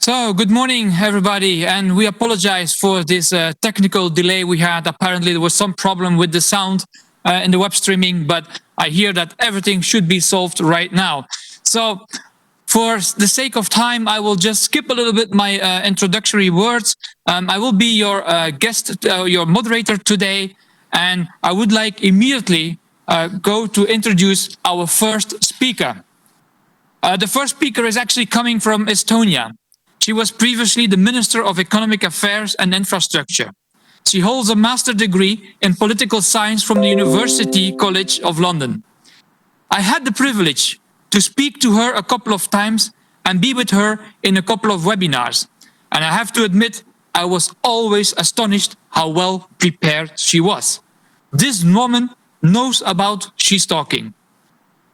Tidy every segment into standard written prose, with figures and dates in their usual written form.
So, good morning, everybody, and we apologize for this technical delay we had. Apparently, there was some problem with the sound in the web streaming, but I hear that everything should be solved right now. So, for the sake of time, I will just skip a little bit my introductory words. I will be your guest, your moderator today, and I would like immediately go to introduce our first speaker. The first speaker is actually coming from Estonia. She was previously the Minister of Economic Affairs and Infrastructure. She holds a master's degree in political science from the University College of London. I had the privilege to speak to her a couple of times and be with her in a couple of webinars. And I have to admit, I was always astonished how well prepared she was. This woman knows about she's talking.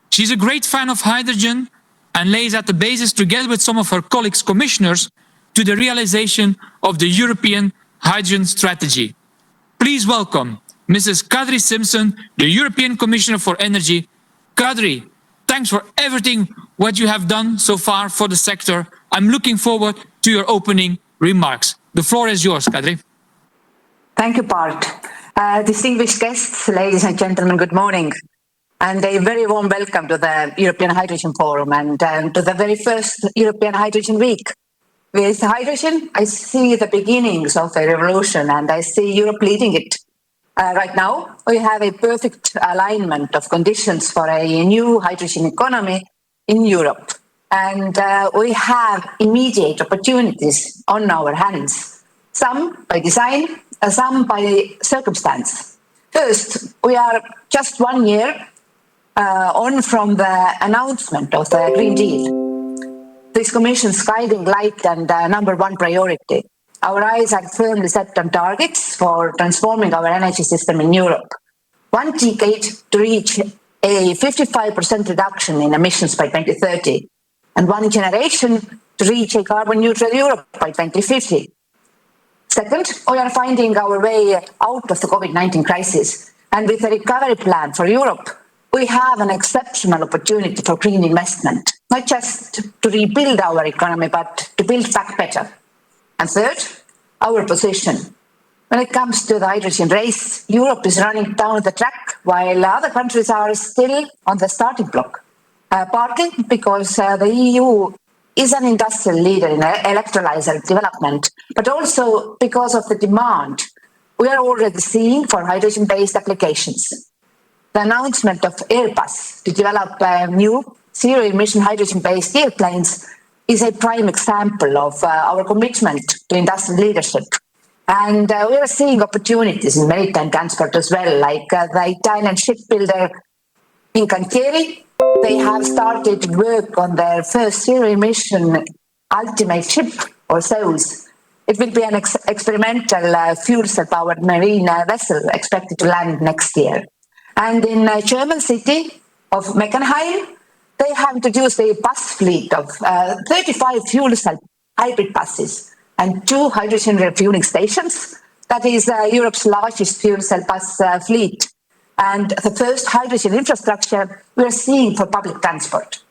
She's a great fan of hydrogen and lays at the basis, together with some of her colleagues commissioners, to the realization of the European hydrogen strategy. Please welcome Mrs. Kadri Simpson, the European Commissioner for Energy. Kadri, thanks for everything what you have done so far for the sector. I'm looking forward to your opening remarks. The floor is yours, Kadri. Thank you, Bart. Distinguished guests, ladies and gentlemen, good morning. And a very warm welcome to the European Hydrogen Forum and to the very first European Hydrogen Week. With hydrogen, I see the beginnings of a revolution and I see Europe leading it. Right now, we have a perfect alignment of conditions for a new hydrogen economy in Europe. And we have immediate opportunities on our hands, some by design, some by circumstance. First, we are just 1 year on from the announcement of the Green Deal. This Commission's guiding light and number one priority. Our eyes are firmly set on targets for transforming our energy system in Europe. 1 decade to reach a 55% reduction in emissions by 2030, and 1 generation to reach a carbon neutral Europe by 2050. Second, we are finding our way out of the COVID-19 crisis, and with a recovery plan for Europe, we have an exceptional opportunity for green investment, not just to rebuild our economy, but to build back better. And third, our position. When it comes to the hydrogen race, Europe is running down the track while other countries are still on the starting block, partly because the EU is an industrial leader in electrolyzer development, but also because of the demand we are already seeing for hydrogen-based applications. The announcement of Airbus to develop new zero-emission hydrogen-based airplanes is a prime example of our commitment to industrial leadership. And we are seeing opportunities in maritime transport as well, like the Italian shipbuilder Fincantieri. They have started work on their first zero-emission ultimate ship, or SEUS. It will be an experimental fuel cell-powered marine vessel expected to land next year. And in German city of Meckenheim, they have introduced a bus fleet of 35 fuel cell hybrid buses and 2 hydrogen refueling stations. That is Europe's largest fuel cell bus fleet and the first hydrogen infrastructure we are seeing for public transport.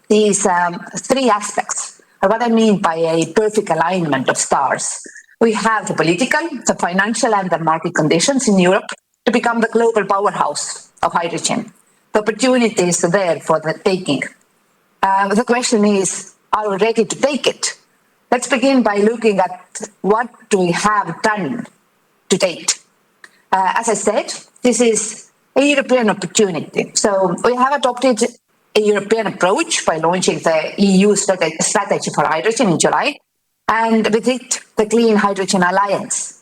These 3 aspects are what I mean by a perfect alignment of stars. We have the political, the financial and the market conditions in Europe to become the global powerhouse of hydrogen. The opportunity is there for the taking. The question is, are we ready to take it? Let's begin by looking at what do we have done to date. As I said, this is a European opportunity. So we have adopted a European approach by launching the EU strategy for hydrogen in July, and with it, the Clean Hydrogen Alliance.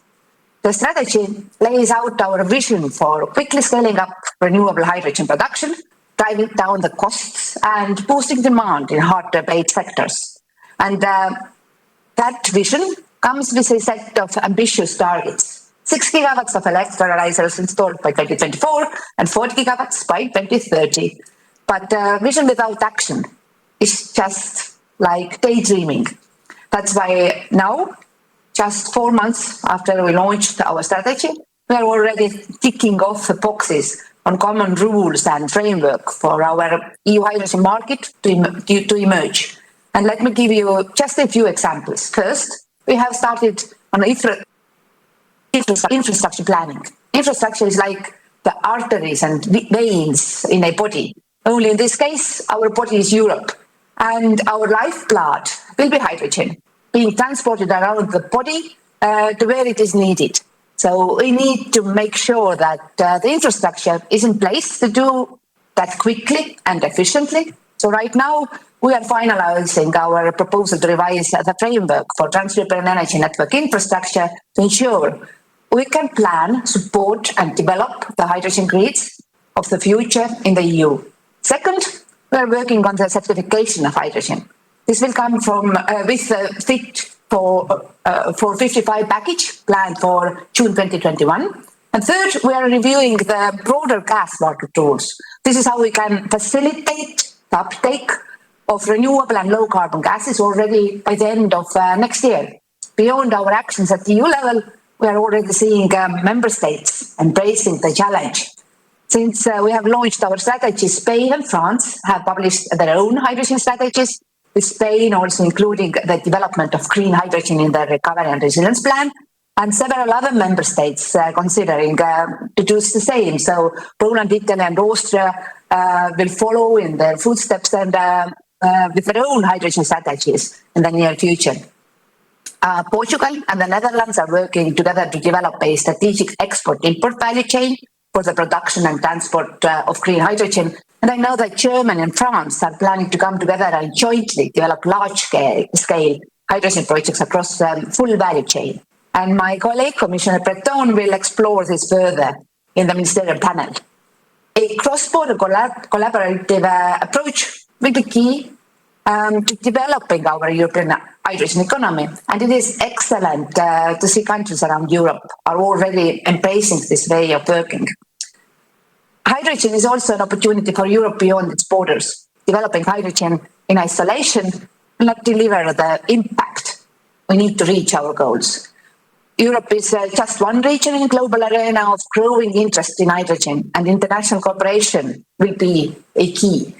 The strategy lays out our vision for quickly scaling up renewable hydrogen production, driving down the costs and boosting demand in hard-to-abate sectors. And that vision comes with a set of ambitious targets. 6 gigawatts of electrolyzers installed by 2024 and 40 gigawatts by 2030. But vision without action is just like daydreaming. That's why now, just 4 months after we launched our strategy, we are already ticking off the boxes on common rules and framework for our EU hydrogen market to emerge. And let me give you just a few examples. First, we have started on infrastructure planning. Infrastructure is like the arteries and veins in a body. Only in this case, our body is Europe, and our lifeblood will be hydrogen, being transported around the body to where it is needed. So we need to make sure that the infrastructure is in place to do that quickly and efficiently. So right now, we are finalizing our proposal to revise the framework for Trans-European energy network infrastructure to ensure we can plan, support and develop the hydrogen grids of the future in the EU. Second, we are working on the certification of hydrogen. This will come from with the Fit for 55 package planned for June 2021. And third, we are reviewing the broader gas market rules. This is how we can facilitate the uptake of renewable and low carbon gases already by the end of next year. Beyond our actions at EU level, we are already seeing member states embracing the challenge. Since we have launched our strategy, Spain and France have published their own hydrogen strategies, with Spain also including the development of green hydrogen in their recovery and resilience plan, and several other member states considering to do the same. So Poland, Italy and Austria will follow in their footsteps and with their own hydrogen strategies in the near future. Portugal and the Netherlands are working together to develop a strategic export-import value chain for the production and transport of green hydrogen. And I know that Germany and France are planning to come together and jointly develop large-scale hydrogen projects across the full value chain. And my colleague, Commissioner Breton, will explore this further in the ministerial panel. A cross-border collaborative approach will be key to developing our European hydrogen economy. And it is excellent to see countries around Europe are already embracing this way of working. Hydrogen is also an opportunity for Europe beyond its borders. Developing hydrogen in isolation will not deliver the impact we need to reach our goals. Europe is just one region in the global arena of growing interest in hydrogen, and international cooperation will be a key.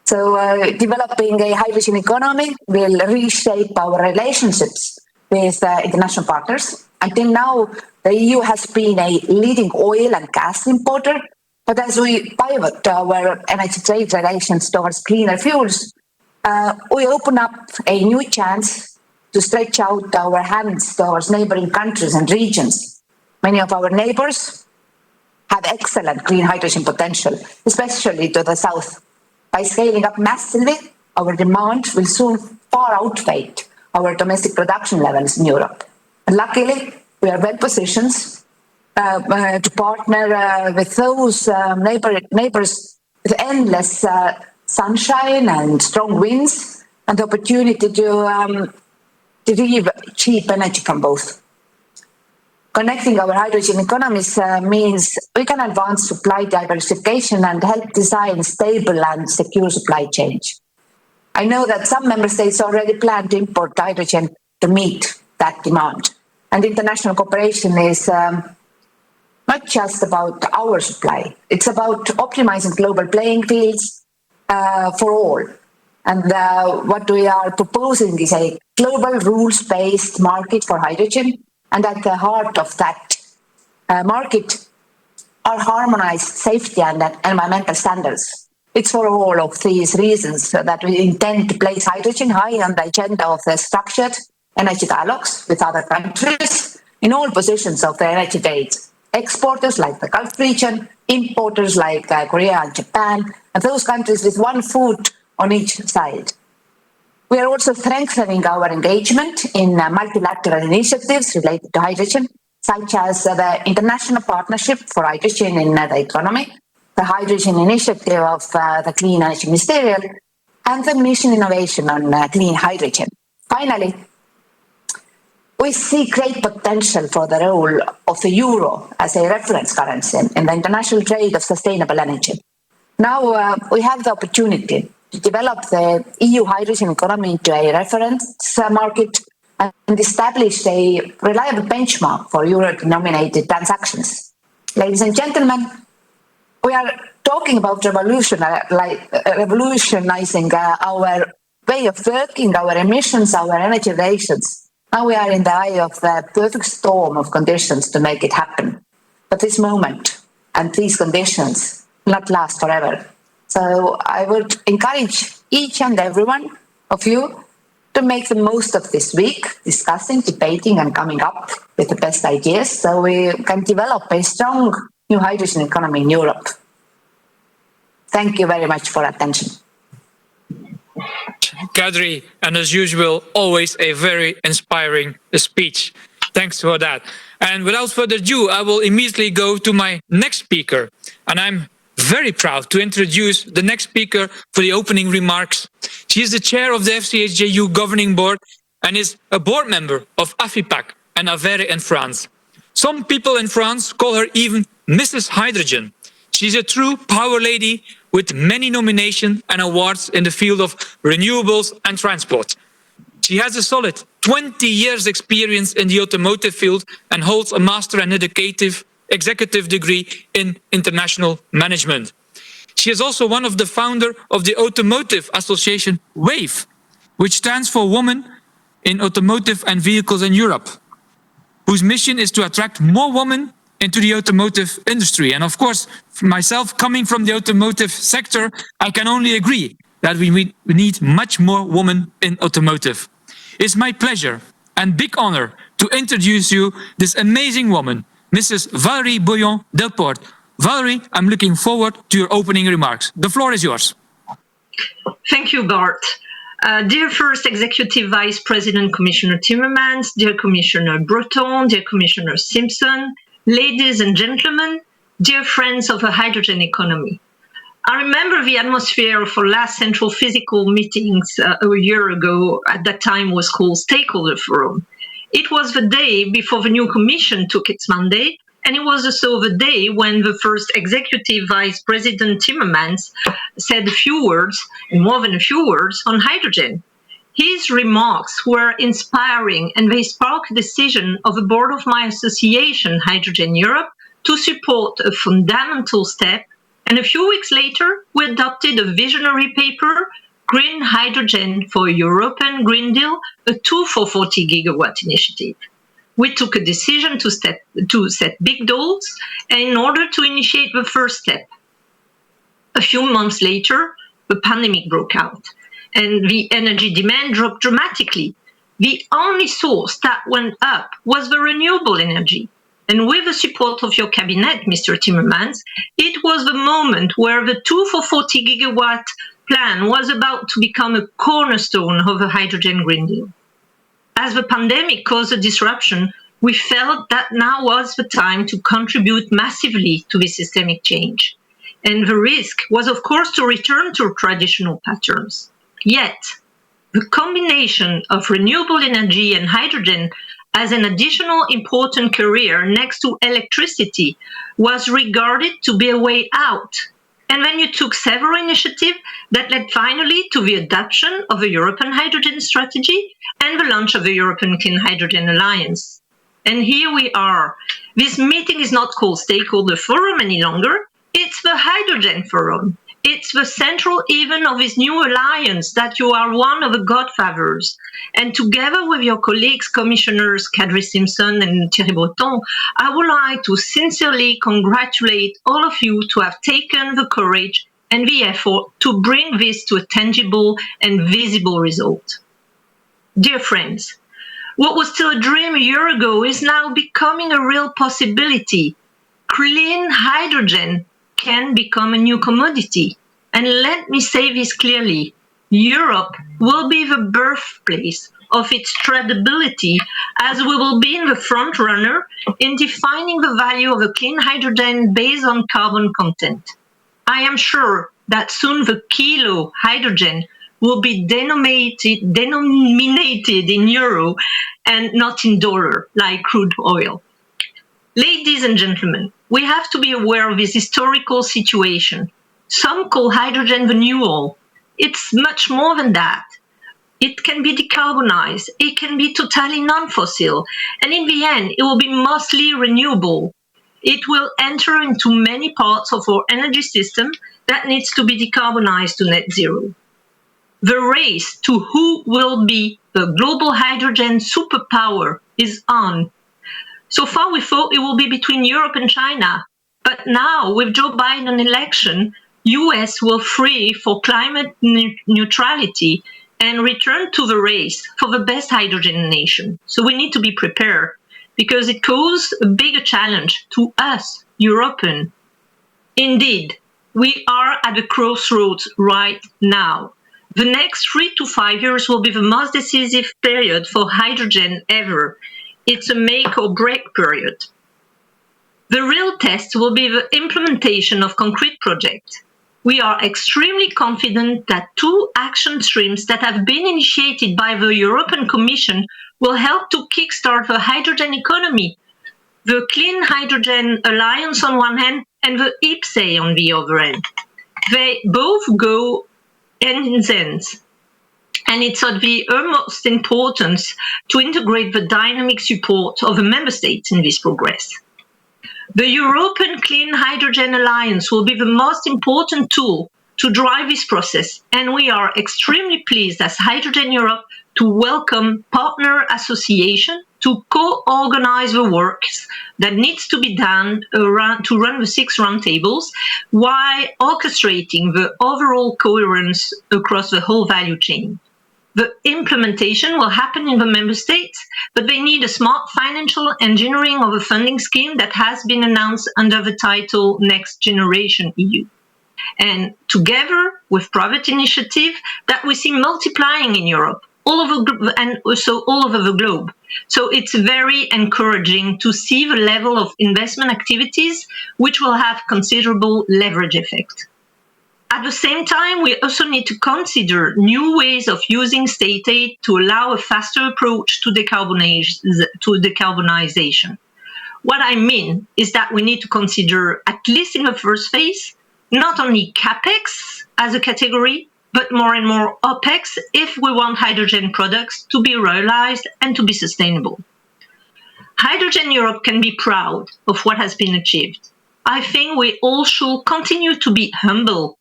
So developing a hydrogen economy will reshape our relationships with international partners. Until now, the EU has been a leading oil and gas importer, but as we pivot our energy trade relations towards cleaner fuels, we open up a new chance to stretch out our hands towards neighboring countries and regions. Many of our neighbors have excellent clean hydrogen potential, especially to the south. By scaling up massively, our demand will soon far outweigh our domestic production levels in Europe. And luckily, we are well positioned to partner with those neighbors with endless sunshine and strong winds and the opportunity to derive cheap energy from both. Connecting our hydrogen economies means we can advance supply diversification and help design stable and secure supply chains. I know that some member states already plan to import hydrogen to meet that demand. And international cooperation is not just about our supply. It's about optimizing global playing fields for all. And what we are proposing is a global rules-based market for hydrogen. And at the heart of that market are harmonized safety and environmental standards. It's for all of these reasons that we intend to place hydrogen high on the agenda of the structured energy dialogues with other countries in all positions of the energy trade. Exporters like the Gulf region, importers like Korea and Japan, and those countries with one foot on each side. We are also strengthening our engagement in multilateral initiatives related to hydrogen, such as the International Partnership for Hydrogen in the Economy, the Hydrogen Initiative of the Clean Energy Ministerial, and the Mission Innovation on Clean Hydrogen. Finally, we see great potential for the role of the euro as a reference currency in the international trade of sustainable energy. Now we have the opportunity to develop the EU hydrogen economy into a reference market and establish a reliable benchmark for euro-denominated transactions. Ladies and gentlemen, we are talking about revolutionizing our way of working, our emissions, our energy relations. Now we are in the eye of the perfect storm of conditions to make it happen. But this moment and these conditions will not last forever. So I would encourage each and every one of you to make the most of this week, discussing, debating, and coming up with the best ideas so we can develop a strong new hydrogen economy in Europe. Thank you very much for attention. Kadri, and as usual, always a very inspiring speech. Thanks for that. And without further ado, I will immediately go to my next speaker. And I'm very proud to introduce the next speaker for the opening remarks. She is the chair of the FCH JU governing board and is a board member of AFIPAC and Avere in France. Some people in France call her even Mrs. Hydrogen. She's a true power lady with many nominations and awards in the field of renewables and transport. She has a solid 20 years experience in the automotive field and holds a master and executive degree in international management. She is also one of the founders of the automotive association WAVE, which stands for Women in Automotive and Vehicles in Europe, whose mission is to attract more women into the automotive industry. And of course, myself coming from the automotive sector, I can only agree that we need much more women in automotive. It's my pleasure and big honor to introduce you this amazing woman, Mrs. Valérie Bouillon-Delporte. Valérie, I'm looking forward to your opening remarks. The floor is yours. Thank you, Bart. Dear First Executive Vice President Commissioner Timmermans, dear Commissioner Breton, dear Commissioner Simpson, ladies and gentlemen, dear friends of the hydrogen economy. I remember the atmosphere of our last central physical meetings a year ago. At that time was called Stakeholder Forum. It was the day before the new Commission took its mandate, and it was also the day when the first Executive Vice President Timmermans said a few words, and more than a few words, on hydrogen. His remarks were inspiring, and they sparked a decision of the board of my association, Hydrogen Europe, to support a fundamental step. And a few weeks later, we adopted a visionary paper, Green Hydrogen for a European Green Deal, a 2 for 40 gigawatt initiative. We took a decision to set big goals in order to initiate the first step. A few months later, the pandemic broke out and the energy demand dropped dramatically. The only source that went up was the renewable energy. And with the support of your cabinet, Mr. Timmermans, it was the moment where the 2 for 40 gigawatt plan was about to become a cornerstone of the hydrogen Green Deal. As the pandemic caused a disruption, we felt that now was the time to contribute massively to this systemic change. And the risk was, of course, to return to traditional patterns. Yet, the combination of renewable energy and hydrogen as an additional important career next to electricity was regarded to be a way out. And then you took several initiatives that led finally to the adoption of the European Hydrogen Strategy and the launch of the European Clean Hydrogen Alliance. And here we are. This meeting is not called Stakeholder Forum any longer. It's the Hydrogen Forum. It's the central event of this new alliance that you are one of the godfathers. And together with your colleagues, Commissioners Kadri Simpson and Thierry Breton, I would like to sincerely congratulate all of you to have taken the courage and the effort to bring this to a tangible and visible result. Dear friends, what was still a dream a year ago is now becoming a real possibility. Clean hydrogen can become a new commodity. And let me say this clearly, Europe will be the birthplace of its credibility as we will be in the front runner in defining the value of a clean hydrogen based on carbon content. I am sure that soon the kilo hydrogen will be denominated in euro and not in dollar like crude oil. Ladies and gentlemen, we have to be aware of this historical situation. Some call hydrogen the new oil. It's much more than that. It can be decarbonized, it can be totally non-fossil, and in the end, it will be mostly renewable. It will enter into many parts of our energy system that needs to be decarbonized to net zero. The race to who will be the global hydrogen superpower is on. So far, we thought it will be between Europe and China. But now, with Joe Biden election, US will free for climate neutrality and return to the race for the best hydrogen nation. So we need to be prepared because it poses a bigger challenge to us, Europeans. Indeed, we are at the crossroads right now. The next 3 to 5 years will be the most decisive period for hydrogen ever. It's a make or break period. The real test will be the implementation of concrete projects. We are extremely confident that 2 action streams that have been initiated by the European Commission will help to kickstart the hydrogen economy. The Clean Hydrogen Alliance on one hand and the IPCEI on the other hand. They both go hand in hand. And it's of the utmost importance to integrate the dynamic support of the member states in this progress. The European Clean Hydrogen Alliance will be the most important tool to drive this process, and we are extremely pleased as Hydrogen Europe to welcome partner association to co-organize the works that needs to be done to run the 6 roundtables while orchestrating the overall coherence across the whole value chain. The implementation will happen in the member states, but they need a smart financial engineering of a funding scheme that has been announced under the title Next Generation EU. And together with private initiative that we see multiplying in Europe, all over and also all over the globe. So it's very encouraging to see the level of investment activities which will have considerable leverage effect. At the same time, we also need to consider new ways of using state aid to allow a faster approach to decarbonization. What I mean is that we need to consider, at least in the first phase, not only CapEx as a category, but more and more OpEx if we want hydrogen products to be realized and to be sustainable. Hydrogen Europe can be proud of what has been achieved. I think we all should continue to be humble,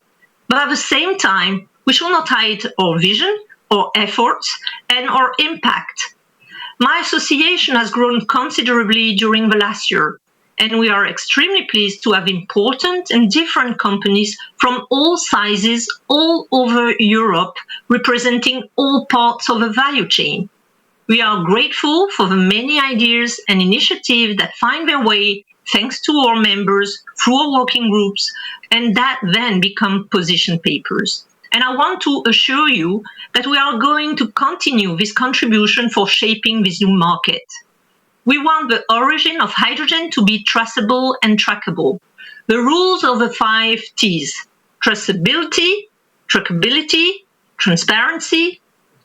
but at the same time, we should not hide our vision, our efforts, and our impact. My association has grown considerably during the last year, and we are extremely pleased to have important and different companies from all sizes all over Europe, representing all parts of the value chain. We are grateful for the many ideas and initiatives that find their way thanks to our members through our working groups, and that then become position papers. And I want to assure you that we are going to continue this contribution for shaping this new market. We want the origin of hydrogen to be traceable and trackable. The rules of the 5 T's: traceability, trackability, transparency,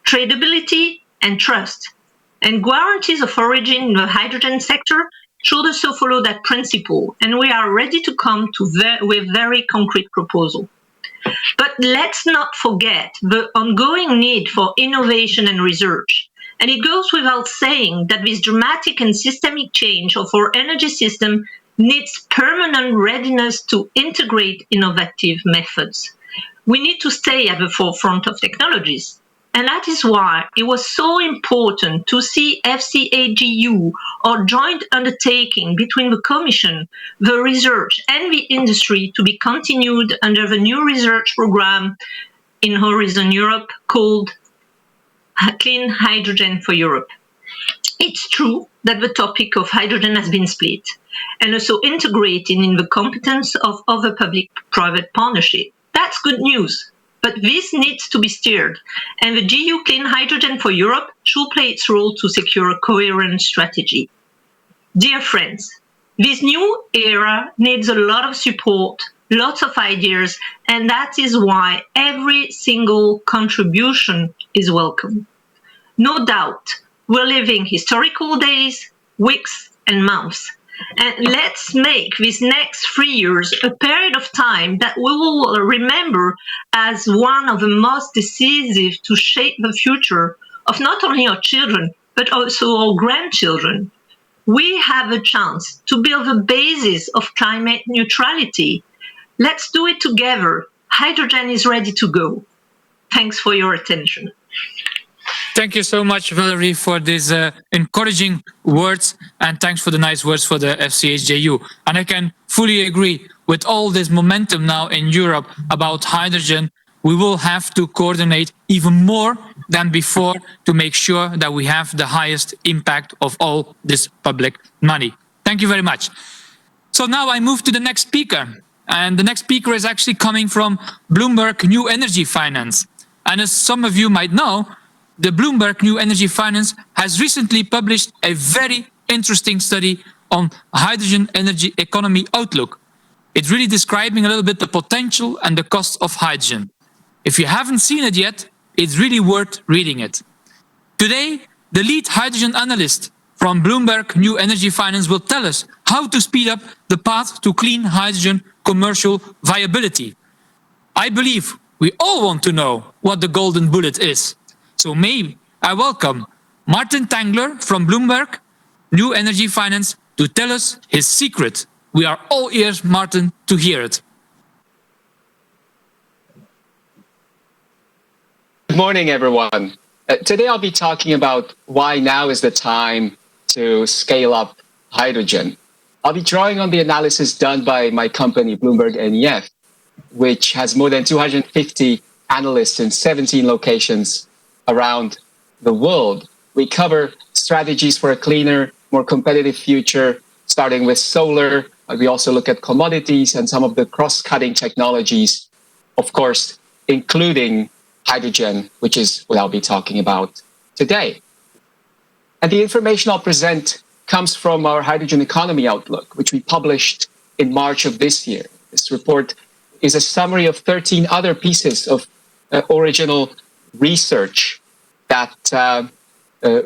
tradability, and trust. And guarantees of origin in the hydrogen sector should also follow that principle, and we are ready to come with very concrete proposals. But let's not forget the ongoing need for innovation and research. And it goes without saying that this dramatic and systemic change of our energy system needs permanent readiness to integrate innovative methods. We need to stay at the forefront of technologies. And that is why it was so important to see FCH JU, or joint undertaking between the Commission, the research and the industry, to be continued under the new research program in Horizon Europe called Clean Hydrogen for Europe. It's true that the topic of hydrogen has been split and also integrated in the competence of other public-private partnerships. That's good news. But this needs to be steered, and the GU Clean Hydrogen for Europe should play its role to secure a coherent strategy. Dear friends, this new era needs a lot of support, lots of ideas, and that is why every single contribution is welcome. No doubt, we're living historical days, weeks, and months. And let's make these next 3 years a period of time that we will remember as one of the most decisive to shape the future of not only our children, but also our grandchildren. We have a chance to build the basis of climate neutrality. Let's do it together. Hydrogen is ready to go. Thanks for your attention. Thank you so much, Valerie, for these encouraging words, and thanks for the nice words for the FCH JU. And I can fully agree with all this momentum now in Europe about hydrogen. We will have to coordinate even more than before to make sure that we have the highest impact of all this public money. Thank you very much. So now I move to the next speaker. And the next speaker is actually coming from Bloomberg New Energy Finance. And as some of you might know, the Bloomberg New Energy Finance has recently published a very interesting study on hydrogen energy economy outlook. It's really describing a little bit the potential and the cost of hydrogen. If you haven't seen it yet, it's really worth reading it. Today, the lead hydrogen analyst from Bloomberg New Energy Finance will tell us how to speed up the path to clean hydrogen commercial viability. I believe we all want to know what the golden bullet is. So may I welcome Martin Tangler from Bloomberg New Energy Finance to tell us his secret. We are all ears, Martin, to hear it. Good morning, everyone. Today I'll be talking about why now is the time to scale up hydrogen. I'll be drawing on the analysis done by my company, Bloomberg NEF, which has more than 250 analysts in 17 locations around the world. We cover strategies for a cleaner, more competitive future, starting with solar. We also look at commodities and some of the cross-cutting technologies, of course, including hydrogen, which is what I'll be talking about today. And the information I'll present comes from our Hydrogen Economy Outlook, which we published in March of this year. This report is a summary of 13 other pieces of original research that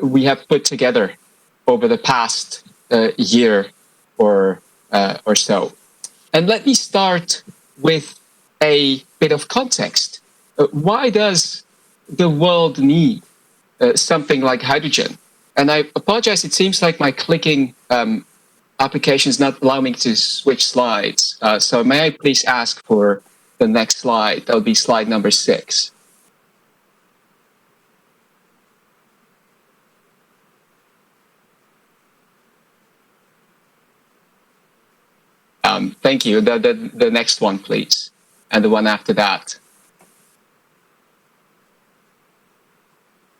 we have put together over the past year or so. And let me start with a bit of context. Why does the world need something like hydrogen? And I apologize, it seems like my clicking application is not allowing me to switch slides. So may I please ask for the next slide? That would be slide number 6. Thank you. The next one, please. And the one after that.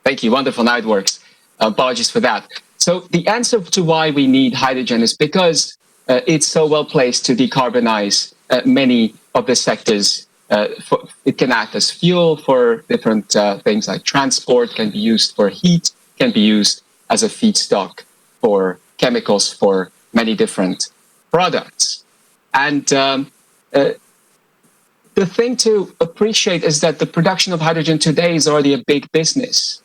Thank you. Wonderful. Now it works. Apologies for that. So the answer to why we need hydrogen is because it's so well placed to decarbonize many of the sectors. It can act as fuel for different things like transport, can be used for heat, can be used as a feedstock for chemicals for many different products. And the thing to appreciate is that the production of hydrogen today is already a big business.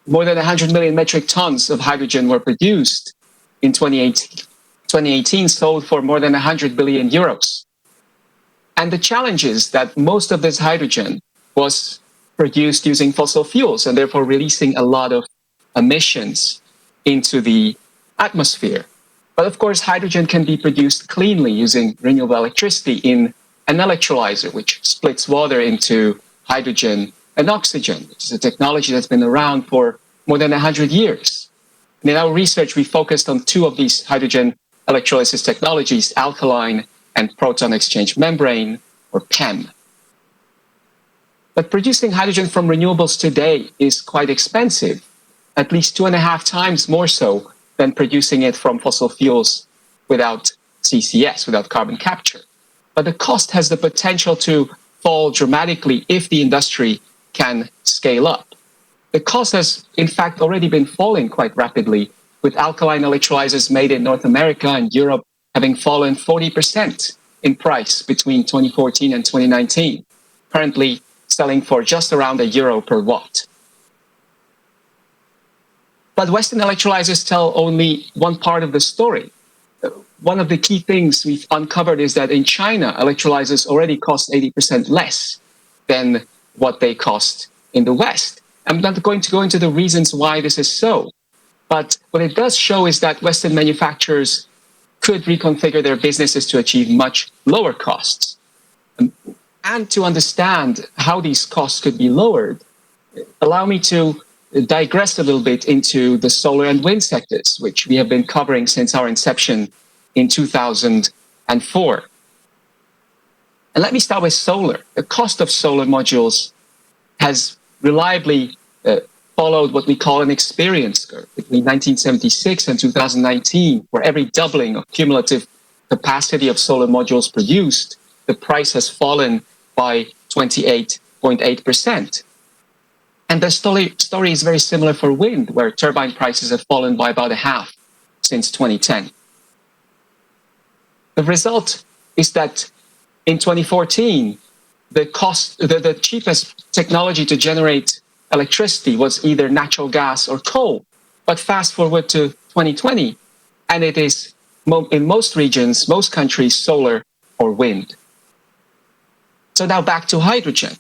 More than 100 million metric tons of hydrogen were produced in 2018. 2018 sold for more than 100 billion euros. And the challenge is that most of this hydrogen was produced using fossil fuels and therefore releasing a lot of emissions into the atmosphere. But of course, hydrogen can be produced cleanly using renewable electricity in an electrolyzer, which splits water into hydrogen and oxygen, which is a technology that's been around for more than 100 years. And in our research, we focused on 2 of these hydrogen electrolysis technologies, alkaline and proton exchange membrane, or PEM. But producing hydrogen from renewables today is quite expensive, at least 2.5 times more so than producing it from fossil fuels without CCS, without carbon capture. But the cost has the potential to fall dramatically if the industry can scale up. The cost has, in fact, already been falling quite rapidly, with alkaline electrolyzers made in North America and Europe having fallen 40% in price between 2014 and 2019, currently selling for just around €1 per watt. But Western electrolyzers tell only one part of the story. One of the key things we've uncovered is that in China, electrolyzers already cost 80% less than what they cost in the West. I'm not going to go into the reasons why this is so, but what it does show is that Western manufacturers could reconfigure their businesses to achieve much lower costs. And to understand how these costs could be lowered, allow me to digress a little bit into the solar and wind sectors, which we have been covering since our inception in 2004. And let me start with solar. The cost of solar modules has reliably followed what we call an experience curve. Between 1976 and 2019, for every doubling of cumulative capacity of solar modules produced, the price has fallen by 28.8%. And the story is very similar for wind, where turbine prices have fallen by about a half since 2010. The result is that in 2014, the cheapest technology to generate electricity was either natural gas or coal. But fast forward to 2020, and it is in most regions, most countries, solar or wind. So now back to hydrogen.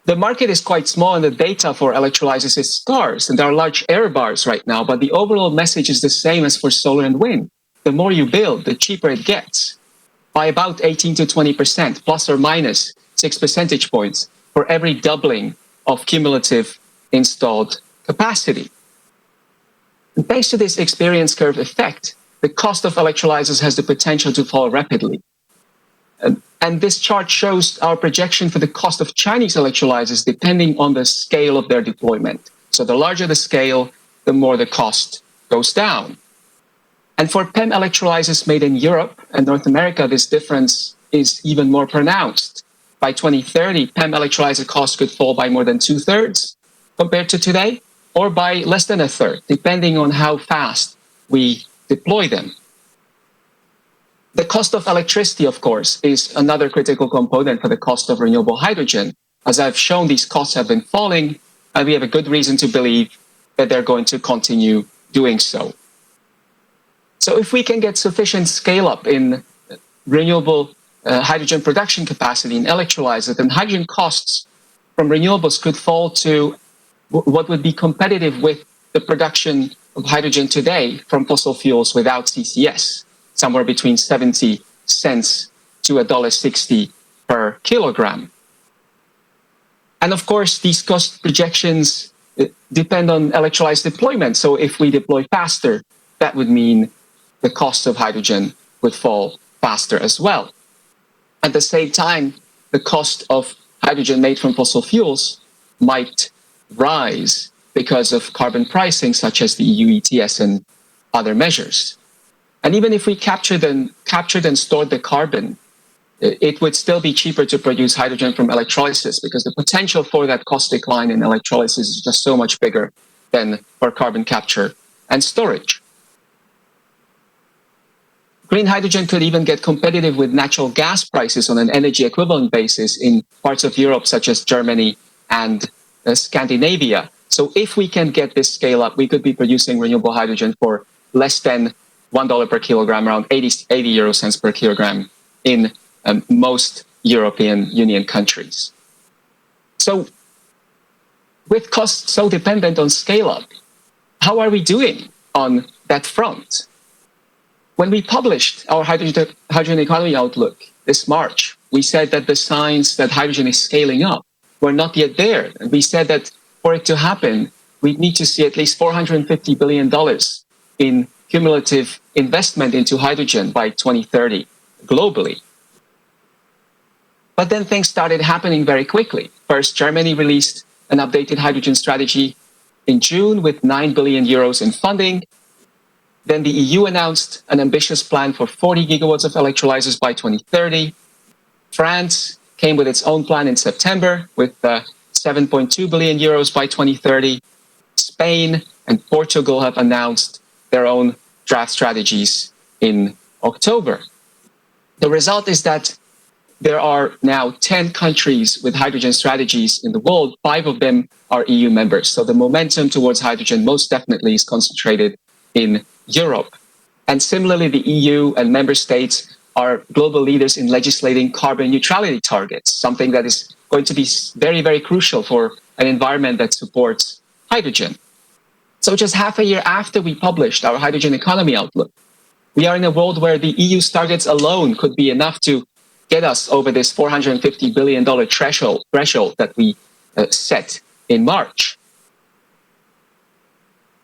The market is quite small and the data for electrolyzers is scarce, and there are large error bars right now, but the overall message is the same as for solar and wind. The more you build, the cheaper it gets, by about 18 to 20%, plus or minus 6 percentage points for every doubling of cumulative installed capacity. And thanks to this experience curve effect, the cost of electrolyzers has the potential to fall rapidly. And this chart shows our projection for the cost of Chinese electrolyzers depending on the scale of their deployment. So the larger the scale, the more the cost goes down. And for PEM electrolyzers made in Europe and North America, this difference is even more pronounced. By 2030, PEM electrolyzer costs could fall by more than 2/3 compared to today, or by less than 1/3, depending on how fast we deploy them. The cost of electricity, of course, is another critical component for the cost of renewable hydrogen. As I've shown, these costs have been falling, and we have a good reason to believe that they're going to continue doing so. So if we can get sufficient scale up in renewable hydrogen production capacity in electrolyzers, then hydrogen costs from renewables could fall to what would be competitive with the production of hydrogen today from fossil fuels without CCS, somewhere between 70 cents to $1.60 per kilogram. And of course, these cost projections depend on electrolyzer deployment. So if we deploy faster, that would mean the cost of hydrogen would fall faster as well. At the same time, the cost of hydrogen made from fossil fuels might rise because of carbon pricing, such as the EU ETS and other measures. And even if we captured and stored the carbon, it would still be cheaper to produce hydrogen from electrolysis because the potential for that cost decline in electrolysis is just so much bigger than for carbon capture and storage. Green hydrogen could even get competitive with natural gas prices on an energy equivalent basis in parts of Europe, such as Germany and Scandinavia. So if we can get this scale up, we could be producing renewable hydrogen for less than $1 per kilogram, around 80 euro cents per kilogram in most European Union countries. So with costs so dependent on scale up, how are we doing on that front? When we published our hydrogen economy outlook this March, we said that the signs that hydrogen is scaling up were not yet there. And we said that for it to happen, we'd need to see at least $450 billion in cumulative investment into hydrogen by 2030 globally. But then things started happening very quickly. First, Germany released an updated hydrogen strategy in June with 9 billion euros in funding. Then the EU announced an ambitious plan for 40 gigawatts of electrolyzers by 2030. France came with its own plan in September with 7.2 billion euros by 2030. Spain and Portugal have announced their own draft strategies in October. The result is that there are now 10 countries with hydrogen strategies in the world. 5 of them are EU members. So the momentum towards hydrogen most definitely is concentrated in Europe. And similarly, the EU and member states are global leaders in legislating carbon neutrality targets, something that is going to be very, very crucial for an environment that supports hydrogen. So just half a year after we published our hydrogen economy outlook, we are in a world where the EU's targets alone could be enough to get us over this $450 billion threshold that we set in March.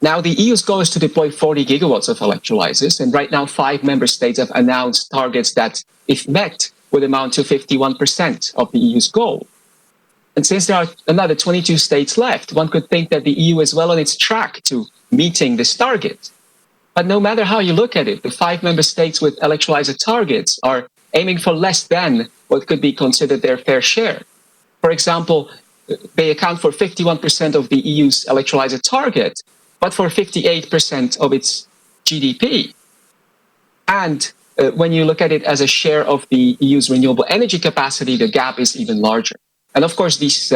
Now, the EU's goal is to deploy 40 gigawatts of electrolyzers, and right now 5 member states have announced targets that, if met, would amount to 51% of the EU's goal. And since there are another 22 states left, one could think that the EU is well on its track to meeting this target. But no matter how you look at it, the 5 member states with electrolyzer targets are aiming for less than what could be considered their fair share. For example, they account for 51% of the EU's electrolyzer target, but for 58% of its GDP. And when you look at it as a share of the EU's renewable energy capacity, the gap is even larger. And of course, this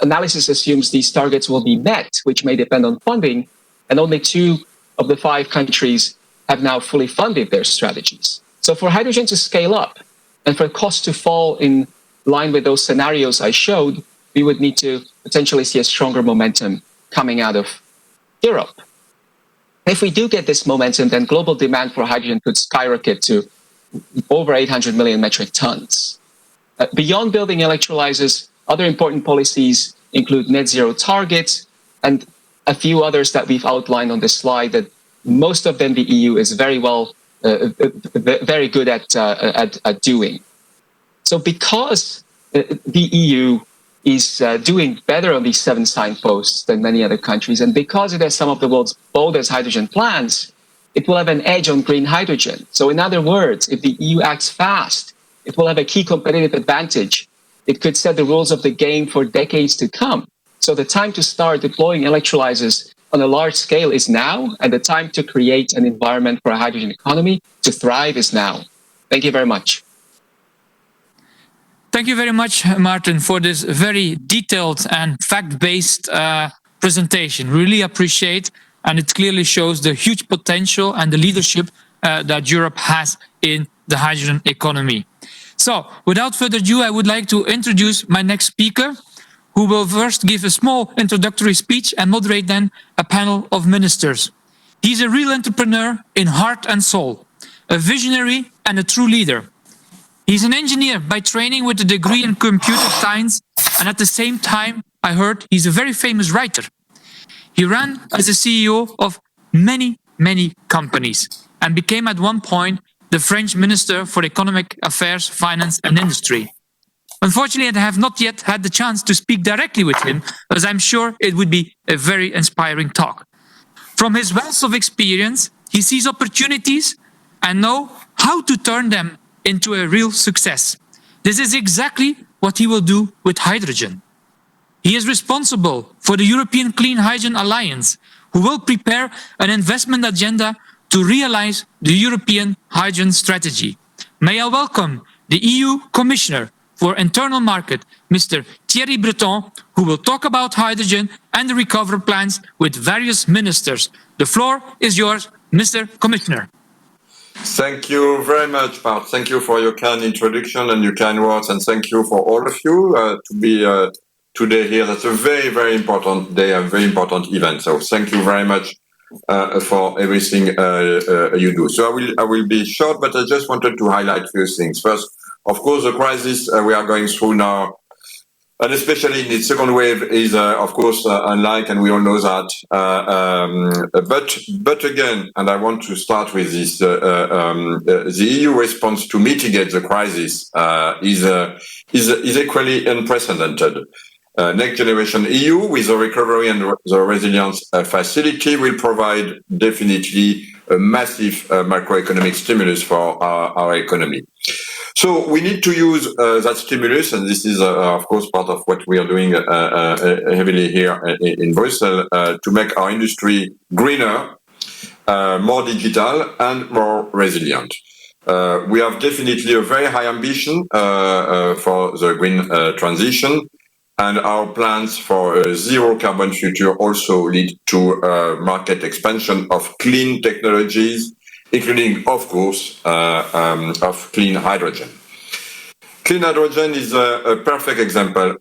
analysis assumes these targets will be met, which may depend on funding, and only 2 of the 5 countries have now fully funded their strategies. So for hydrogen to scale up and for costs to fall in line with those scenarios I showed, we would need to potentially see a stronger momentum coming out of Europe. If we do get this momentum, then global demand for hydrogen could skyrocket to over 800 million metric tons. Beyond building electrolyzers, other important policies include net zero targets and a few others that we've outlined on this slide that most of them the EU is very good at doing. So because the EU is doing better on these 7 signposts than many other countries, and because it has some of the world's boldest hydrogen plans, it will have an edge on green hydrogen. So in other words, if the EU acts fast, it will have a key competitive advantage. It could set the rules of the game for decades to come. So the time to start deploying electrolyzers on a large scale is now, and the time to create an environment for a hydrogen economy to thrive is now. Thank you very much. Thank you very much, Martin, for this very detailed and fact-based presentation. Really appreciate, and it clearly shows the huge potential and the leadership that Europe has in the hydrogen economy. So, without further ado, I would like to introduce my next speaker, who will first give a small introductory speech and moderate then a panel of ministers. He's a real entrepreneur in heart and soul, a visionary and a true leader. He's an engineer by training with a degree in computer science, and at the same time, I heard he's a very famous writer. He ran as a CEO of many companies and became at one point the French Minister for Economic Affairs, Finance and Industry. Unfortunately, I have not yet had the chance to speak directly with him, as I'm sure it would be a very inspiring talk. From his wealth of experience, he sees opportunities and knows how to turn them into a real success. This is exactly what he will do with hydrogen. He is responsible for the European Clean Hydrogen Alliance, who will prepare an investment agenda to realize the European hydrogen strategy. May I welcome the EU Commissioner for Internal Market, Mr. Thierry Breton, who will talk about hydrogen and the recovery plans with various ministers. The floor is yours, Mr. Commissioner. Thank you very much, Bart. Thank you for your kind introduction and your kind words, and thank you for all of you to be today here. That's a very important day, a very important event. So thank you very much for everything you do. So I will be short, but I just wanted to highlight a few things. First, of course, the crisis we are going through now, and especially in its second wave, is of course unlike, and we all know that. But again, and I want to start with this: the EU response to mitigate the crisis is equally unprecedented. Next Generation EU, with the recovery and the resilience facility, will provide definitely a massive macroeconomic stimulus for our economy. So we need to use that stimulus, and this is, of course, part of what we are doing heavily here in Brussels, to make our industry greener, more digital, and more resilient. We have definitely a very high ambition for the green transition, and our plans for a zero carbon future also lead to market expansion of clean technologies, including, of course, of clean hydrogen. Clean hydrogen is a perfect example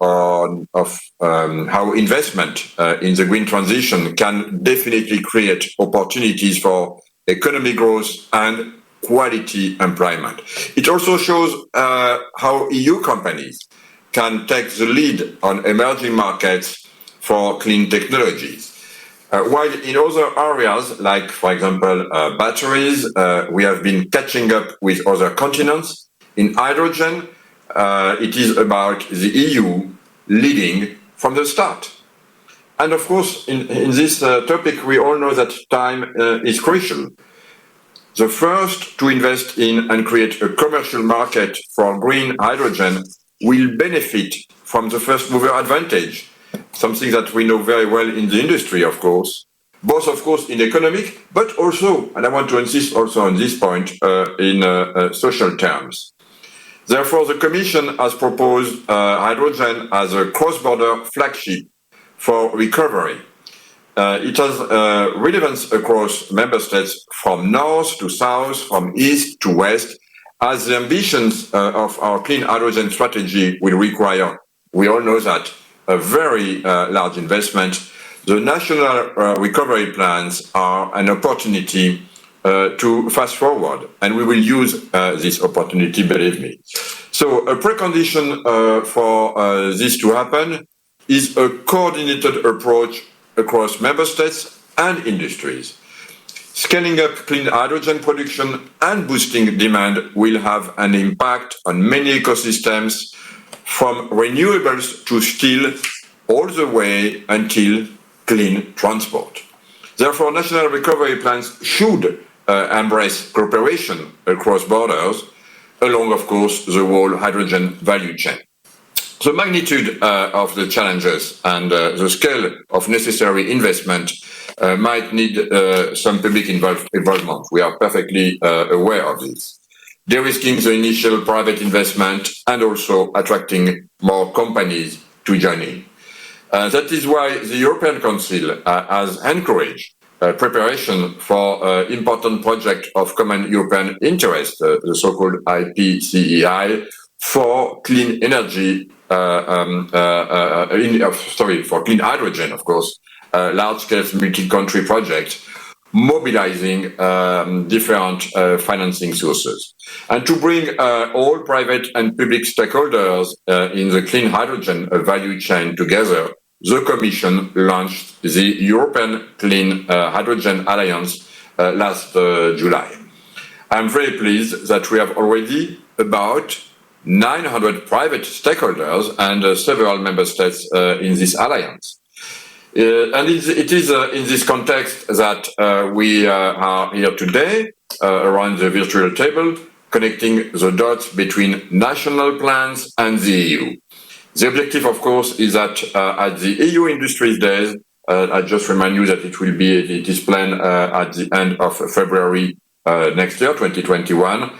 of how investment in the green transition can definitely create opportunities for economic growth and quality employment. It also shows how EU companies can take the lead on emerging markets for clean technologies. While in other areas, like, for example, batteries, we have been catching up with other continents. In hydrogen, it is about the EU leading from the start. And of course, in this topic, we all know that time is crucial. The first to invest in and create a commercial market for green hydrogen will benefit from the first mover advantage, something that we know very well in the industry, of course, both, of course, in economic, but also, and I want to insist also on this point, in social terms. Therefore, the Commission has proposed hydrogen as a cross-border flagship for recovery. It has relevance across member states from north to south, from east to west, as the ambitions of our clean hydrogen strategy will require, we all know that, a very large investment. The national recovery plans are an opportunity to fast forward, and we will use this opportunity, believe me. So a precondition for this to happen is a coordinated approach across member states and industries. Scaling up clean hydrogen production and boosting demand will have an impact on many ecosystems, from renewables to steel, all the way until clean transport. Therefore, national recovery plans should embrace cooperation across borders, along, of course, the whole hydrogen value chain. The magnitude of the challenges and the scale of necessary investment might need some public involvement. We are perfectly aware of this. De-risking the initial private investment and also attracting more companies to join in. That is why the European Council has encouraged preparation for important project of common European interest, the so-called IPCEI, for clean energy, for clean hydrogen, of course, large-scale multi-country projects, mobilizing different financing sources. And to bring all private and public stakeholders in the clean hydrogen value chain together, the Commission launched the European Clean Hydrogen Alliance last July. I'm very pleased that we have already about 900 private stakeholders and several member states in this alliance. And it is in this context that we are here today around the virtual table, connecting the dots between national plans and the EU. The objective, of course, is that at the EU Industries Days, I just remind you that it is planned at the end of February next year, 2021.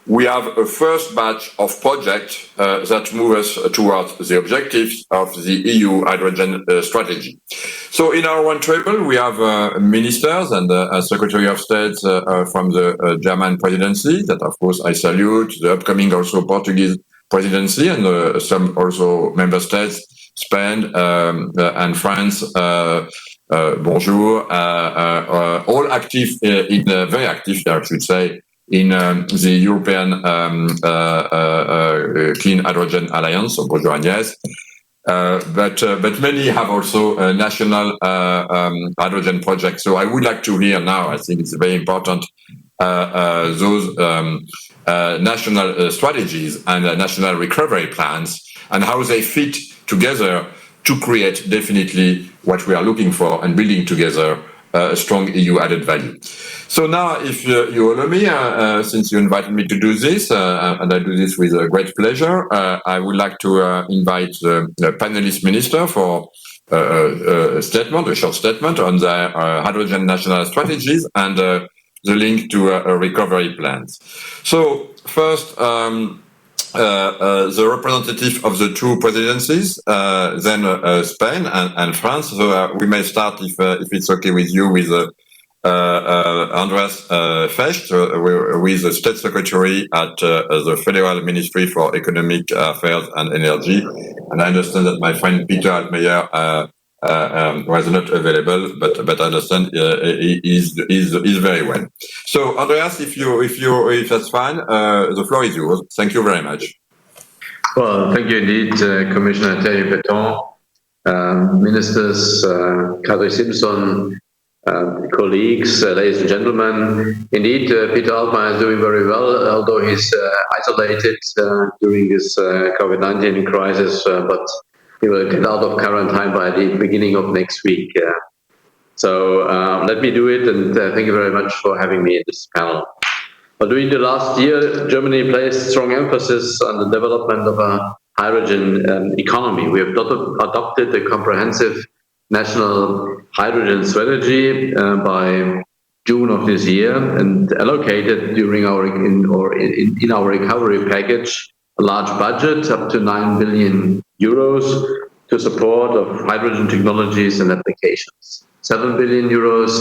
We have a first batch of projects that move us towards the objectives of the EU hydrogen strategy. So in our roundtable, we have ministers and a Secretary of State from the German presidency, that of course I salute, the upcoming also Portuguese presidency, and some also member states, Spain and France, bonjour, all active, very active, I should say, in the European Clean Hydrogen Alliance, so bonjour Agnès. But many have also national hydrogen projects. So I would like to hear now, I think it's very important, those national strategies and national recovery plans and how they fit together to create definitely what we are looking for and building together a strong EU added value. So now, if you allow me, since you invited me to do this, and I do this with great pleasure, I would like to invite the panelist minister for a short statement on the hydrogen national strategies and the link to recovery plans. So first, the representative of the two presidencies, then Spain and France. So we may start, if it's okay with you, with Andreas Fecht, who is the State Secretary at the Federal Ministry for Economic Affairs and Energy. And I understand that my friend Peter Altmaier was not available, but I understand is very well. So Andreas, if that's fine, the floor is yours. Thank you very much. Well, thank you indeed, Commissioner Thierry Breton, ministers, Kadri Simpson, colleagues, ladies and gentlemen. Indeed, Peter Altmaier is doing very well, although he's isolated during this COVID-19 crisis, but he will get out of quarantine by the beginning of next week. So let me do it, and thank you very much for having me in this panel. But during the last year, Germany placed strong emphasis on the development of a hydrogen economy. We have adopted a comprehensive national hydrogen strategy by June of this year, and allocated during in our recovery package a large budget up to 9 billion euros to support of hydrogen technologies and applications. 7 billion euros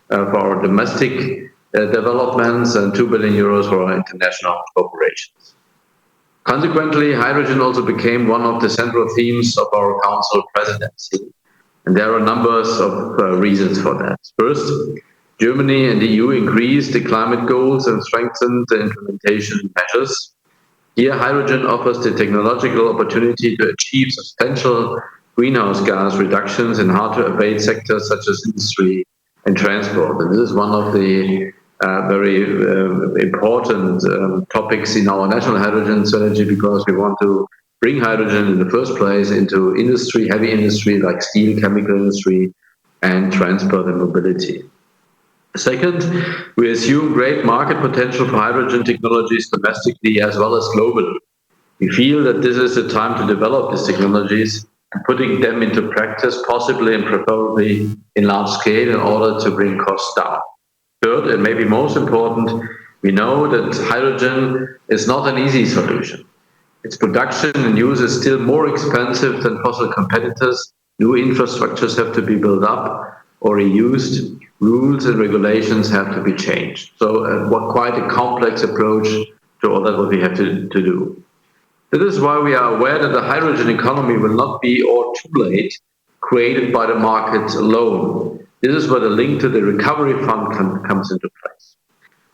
for our domestic developments and 2 billion euros for our international corporations. Consequently, hydrogen also became one of the central themes of our Council presidency. And there are numbers of reasons for that. First, Germany and the EU increased the climate goals and strengthened the implementation measures. Here, hydrogen offers the technological opportunity to achieve substantial greenhouse gas reductions in hard-to-abate sectors such as industry and transport. And this is one of the very important topics in our national hydrogen strategy, because we want to bring hydrogen in the first place into industry, heavy industry like steel, chemical industry, and transport and mobility. Second, we assume great market potential for hydrogen technologies domestically as well as globally. We feel that this is the time to develop these technologies and putting them into practice, possibly and preferably in large scale, in order to bring costs down. Third, and maybe most important, we know that hydrogen is not an easy solution. Its production and use is still more expensive than fossil competitors. New infrastructures have to be built up or reused. Rules and regulations have to be changed. So quite a complex approach to all that what we have to do. This is why we are aware that the hydrogen economy will not be, or too late, created by the market alone. This is where the link to the recovery fund comes into place.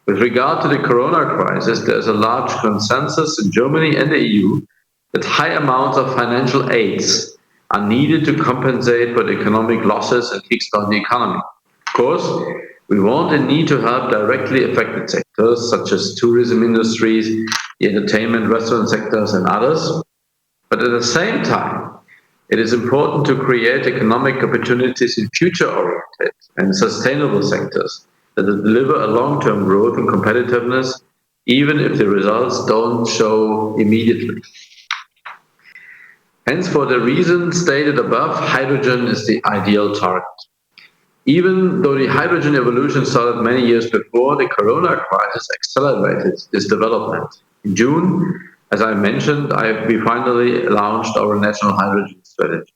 With regard to the corona crisis, there is a large consensus in Germany and the EU that high amounts of financial aids are needed to compensate for the economic losses and kickstart the economy. Of course, we want and need to help directly affected sectors such as tourism industries, the entertainment, restaurant sectors, and others. But at the same time, it is important to create economic opportunities in future-oriented and sustainable sectors that will deliver a long-term growth and competitiveness, even if the results don't show immediately. Hence, for the reasons stated above, hydrogen is the ideal target. Even though the hydrogen evolution started many years before, the corona crisis accelerated this development. In June, as I mentioned, we finally launched our national hydrogen strategy.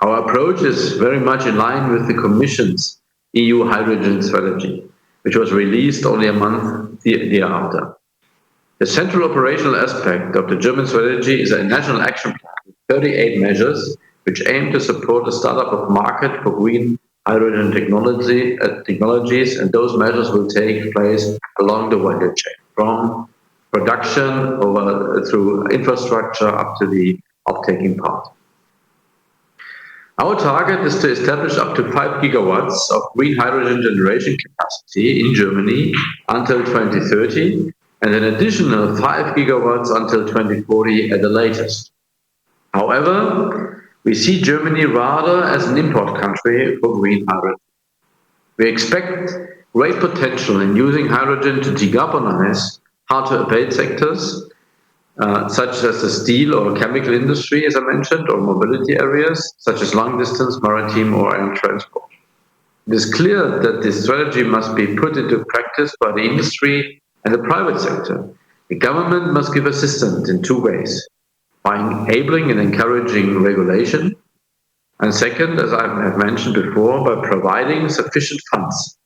Our approach is very much in line with the Commission's EU hydrogen strategy, which was released only a month thereafter. The central operational aspect of the German strategy is a national action plan with 38 measures, which aim to support the startup of market for green hydrogen technologies, and those measures will take place along the value chain, from production over through infrastructure up to the uptaking part. Our target is to establish up to 5 gigawatts of green hydrogen generation capacity in Germany until 2030, and an additional 5 gigawatts until 2040 at the latest. However, we see Germany rather as an import country for green hydrogen. We expect great potential in using hydrogen to decarbonize hard-to-abate sectors, such as the steel or chemical industry, as I mentioned, or mobility areas, such as long-distance, maritime, or air transport. It is clear that this strategy must be put into practice by the industry and the private sector. The government must give assistance in two ways: by enabling and encouraging regulation, and second, as I have mentioned before, by providing sufficient funds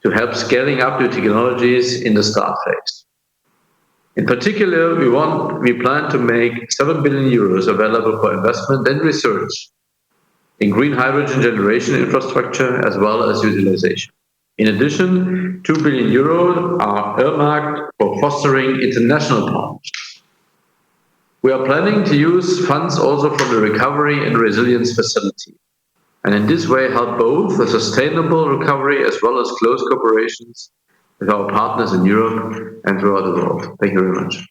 to help scaling up new technologies in the start phase. In particular, we plan to make 7 billion euros available for investment and research in green hydrogen generation infrastructure as well as utilization. In addition, 2 billion euros are earmarked for fostering international partnerships. We are planning to use funds also from the Recovery and Resilience Facility, and in this way help both a sustainable recovery as well as close cooperations with our partners in Europe and throughout the world. Thank you very much.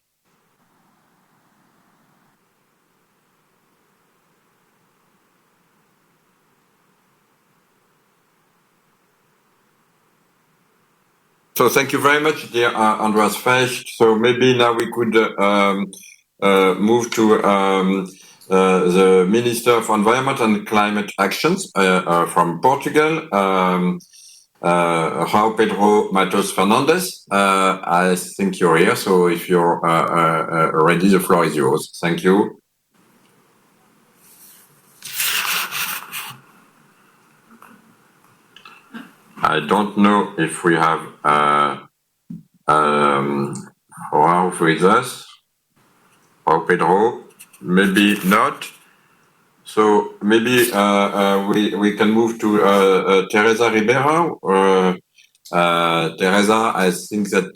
So thank you very much, dear Andreas Fecht. So maybe now we could move to the Minister of Environment and Climate Actions from Portugal, João Pedro Matos Fernandes. I think you're here, so if you're ready, the floor is yours. Thank you. I don't know if we have João with us. João Pedro, maybe not. So maybe we can move to Teresa Ribeiro. Teresa, I think that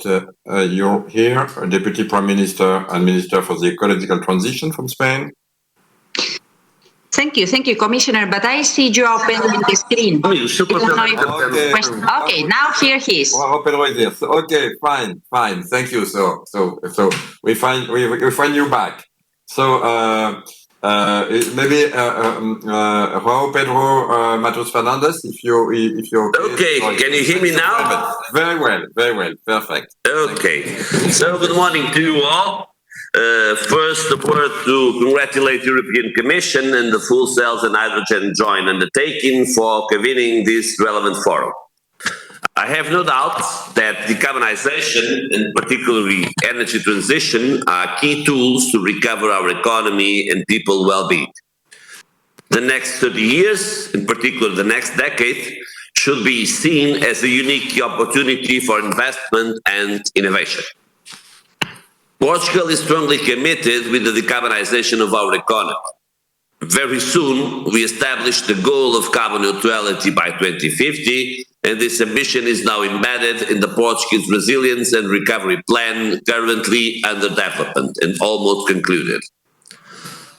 you're here, Deputy Prime Minister and Minister for the Ecological Transition from Spain. Thank you, Commissioner. But I see you opening the screen. Okay, now here he is. Okay, fine. Thank you. So we find you back. So maybe João Pedro Matos Fernandes, if you're okay. Can you hear me now? Very well, perfect. Okay. So good morning to you all. First, a word to congratulate the European Commission and the Fuel Cells and Hydrogen Joint Undertaking for convening this relevant forum. I have no doubt that decarbonization, and particularly energy transition, are key tools to recover our economy and people well-being. The next 30 years, in particular the next decade, should be seen as a unique opportunity for investment and innovation. Portugal is strongly committed with the decarbonization of our economy. Very soon, we established the goal of carbon neutrality by 2050, and this ambition is now embedded in the Portuguese Resilience and Recovery Plan, currently under development and almost concluded.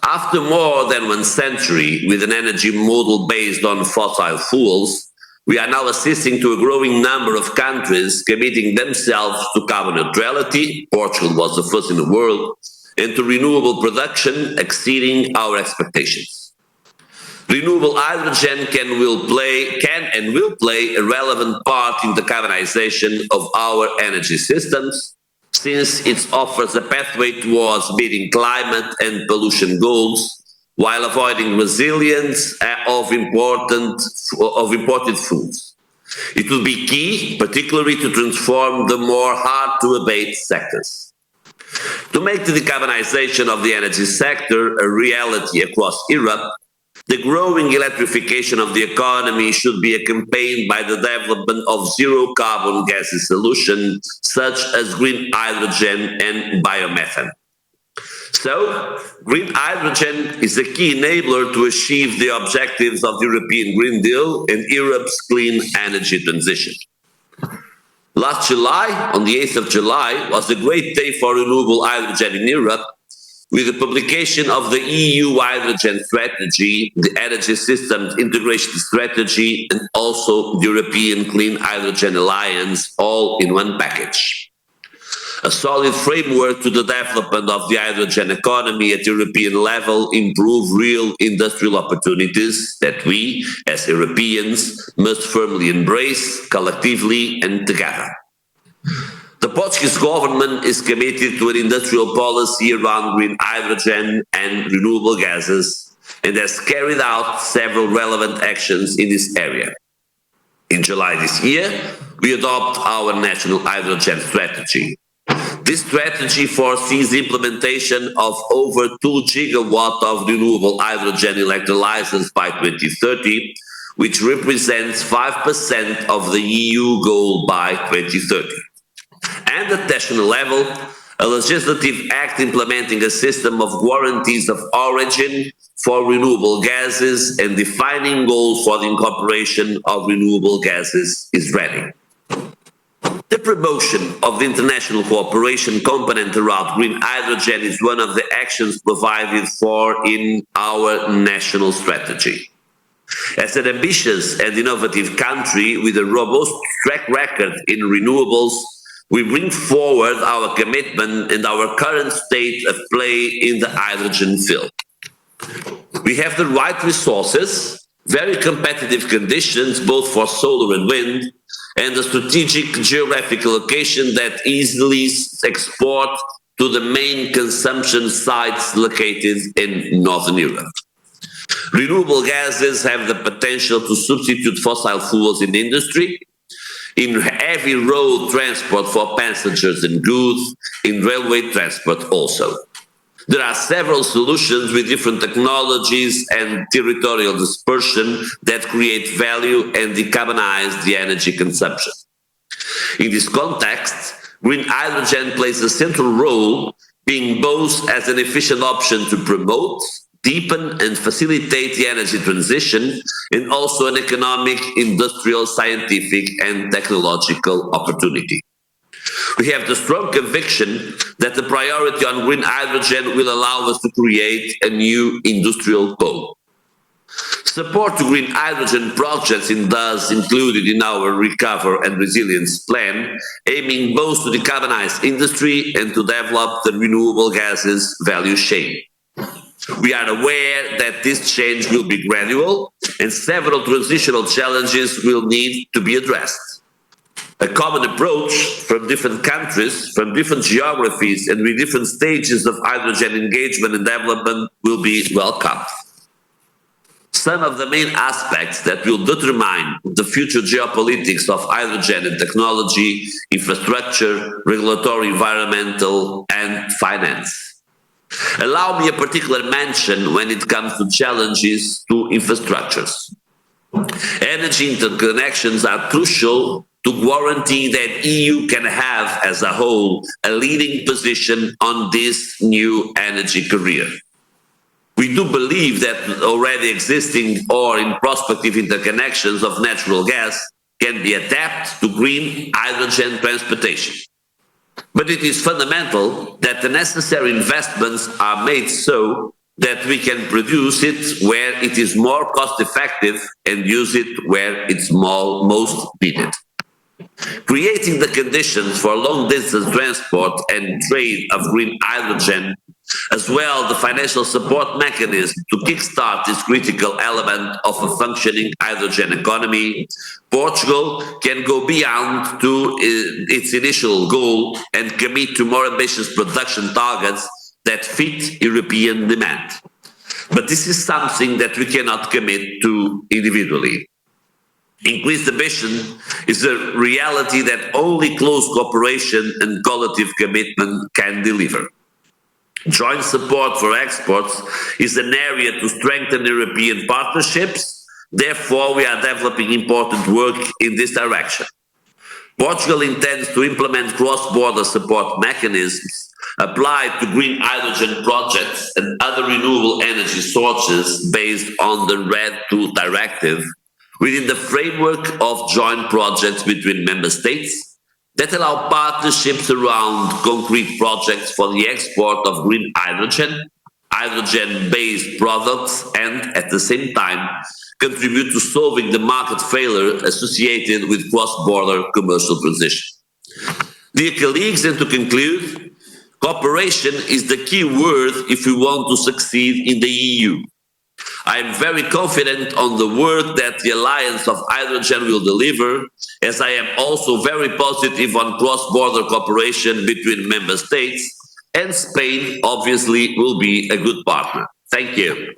After more than 1 century with an energy model based on fossil fuels, we are now assisting to a growing number of countries committing themselves to carbon neutrality. Portugal was the first in the world, and to renewable production exceeding our expectations. Renewable hydrogen can and will play a relevant part in the decarbonization of our energy systems, since it offers a pathway towards meeting climate and pollution goals, while avoiding resilience of imported foods. It will be key, particularly to transform the more hard-to-abate sectors. To make the decarbonization of the energy sector a reality across Europe, the growing electrification of the economy should be accompanied by the development of zero-carbon gases solutions, such as green hydrogen and biomethane. So, green hydrogen is a key enabler to achieve the objectives of the European Green Deal and Europe's clean energy transition. Last July, on the 8th of July, was a great day for renewable hydrogen in Europe, with the publication of the EU Hydrogen Strategy, the Energy Systems Integration Strategy, and also the European Clean Hydrogen Alliance, all in one package. A solid framework to the development of the hydrogen economy at European level improve real industrial opportunities that we, as Europeans, must firmly embrace collectively and together. The Portuguese government is committed to an industrial policy around green hydrogen and renewable gases and has carried out several relevant actions in this area. In July this year, we adopt our national hydrogen strategy. This strategy foresees the implementation of over 2 gigawatts of renewable hydrogen electrolyzers by 2030, which represents 5% of the EU goal by 2030. And at national level, a legislative act implementing a system of guarantees of origin for renewable gases and defining goals for the incorporation of renewable gases is ready. The promotion of the international cooperation component around green hydrogen is one of the actions provided for in our national strategy. As an ambitious and innovative country with a robust track record in renewables, we bring forward our commitment and our current state of play in the hydrogen field. We have the right resources, very competitive conditions both for solar and wind, and a strategic geographic location that easily export to the main consumption sites located in Northern Europe. Renewable gases have the potential to substitute fossil fuels in industry, in heavy road transport for passengers and goods, in railway transport also. There are several solutions with different technologies and territorial dispersion that create value and decarbonize the energy consumption. In this context, green hydrogen plays a central role, being both as an efficient option to promote, deepen and facilitate the energy transition, and also an economic, industrial, scientific and technological opportunity. We have the strong conviction that the priority on green hydrogen will allow us to create a new industrial pole. Support to green hydrogen projects is thus included in our Recover and Resilience Plan, aiming both to decarbonize industry and to develop the renewable gases value chain. We are aware that this change will be gradual and several transitional challenges will need to be addressed. A common approach from different countries, from different geographies, and with different stages of hydrogen engagement and development will be welcomed. Some of the main aspects that will determine the future geopolitics of hydrogen and technology, infrastructure, regulatory, environmental, and finance. Allow me a particular mention when it comes to challenges to infrastructures. Energy interconnections are crucial to guarantee that EU can have as a whole a leading position on this new energy career. We do believe that already existing or in prospective interconnections of natural gas can be adapted to green hydrogen transportation. But it is fundamental that the necessary investments are made so that we can produce it where it is more cost effective and use it where it's most needed. Creating the conditions for long-distance transport and trade of green hydrogen, as well the financial support mechanism to kickstart this critical element of a functioning hydrogen economy, Portugal can go beyond to its initial goal and commit to more ambitious production targets that fit European demand. But this is something that we cannot commit to individually. Increased ambition is a reality that only close cooperation and collective commitment can deliver. Joint support for exports is an area to strengthen European partnerships. Therefore, we are developing important work in this direction. Portugal intends to implement cross-border support mechanisms applied to green hydrogen projects and other renewable energy sources based on the RED II directive within the framework of joint projects between member states that allow partnerships around concrete projects for the export of green hydrogen, hydrogen-based products, and at the same time contribute to solving the market failure associated with cross-border commercial transition. Dear colleagues, and to conclude, cooperation is the key word if we want to succeed in the EU. I am very confident on the work that the Alliance of Hydrogen will deliver, as I am also very positive on cross-border cooperation between member states, and Spain obviously will be a good partner. Thank you.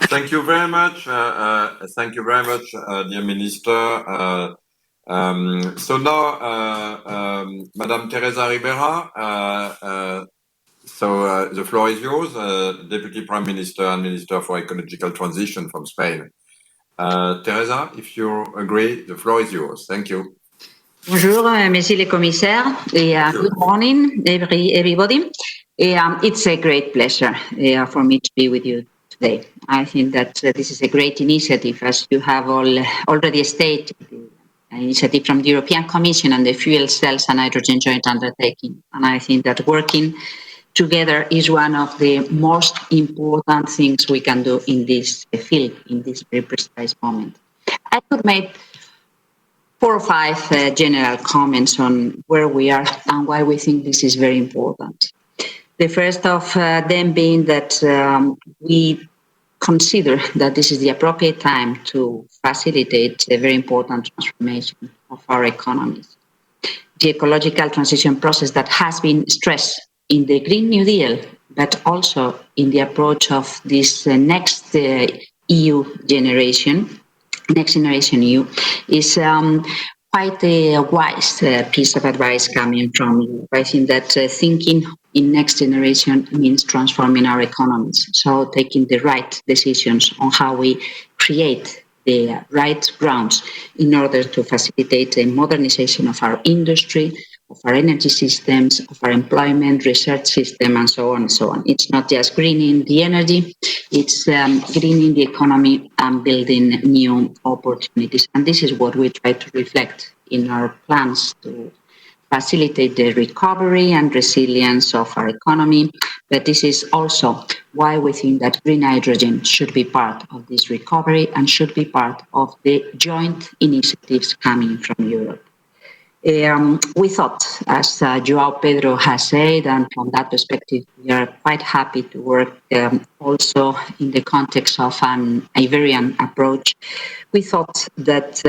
Thank you very much. Dear Minister. So now, Madame Teresa Ribera, the floor is yours, Deputy Prime Minister and Minister for Ecological Transition from Spain. Teresa, if you agree, the floor is yours. Thank you. Bonjour, Monsieur le Commissaire. Good morning, everybody. It's a great pleasure for me to be with you today. I think that this is a great initiative, as you have already stated, an initiative from the European Commission and the Fuel Cells and Hydrogen Joint Undertaking. And I think that working together is one of the most important things we can do in this field, in this very precise moment. I could make 4 or 5 general comments on where we are and why we think this is very important. The first of them being that we consider that this is the appropriate time to facilitate a very important transformation of our economies. The ecological transition process that has been stressed in the Green New Deal, but also in the approach of this next EU generation, Next Generation EU, is quite a wise piece of advice coming from you. I think that thinking in next generation means transforming our economies. So taking the right decisions on how we create the right grounds in order to facilitate the modernization of our industry, of our energy systems, of our employment, research system, and so on and so on. It's not just greening the energy, it's greening the economy and building new opportunities. And this is what we try to reflect in our plans to facilitate the recovery and resilience of our economy. But this is also why we think that green hydrogen should be part of this recovery and should be part of the joint initiatives coming from Europe. We thought, as Joao Pedro has said, and from that perspective, we are quite happy to work also in the context of an Iberian approach. We thought that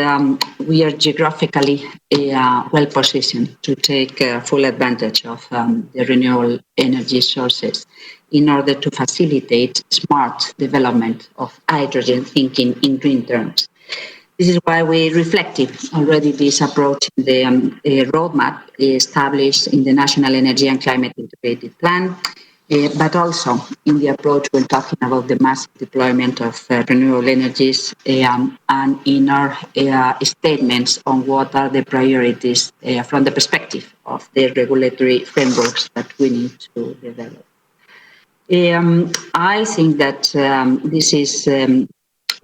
we are geographically well positioned to take full advantage of the renewable energy sources in order to facilitate smart development of hydrogen thinking in green terms. This is why we reflected already this approach in the roadmap established in the National Energy and Climate Integrated Plan, but also in the approach when talking about the massive deployment of renewable energies and in our statements on what are the priorities from the perspective of the regulatory frameworks that we need to develop. I think that this is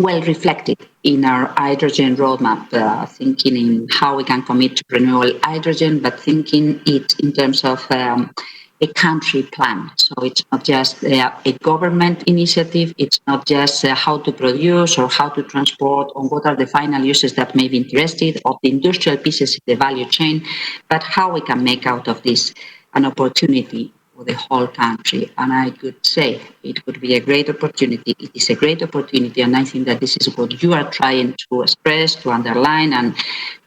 well reflected in our hydrogen roadmap, thinking in how we can commit to renewable hydrogen, but thinking it in terms of a country plan. So it's not just a government initiative, it's not just how to produce or how to transport or what are the final uses that may be interested of the industrial pieces in the value chain, but how we can make out of this an opportunity for the whole country. And I could say it would be a great opportunity. It is a great opportunity, and I think that this is what you are trying to express, to underline, and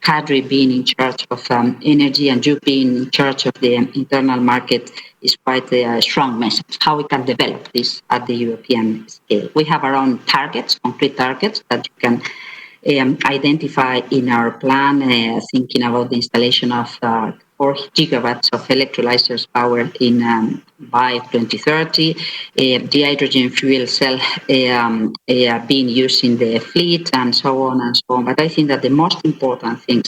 Kadri being in charge of energy and you being in charge of the internal market is quite a strong message, how we can develop this at the European scale. We have our own targets, concrete targets that you can identify in our plan, thinking about the installation of 4 gigawatts of electrolyzers power in by 2030, the hydrogen fuel cell being used in the fleet, and so on and so on. But I think that the most important thing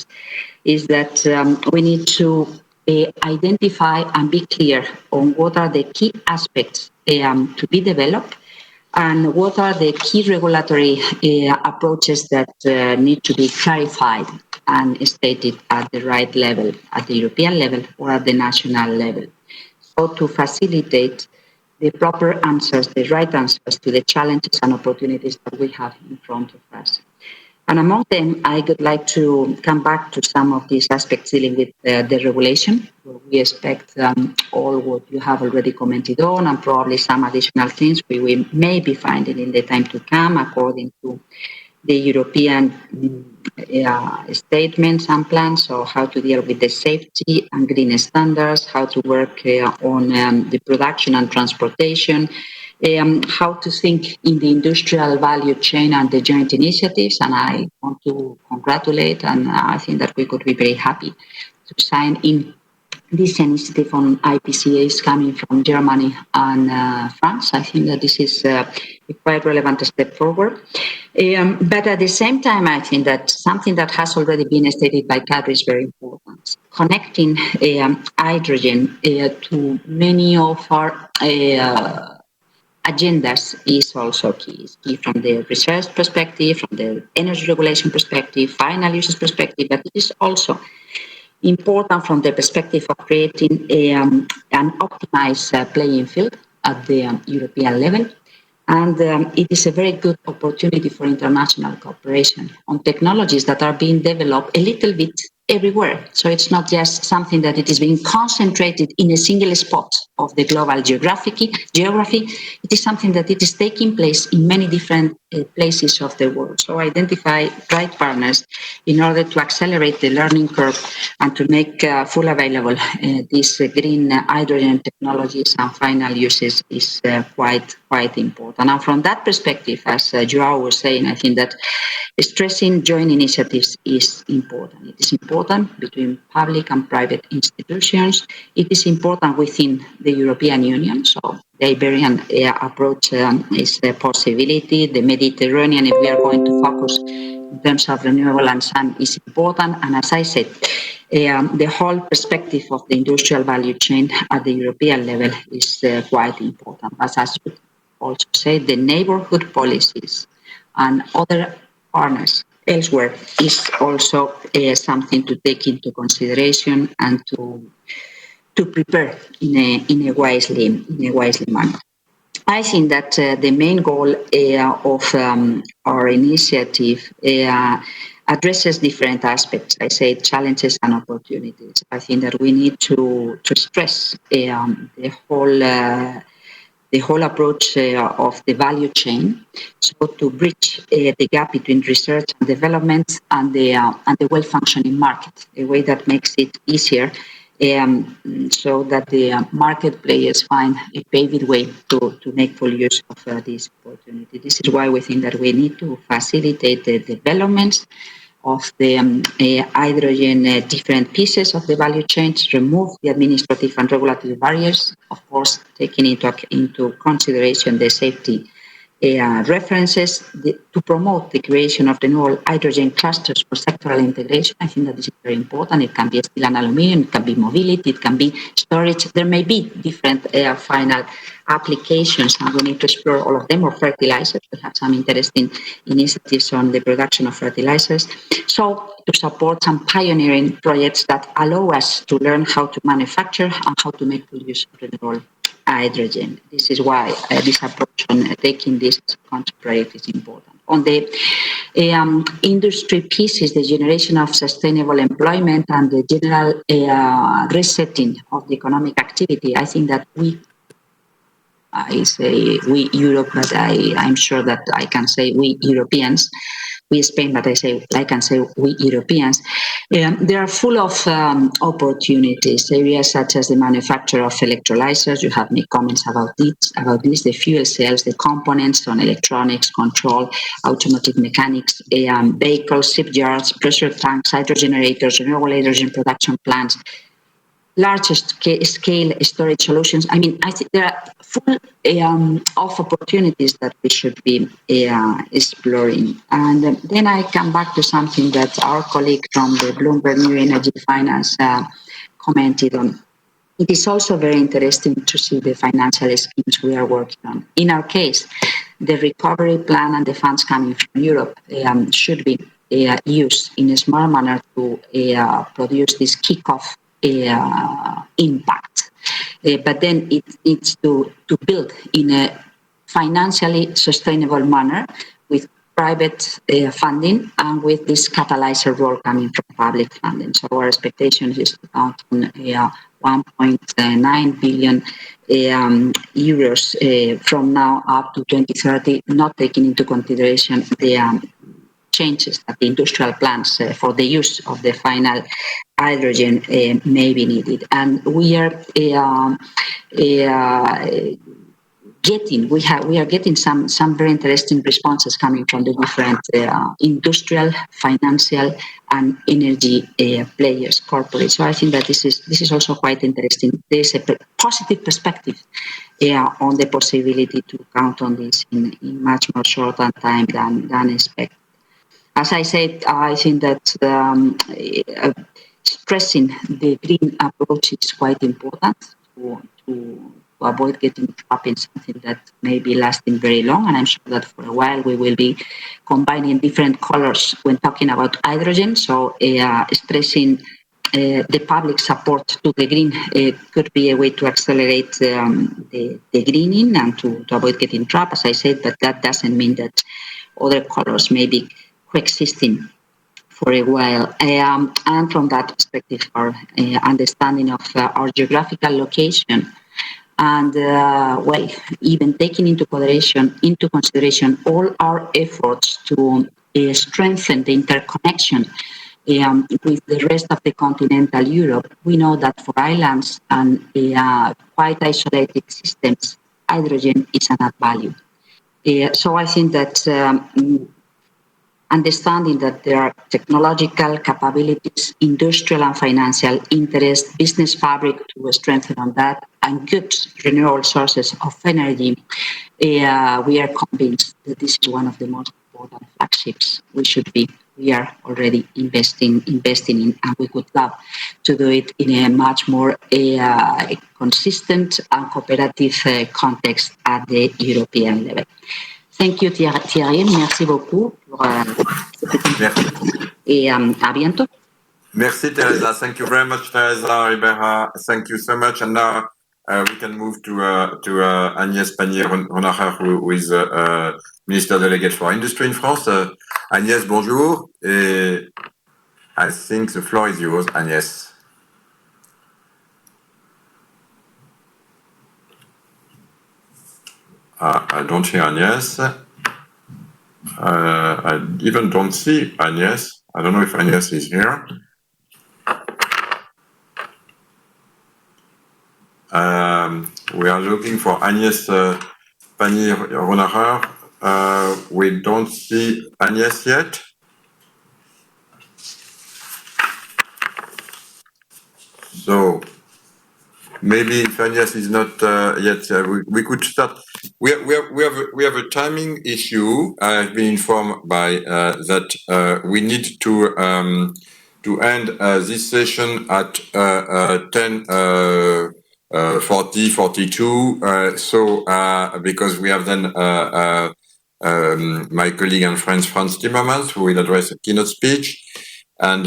is that we need to identify and be clear on what are the key aspects to be developed and what are the key regulatory approaches that need to be clarified and stated at the right level, at the European level or at the national level. So to facilitate the proper answers, the right answers to the challenges and opportunities that we have in front of us. And among them, I would like to come back to some of these aspects dealing with the regulation, where we expect all what you have already commented on and probably some additional things we may be finding in the time to come according to the European statements and plans, so how to deal with the safety and green standards, how to work on the production and transportation, how to think in the industrial value chain and the joint initiatives. And I want to congratulate, and I think that we could be very happy to sign in This initiative on IPCA is coming from Germany and France. I think that this is a quite relevant step forward. But at the same time, I think that something that has already been stated by Kadri is very important. Connecting hydrogen to many of our agendas is also key. It's key from the research perspective, from the energy regulation perspective, final uses perspective, but it is also important from the perspective of creating an optimized playing field at the European level. And it is a very good opportunity for international cooperation on technologies that are being developed a little bit everywhere. So it's not just something that it is being concentrated in a single spot of the global geography. It is something that it is taking place in many different places of the world. So identify right partners in order to accelerate the learning curve and to make full available these green hydrogen technologies and final uses is quite important. And from that perspective, as Joao was saying, I think that stressing joint initiatives is important. It is important between public and private institutions. It is important within the European Union. So the Iberian approach is a possibility. The Mediterranean, if we are going to focus in terms of renewable and sun, is important. And as I said, the whole perspective of the industrial value chain at the European level is quite important. As I should also say, the neighborhood policies and other partners elsewhere is also something to take into consideration and to prepare in a wisely manner. I think that the main goal of our initiative addresses different aspects. I say challenges and opportunities. I think that we need to stress the whole approach of the value chain, so to bridge the gap between research and development and the well-functioning market, a way that makes it easier so that the market players find a paved way to make full use of this opportunity. This is why we think that we need to facilitate the developments of the hydrogen different pieces of the value chain, to remove the administrative and regulatory barriers, of course, taking into consideration the safety references, to promote the creation of the renewable hydrogen clusters for sectoral integration. I think that this is very important. It can be steel and aluminium, it can be mobility, it can be storage. There may be different final applications, and we need to explore all of them, or fertilizers. We have some interesting initiatives on the production of fertilizers. So to support some pioneering projects that allow us to learn how to manufacture and how to make full use of renewable hydrogen. This is why this approach on taking this concept project is important. On the industry pieces, the generation of sustainable employment and the general resetting of the economic activity, I think that I say we Europe, but I'm sure that I can say we Europeans, we Spain, but I can say we Europeans. They are full of opportunities, areas such as the manufacture of electrolyzers. You have made comments about this, the fuel cells, the components on electronics, control, automotive mechanics, vehicles, shipyards, pressure tanks, hydrogenerators, renewable hydrogen production plants, large scale storage solutions. I mean, I think there are full of opportunities that we should be exploring. And then I come back to something that our colleague from the Bloomberg New Energy Finance commented on. It is also very interesting to see the financial schemes we are working on. In our case, the recovery plan and the funds coming from Europe should be used in a smart manner to produce this kick-off impact. But then it needs to build in a financially sustainable manner with private funding and with this catalyzer role coming from public funding. So our expectation is to count on 1.9 billion euros from now up to 2030, not taking into consideration the changes that the industrial plants for the use of the final hydrogen may be needed. And we are we are getting some very interesting responses coming from the different industrial, financial, and energy players, corporate. So I think that this is also quite interesting. There's a positive perspective on the possibility to count on this in much more short time than expected. As I said, I think that stressing the green approach is quite important to avoid getting trapped in something that may be lasting very long. And I'm sure that for a while we will be combining different colors when talking about hydrogen. So stressing the public support to the green could be a way to accelerate the greening and to avoid getting trapped, as I said, but that doesn't mean that other colors may be coexisting for a while. And from that perspective, our understanding of our geographical location and even taking into consideration all our efforts to strengthen the interconnection with the rest of the continental Europe, we know that for islands and quite isolated systems, hydrogen is an add value. So I think that understanding that there are technological capabilities, industrial and financial interest, business fabric to strengthen on that, and good renewable sources of energy, we are convinced that this is one of the most important flagships we are already investing in, and we would love to do it in a much more consistent and cooperative context at the European level. Thank you, Thierry. Merci beaucoup. Et à bientôt. Merci, Teresa. Thank you very much, Teresa Ribera. Thank you so much. And now we can move to Agnès Pannier-Runacher, who is Minister Delegate for Industry in France. Agnès, bonjour. Et I think the floor is yours, Agnès. I don't hear Agnès. I even don't see Agnès. I don't know if Agnès is here. We are looking for Agnès Pannier-Runacher. We don't see Agnès yet. So maybe if Agnès is not yet, we could start. We have a timing issue. I've been informed by that we need to end this session at 10:42. So because we have then my colleague and friend Frans Timmermans, who will address a keynote speech. And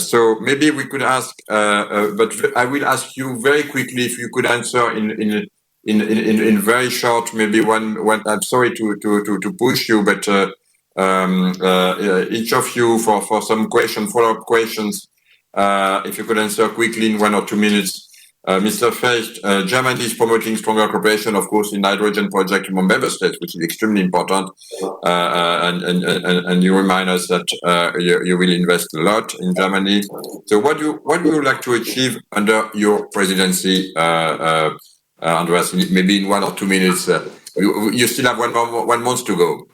so maybe we could ask, but I will ask you very quickly if you could answer in very short, maybe one. I'm sorry to push you, but each of you for some follow-up questions, if you could answer quickly in 1 or 2 minutes. Mr. Fecht, Germany is promoting stronger cooperation, of course, in hydrogen project among member states, which is extremely important. And you remind us that you will invest a lot in Germany. So what do you like to achieve under your presidency, Andreas? Maybe in 1 or 2 minutes. You still have one month to go.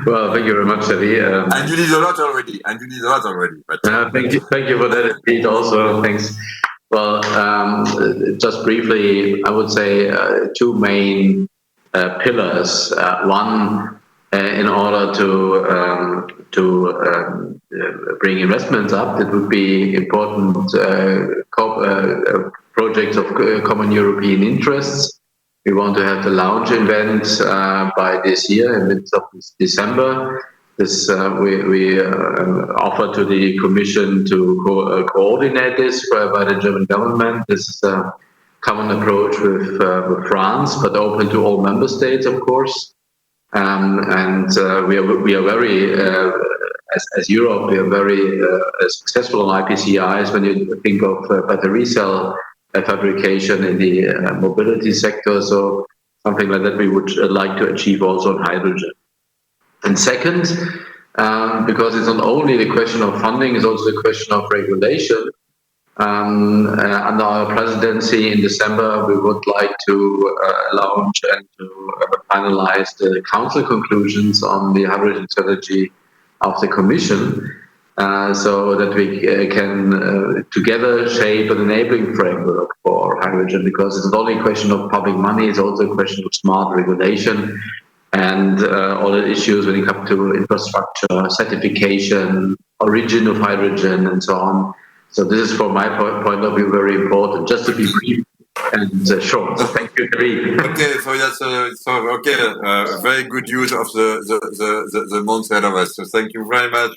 Well, thank you very much, Xavi. And you did a lot already. But thank you for that indeed. Also, thanks. Well, just briefly, I would say 2 main pillars. One, in order to bring investments up, it would be important projects of common European interests. We want to have the launch event by this year, in mid of December. This we offer to the Commission to coordinate this by the German government. This is a common approach with France, but open to all member states, of course. And we are very, as Europe, we are very successful on IPCIs when you think of battery cell fabrication in the mobility sector. So something like that we would like to achieve also on hydrogen. And second, because it's not only the question of funding, it's also the question of regulation. Under our presidency in December, we would like to launch and to finalize the Council conclusions on the hydrogen strategy of the Commission, so that we can together shape an enabling framework for hydrogen, because it's not only a question of public money, it's also a question of smart regulation and all the issues when it comes to infrastructure, certification, origin of hydrogen, and so on. So this is, from my point of view, very important. Just to be brief and short. Thank you, Gary. Okay, so that's very good use of the months ahead of us. So thank you very much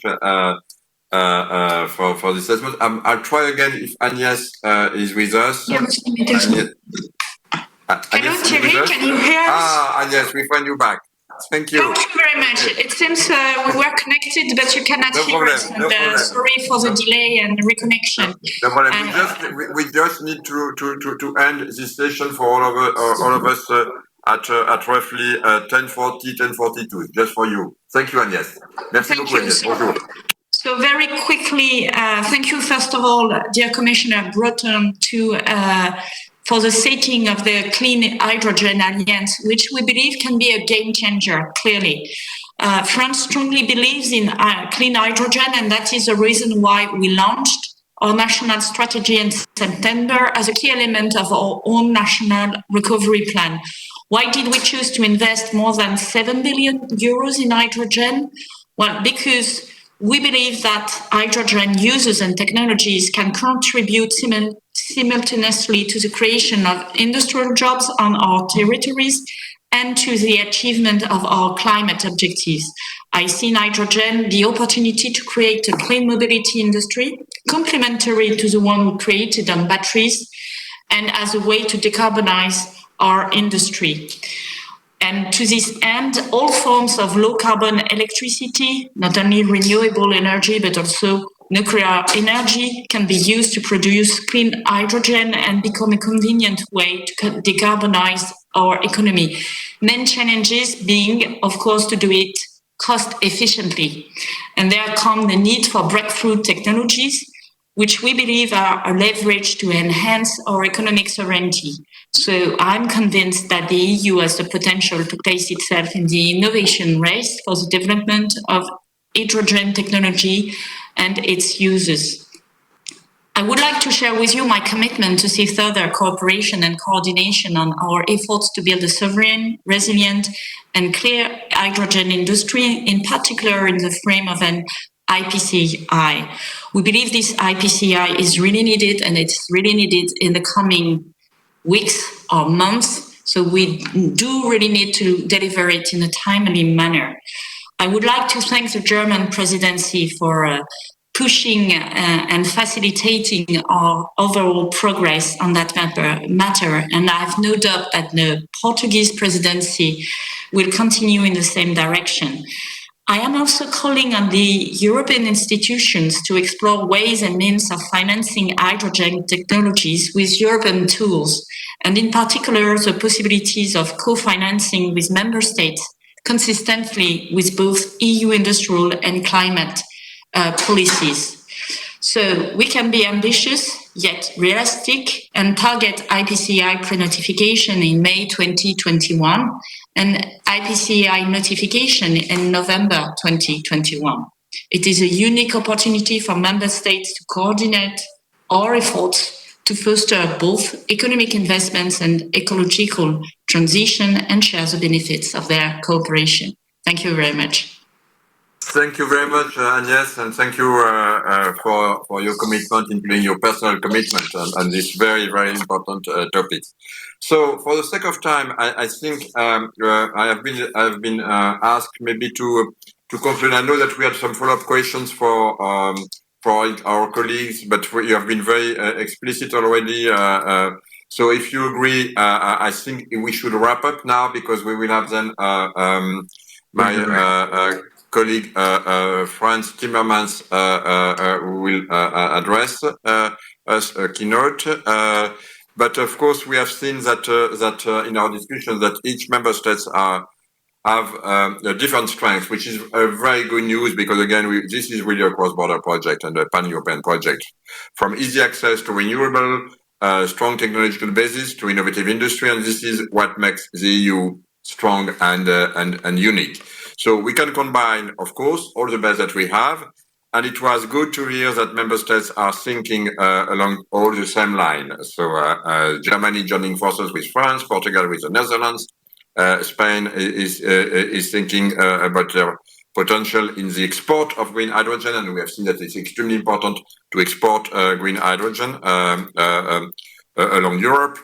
for this assessment. I'll try again if Agnès is with us. Hello, Thierry, can you hear us? Agnès, we find you back. Thank you. Thank you very much. It seems we were connected, but you cannot hear us. And, sorry for the delay and reconnection. No problem. We just need to end this session for all of us at roughly 10:40, 10:42. Just for you. Thank you, Agnès. Merci beaucoup, Agnès. Bonjour. So very quickly, thank you first of all, dear Commissioner Breton, for the setting of the Clean Hydrogen Alliance, which we believe can be a game changer, clearly. France strongly believes in clean hydrogen, and that is the reason why we launched our national strategy in September as a key element of our own national recovery plan. Why did we choose to invest more than 7 billion euros in hydrogen? Well, because we believe that hydrogen uses and technologies can contribute simultaneously to the creation of industrial jobs on our territories and to the achievement of our climate objectives. I see in hydrogen the opportunity to create a clean mobility industry, complementary to the one we created on batteries, and as a way to decarbonize our industry. And to this end, all forms of low-carbon electricity, not only renewable energy, but also nuclear energy, can be used to produce clean hydrogen and become a convenient way to decarbonize our economy. Main challenges being, of course, to do it cost efficiently. And there come the need for breakthrough technologies, which we believe are a leverage to enhance our economic sovereignty. So I'm convinced that the EU has the potential to place itself in the innovation race for the development of hydrogen technology and its uses. I would like to share with you my commitment to see further cooperation and coordination on our efforts to build a sovereign, resilient, and clear hydrogen industry, in particular in the frame of an IPCI. We believe this IPCI is really needed, and it's really needed in the coming weeks or months. So we do really need to deliver it in a timely manner. I would like to thank the German presidency for pushing and facilitating our overall progress on that matter. And I have no doubt that the Portuguese presidency will continue in the same direction. I am also calling on the European institutions to explore ways and means of financing hydrogen technologies with European tools, and in particular, the possibilities of co-financing with member states consistently with both EU industrial and climate policies. So we can be ambitious, yet realistic, and target IPCI pre-notification in May 2021 and IPCI notification in November 2021. It is a unique opportunity for member states to coordinate our efforts to foster both economic investments and ecological transition and share the benefits of their cooperation. Thank you very much. Thank you very much, Agnès, and thank you for your commitment, including your personal commitment on this very, very important topic. So, for the sake of time, I think I have been asked maybe to conclude. I know that we had some follow-up questions for our colleagues, but you have been very explicit already. So, if you agree, I think we should wrap up now, because we will have then my colleague Franz Timmermans will address us a keynote. But of course, we have seen that in our discussions that each member states are have different strengths, which is very good news because, again, this is really a cross-border project and a pan-European project. From easy access to renewable, strong technological basis to innovative industry, and this is what makes the EU strong and unique. So we can combine, of course, all the best that we have, and it was good to hear that member states are thinking along all the same line. So Germany joining forces with France, Portugal with the Netherlands, Spain is thinking about their potential in the export of green hydrogen, and we have seen that it's extremely important to export green hydrogen along Europe,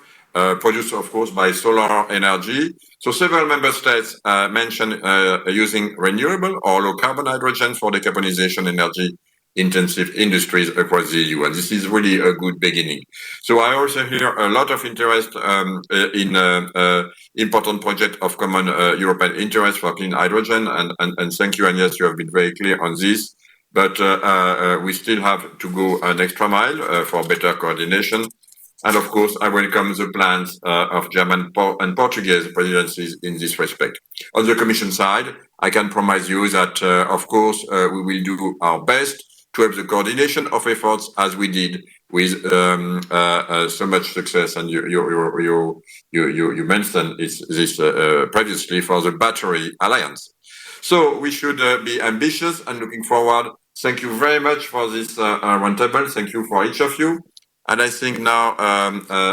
produced, of course, by solar energy. So several member states mentioned using renewable or low-carbon hydrogen for decarbonization energy intensive industries across the EU, and this is really a good beginning. So I also hear a lot of interest in important project of common European interest for clean hydrogen, and thank you, and yes, you have been very clear on this, but we still have to go an extra mile for better coordination. And of course, I welcome the plans of German and Portuguese presidencies in this respect. On the Commission side, I can promise you that, of course, we will do our best to have the coordination of efforts as we did with so much success. And you mentioned this previously for the Battery Alliance. So we should be ambitious and looking forward. Thank you very much for this roundtable. Thank you for each of you. And I think now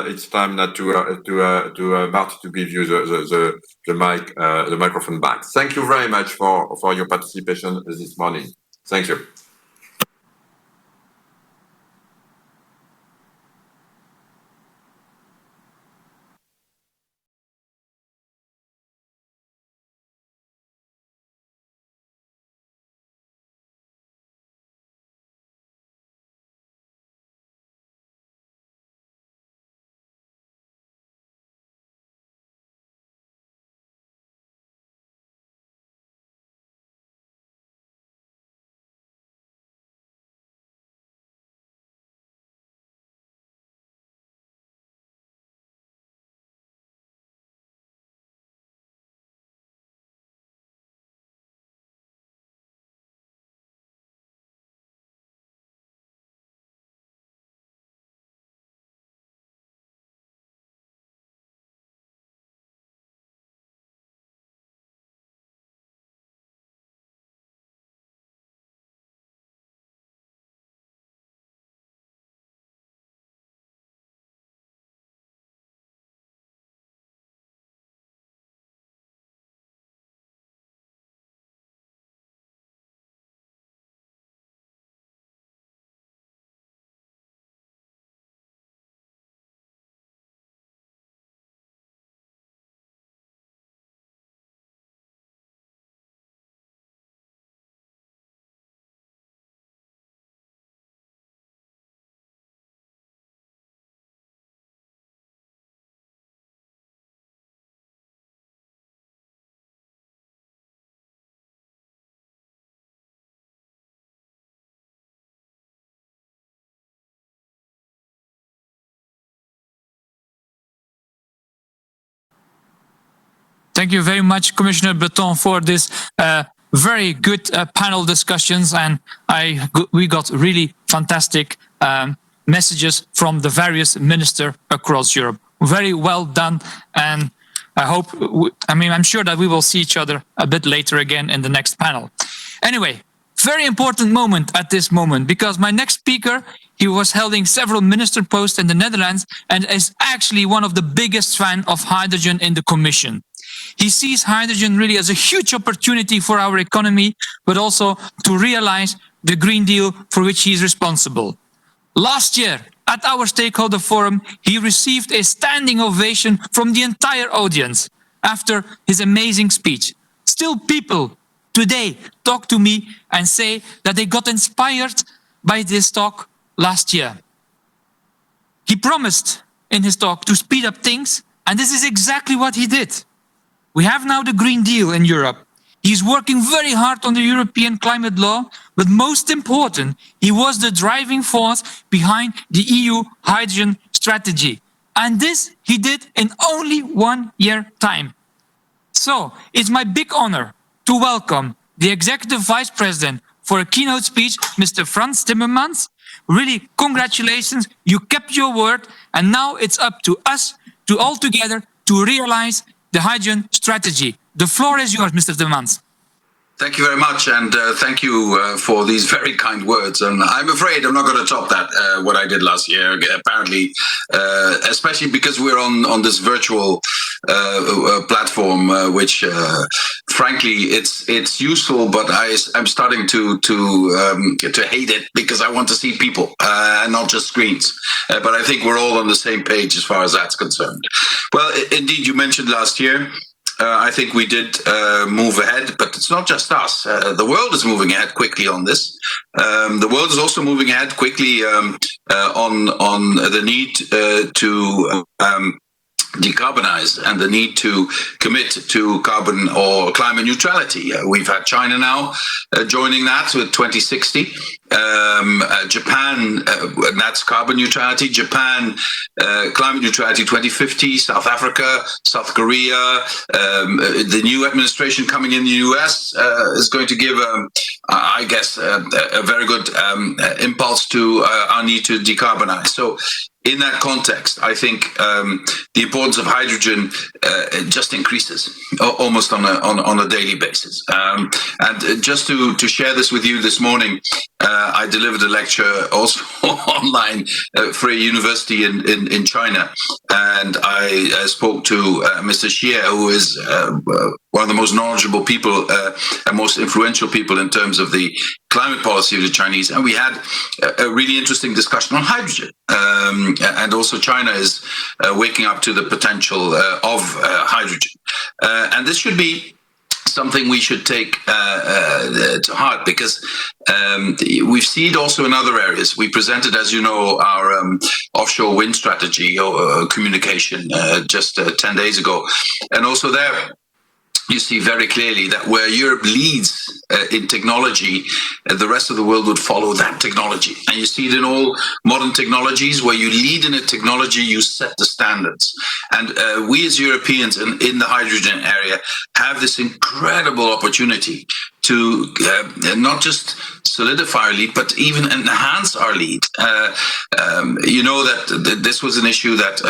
it's time now to Bart to give you the microphone back. Thank you very much for your participation this morning. Thank you. Thank you very much, Commissioner Breton, for this very good panel discussions, and we got really fantastic messages from the various ministers across Europe. Very well done, and I'm sure that we will see each other a bit later again in the next panel. Anyway, very important moment at this moment, because my next speaker, he was holding several minister posts in the Netherlands and is actually one of the biggest fans of hydrogen in the Commission. He sees hydrogen really as a huge opportunity for our economy, but also to realize the Green Deal for which he is responsible. Last year, at our stakeholder forum, he received a standing ovation from the entire audience after his amazing speech. Still, people today talk to me and say that they got inspired by this talk last year. He promised in his talk to speed up things, and this is exactly what he did. We have now the Green Deal in Europe. He's working very hard on the European climate law, but most important, he was the driving force behind the EU hydrogen strategy. And this he did in only 1 year time. So it's my big honor to welcome the Executive Vice President for a keynote speech, Mr. Frans Timmermans. Really, congratulations, you kept your word, and now it's up to us to all together to realize the hydrogen strategy. The floor is yours, Mr. Timmermans. Thank you very much, and thank you for these very kind words. And I'm afraid I'm not going to top that, what I did last year, apparently, especially because we're on this virtual platform, which, frankly, it's useful, but I'm starting to hate it because I want to see people and not just screens. But I think we're all on the same page as far as that's concerned. Well, indeed, you mentioned last year. I think we did move ahead, but it's not just us. The world is moving ahead quickly on this. The world is also moving ahead quickly on the need to decarbonize and the need to commit to carbon or climate neutrality. We've had China now joining that with 2060. Japan, that's carbon neutrality. Japan, climate neutrality 2050. South Africa, South Korea. The new administration coming in the US is going to give, I guess, a very good impulse to our need to decarbonize. So in that context, I think the importance of hydrogen just increases almost on a daily basis. And just to share this with you this morning, I delivered a lecture also online for a university in China, and I spoke to Mr. Xie, who is one of the most knowledgeable people and most influential people in terms of the climate policy of the Chinese, and we had a really interesting discussion on hydrogen. And also China is waking up to the potential of hydrogen. And this should be something we should take to heart, because we've seen it also in other areas. We presented, as you know, our offshore wind strategy or communication just 10 days ago. And also there, you see very clearly that where Europe leads in technology, the rest of the world would follow that technology. And you see it in all modern technologies. Where you lead in a technology, you set the standards. And we as Europeans in the hydrogen area have this incredible opportunity to not just solidify our lead, but even enhance our lead. You know that this was an issue that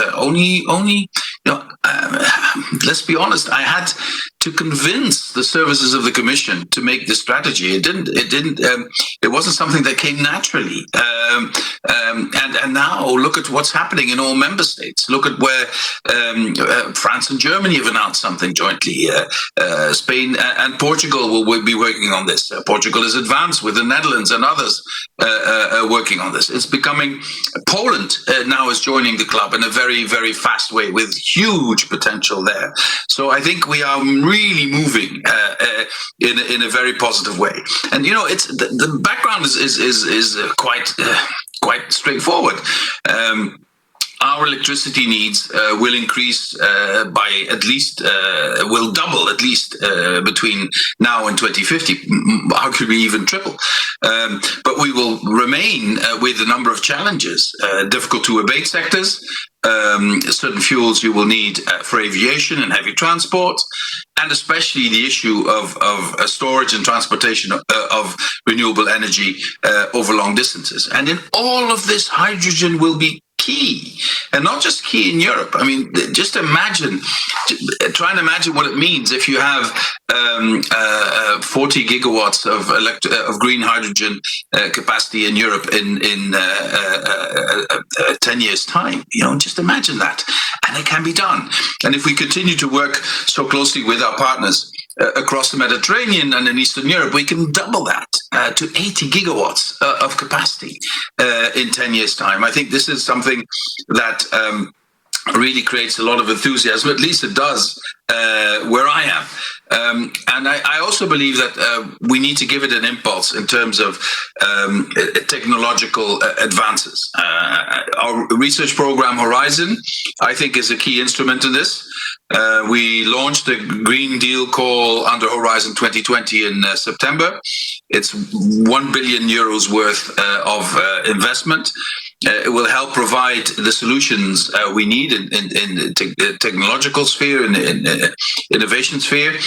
let's be honest, I had to convince the services of the Commission to make this strategy. It wasn't something that came naturally. And now look at what's happening in all member states. Look at where France and Germany have announced something jointly. Spain and Portugal will be working on this. Portugal is advanced with the Netherlands and others working on this. It's becoming, Poland now is joining the club in a very, very fast way with huge potential there. So I think we are really moving in a very positive way. And you know, it's the background is quite straightforward. Our electricity needs will increase by at least, will double at least between now and 2050, arguably even triple. But we will remain with a number of challenges, difficult to abate sectors, certain fuels you will need for aviation and heavy transport, and especially the issue of storage and transportation of renewable energy over long distances. And in all of this, hydrogen will be key, and not just key in Europe. I mean, just imagine, try and imagine what it means if you have 40 gigawatts of green hydrogen capacity in Europe in 10 years' time. You know, just imagine that, and it can be done. And if we continue to work so closely with our partners across the Mediterranean and in Eastern Europe, we can double that to 80 gigawatts of capacity in 10 years' time. I think this is something that really creates a lot of enthusiasm. At least it does where I am. And I also believe that we need to give it an impulse in terms of technological advances. Our research program, Horizon, I think is a key instrument in this. We launched a Green Deal call under Horizon 2020 in September. It's 1 billion euros worth of investment. It will help provide the solutions we need in the technological sphere, in the innovation sphere.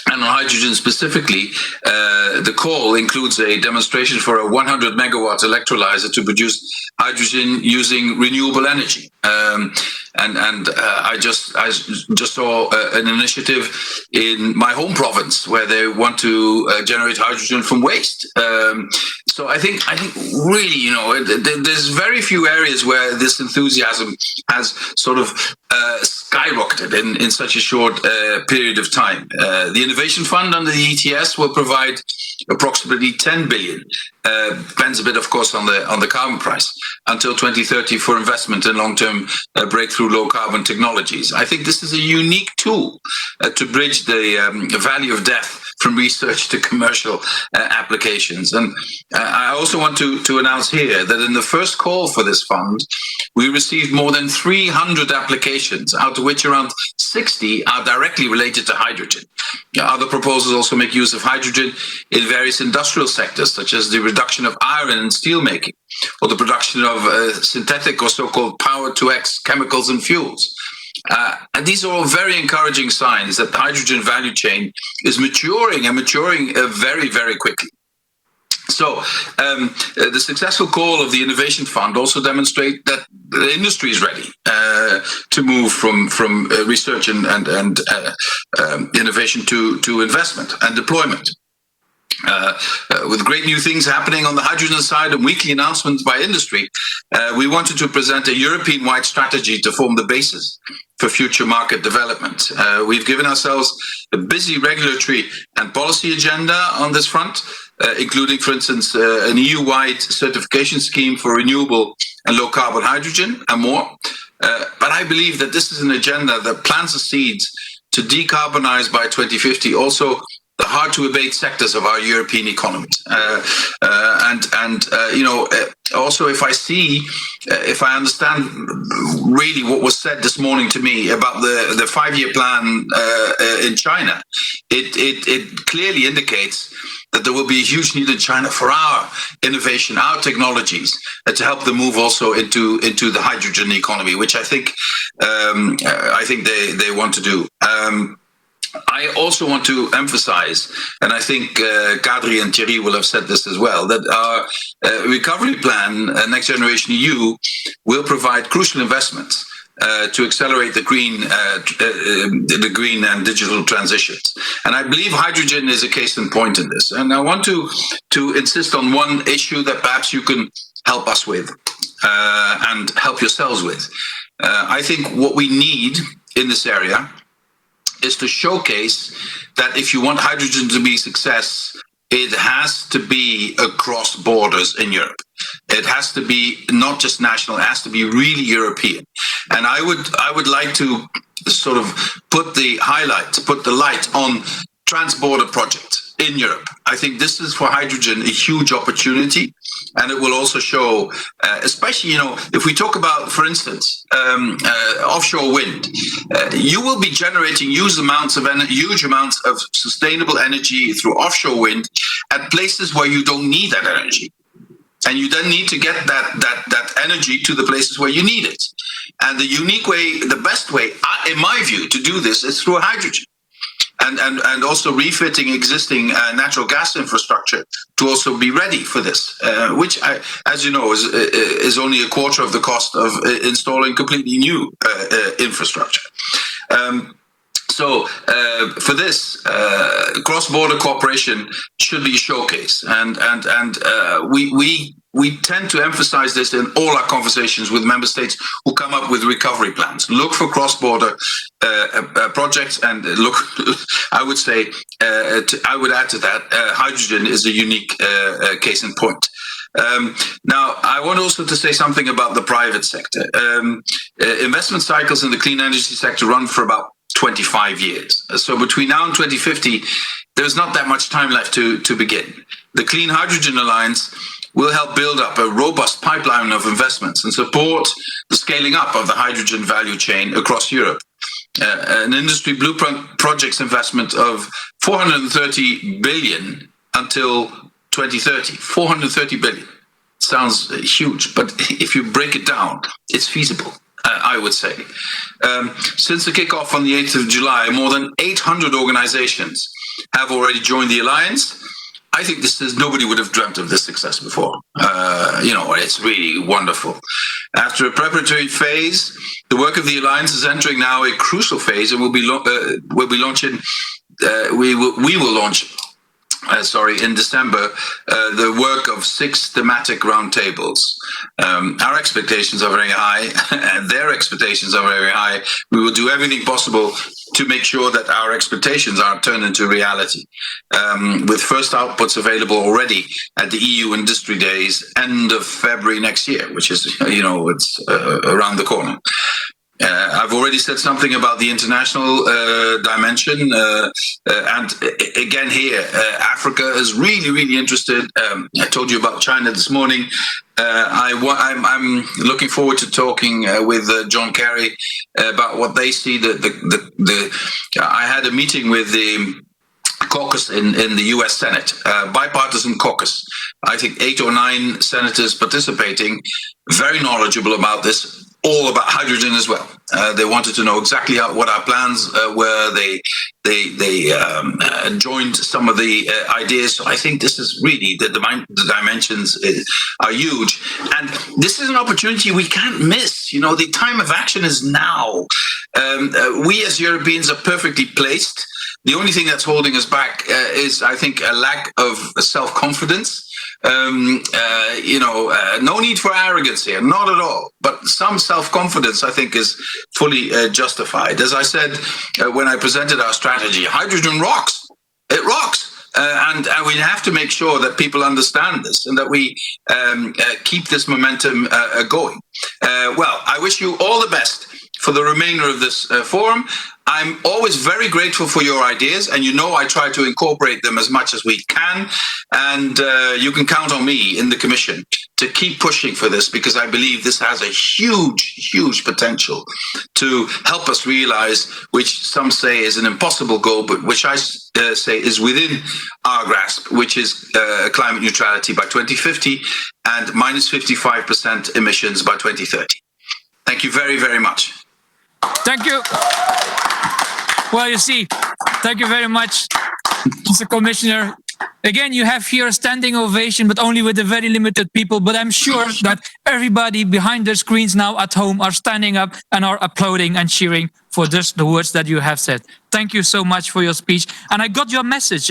And on hydrogen specifically, the call includes a demonstration for a 100 megawatt electrolyzer to produce hydrogen using renewable energy. I just saw an initiative in my home province where they want to generate hydrogen from waste. So I think really, there's very few areas where this enthusiasm has sort of skyrocketed in such a short period of time. The Innovation Fund under the ETS will provide approximately 10 billion. Depends a bit, of course, on the carbon price until 2030 for investment in long-term breakthrough low-carbon technologies. I think this is a unique tool to bridge the valley of death from research to commercial applications. And I also want to announce here that in the first call for this fund, we received more than 300 applications, out of which around 60 are directly related to hydrogen. Other proposals also make use of hydrogen in various industrial sectors, such as the reduction of iron in steel making, or the production of synthetic or so-called power-to-X chemicals and fuels. And these are all very encouraging signs that the hydrogen value chain is maturing very, very quickly. So the successful call of the Innovation Fund also demonstrates that the industry is ready to move from research and innovation to investment and deployment. With great new things happening on the hydrogen side and weekly announcements by industry, we wanted to present a European-wide strategy to form the basis for future market development. We've given ourselves a busy regulatory and policy agenda on this front, including, for instance, an EU-wide certification scheme for renewable and low-carbon hydrogen and more. But I believe that this is an agenda that plants the seeds to decarbonize by 2050 also the hard-to-abate sectors of our European economies. Also, if I understand really what was said this morning to me about the 5-year plan in China, it clearly indicates that there will be a huge need in China for our innovation, our technologies, to help them move also into the hydrogen economy, which I think they want to do. I also want to emphasize, and I think Kadri and Thierry will have said this as well, that our recovery plan, Next Generation EU, will provide crucial investments to accelerate the green and digital transitions. And I believe hydrogen is a case in point in this. And I want to insist on one issue that perhaps you can help us with and help yourselves with. I think what we need in this area is to showcase that if you want hydrogen to be a success, it has to be across borders in Europe. It has to be not just national, it has to be really European. And I would like to sort of put the light on trans-border projects in Europe. I think this is for hydrogen a huge opportunity, and it will also show, especially, if we talk about, for instance, offshore wind, you will be generating huge amounts of sustainable energy through offshore wind at places where you don't need that energy. And you then need to get that energy to the places where you need it. And the unique way, the best way, in my view, to do this is through hydrogen. And also refitting existing natural gas infrastructure to also be ready for this, which, as you know, is only a quarter of the cost of installing completely new infrastructure. So for this, cross-border cooperation should be a showcase, and we tend to emphasize this in all our conversations with member states who come up with recovery plans. Look for cross-border projects, and look. I would say, I would add to that, hydrogen is a unique case in point. Now, I want also to say something about the private sector. Investment cycles in the clean energy sector run for about 25 years. So between now and 2050, there's not that much time left to begin. The Clean Hydrogen Alliance will help build up a robust pipeline of investments and support the scaling up of the hydrogen value chain across Europe. an industry blueprint projects investment of 430 billion until 2030. 430 billion. Sounds huge, but if you break it down, it's feasible, I would say. Since the kickoff on the 8th of July, more than 800 organizations have already joined the Alliance. I think nobody would have dreamt of this success before. It's really wonderful. After a preparatory phase, the work of the Alliance is entering now a crucial phase, and we will launch in December, the work of 6 thematic roundtables. Our expectations are very high, and their expectations are very high. We will do everything possible to make sure that our expectations are turned into reality, with first outputs available already at the EU Industry Days, end of February next year, which is, it's around the corner. I've already said something about the international dimension, and again here, Africa is really, really interested. I told you about China this morning. I'm looking forward to talking with John Kerry about what they see. I had a meeting with the caucus in the US Senate, bipartisan caucus. I think 8 or 9 senators participating, very knowledgeable about this. All about hydrogen as well. They wanted to know exactly what our plans were. They joined some of the ideas. So I think this is really the dimensions are huge, and this is an opportunity we can't miss. The time of action is now. We as Europeans are perfectly placed. The only thing that's holding us back is, I think, a lack of self-confidence. No need for arrogance here, not at all. But some self-confidence, I think, is fully justified. As I said when I presented our strategy, hydrogen rocks. It rocks. And we have to make sure that people understand this and that we keep this momentum going. I wish you all the best for the remainder of this forum. I'm always very grateful for your ideas, and I try to incorporate them as much as we can. And you can count on me in the Commission to keep pushing for this, because I believe this has a huge, huge potential to help us realize, which some say is an impossible goal, but which I say is within our grasp, which is climate neutrality by 2050 and minus 55% emissions by 2030. Thank you very, very much. Thank you. Well, you see, thank you very much, Mr. Commissioner. Again, you have here a standing ovation, but only with a very limited people. But I'm sure that everybody behind their screens now at home are standing up and are applauding and cheering for just the words that you have said. Thank you so much for your speech. And I got your message.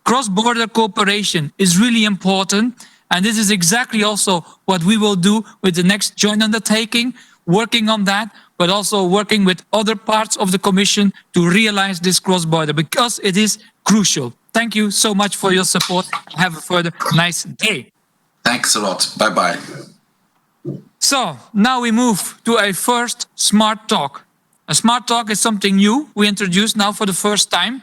Cross-border cooperation is really important. And this is exactly also what we will do with the next joint undertaking, working on that, but also working with other parts of the Commission to realize this cross-border, because it is crucial. Thank you so much for your support. Have a further nice day. Thanks a lot. Bye-bye. So now we move to a first smart talk. A smart talk is something new we introduced now for the first time.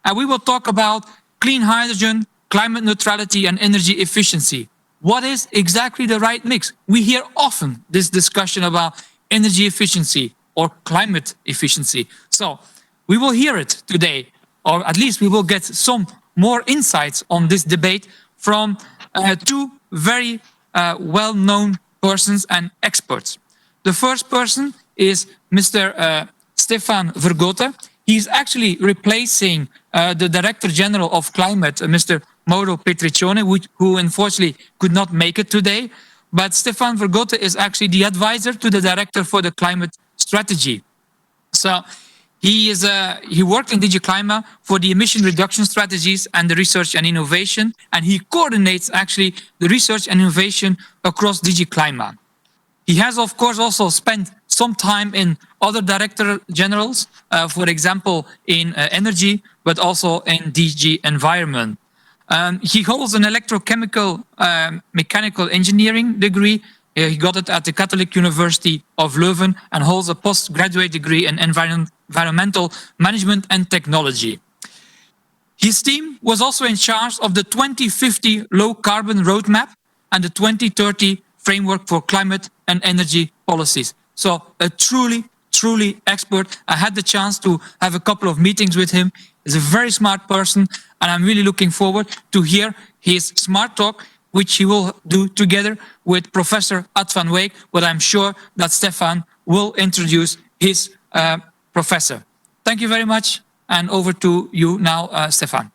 And we will talk about clean hydrogen, climate neutrality, and energy efficiency. What is exactly the right mix? We hear often this discussion about energy efficiency or climate efficiency. So we will hear it today, or at least we will get some more insights on this debate from 2 very well-known persons and experts. The first person is Mr. Stefan Vergote. He's actually replacing the Director General of Climate, Mr. Mauro Petriccione, who unfortunately could not make it today. But Stefan Vergote is actually the advisor to the Director for the Climate Strategy. So he worked in DG Climate for the emission reduction strategies and the research and innovation, and he coordinates actually the research and innovation across DG Climate. He has, of course, also spent some time in other Director Generals, for example, in energy, but also in DG Environment. He holds an electrochemical mechanical engineering degree. He got it at the Catholic University of Leuven and holds a postgraduate degree in environmental management and technology. His team was also in charge of the 2050 low carbon roadmap and the 2030 framework for climate and energy policies. So a truly truly expert. I had the chance to have a couple of meetings with him. He's a very smart person, and I'm really looking forward to hear his smart talk, which he will do together with Professor Ad van Wijk, but I'm sure that Stefan will introduce his professor. Thank you very much, and over to you now, Stefan.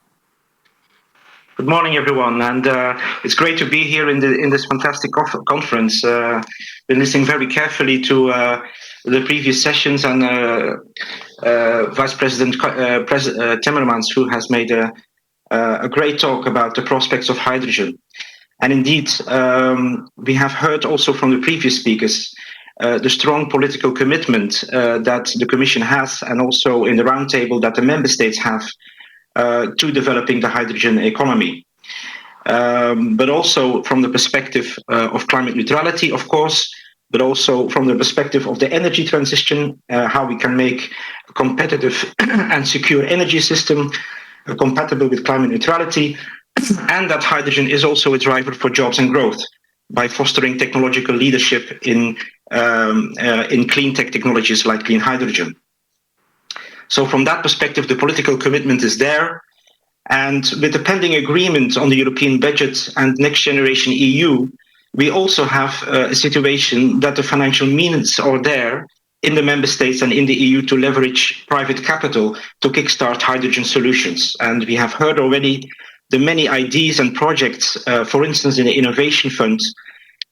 Good morning, everyone, and it's great to be here in this fantastic conference. Been listening very carefully to the previous sessions, and Vice President Timmermans, who has made a great talk about the prospects of hydrogen. And indeed, we have heard also from the previous speakers the strong political commitment that the Commission has, and also in the roundtable that the Member States have to developing the hydrogen economy. But also from the perspective of climate neutrality, of course, but also from the perspective of the energy transition, how we can make a competitive and secure energy system compatible with climate neutrality, and that hydrogen is also a driver for jobs and growth by fostering technological leadership in clean tech technologies like clean hydrogen. So from that perspective, the political commitment is there. And with the pending agreement on the European budget and Next Generation EU, we also have a situation that the financial means are there in the Member States and in the EU to leverage private capital to kickstart hydrogen solutions. And we have heard already the many ideas and projects, for instance, in the Innovation Fund,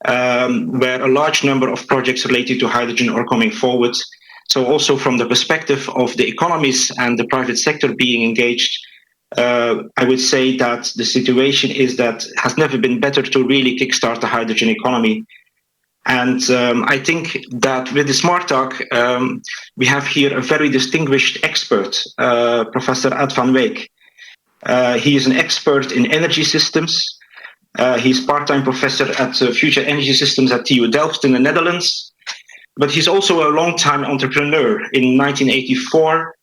where a large number of projects related to hydrogen are coming forward. So also from the perspective of the economies and the private sector being engaged, I would say that the situation is that has never been better to really kickstart the hydrogen economy. And I think that with the Smart Talk, we have here a very distinguished expert, Professor Ad van Wijk. He is an expert in energy systems. He's part-time professor at Future Energy Systems at TU Delft in the Netherlands. But he's also a long-time entrepreneur. In 1984,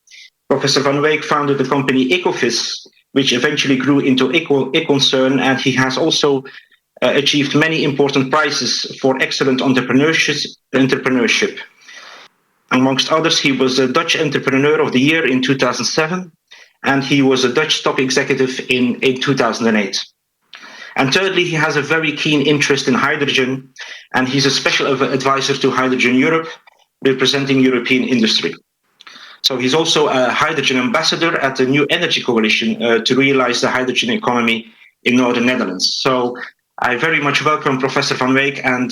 Professor Van Wijk founded the company Ecofis, which eventually grew into Econcern, and he has also achieved many important prizes for excellent entrepreneurship. Amongst others, he was a Dutch Entrepreneur of the Year in 2007, and he was a Dutch top executive in 2008. And thirdly, he has a very keen interest in hydrogen, and he's a special advisor to Hydrogen Europe, representing European industry. So he's also a hydrogen ambassador at the New Energy Coalition to realize the hydrogen economy in Northern Netherlands. So I very much welcome Professor Van Wijk, and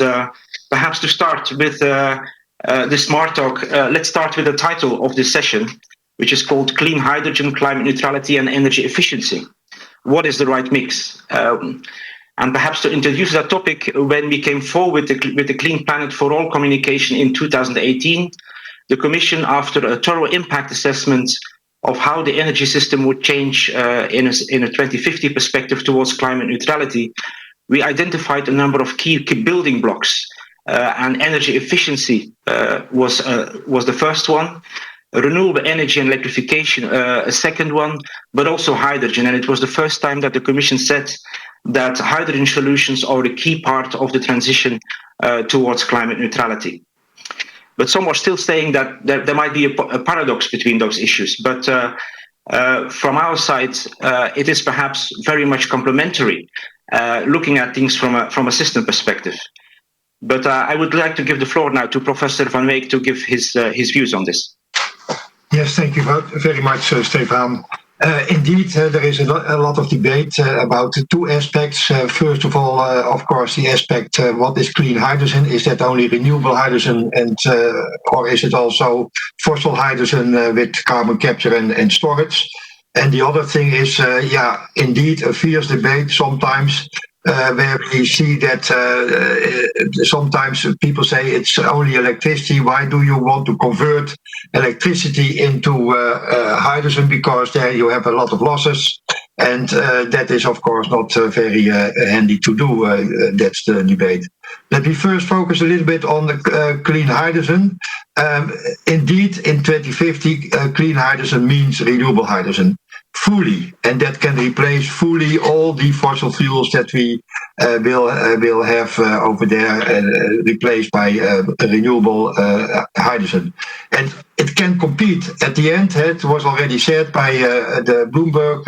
perhaps to start with the Smart Talk, let's start with the title of this session, which is called Clean Hydrogen, Climate Neutrality and Energy Efficiency. What is the right mix? And perhaps to introduce that topic, when we came forward with the Clean Planet for All communication in 2018, the Commission, after a thorough impact assessment of how the energy system would change in a 2050 perspective towards climate neutrality, we identified a number of key building blocks, and energy efficiency was the first one. Renewable energy and electrification, a second one, but also hydrogen. And it was the first time that the Commission said that hydrogen solutions are a key part of the transition towards climate neutrality. But some are still saying that there might be a paradox between those issues. But from our side, it is perhaps very much complementary, looking at things from a system perspective. But I would like to give the floor now to Professor Van Wijk to give his views on this. Yes, thank you very much, Stefan. Indeed, there is a lot of debate about the two aspects. First of all, of course, the aspect, what is clean hydrogen? Is that only renewable hydrogen, and or is it also fossil hydrogen with carbon capture and storage? And the other thing is, indeed, a fierce debate sometimes, where we see that sometimes people say it's only electricity. Why do you want to convert electricity into hydrogen? Because there you have a lot of losses, and that is, of course, not very handy to do. That's the debate. Let me first focus a little bit on the clean hydrogen. Indeed, in 2050, clean hydrogen means renewable hydrogen. fully, and that can replace fully all the fossil fuels that we will have over there, replaced by renewable hydrogen. And it can compete. At the end, it was already said by the Bloomberg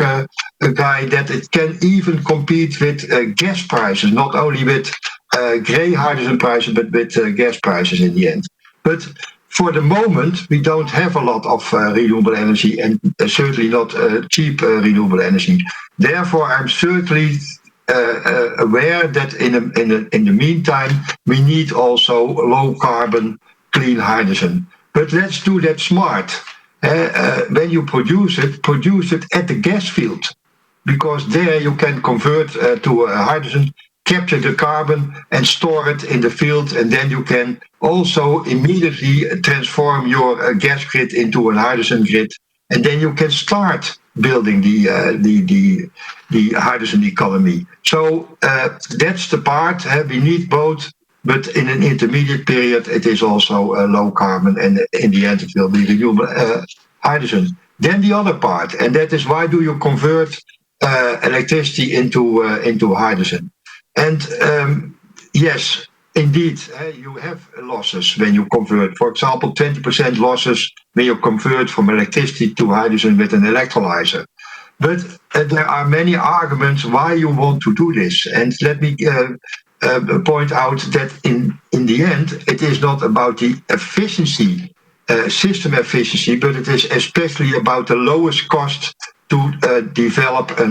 guy that it can even compete with gas prices, not only with grey hydrogen prices, but with gas prices in the end. But for the moment, we don't have a lot of renewable energy, and certainly not cheap renewable energy. Therefore, I'm certainly aware that in the meantime, we need also low carbon, clean hydrogen. But let's do that smart. When you produce it at the gas field, because there you can convert to hydrogen, capture the carbon and store it in the field, and then you can also immediately transform your gas grid into a hydrogen grid, and then you can start building the hydrogen economy. So that's the part. We need both, but in an intermediate period, it is also low carbon, and in the end, it will be renewable hydrogen. Then the other part, and that is, why do you convert electricity into hydrogen? And yes, indeed, you have losses when you convert. For example, 20% losses when you convert from electricity to hydrogen with an electrolyzer. But there are many arguments why you want to do this. And let me point out that in the end, it is not about the efficiency, system efficiency, but it is especially about the lowest cost to develop a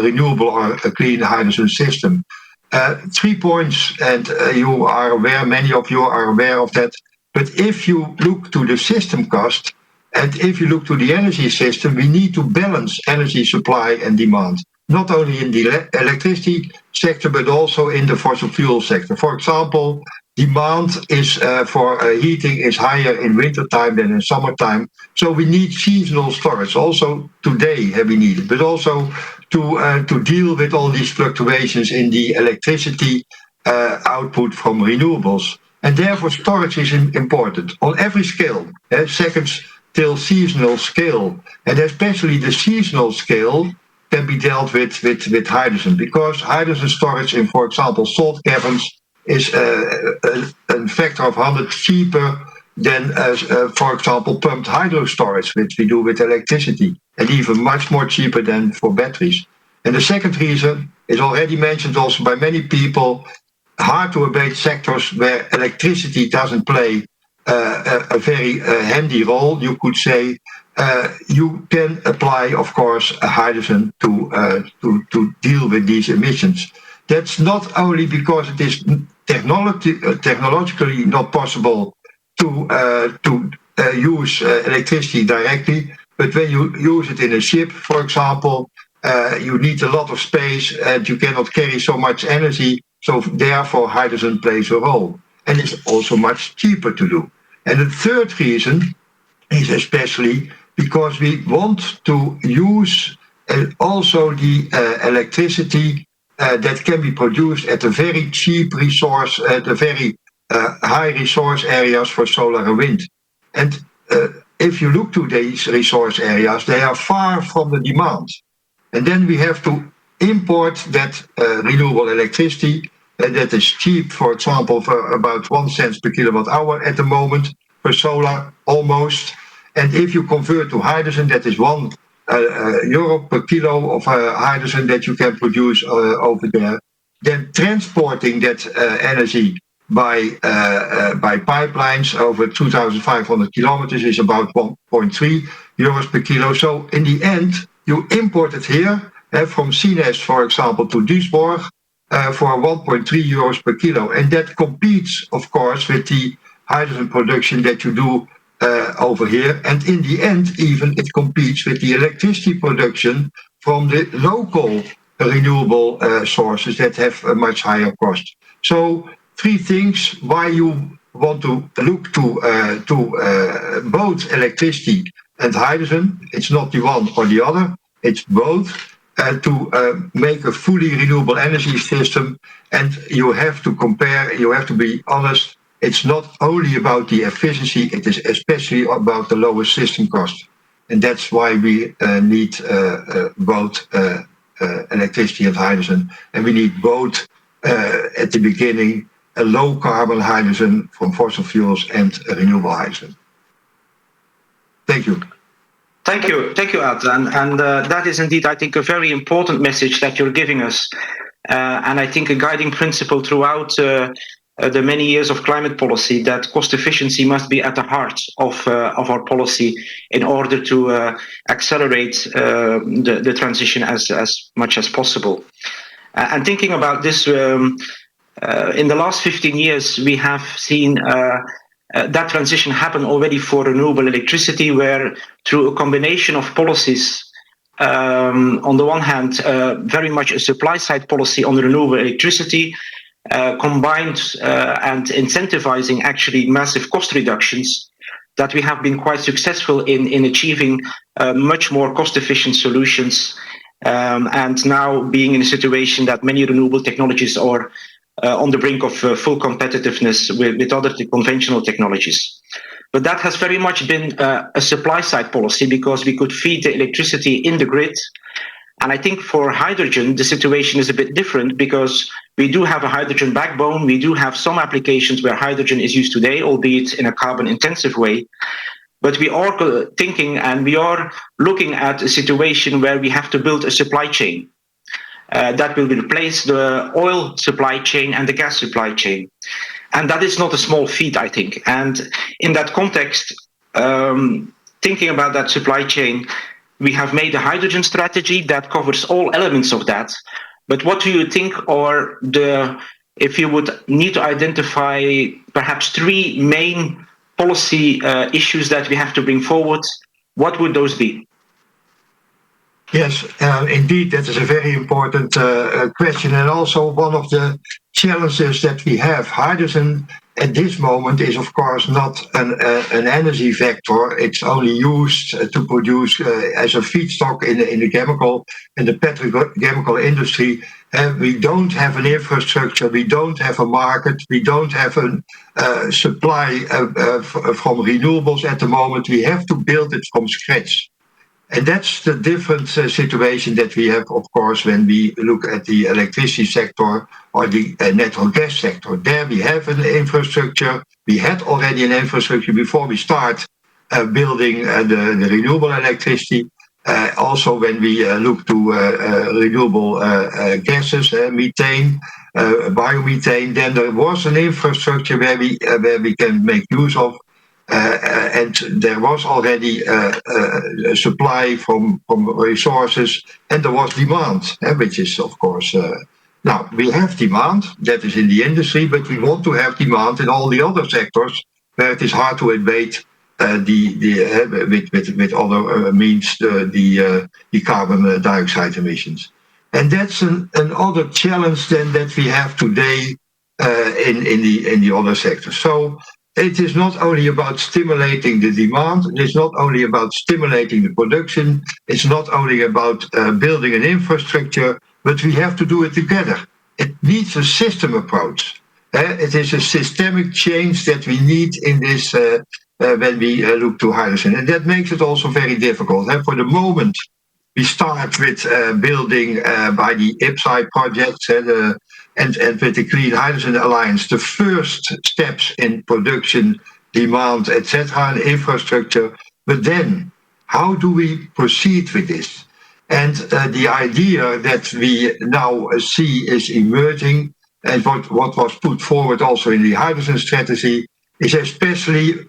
renewable or a clean hydrogen system. 3 points, and you are aware, many of you are aware of that. But if you look to the system cost, and if you look to the energy system, we need to balance energy supply and demand, not only in the electricity sector, but also in the fossil fuel sector. For example, demand is for heating is higher in wintertime than in summertime. So we need seasonal storage. Also today we need it, but also to deal with all these fluctuations in the electricity output from renewables. And therefore storage is important on every scale, seconds till seasonal scale. And especially the seasonal scale can be dealt with hydrogen, because hydrogen storage in, for example, salt caverns is a factor of 100 cheaper than, for example, pumped hydro storage, which we do with electricity, and even much more cheaper than for batteries. And the second reason is already mentioned also by many people, hard to abate sectors where electricity doesn't play a very handy role, you could say. You can apply, of course, hydrogen to deal with these emissions. That's not only because it is technologically not possible to use electricity directly, but when you use it in a ship, for example, you need a lot of space and you cannot carry so much energy. So therefore, hydrogen plays a role, and it's also much cheaper to do. And the third reason is especially because we want to use also the electricity that can be produced at a very cheap resource, at a very high resource areas for solar and wind. And if you look to these resource areas, they are far from the demand. And then we have to import that renewable electricity that is cheap, for example, for about 1 cent per kilowatt hour at the moment for solar, almost. And if you convert to hydrogen, that is €1 per kilo of hydrogen that you can produce over there. Then transporting that energy by pipelines over 2,500 kilometers is about €1.3 per kilo. So in the end, you import it here from Sines, for example, to Duisburg for €1.3 per kilo. And that competes, of course, with the hydrogen production that you do over here. And in the end, even it competes with the electricity production from the local renewable sources that have a much higher cost. So 3 things why you want to look to both electricity and hydrogen. It's not the one or the other, it's both. To make a fully renewable energy system, and you have to compare, you have to be honest, it's not only about the efficiency, it is especially about the lowest system cost. And that's why we need both electricity and hydrogen. And we need both at the beginning a low carbon hydrogen from fossil fuels and renewable hydrogen. Thank you. Thank you, Ad. And that is indeed, I think, a very important message that you're giving us. And I think a guiding principle throughout the many years of climate policy, that cost efficiency must be at the heart of our policy in order to accelerate the transition as much as possible. And thinking about this, in the last 15 years, we have seen that transition happen already for renewable electricity, where through a combination of policies, on the one hand, very much a supply side policy on renewable electricity, combined and incentivizing actually massive cost reductions, that we have been quite successful in achieving much more cost efficient solutions, and now being in a situation that many renewable technologies are on the brink of full competitiveness with other conventional technologies. But that has very much been a supply side policy, because we could feed the electricity in the grid. And I think for hydrogen, the situation is a bit different, because we do have a hydrogen backbone. We do have some applications where hydrogen is used today, albeit in a carbon intensive way. But we are thinking and we are looking at a situation where we have to build a supply chain that will replace the oil supply chain and the gas supply chain. And that is not a small feat, I think. And in that context, thinking about that supply chain, we have made a hydrogen strategy that covers all elements of that. But what do you think are if you would need to identify perhaps three main policy issues that we have to bring forward, what would those be? Yes, indeed, that is a very important question, and also one of the challenges that we have. Hydrogen at this moment is, of course, not an energy vector. It's only used to produce as a feedstock in the chemical and the petrochemical industry. We don't have an infrastructure, we don't have a market, we don't have a supply from renewables at the moment. We have to build it from scratch. And that's the different situation that we have, of course, when we look at the electricity sector or the natural gas sector. There we have an infrastructure. We had already an infrastructure before we start building the renewable electricity. Also, when we look to renewable gases, methane, biomethane, then there was an infrastructure where we can make use of. And there was already a supply from resources, and there was demand, which is, of course, now we have demand that is in the industry, but we want to have demand in all the other sectors where it is hard to abate with other means the carbon dioxide emissions, and that's another challenge then that we have today in the other sectors. So it is not only about stimulating the demand, it is not only about stimulating the production, it's not only about building an infrastructure, but we have to do it together. It needs a system approach. It is a systemic change that we need in this when we look to hydrogen. And that makes it also very difficult. For the moment, we start with building by the IPCEI project, and with the Clean Hydrogen Alliance, the first steps in production, demand, etc., and infrastructure. But then, how do we proceed with this? And the idea that we now see is emerging, and what was put forward also in the hydrogen strategy, is especially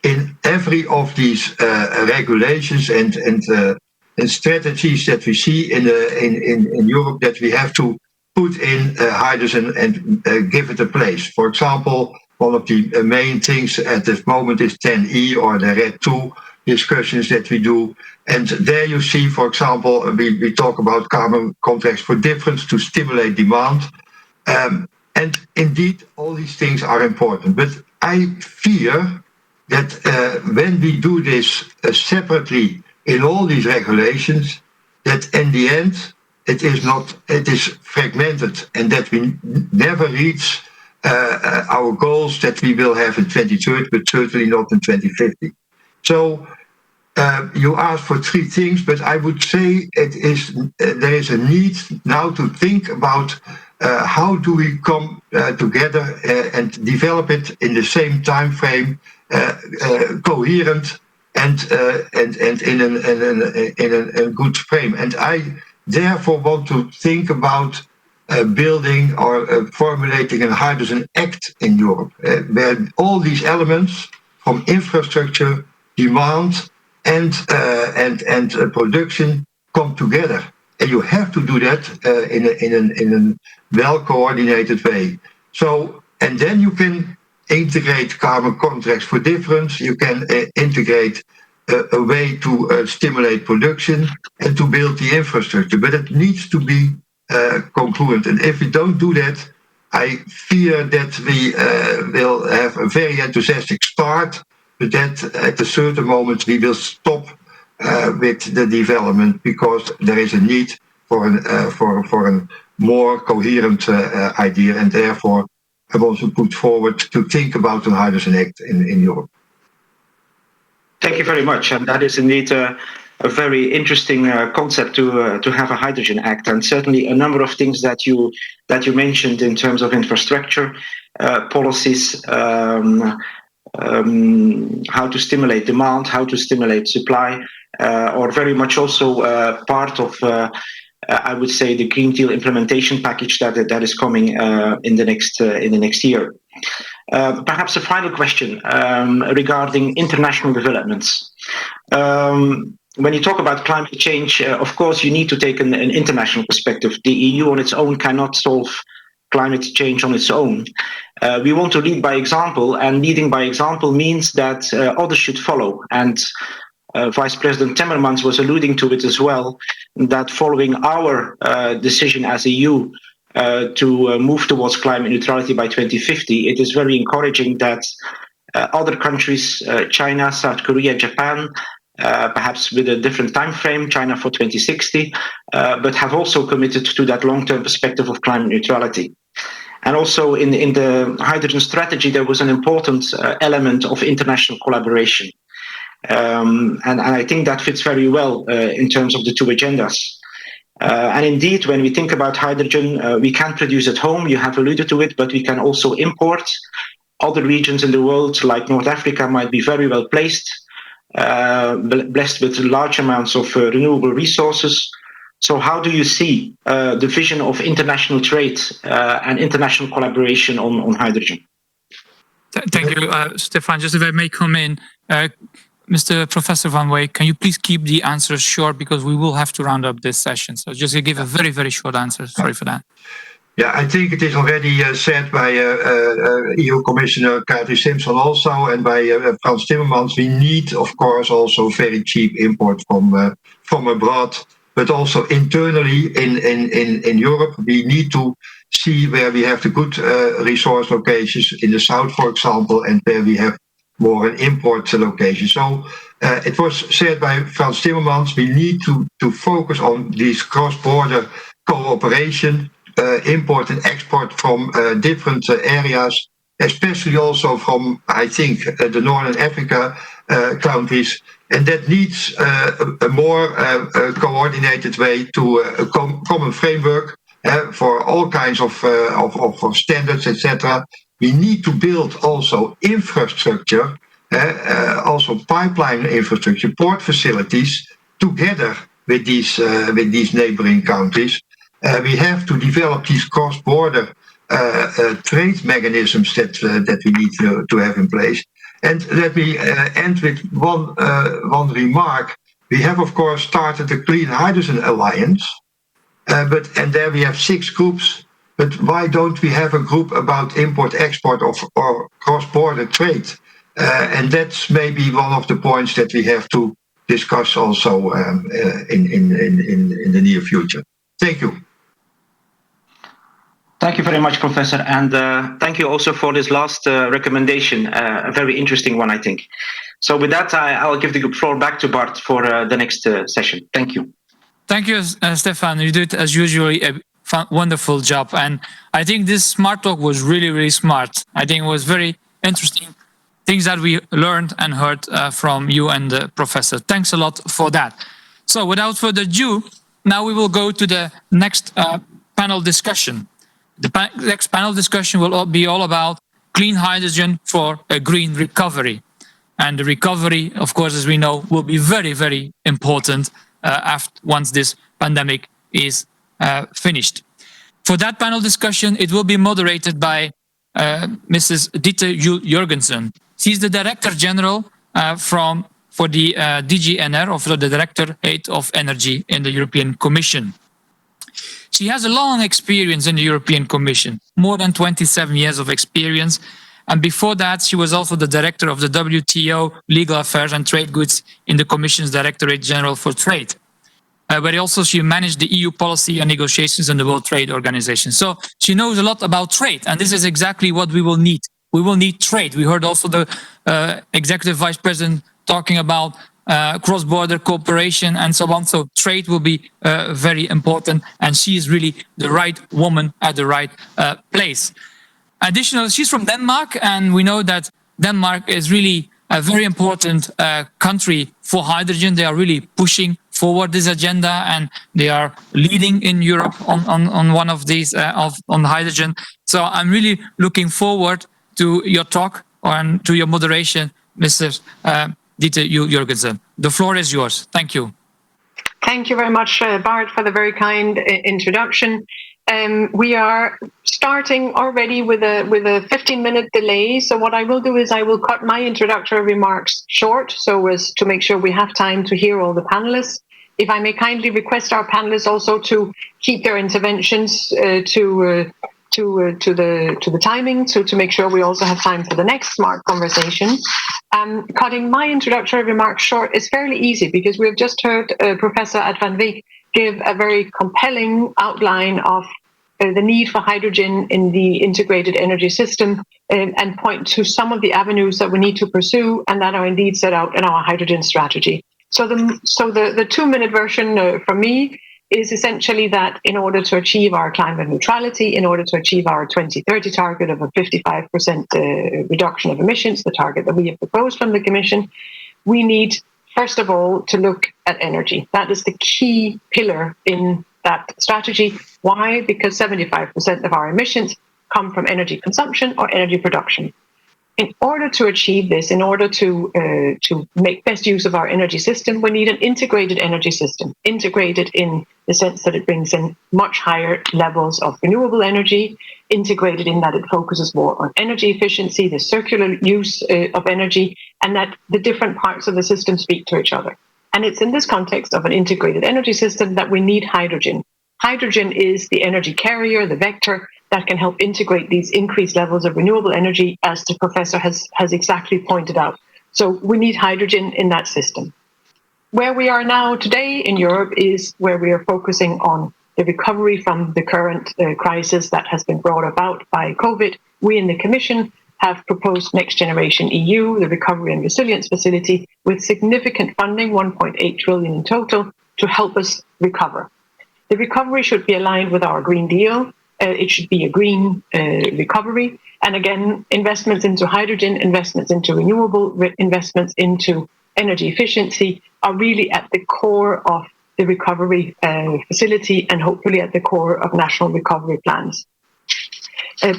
in every of these regulations and strategies that we see in Europe, that we have to put in hydrogen and give it a place. For example, one of the main things at this moment is 10E or the RED II discussions that we do. And there you see, for example, we talk about carbon contracts for difference to stimulate demand. And indeed, all these things are important. But I fear that when we do this separately in all these regulations, that in the end, it is fragmented, and that we never reach our goals that we will have in 2030, but certainly not in 2050. So you asked for three things, but I would say there is a need now to think about how do we come together and develop it in the same time frame, coherent and in a good frame. And I therefore want to think about building or formulating a hydrogen act in Europe, where all these elements from infrastructure, demand, and production come together, and you have to do that in a well-coordinated way. So, and then you can integrate carbon contracts for difference. You can integrate a way to stimulate production and to build the infrastructure, but it needs to be congruent. And if we don't do that, I fear that we will have a very enthusiastic start, but that at a certain moment we will stop with the development because there is a need for a more coherent idea, and therefore I want to put forward to think about the Hydrogen Act in Europe. Thank you very much, and that is indeed a very interesting concept to have a Hydrogen Act, and certainly a number of things that you mentioned in terms of infrastructure, policies, how to stimulate demand, how to stimulate supply, or very much also part of, I would say, the Green Deal implementation package that is coming in the next year. Perhaps a final question regarding international developments. When you talk about climate change, of course, you need to take an international perspective. The EU on its own cannot solve climate change on its own. We want to lead by example, and leading by example means that others should follow. And Vice President Timmermans was alluding to it as well, that following our decision as EU to move towards climate neutrality by 2050, it is very encouraging that other countries, China, South Korea, Japan, perhaps with a different time frame, China for 2060, but have also committed to that long-term perspective of climate neutrality. And also in the hydrogen strategy, there was an important element of international collaboration. And I think that fits very well in terms of the two agendas. And indeed, when we think about hydrogen, we can produce at home, you have alluded to it, but we can also import. Other regions in the world, like North Africa, might be very well placed, blessed with large amounts of renewable resources. So how do you see the vision of international trade and international collaboration on hydrogen? Thank you, Stefan. Just if I may come in, Mr. Professor Van Wijk, can you please keep the answers short because we will have to round up this session. So just give a very, very short answer. Sorry for that. Yeah, I think it is already said by EU Commissioner Kadri Simpson also, and by Frans Timmermans. We need, of course, also very cheap import from abroad, but also internally in Europe. We need to see where we have the good resource locations in the south, for example, and where we have more an import location. So it was said by Frans Timmermans, we need to focus on this cross-border cooperation, import and export from different areas, especially also from, I think, the Northern Africa countries. And that needs a more coordinated way to a common framework for all kinds of standards, etc. We need to build also infrastructure, also pipeline infrastructure, port facilities, together with these neighboring countries. We have to develop these cross-border trade mechanisms that we need to have in place. And let me end with one remark. We have, of course, started the Clean Hydrogen Alliance, and there we have 6 groups. But why don't we have a group about import-export or cross-border trade? And that's maybe one of the points that we have to discuss also in the near future. Thank you. Thank you very much, Professor, and thank you also for this last recommendation, a very interesting one, I think. So with that, I'll give the floor back to Bart for the next session. Thank you. Thank you, Stefan. You did, as usual, a wonderful job. And I think this smart talk was really, really smart. I think it was very interesting. things that we learned and heard from you and the professor. Thanks a lot for that. So without further ado, now we will go to the next panel discussion. The next panel discussion will be all about clean hydrogen for a green recovery. And the recovery, of course, as we know, will be very, very important once this pandemic is finished. For that panel discussion, it will be moderated by Mrs. Dieter Jurgensen. She's the Director General for the DGNR, or for the Directorate of Energy in the European Commission. She has a long experience in the European Commission, more than 27 years of experience. And before that, she was also the Director of the WTO Legal Affairs and Trade Goods in the Commission's Directorate General for Trade. But also she managed the EU policy and negotiations in the World Trade Organization. So she knows a lot about trade, and this is exactly what we will need. We will need trade. We heard also the Executive Vice President talking about cross-border cooperation and so on. So trade will be very important, and she is really the right woman at the right place. Additionally, she's from Denmark, and we know that Denmark is really a very important country for hydrogen. They are really pushing forward this agenda, and they are leading in Europe on one of these on hydrogen. So I'm really looking forward to your talk and to your moderation, Mr. Dieter Jurgensen. The floor is yours. Thank you. Thank you very much, Bart, for the very kind introduction. We are starting already with a 15-minute delay. So what I will do is I will cut my introductory remarks short, so as to make sure we have time to hear all the panelists. If I may kindly request our panelists also to keep their interventions to the timing, so to make sure we also have time for the next smart conversation. Cutting my introductory remarks short is fairly easy because we have just heard Professor Van Wyk give a very compelling outline of the need for hydrogen in the integrated energy system and point to some of the avenues that we need to pursue and that are indeed set out in our hydrogen strategy. So the 2-minute version from me is essentially that in order to achieve our climate neutrality, in order to achieve our 2030 target of a 55% reduction of emissions, the target that we have proposed from the Commission, we need, first of all, to look at energy. That is the key pillar in that strategy. Why? Because 75% of our emissions come from energy consumption or energy production. In order to achieve this, in order to make best use of our energy system, we need an integrated energy system, integrated in the sense that it brings in much higher levels of renewable energy, integrated in that it focuses more on energy efficiency, the circular use of energy, and that the different parts of the system speak to each other. And it's in this context of an integrated energy system that we need hydrogen. Hydrogen is the energy carrier, the vector, that can help integrate these increased levels of renewable energy, as the professor has exactly pointed out. So we need hydrogen in that system. Where we are now today in Europe is where we are focusing on the recovery from the current crisis that has been brought about by COVID. We in the Commission have proposed Next Generation EU, the Recovery and Resilience Facility, with significant funding, 1.8 trillion in total, to help us recover. The recovery should be aligned with our Green Deal. It should be a green recovery. And again, investments into hydrogen, investments into renewable, investments into energy efficiency are really at the core of the recovery facility and hopefully at the core of national recovery plans.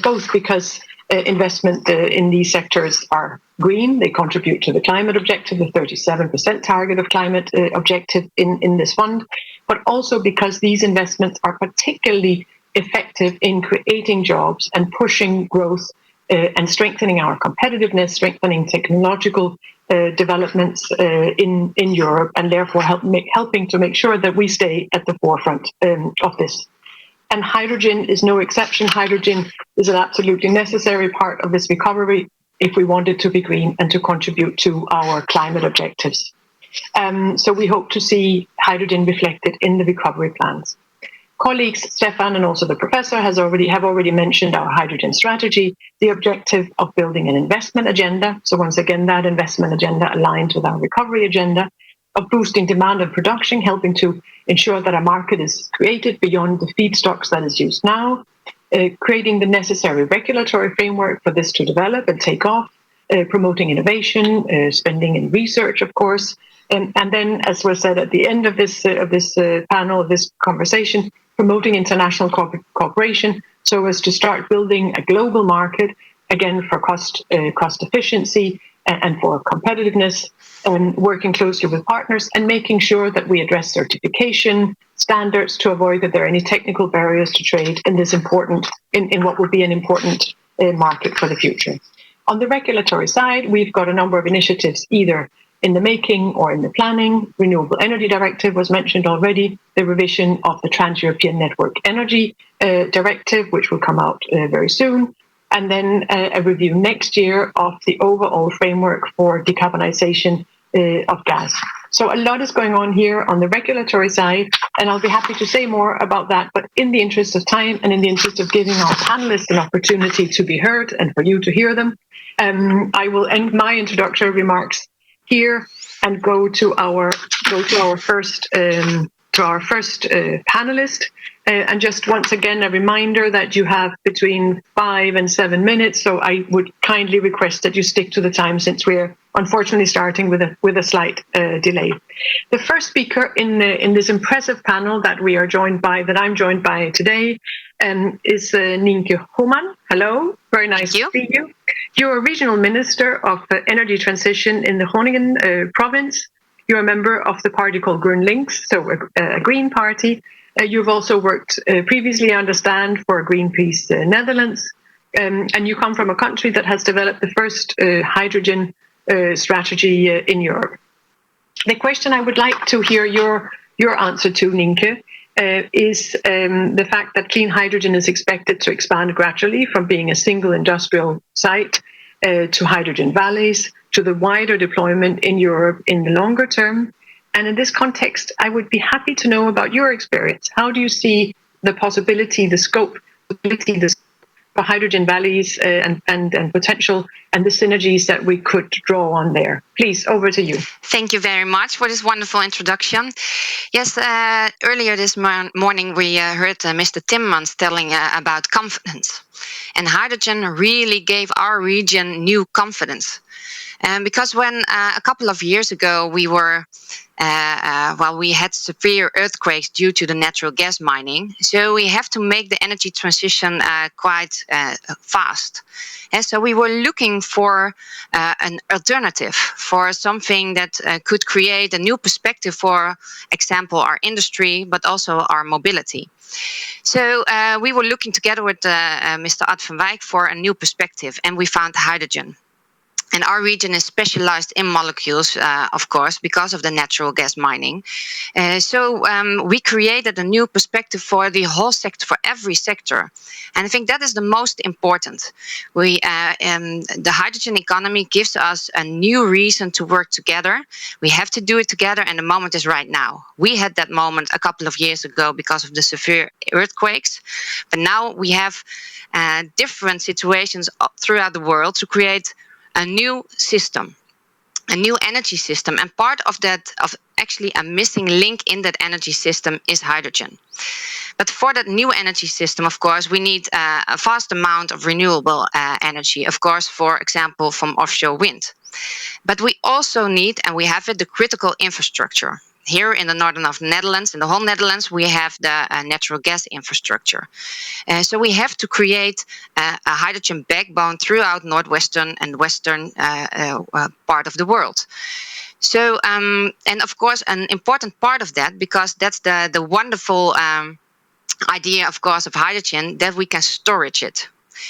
Both because investment in these sectors are green, they contribute to the climate objective, the 37% target of climate objective in this fund, but also because these investments are particularly effective in creating jobs and pushing growth and strengthening our competitiveness, strengthening technological developments in Europe, and therefore helping to make sure that we stay at the forefront of this. And hydrogen is no exception. Hydrogen is an absolutely necessary part of this recovery if we want it to be green and to contribute to our climate objectives. So we hope to see hydrogen reflected in the recovery plans. Colleagues Stefan and also the professor have already mentioned our hydrogen strategy, the objective of building an investment agenda. So once again, that investment agenda aligns with our recovery agenda, of boosting demand and production, helping to ensure that a market is created beyond the feedstocks that is used now, creating the necessary regulatory framework for this to develop and take off, promoting innovation, spending in research, of course, and then, as was said at the end of this panel, of this conversation, promoting international cooperation so as to start building a global market, again, for cost efficiency and for competitiveness, and working closely with partners and making sure that we address certification standards to avoid that there are any technical barriers to trade in this important, in what will be an important market for the future. On the regulatory side, we've got a number of initiatives either in the making or in the planning. Renewable Energy Directive was mentioned already, the revision of the Trans-European Network Energy Directive, which will come out very soon, and then a review next year of the overall framework for decarbonisation of gas. So a lot is going on here on the regulatory side, and I'll be happy to say more about that, but in the interest of time and in the interest of giving our panelists an opportunity to be heard and for you to hear them, I will end my introductory remarks here and go to our first panelist. And just once again, a reminder that you have between 5 and 7 minutes. So I would kindly request that you stick to the time, since we're unfortunately starting with a slight delay. The first speaker in this impressive panel that I'm joined by today is Nienke Homan. Hello, very nice to see you. You're a regional minister of energy transition in the Groningen province. You're a member of the party called GroenLinks, so a Green Party. You've also worked previously, I understand, for Greenpeace Netherlands, and you come from a country that has developed the first hydrogen strategy in Europe. The question I would like to hear your answer to, Nienke, is the fact that clean hydrogen is expected to expand gradually from being a single industrial site to hydrogen valleys, to the wider deployment in Europe in the longer term. And in this context, I would be happy to know about your experience. How do you see the possibility, the scope for hydrogen valleys and potential and the synergies that we could draw on there? Please, over to you. Thank you very much for this wonderful introduction. Yes, earlier this morning we heard Mr. Timmermans telling about confidence. And hydrogen really gave our region new confidence. Because when a couple of years ago we had severe earthquakes due to the natural gas mining, so we have to make the energy transition quite fast. And so we were looking for an alternative, for something that could create a new perspective for example, our industry, but also our mobility. So we were looking together with Mr. Ad van Wijk for a new perspective, and we found hydrogen. And our region is specialized in molecules, of course, because of the natural gas mining. So we created a new perspective for the whole sector, for every sector. And I think that is the most important. The hydrogen economy gives us a new reason to work together. We have to do it together, and the moment is right now. We had that moment a couple of years ago because of the severe earthquakes. But now we have different situations throughout the world to create a new system, a new energy system. And part of that, of actually a missing link in that energy system, is hydrogen. But for that new energy system, of course, we need a vast amount of renewable energy, of course, for example, from offshore wind. But we also need, and we have it, the critical infrastructure. Here in the northern of the Netherlands, in the whole Netherlands, we have the natural gas infrastructure. So we have to create a hydrogen backbone throughout northwestern and western part of the world. So, and of course, an important part of that, because that's the wonderful idea, of course, of hydrogen, that we can storage it.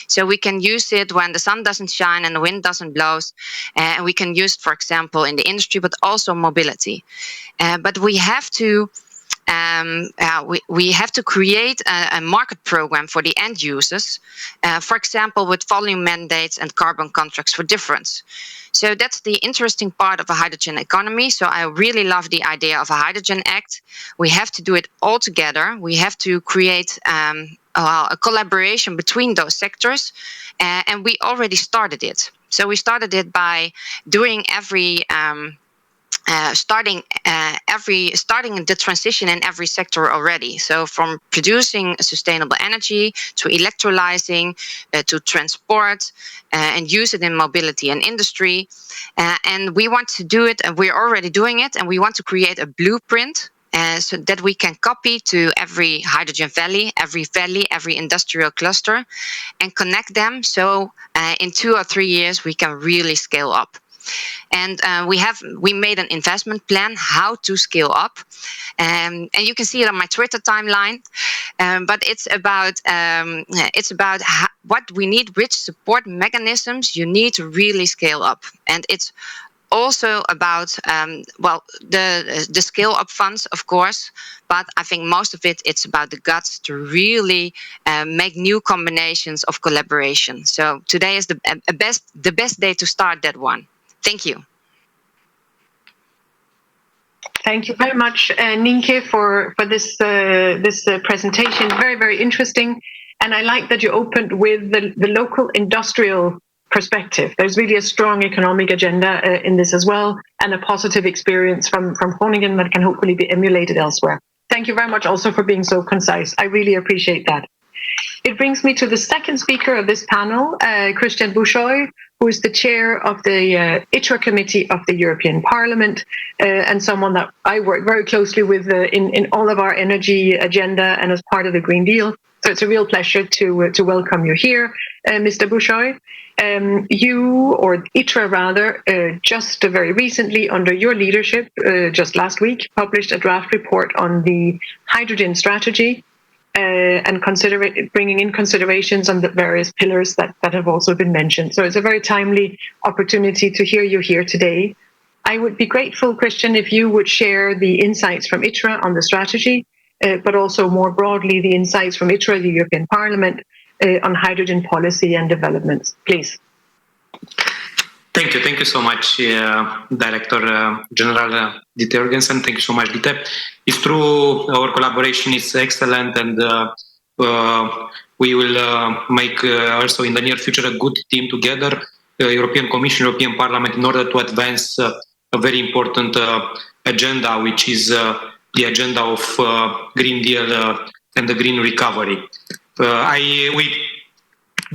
So we can use it when the sun doesn't shine and the wind doesn't blow. And we can use it, for example, in the industry, but also mobility. But we have to create a market program for the end users, for example, with volume mandates and carbon contracts for difference. So that's the interesting part of a hydrogen economy. So I really love the idea of a Hydrogen Act. We have to do it all together. We have to create a collaboration between those sectors, and we already started it. So we started it by doing every starting the transition in every sector already. So from producing sustainable energy to electrolyzing to transport and use it in mobility and industry. And we want to do it, and we're already doing it, and we want to create a blueprint so that we can copy to every hydrogen valley, every industrial cluster, and connect them. So in 2 or 3 years, we can really scale up. And we made an investment plan how to scale up, and you can see it on my Twitter timeline. But it's about what we need, which support mechanisms you need to really scale up, and it's also about the scale up funds, of course, but I think most of it's about the guts to really make new combinations of collaboration. So today is the best day to start that one. Thank you. Thank you very much, Nienke, for this presentation. Very, very interesting. And I like that you opened with the local industrial perspective. There's really a strong economic agenda in this as well, and a positive experience from Groningen that can hopefully be emulated elsewhere. Thank you very much also for being so concise. I really appreciate that. It brings me to the second speaker of this panel, Christian Buschoi, who is the chair of the ITRA committee of the European Parliament, and someone that I work very closely with in all of our energy agenda and as part of the Green Deal. So it's a real pleasure to welcome you here, Mr. Buschoi. You, or ITRA rather, just very recently under your leadership, just last week, published a draft report on the hydrogen strategy, and bringing in considerations on the various pillars that have also been mentioned. So it's a very timely opportunity to hear you here today. I would be grateful, Christian, if you would share the insights from ITRA on the strategy, but also more broadly the insights from ITRA, the European Parliament, on hydrogen policy and developments. Please. Thank you so much, Director General Dieter Jørgensen. Thank you so much, Dieter. It's true, our collaboration is excellent, and we will make also in the near future a good team together, European Commission, European Parliament, in order to advance a very important agenda, which is the agenda of Green Deal and the Green Recovery. We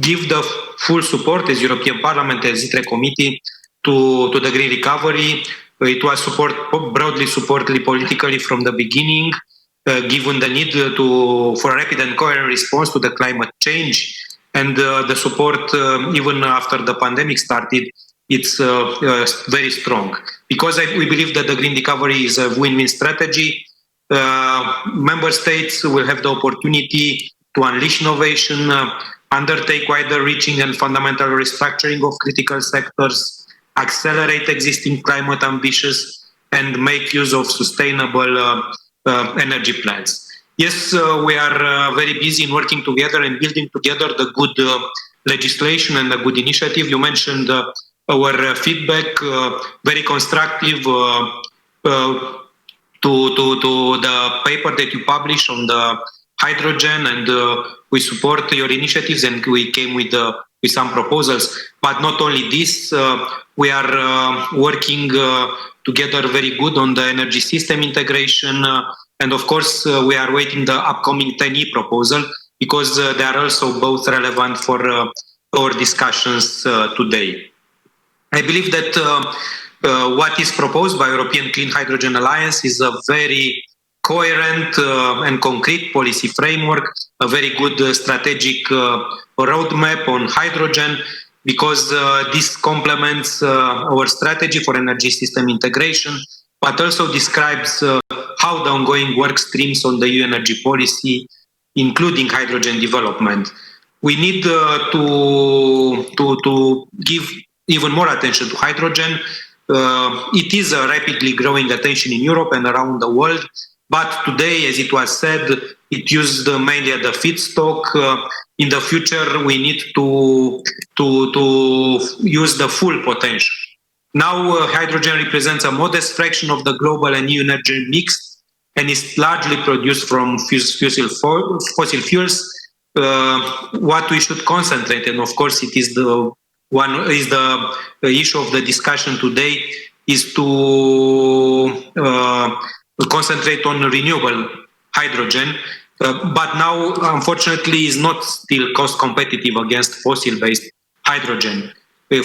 give the full support as European Parliament, as ITRE Committee, to the Green Recovery. It was broadly supported politically from the beginning, given the need for a rapid and coherent response to the climate change, and the support even after the pandemic started, it's very strong. Because we believe that the Green Recovery is a win-win strategy. Member states will have the opportunity to unleash innovation, undertake wider-reaching and fundamental restructuring of critical sectors, accelerate existing climate ambitions, and make use of sustainable energy plans. Yes, we are very busy in working together and building together the good legislation and the good initiative. You mentioned our feedback, very constructive to the paper that you published on the hydrogen, and we support your initiatives, and we came with some proposals. But not only this, we are working together very good on the energy system integration, and of course we are waiting the upcoming 10E proposal, because they are also both relevant for our discussions today. I believe that what is proposed by European Clean Hydrogen Alliance is a very coherent and concrete policy framework, a very good strategic roadmap on hydrogen, because this complements our strategy for energy system integration, but also describes how the ongoing work streams on the EU energy policy, including hydrogen development. We need to give even more attention to hydrogen. It is a rapidly growing attention in Europe and around the world, but today, as it was said, it used mainly as the feedstock. In the future, we need to use the full potential. Now, hydrogen represents a modest fraction of the global and EU energy mix, and is largely produced from fossil fuels. What we should concentrate, and of course, it is the issue of the discussion today, is to concentrate on renewable hydrogen, but now, unfortunately, is not still cost competitive against fossil-based hydrogen.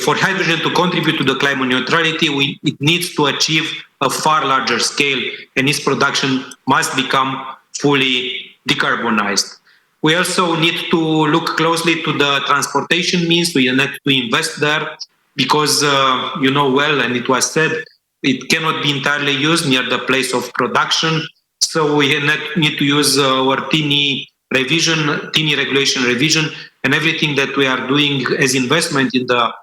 For hydrogen to contribute to the climate neutrality, it needs to achieve a far larger scale, and its production must become fully decarbonized. We also need to look closely to the transportation means. We need to invest there because, you know well, and it was said, it cannot be entirely used near the place of production. So we need to use our teeny regulation revision and everything that we are doing as investment in the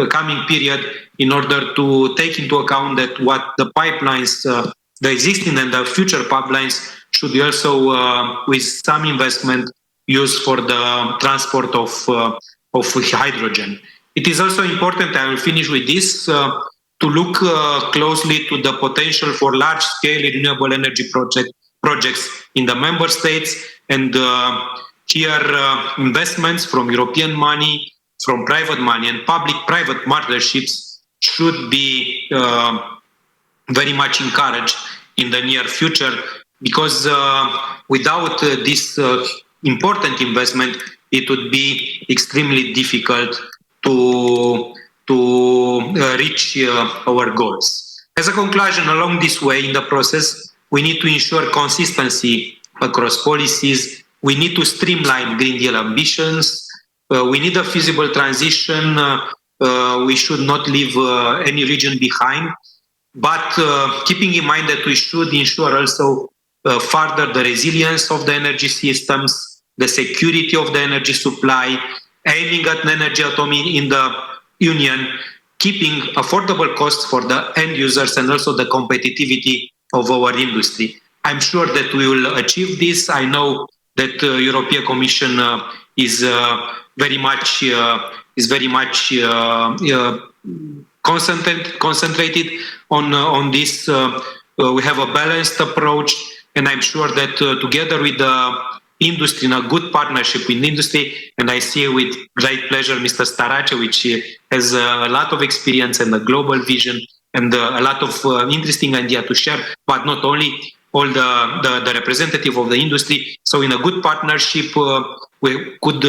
coming period in order to take into account that what the pipelines, the existing and the future pipelines should be also, with some investment, used for the transport of hydrogen. It is also important, I will finish with this, to look closely to the potential for large-scale renewable energy projects in the member states, and here investments from European money, from private money and public-private partnerships should be very much encouraged in the near future, because without this important investment, it would be extremely difficult to reach our goals. As a conclusion, along this way in the process, we need to ensure consistency across policies. We need to streamline Green Deal ambitions. We need a feasible transition. We should not leave any region behind, but keeping in mind that we should ensure also further the resilience of the energy systems, the security of the energy supply, aiming at energy autonomy in the Union, keeping affordable costs for the end users and also the competitivity of our industry. I'm sure that we will achieve this. I know that the European Commission is very much concentrated on this. We have a balanced approach, and I'm sure that together with the industry, in a good partnership with industry, and I see with great pleasure Mr. Starace, which has a lot of experience and a global vision and a lot of interesting idea to share, but not only, all the representative of the industry. So in a good partnership, we could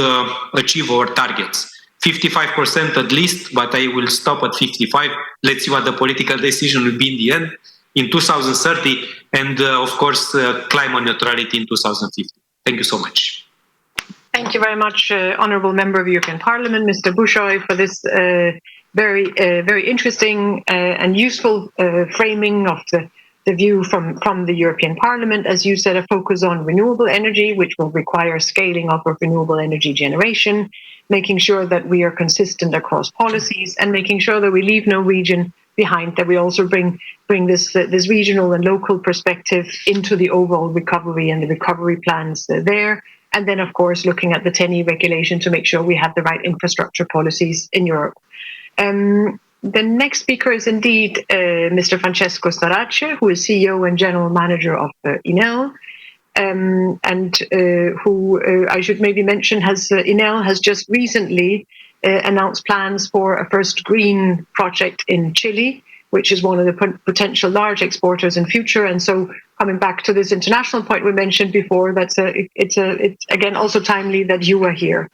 achieve our targets. 55% at least, but I will stop at 55. Let's see what the political decision will be in the end in 2030, and of course, climate neutrality in 2050. Thank you so much. Thank you very much, Honourable Member of the European Parliament, Mr. Bușoi, for this very interesting and useful framing of the view from the European Parliament. As you said, a focus on renewable energy, which will require scaling up of renewable energy generation, making sure that we are consistent across policies, and making sure that we leave no region behind, that we also bring this regional and local perspective into the overall recovery and the recovery plans there. And then, of course, looking at the TENI regulation to make sure we have the right infrastructure policies in Europe. The next speaker is indeed Mr. Francesco Starace, who is CEO and General Manager of Enel, and who I should maybe mention Enel has just recently announced plans for a first green project in Chile, which is one of the potential large exporters in future. And so, coming back to this international point we mentioned before, it's again also timely that you are here.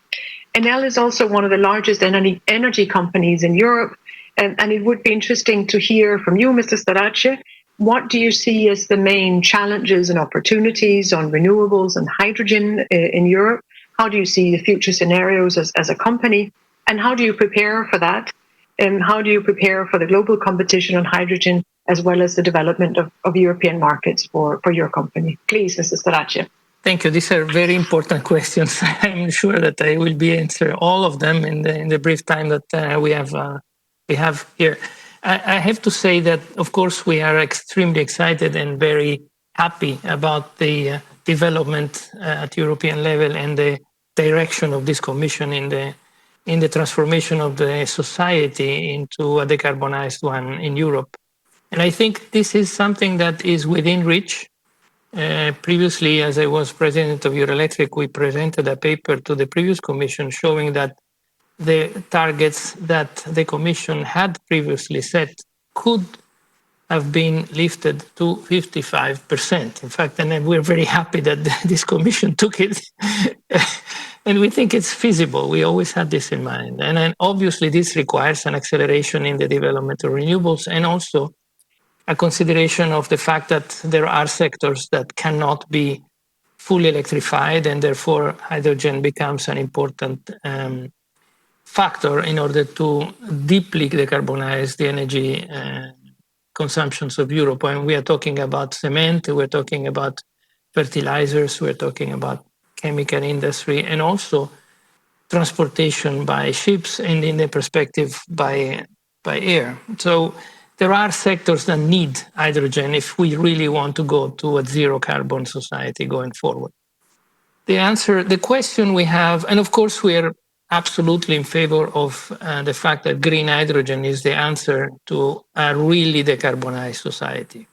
Enel is also one of the largest energy companies in Europe, and it would be interesting to hear from you, Mr. Starace. What do you see as the main challenges and opportunities on renewables and hydrogen in Europe? How do you see the future scenarios as a company? And how do you prepare for that? And how do you prepare for the global competition on hydrogen, as well as the development of European markets for your company? Please, Mr. Starace. Thank you. These are very important questions. I'm sure that I will be answering all of them in the brief time that we have here. I have to say that, of course, we are extremely excited and very happy about the development at European level and the direction of this Commission in the transformation of the society into a decarbonized one in Europe. And I think this is something that is within reach. Previously, as I was president of Eurelectric, we presented a paper to the previous Commission showing that the targets that the Commission had previously set could have been lifted to 55%. In fact, and we're very happy that this commission took it. And we think it's feasible. We always had this in mind. And then obviously this requires an acceleration in the development of renewables and also a consideration of the fact that there are sectors that cannot be fully electrified, and therefore hydrogen becomes an important factor in order to deeply decarbonize the energy consumptions of Europe. And we are talking about cement, we're talking about fertilizers, we're talking about chemical industry, and also transportation by ships, and in the perspective by air. So there are sectors that need hydrogen if we really want to go to a zero carbon society going forward. The question we have, and of course we are absolutely in favor of the fact that green hydrogen is the answer to a really decarbonized society.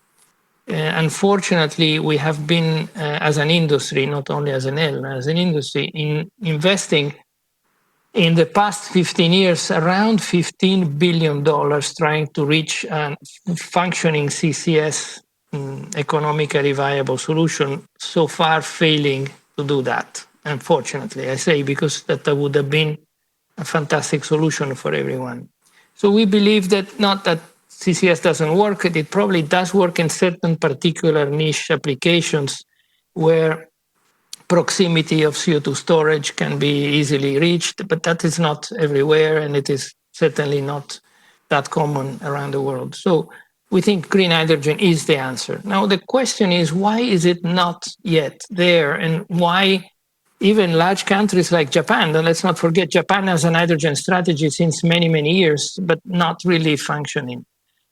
Unfortunately, we have been, as an industry, not only as an L, as an industry, investing in the past 15 years around $15 billion trying to reach a functioning CCS, economically viable solution, so far failing to do that. Unfortunately, I say, because that would have been a fantastic solution for everyone. So we believe that not that CCS doesn't work, it probably does work in certain particular niche applications where proximity of CO2 storage can be easily reached, but that is not everywhere, and it is certainly not that common around the world. So we think green hydrogen is the answer. Now, the question is, why is it not yet there, and why even large countries like Japan, and let's not forget, Japan has a hydrogen strategy since many, many years, but not really functioning.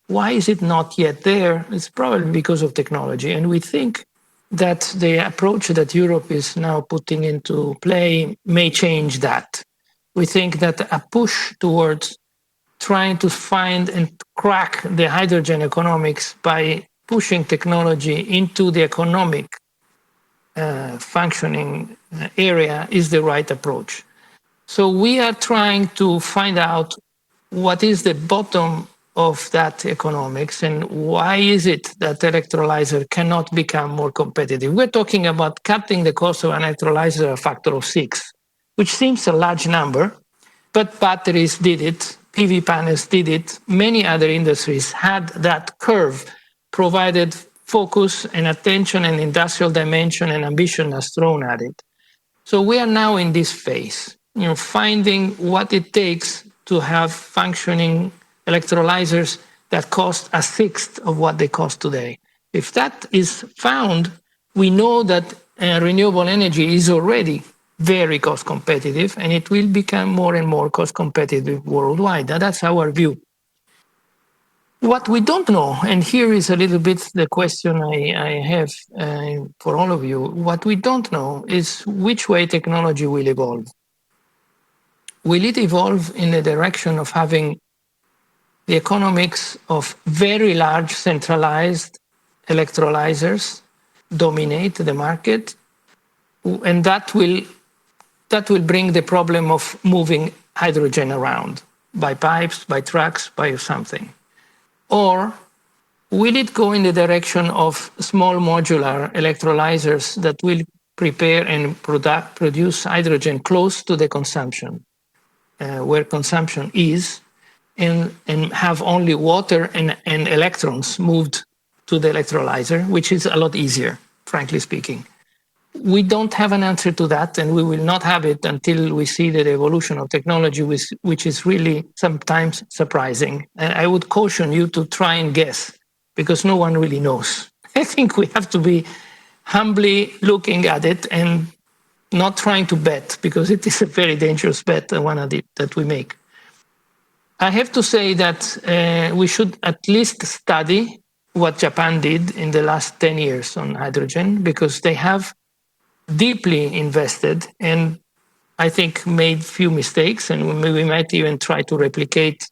Why is it not yet there? It's probably because of technology. And we think that the approach that Europe is now putting into play may change that. We think that a push towards trying to find and crack the hydrogen economics by pushing technology into the economic functioning area is the right approach. So we are trying to find out what is the bottom of that economics and why is it that electrolyzer cannot become more competitive. We're talking about cutting the cost of an electrolyzer a factor of 6, which seems a large number, but batteries did it, PV panels did it, many other industries had that curve, provided focus and attention and industrial dimension and ambition as thrown at it. So we are now in this phase, finding what it takes to have functioning electrolyzers that cost a sixth of what they cost today. If that is found, we know that renewable energy is already very cost competitive, and it will become more and more cost competitive worldwide. That's our view. What we don't know, and here is a little bit the question I have for all of you, what we don't know is which way technology will evolve. Will it evolve in the direction of having the economics of very large centralized electrolyzers dominate the market? And that will bring the problem of moving hydrogen around by pipes, by trucks, by something. Or will it go in the direction of small modular electrolyzers that will prepare and produce hydrogen close to the consumption, where consumption is, and have only water and electrons moved to the electrolyzer, which is a lot easier, frankly speaking. We don't have an answer to that, and we will not have it until we see the evolution of technology, which is really sometimes surprising. And I would caution you to try and guess, because no one really knows. I think we have to be humbly looking at it and not trying to bet, because it is a very dangerous bet, the one that we make. I have to say that we should at least study what Japan did in the last 10 years on hydrogen, because they have deeply invested and I think made few mistakes, and we might even try to replicate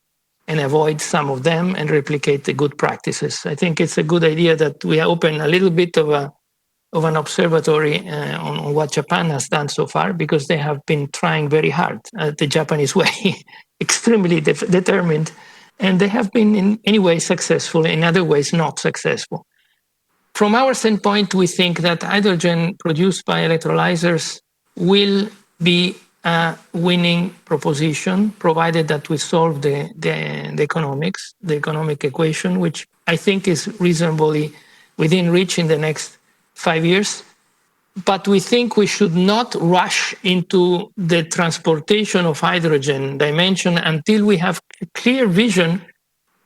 and avoid some of them and replicate the good practices. I think it's a good idea that we open a little bit of an observatory on what Japan has done so far, because they have been trying very hard the Japanese way, extremely determined, And they have been in any way successful, in other ways not successful. From our standpoint, we think that hydrogen produced by electrolyzers will be a winning proposition, provided that we solve the economic equation, which I think is reasonably within reach in the next 5 years. But we think we should not rush into the transportation of hydrogen dimension until we have a clear vision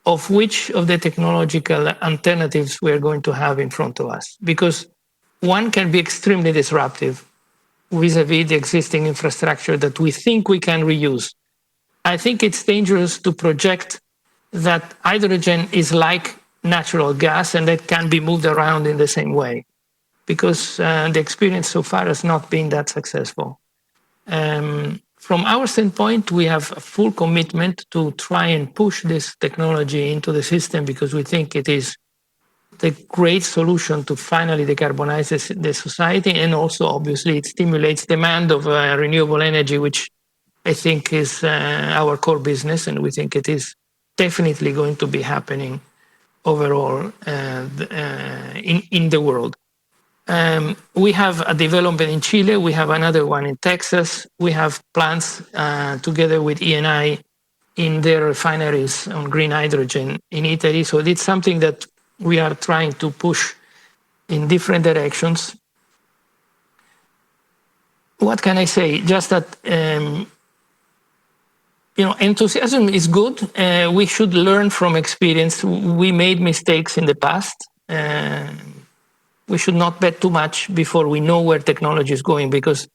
of which of the technological alternatives we are going to have in front of us. Because one can be extremely disruptive vis-a-vis the existing infrastructure that we think we can reuse. I think it's dangerous to project that hydrogen is like natural gas and that can be moved around in the same way, because the experience so far has not been that successful. From our standpoint, we have a full commitment to try and push this technology into the system because we think it is the great solution to finally decarbonize the society, and also obviously it stimulates demand of renewable energy, which I think is our core business, and we think it is definitely going to be happening overall in the world. We have a development in Chile, we have another one in Texas, we have plans together with Eni in their refineries on green hydrogen in Italy. So it's something that we are trying to push in different directions. What can I say? Just that enthusiasm is good. We should learn from experience. We made mistakes in the past. We should not bet too much before we know where technology is going, because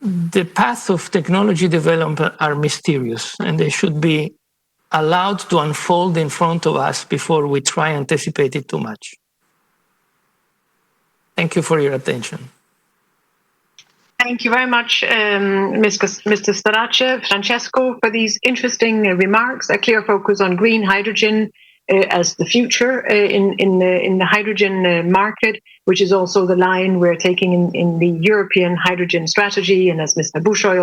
the paths of technology development are mysterious and they should be allowed to unfold in front of us before we try and anticipate it too much. Thank you for your attention. Thank you very much, Mr. Starace, Francesco, for these interesting remarks, a clear focus on green hydrogen as the future in the hydrogen market, which is also the line we're taking in the European hydrogen strategy, and as Mr. Bushoy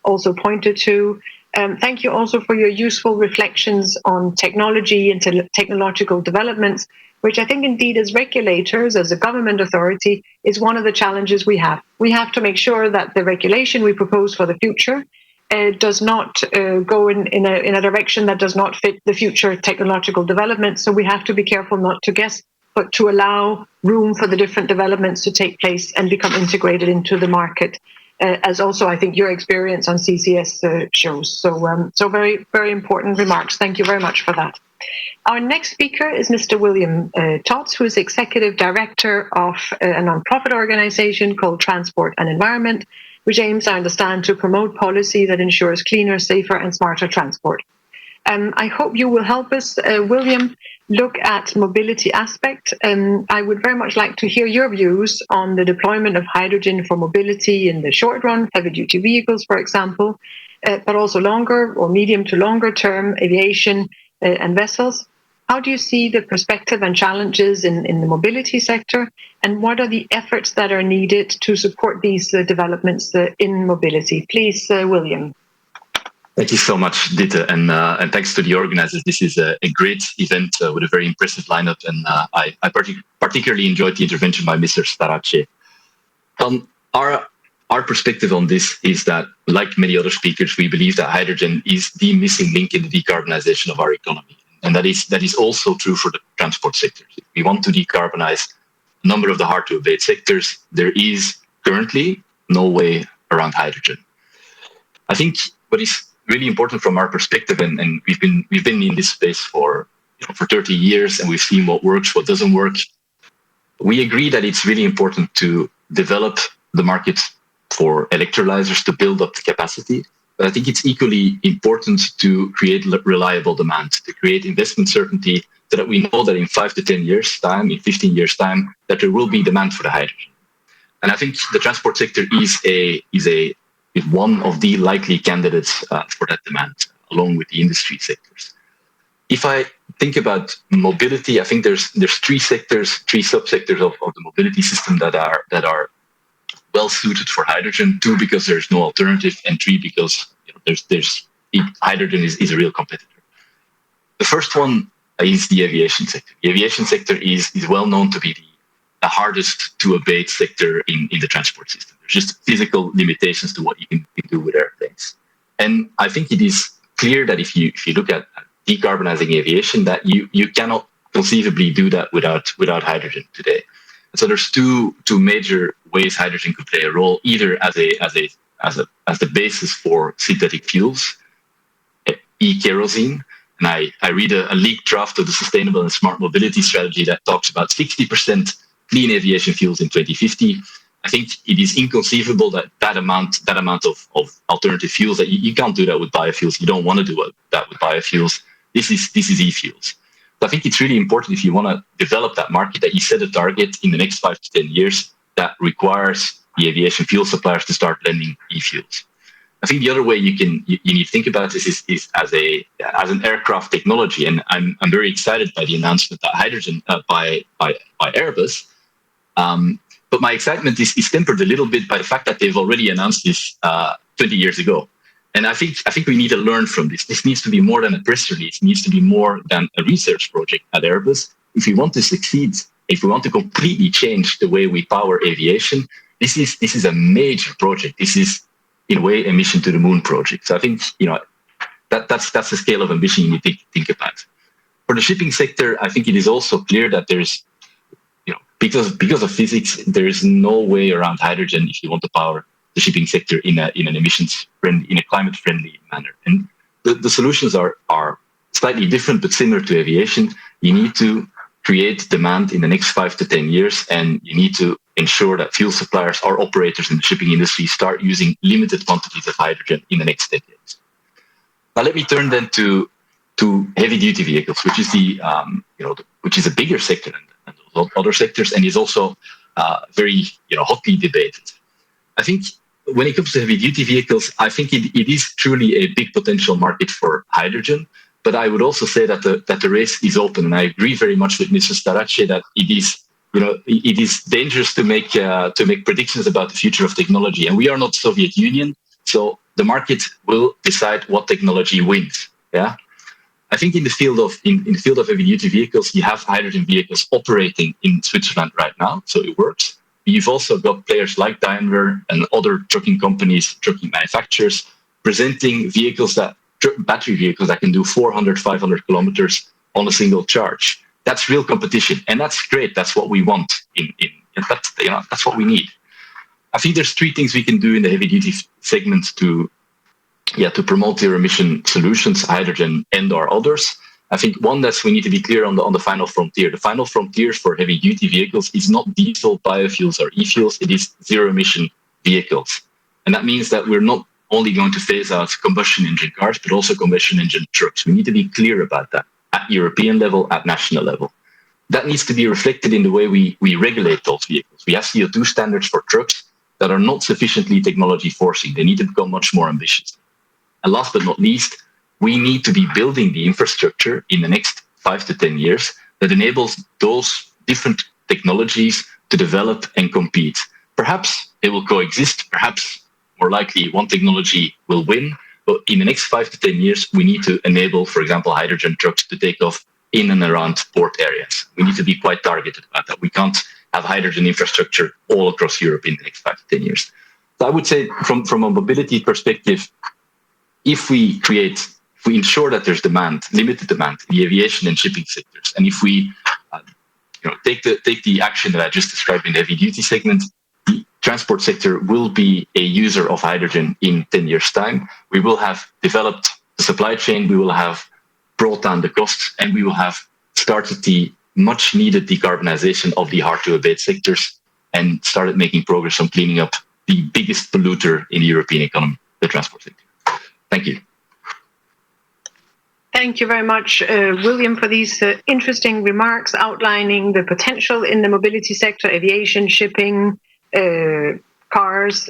also pointed to. Thank you also for your useful reflections on technology and technological developments, which I think indeed as regulators, as a government authority, is one of the challenges we have. We have to make sure that the regulation we propose for the future does not go in a direction that does not fit the future technological development. So we have to be careful not to guess, but to allow room for the different developments to take place and become integrated into the market, as also I think your experience on CCS shows. So very, very important remarks. Thank you very much for that. Our next speaker is Mr. William Tots, who is Executive Director of a non-profit organization called Transport and Environment, which aims, I understand, to promote policy that ensures cleaner, safer and smarter transport. I hope you will help us, William, look at mobility aspect. I would very much like to hear your views on the deployment of hydrogen for mobility in the short run, heavy-duty vehicles, for example, but also longer or medium to longer term aviation and vessels. How do you see the perspective and challenges in the mobility sector, and what are the efforts that are needed to support these developments in mobility? Please, William. Thank you so much, Dita, and thanks to the organizers. This is a great event with a very impressive lineup, and I particularly enjoyed the intervention by Mr. Starace. Our perspective on this is that, like many other speakers, we believe that hydrogen is the missing link in the decarbonization of our economy. And that is also true for the transport sector. If we want to decarbonize a number of the hard-to-abate sectors, there is currently no way around hydrogen. I think what is really important from our perspective, and we've been in this space for 30 years, and we've seen what works, what doesn't work. We agree that it's really important to develop the market for electrolyzers to build up the capacity. But I think it's equally important to create reliable demand, to create investment certainty, so that we know that in 5 to 10 years' time, in 15 years' time, that there will be demand for the hydrogen. And I think the transport sector is one of the likely candidates for that demand, along with the industry sectors. If I think about mobility, I think there's three subsectors of the mobility system that are well suited for hydrogen. 2, because there's no alternative, and 3, because hydrogen is a real competitor. The first one is the aviation sector. The aviation sector is well known to be the hardest to abate sector in the transport system. There's just physical limitations to what you can do with airplanes. And I think it is clear that if you look at decarbonizing aviation, that you cannot conceivably do that without hydrogen today. So there's two major ways hydrogen could play a role, either as the basis for synthetic fuels, e-kerosene. And I read a leaked draft of the Sustainable and Smart Mobility Strategy that talks about 60% clean aviation fuels in 2050. I think it is inconceivable that amount of alternative fuels, that you can't do that with biofuels. You don't want to do that with biofuels. This is e-fuels. So I think it's really important, if you want to develop that market, that you set a target in the next 5 to 10 years that requires the aviation fuel suppliers to start blending e-fuels. I think the other way you need to think about this is as an aircraft technology, and I'm very excited by the announcement that hydrogen by Airbus. But my excitement is tempered a little bit by the fact that they've already announced this 20 years ago. And I think we need to learn from this. This needs to be more than a press release. It needs to be more than a research project at Airbus. If we want to succeed, if we want to completely change the way we power aviation, this is a major project. This is, in a way, a mission to the moon project. So I think that's the scale of ambition you need to think about. For the shipping sector, I think it is also clear that there's, because of physics, there is no way around hydrogen if you want to power the shipping sector in a climate friendly manner. And the solutions are slightly different but similar to aviation. You need to create demand in the next 5 to 10 years, and you need to ensure that fuel suppliers or operators in the shipping industry start using limited quantities of hydrogen in the next decades. Now let me turn then to heavy duty vehicles, which is which is a bigger sector than those other sectors, and is also very hotly debated. I think when it comes to heavy duty vehicles, I think it is truly a big potential market for hydrogen. But I would also say that the race is open, and I agree very much with Mr. Starace that it is dangerous to make predictions about the future of technology. And we are not Soviet Union, so the market will decide what technology wins. Yeah, I think in the field of heavy duty vehicles, you have hydrogen vehicles operating in Switzerland right now, so it works. You've also got players like Daimler and other trucking companies, trucking manufacturers, presenting battery vehicles that can do 400, 500 kilometers on a single charge. That's real competition, and that's great. That's what we want. That's what we need. I think there's 3 things we can do in the heavy duty segment to promote zero emission solutions, hydrogen and/or others. I think one, that's we need to be clear on the final frontier. The final frontier for heavy duty vehicles is not diesel, biofuels, or e-fuels. It is zero emission vehicles, and that means that we're not only going to phase out combustion engine cars, but also combustion engine trucks. We need to be clear about that at European level, at national level. That needs to be reflected in the way we regulate those vehicles. We have CO2 standards for trucks that are not sufficiently technology forcing. They need to become much more ambitious. And last but not least, we need to be building the infrastructure in the next 5 to 10 years that enables those different technologies to develop and compete. Perhaps they will coexist, perhaps more likely one technology will win, but in the next 5 to 10 years, we need to enable, for example, hydrogen trucks to take off in and around port areas. We need to be quite targeted about that. We can't have hydrogen infrastructure all across Europe in the next 5 to 10 years. So I would say from a mobility perspective, if we ensure that there's demand, limited demand in the aviation and shipping sectors, and if we take the action that I just described in the heavy duty segment, the transport sector will be a user of hydrogen in 10 years' time. We will have developed the supply chain, we will have brought down the costs, and we will have started the much needed decarbonization of the hard to abate sectors and started making progress on cleaning up the biggest polluter in the European economy, the transport sector. Thank you. Thank you very much, William, for these interesting remarks outlining the potential in the mobility sector, aviation, shipping, cars,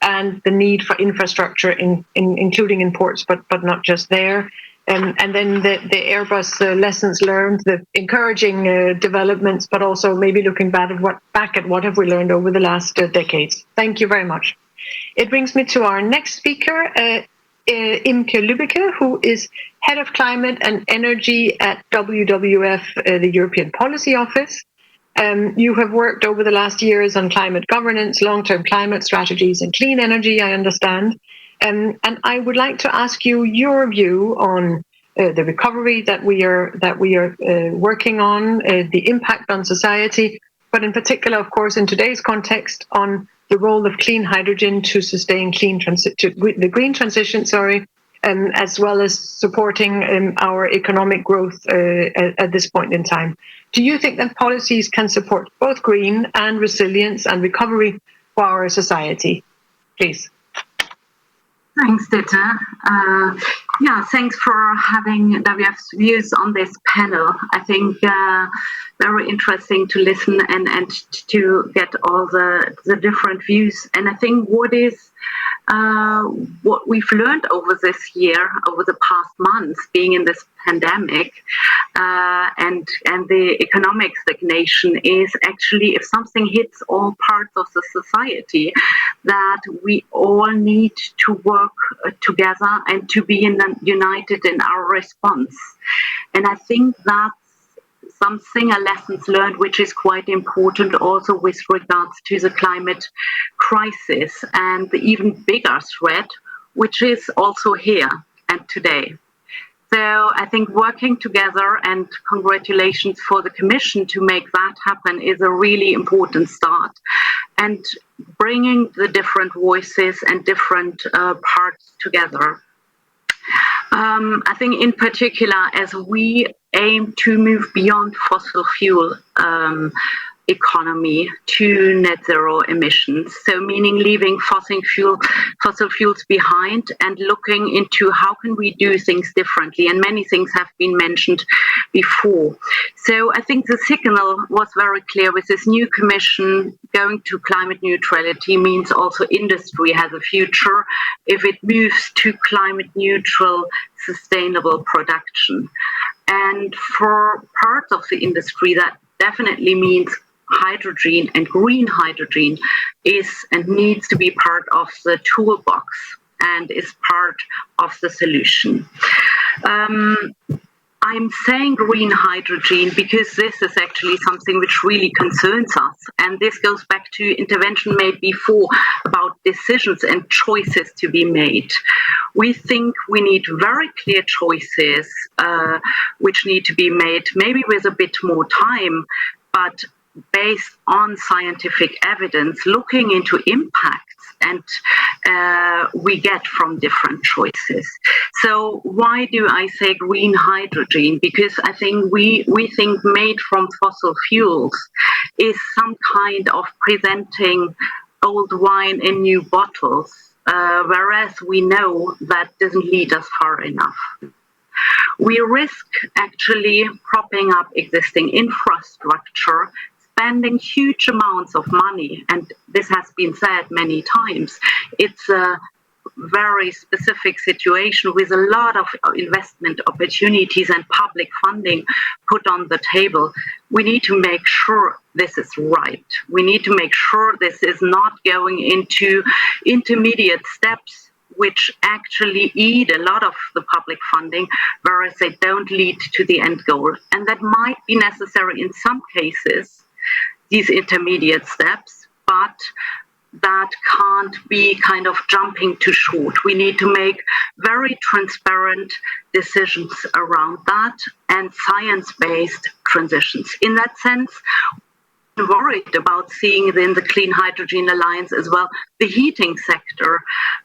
and the need for infrastructure, including in ports, but not just there. And then the Airbus lessons learned, the encouraging developments, but also maybe looking back at what have we learned over the last decades. Thank you very much. It brings me to our next speaker, Imke Lübbecke, who is Head of Climate and Energy at WWF, the European Policy Office. You have worked over the last years on climate governance, long-term climate strategies, and clean energy, I understand. And I would like to ask you your view on the recovery that we are working on, the impact on society, but in particular, of course, in today's context, on the role of clean hydrogen to sustain the green transition, as well as supporting our economic growth at this point in time. Do you think that policies can support both green and resilience and recovery for our society? Please. Thanks, Dita. Thanks for having WWF's views on this panel. I think very interesting to listen and to get all the different views. And I think what we've learned over this year, over the past months, being in this pandemic and the economic stagnation, is actually, if something hits all parts of the society, that we all need to work together and to be united in our response. And I think that's something, a lessons learned, which is quite important also with regards to the climate crisis and the even bigger threat, which is also here and today. So I think working together, and congratulations for the Commission to make that happen, is a really important start. And bringing the different voices and different parts together. I think in particular, as we aim to move beyond fossil fuel economy to net zero emissions. So meaning leaving fossil fuels behind and looking into how can we do things differently. And many things have been mentioned before. So I think the signal was very clear with this new commission. Going to climate neutrality means also industry has a future if it moves to climate neutral, sustainable production. And for parts of the industry, that definitely means hydrogen, and green hydrogen is and needs to be part of the toolbox and is part of the solution. I'm saying green hydrogen because this is actually something which really concerns us. And this goes back to intervention made before about decisions and choices to be made. We think we need very clear choices which need to be made, maybe with a bit more time, but based on scientific evidence, looking into impacts and we get from different choices. So why do I say green hydrogen? Because I think we think made from fossil fuels is some kind of presenting old wine in new bottles, whereas we know that doesn't lead us far enough. We risk actually propping up existing infrastructure, spending huge amounts of money, and this has been said many times. It's a very specific situation with a lot of investment opportunities and public funding put on the table. We need to make sure this is right. We need to make sure this is not going into intermediate steps which actually eat a lot of the public funding, whereas they don't lead to the end goal. And that might be necessary in some cases, these intermediate steps, but that can't be kind of jumping too short. We need to make very transparent decisions around that and science-based transitions. In that sense, I'm worried about seeing in the Clean Hydrogen Alliance as well the heating sector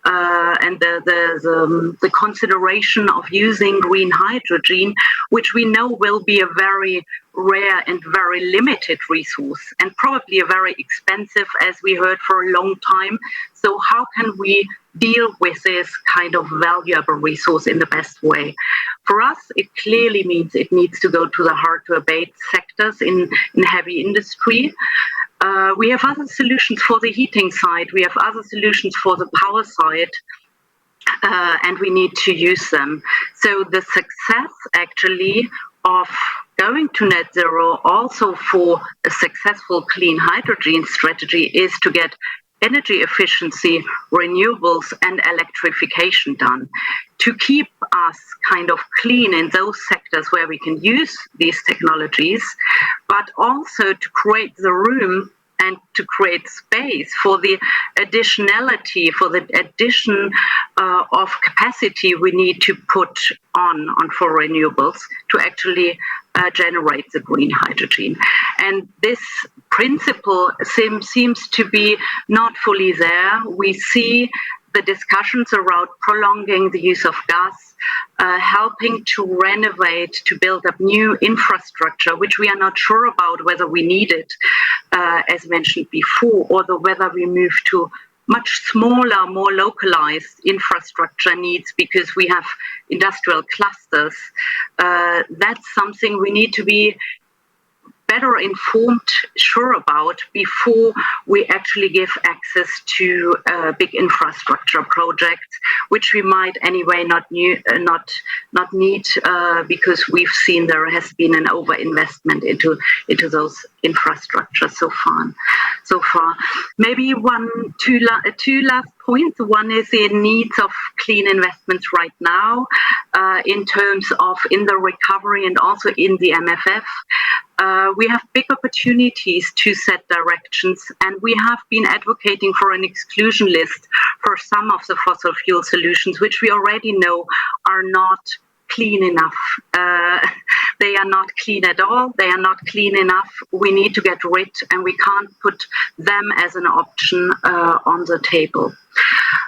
and the consideration of using green hydrogen, which we know will be a very rare and very limited resource and probably a very expensive, as we heard, for a long time. So how can we deal with this kind of valuable resource in the best way? For us, it clearly means it needs to go to the hard-to-abate sectors in heavy industry. We have other solutions for the heating side. We have other solutions for the power side. And we need to use them. So the success actually of going to net zero also for a successful clean hydrogen strategy is to get energy efficiency, renewables, and electrification done to keep us kind of clean in those sectors where we can use these technologies, but also to create the room and to create space for the additionality, for the addition of capacity we need to put on for renewables to actually generate the green hydrogen. And this principle seems to be not fully there. We see the discussions around prolonging the use of gas, helping to renovate, to build up new infrastructure, which we are not sure about whether we need it, as mentioned before, or whether we move to much smaller, more localized infrastructure needs because we have industrial clusters. That's something we need to be better informed, sure about before we actually give access to big infrastructure projects, which we might anyway not need because we've seen there has been an overinvestment into those infrastructures so far. Maybe two last points. One is the needs of clean investments right now, in terms of in the recovery and also in the MFF. We have big opportunities to set directions, and we have been advocating for an exclusion list for some of the fossil fuel solutions, which we already know are not clean enough. They are not clean at all. They are not clean enough. We need to get rid, and we can't put them as an option on the table.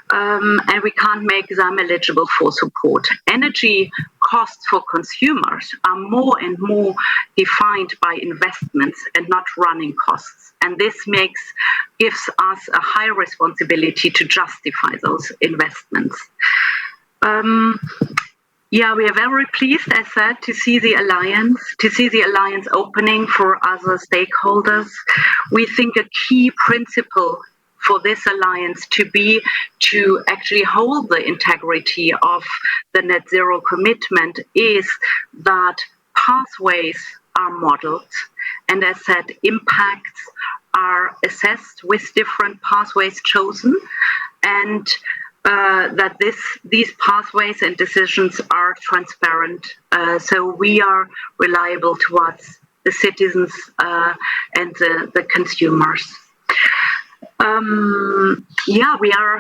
And we can't make them eligible for support. Energy costs for consumers are more and more defined by investments and not running costs. And this gives us a high responsibility to justify those investments. We are very pleased, as said, to see the alliance opening for other stakeholders. We think a key principle for this alliance to actually hold the integrity of the net zero commitment is that pathways are modeled, and as said, impacts are assessed with different pathways chosen, and that these pathways and decisions are transparent, so we are reliable towards the citizens and the consumers. We are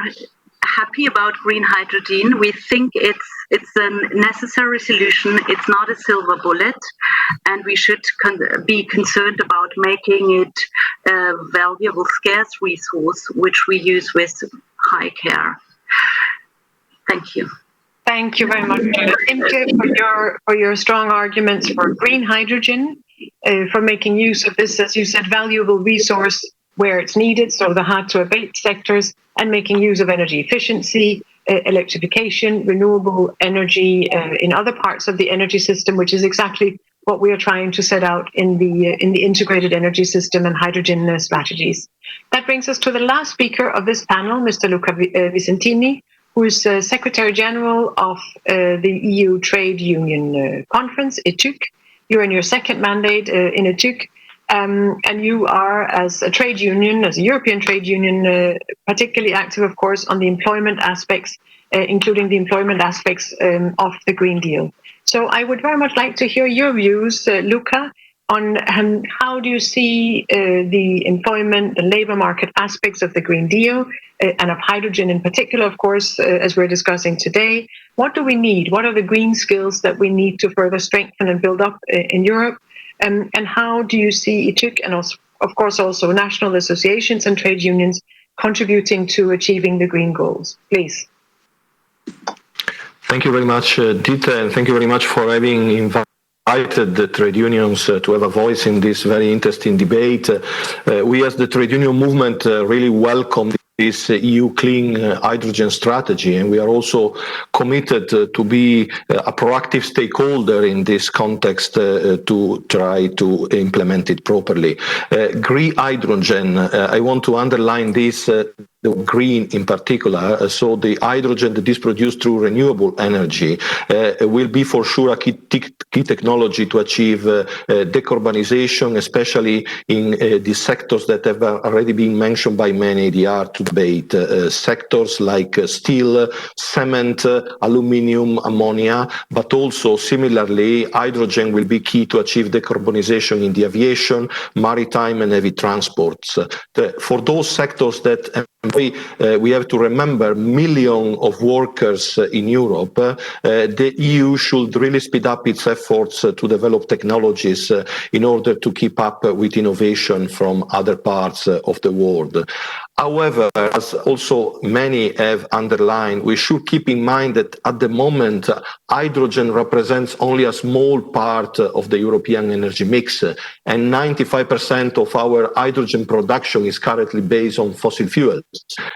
happy about green hydrogen. We think it's a necessary solution. It's not a silver bullet, and we should be concerned about making it a valuable, scarce resource, which we use with high care. Thank you. Thank you very much, Imke, for your strong arguments for green hydrogen, for making use of this, as you said, valuable resource where it's needed, so the hard to abate sectors, and making use of energy efficiency, electrification, renewable energy in other parts of the energy system, which is exactly what we are trying to set out in the integrated energy system and hydrogen strategies. That brings us to the last speaker of this panel, Mr. Luca Vicentini, who is Secretary General of the EU Trade Union Conference, ETUC. You're in your second mandate in ETUC. And you are, as a trade union, as a European trade union, particularly active, of course, on the employment aspects, including the employment aspects of the Green Deal. So I would very much like to hear your views, Luca, on how do you see the employment, the labor market aspects of the Green Deal, and of hydrogen in particular, of course, as we're discussing today. What do we need? What are the green skills that we need to further strengthen and build up in Europe? And how do you see ETUC and, also, of course, also national associations and trade unions contributing to achieving the green goals? Please. Thank you very much, Dita, and thank you very much for having invited the trade unions to have a voice in this very interesting debate. We, as the trade union movement, really welcome this EU clean hydrogen strategy, and we are also committed to be a proactive stakeholder in this context to try to implement it properly. Green hydrogen, I want to underline this, the green in particular, so the hydrogen that is produced through renewable energy will be for sure a key technology to achieve decarbonization, especially in the sectors that have already been mentioned by many, the hard to debate sectors like steel, cement, aluminium, ammonia, but also similarly, hydrogen will be key to achieve decarbonization in the aviation, maritime and heavy transports. For those sectors that we have to remember millions of workers in Europe. The EU should really speed up its efforts to develop technologies in order to keep up with innovation from other parts of the world. However, as also many have underlined, we should keep in mind that at the moment, hydrogen represents only a small part of the European energy mix, and 95% of our hydrogen production is currently based on fossil fuels.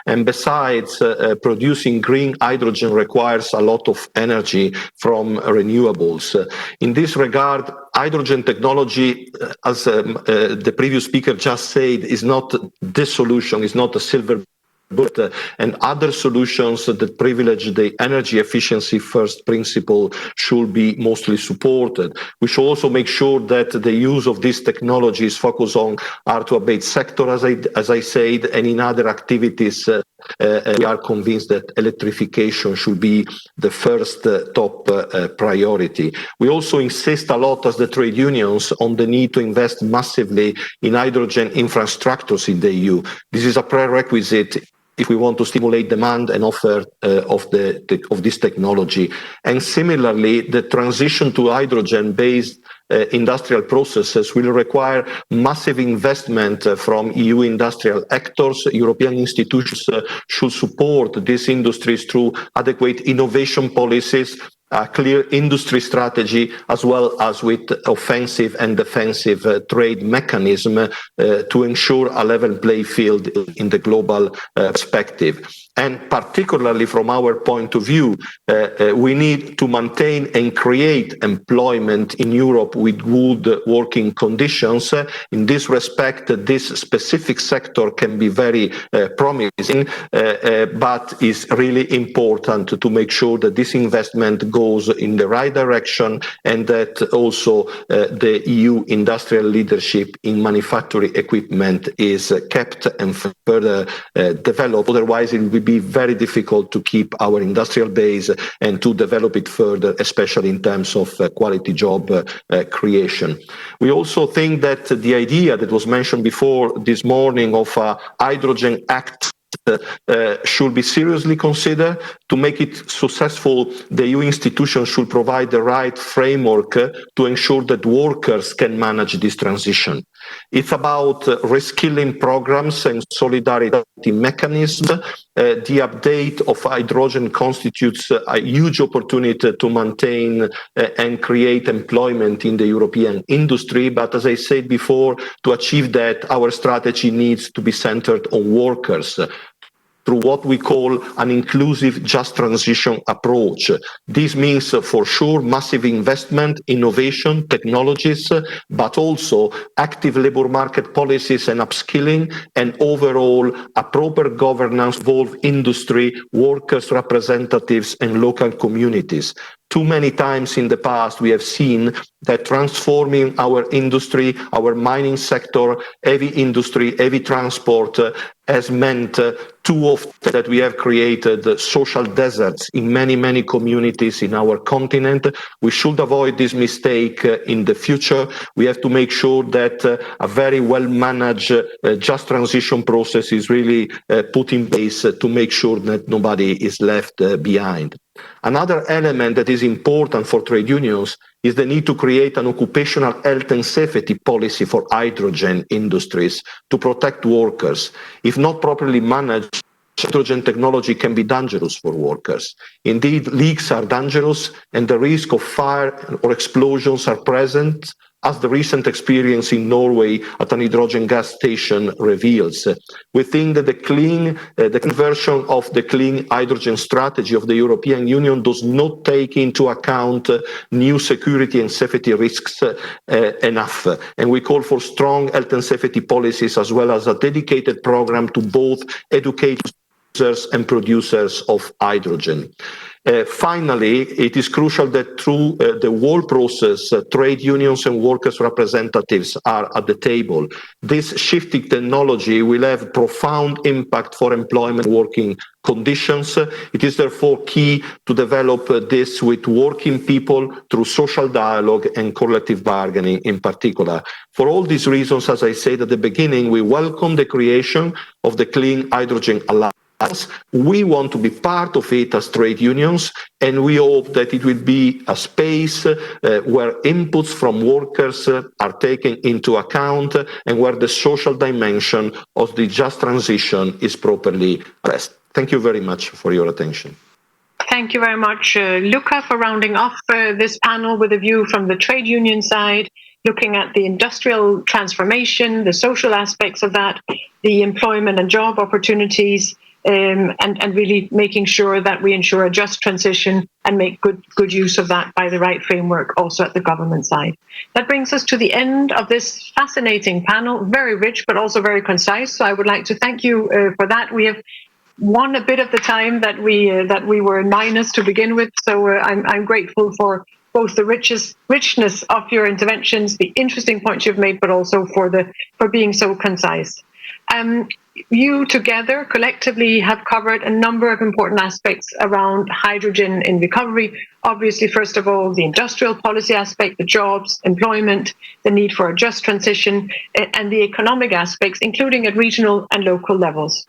And besides, producing green hydrogen requires a lot of energy from renewables. In this regard, hydrogen technology, as the previous speaker just said, is not the solution, is not a silver bullet, and other solutions that privilege the energy efficiency first principle should be mostly supported. We should also make sure that the use of these technologies focus on hard-to-abate sector, as I said, and in other activities. We are convinced that electrification should be the first top priority. We also insist a lot as the trade unions on the need to invest massively in hydrogen infrastructures in the EU. This is a prerequisite if we want to stimulate demand and offer of this technology. And similarly, the transition to hydrogen-based industrial processes will require massive investment from EU industrial actors. European institutions should support these industries through adequate innovation policies, a clear industry strategy, as well as with offensive and defensive trade mechanism to ensure a level playing field in the global perspective. And particularly from our point of view, we need to maintain and create employment in Europe with good working conditions. In this respect, this specific sector can be very promising, but is really important to make sure that this investment goes in the right direction and that also the EU industrial leadership in manufacturing equipment is kept and further developed. Otherwise, it will be very difficult to keep our industrial base and to develop it further, especially in terms of quality job creation. We also think that the idea that was mentioned before this morning of a Hydrogen Act should be seriously considered. To make it successful, the EU institutions should provide the right framework to ensure that workers can manage this transition. It's about reskilling programs and solidarity mechanisms. The update of hydrogen constitutes a huge opportunity to maintain and create employment in the European industry. But as I said before, to achieve that, our strategy needs to be centered on workers through what we call an inclusive just transition approach. This means for sure massive investment, innovation, technologies, but also active labour market policies and upskilling, and overall a proper governance involve industry, workers, representatives and local communities. Too many times in the past we have seen that transforming our industry, our mining sector, heavy industry, heavy transport has meant too often that we have created social deserts in many, many communities in our continent. We should avoid this mistake in the future. We have to make sure that a very well managed just transition process is really put in place to make sure that nobody is left behind. Another element that is important for trade unions is the need to create an occupational health and safety policy for hydrogen industries to protect workers. If not properly managed, hydrogen technology can be dangerous for workers. Indeed, leaks are dangerous and the risk of fire or explosions are present. as the recent experience in Norway at an hydrogen gas station reveals. We think that the conversion of the clean hydrogen strategy of the European Union does not take into account new security and safety risks enough. And we call for strong health and safety policies, as well as a dedicated program to both educate users and producers of hydrogen. Finally, it is crucial that through the whole process, trade unions and workers' representatives are at the table. This shifting technology will have profound impact for employment working conditions. It is therefore key to develop this with working people through social dialogue and collective bargaining in particular. For all these reasons, as I said at the beginning, we welcome the creation of the Clean Hydrogen Alliance. We want to be part of it as trade unions, and we hope that it will be a space where inputs from workers are taken into account and where the social dimension of the just transition is properly addressed. Thank you very much for your attention. Thank you very much, Luca, for rounding off this panel with a view from the trade union side, looking at the industrial transformation, the social aspects of that, the employment and job opportunities, and really making sure that we ensure a just transition and make good use of that by the right framework also at the government side. That brings us to the end of this fascinating panel, very rich but also very concise. So I would like to thank you for that. We have won a bit of the time that we were minus to begin with. So I'm grateful for both the richness of your interventions, the interesting points you've made, but also for being so concise. You together collectively have covered a number of important aspects around hydrogen in recovery. Obviously, first of all, the industrial policy aspect, the jobs, employment, the need for a just transition, and the economic aspects, including at regional and local levels.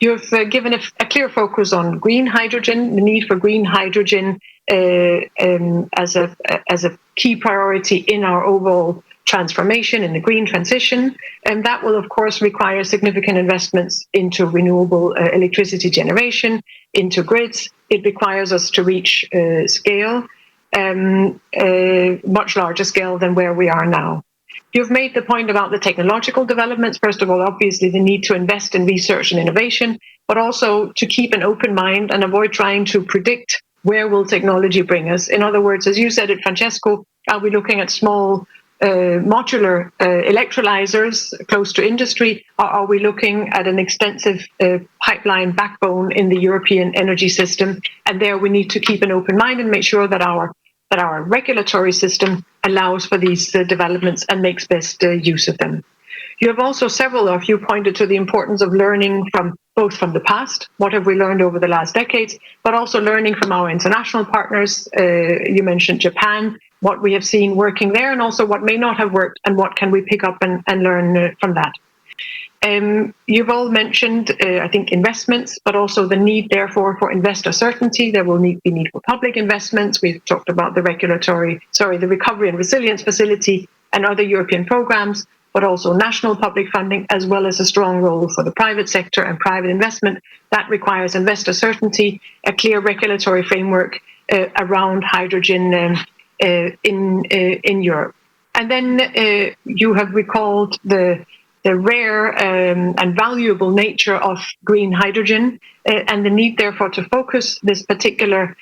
You've given a clear focus on green hydrogen, the need for green hydrogen as a key priority in our overall transformation, in the green transition, and that will of course require significant investments into renewable electricity generation, into grids. It requires us to reach scale, much larger scale than where we are now. You've made the point about the technological developments. First of all, obviously the need to invest in research and innovation, but also to keep an open mind and avoid trying to predict where will technology bring us. In other words, as you said it, Francesco, are we looking at small modular electrolyzers close to industry, or are we looking at an extensive pipeline backbone in the European energy system? And there we need to keep an open mind and make sure that our regulatory system allows for these developments and makes best use of them. You have also, several of you, pointed to the importance of learning both from the past, what have we learned over the last decades, but also learning from our international partners. You mentioned Japan, what we have seen working there, and also what may not have worked, and what can we pick up and learn from that. You've all mentioned, I think, investments, but also the need, therefore, for investor certainty. There will be need for public investments. We've talked about the Recovery and Resilience Facility and other European programs, but also national public funding, as well as a strong role for the private sector and private investment. That requires investor certainty, a clear regulatory framework around hydrogen in Europe. And then you have recalled the rare and valuable nature of green hydrogen and the need, therefore, to focus this particular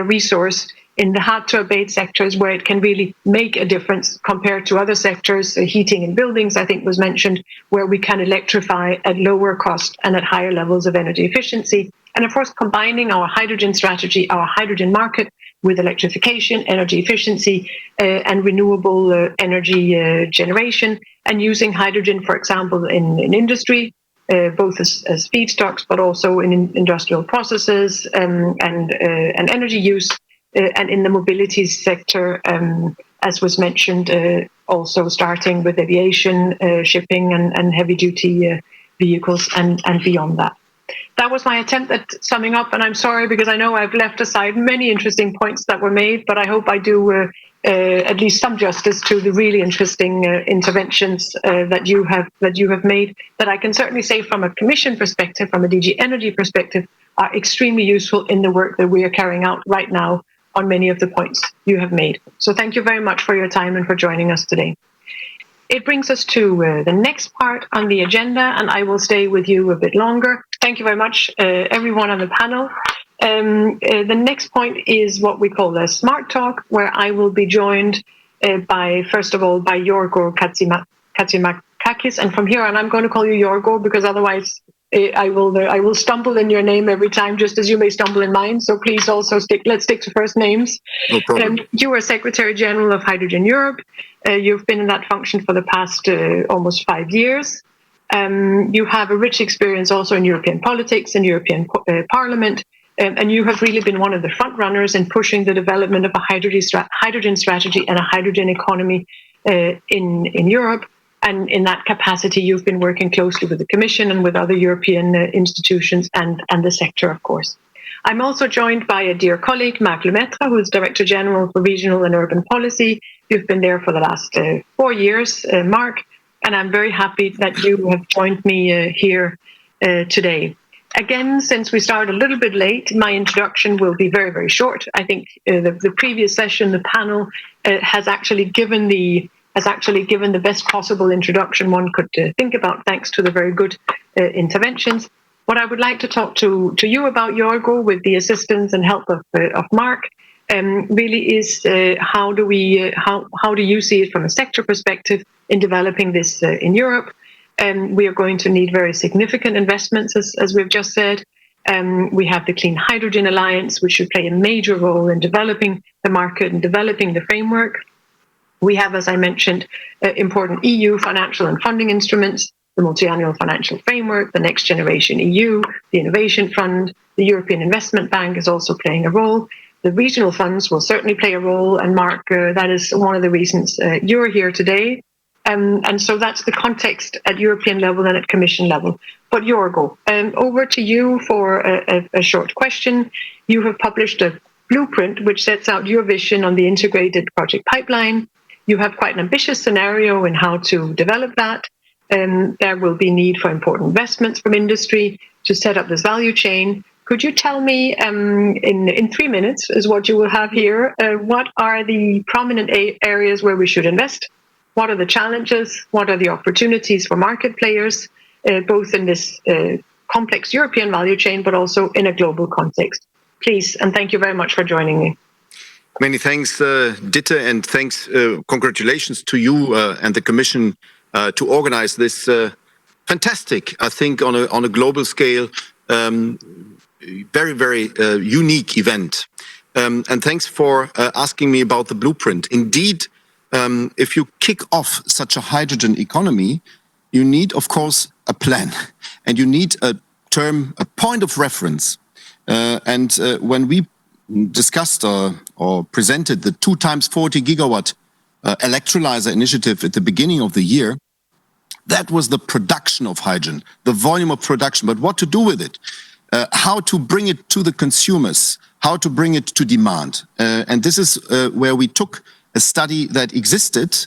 resource in the hard-to-abate sectors where it can really make a difference compared to other sectors. Heating and buildings, I think, was mentioned, where we can electrify at lower cost and at higher levels of energy efficiency. And of course, combining our hydrogen strategy, our hydrogen market, with electrification, energy efficiency, and renewable energy generation, and using hydrogen, for example, in industry, both as feedstocks, but also in industrial processes and energy use, and in the mobility sector, as was mentioned, also starting with aviation, shipping, and heavy-duty vehicles, and beyond that. That was my attempt at summing up, and I'm sorry because I know I've left aside many interesting points that were made, but I hope I do at least some justice to the really interesting interventions that you have made, that I can certainly say from a Commission perspective, from a DG Energy perspective, are extremely useful in the work that we are carrying out right now on many of the points you have made. So thank you very much for your time and for joining us today. It brings us to the next part on the agenda, and I will stay with you a bit longer. Thank you very much, everyone on the panel. The next point is what we call the Smart Talk, where I will be joined first of all, by Yorgo Katsimakakis. And from here on, I'm going to call you Yorgo because otherwise I will stumble in your name every time, just as you may stumble in mine. So please also let's stick to first names. No problem. You are Secretary General of Hydrogen Europe. You've been in that function for the past almost 5 years. You have a rich experience also in European politics and European Parliament. And you have really been one of the front runners in pushing the development of a hydrogen strategy and a hydrogen economy in Europe. And in that capacity, you've been working closely with the Commission and with other European institutions and the sector, of course. I'm also joined by a dear colleague, Marc Lemaitre, who is Director General for Regional and Urban Policy. You've been there for the last 4 years, Marc, and I'm very happy that you have joined me here today. Again, since we started a little bit late, my introduction will be very, very short. I think the previous session, the panel, has actually given the best possible introduction one could think about, thanks to the very good interventions. What I would like to talk to you about, Yorgo, with the assistance and help of Marc, really is how do you see it from a sector perspective in developing this in Europe? We are going to need very significant investments, as we've just said. We have the Clean Hydrogen Alliance, which should play a major role in developing the market and developing the framework. We have, as I mentioned, important EU financial and funding instruments, the multi-annual financial framework, the Next Generation EU, the Innovation Fund, the European Investment Bank is also playing a role. The regional funds will certainly play a role, and Marc, that is one of the reasons you're here today. And so that's the context at European level and at Commission level. But Yorgo, over to you for a short question. You have published a blueprint which sets out your vision on the integrated project pipeline. You have quite an ambitious scenario in how to develop that. There will be need for important investments from industry to set up this value chain. Could you tell me, in 3 minutes is what you will have here, what are the prominent areas where we should invest? What are the challenges? What are the opportunities for market players, both in this complex European value chain, but also in a global context? Please, and thank you very much for joining me. Many thanks, Ditte, and thanks, congratulations to you and the Commission to organize this fantastic, I think, on a global scale, very, very unique event. And thanks for asking me about the blueprint. Indeed, if you kick off such a hydrogen economy, you need, of course, a plan, and you need a point of reference. When we discussed or presented the 2 × 40 gigawatt electrolyzer initiative at the beginning of the year, that was the production of hydrogen, the volume of production, but what to do with it, how to bring it to the consumers, how to bring it to demand. And this is where we took a study that existed,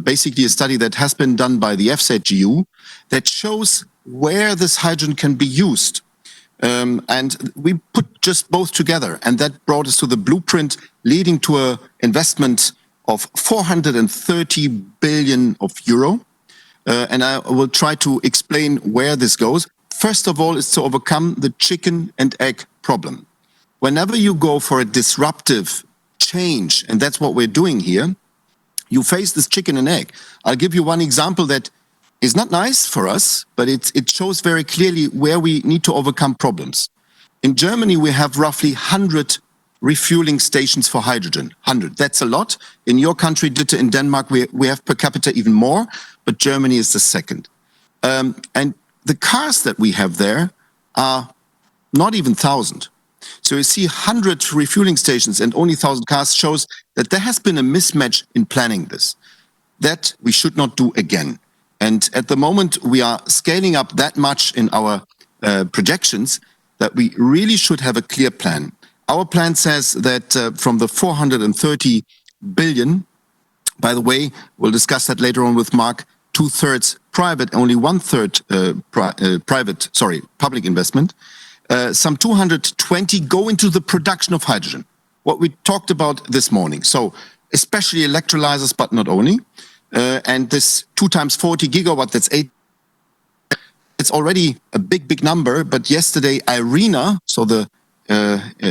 basically a study that has been done by the FCH JU, that shows where this hydrogen can be used. And we put just both together, and that brought us to the blueprint leading to an investment of 430 billion euro. And I will try to explain where this goes. First of all, is to overcome the chicken and egg problem. Whenever you go for a disruptive change, and that's what we're doing here, you face this chicken and egg. I'll give you one example that is not nice for us, but it shows very clearly where we need to overcome problems. In Germany, we have roughly 100 refueling stations for hydrogen. 100, that's a lot. In your country, Ditte, in Denmark, we have per capita even more, but Germany is the second. And the cars that we have there are not even 1,000. So you see 100 refueling stations and only 1,000 cars shows that there has been a mismatch in planning this. That we should not do again. And at the moment, we are scaling up that much in our projections that we really should have a clear plan. Our plan says that from the 430 billion, by the way, we'll discuss that later on with Marc, 2/3 private, only 1/3 public investment. Some 220 go into the production of hydrogen. what we talked about this morning. So especially electrolyzers, but not only. And this 2 times 40 gigawatt, that's 8. It's already a big number. But yesterday, IRENA, so the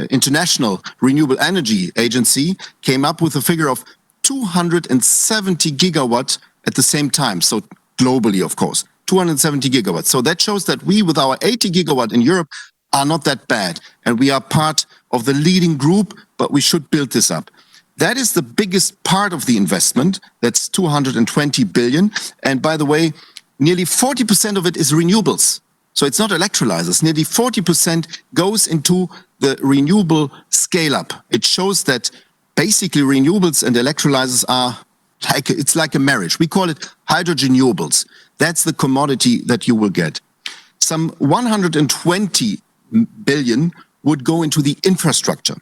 International Renewable Energy Agency, came up with a figure of 270 gigawatts at the same time. So globally, of course, 270 gigawatts. So that shows that we, with our 80 gigawatt in Europe, are not that bad. And we are part of the leading group, but we should build this up. That is the biggest part of the investment. That's 220 billion. And by the way, nearly 40% of it is renewables. So it's not electrolyzers. Nearly 40% goes into the renewable scale-up. It shows that basically renewables and electrolyzers are it's like a marriage. We call it hydrogenables. That's the commodity that you will get. Some 120 billion would go into the infrastructure.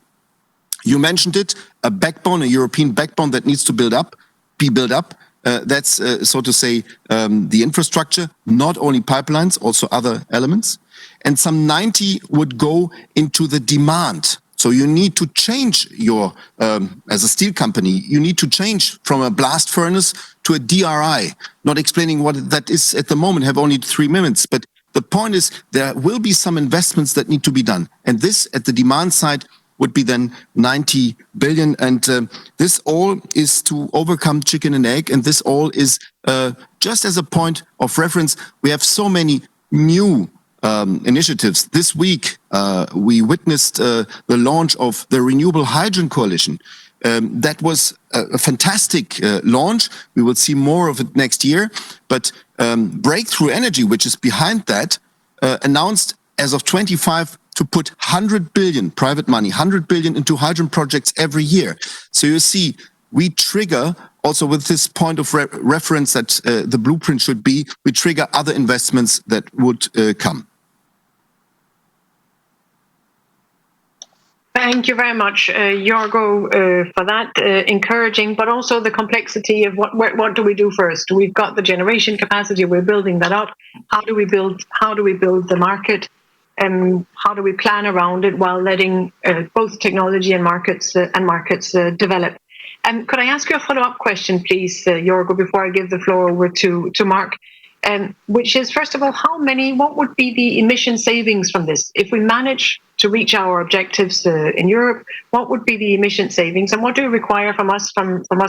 You mentioned it, a backbone, a European backbone that needs to be built up. That's, so to say, the infrastructure, not only pipelines, also other elements. And some 90 would go into the demand. So you need to change your, as a steel company, you need to change from a blast furnace to a DRI. Not explaining what that is at the moment, have only 3 minutes. But the point is there will be some investments that need to be done. And this at the demand side would be then 90 billion. And this all is to overcome chicken and egg. And this all is just as a point of reference. We have so many new initiatives. This week, we witnessed the launch of the Renewable Hydrogen Coalition. That was a fantastic launch. We will see more of it next year. But Breakthrough Energy, which is behind that, announced as of 25 to put 100 billion private money, 100 billion into hydrogen projects every year. So you see, we trigger also with this point of reference that the blueprint should be, we trigger other investments that would come. Thank you very much, Jorgo, for that encouraging, but also the complexity of what do we do first? We've got the generation capacity, we're building that up. How do we build the market? How do we plan around it while letting both technology and markets develop? Could I ask you a follow-up question, please, Jorgo, before I give the floor over to Mark? Which is, first of all, what would be the emission savings from this? If we manage to reach our objectives in Europe, what would be the emission savings? And what do you require from us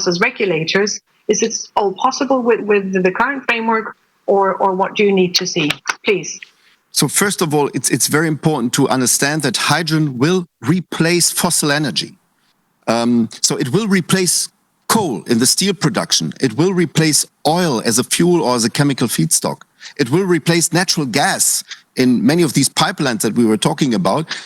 as regulators? Is it all possible with the current framework, or what do you need to see? Please. So first of all, it's very important to understand that hydrogen will replace fossil energy. So it will replace coal in the steel production. It will replace oil as a fuel or as a chemical feedstock. It will replace natural gas in many of these pipelines that we were talking about.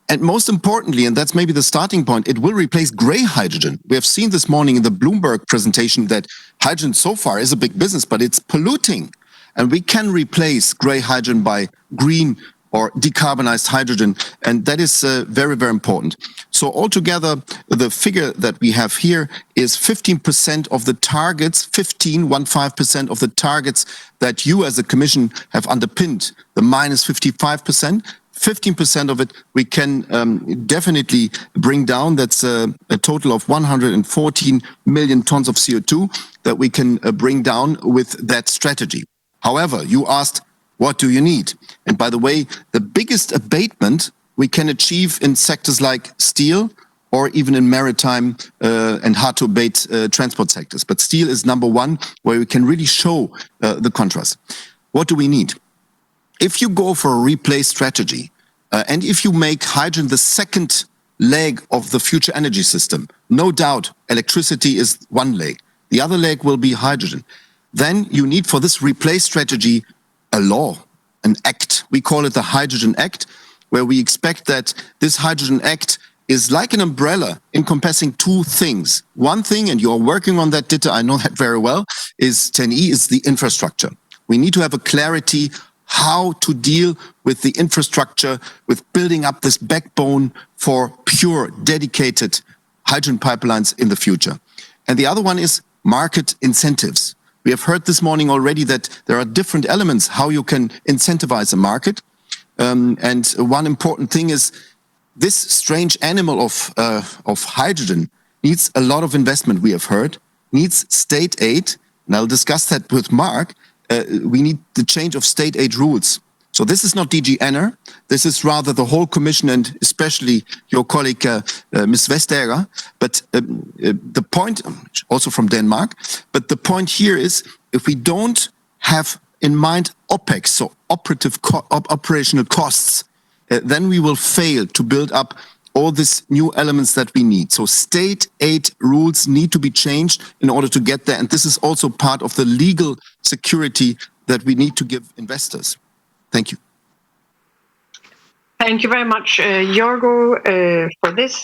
And most importantly, and that's maybe the starting point, it will replace gray hydrogen. We have seen this morning in the Bloomberg presentation that hydrogen so far is a big business, but it's polluting. And we can replace gray hydrogen by green or decarbonized hydrogen. And that is very, very important. So altogether, the figure that we have here is 15% of the targets, 15% of the targets that you as a Commission have underpinned, the minus 55%. 15% of it we can definitely bring down. That's a total of 114 million tons of CO2 that we can bring down with that strategy. However, you asked, what do you need? And by the way, the biggest abatement we can achieve in sectors like steel or even in maritime and hard to abate transport sectors. But steel is number one, where we can really show the contrast. What do we need? If you go for a replace strategy, and if you make hydrogen the second leg of the future energy system, no doubt electricity is one leg. The other leg will be hydrogen. Then you need for this replace strategy a law, an act. We call it the Hydrogen Act, where we expect that this Hydrogen Act is like an umbrella encompassing two things. One thing, and you're working on that, Dieter, I know that very well, is 10E, is the infrastructure. We need to have a clarity how to deal with the infrastructure, with building up this backbone for pure, dedicated hydrogen pipelines in the future. And the other one is market incentives. We have heard this morning already that there are different elements how you can incentivize a market. And one important thing is this strange animal of hydrogen needs a lot of investment, we have heard, needs state aid, and I'll discuss that with Mark. We need the change of state aid rules. So this is not DG Enner, this is rather the whole Commission and especially your colleague, Ms. Vestager. But the point, also from Denmark, but the point here is if we don't have in mind OPEX, so operational costs, then we will fail to build up all these new elements that we need. So state aid rules need to be changed in order to get there. And this is also part of the legal security that we need to give investors. Thank you. Thank you very much, Jorgo, for this.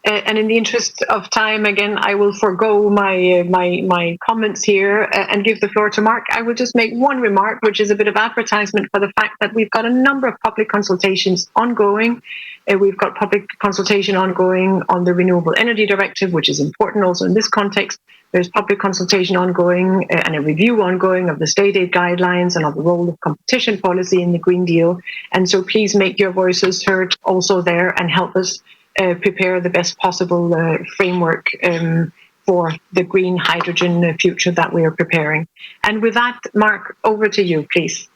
And in the interest of time, again, I will forego my comments here and give the floor to Mark. I will just make one remark, which is a bit of advertisement for the fact that we've got a number of public consultations ongoing. We've got public consultation ongoing on the Renewable Energy Directive, which is important also in this context. There's public consultation ongoing and a review ongoing of the state aid guidelines and of the role of competition policy in the Green Deal. And so please make your voices heard also there and help us prepare the best possible framework for the green hydrogen future that we are preparing. And with that, Mark, over to you, please.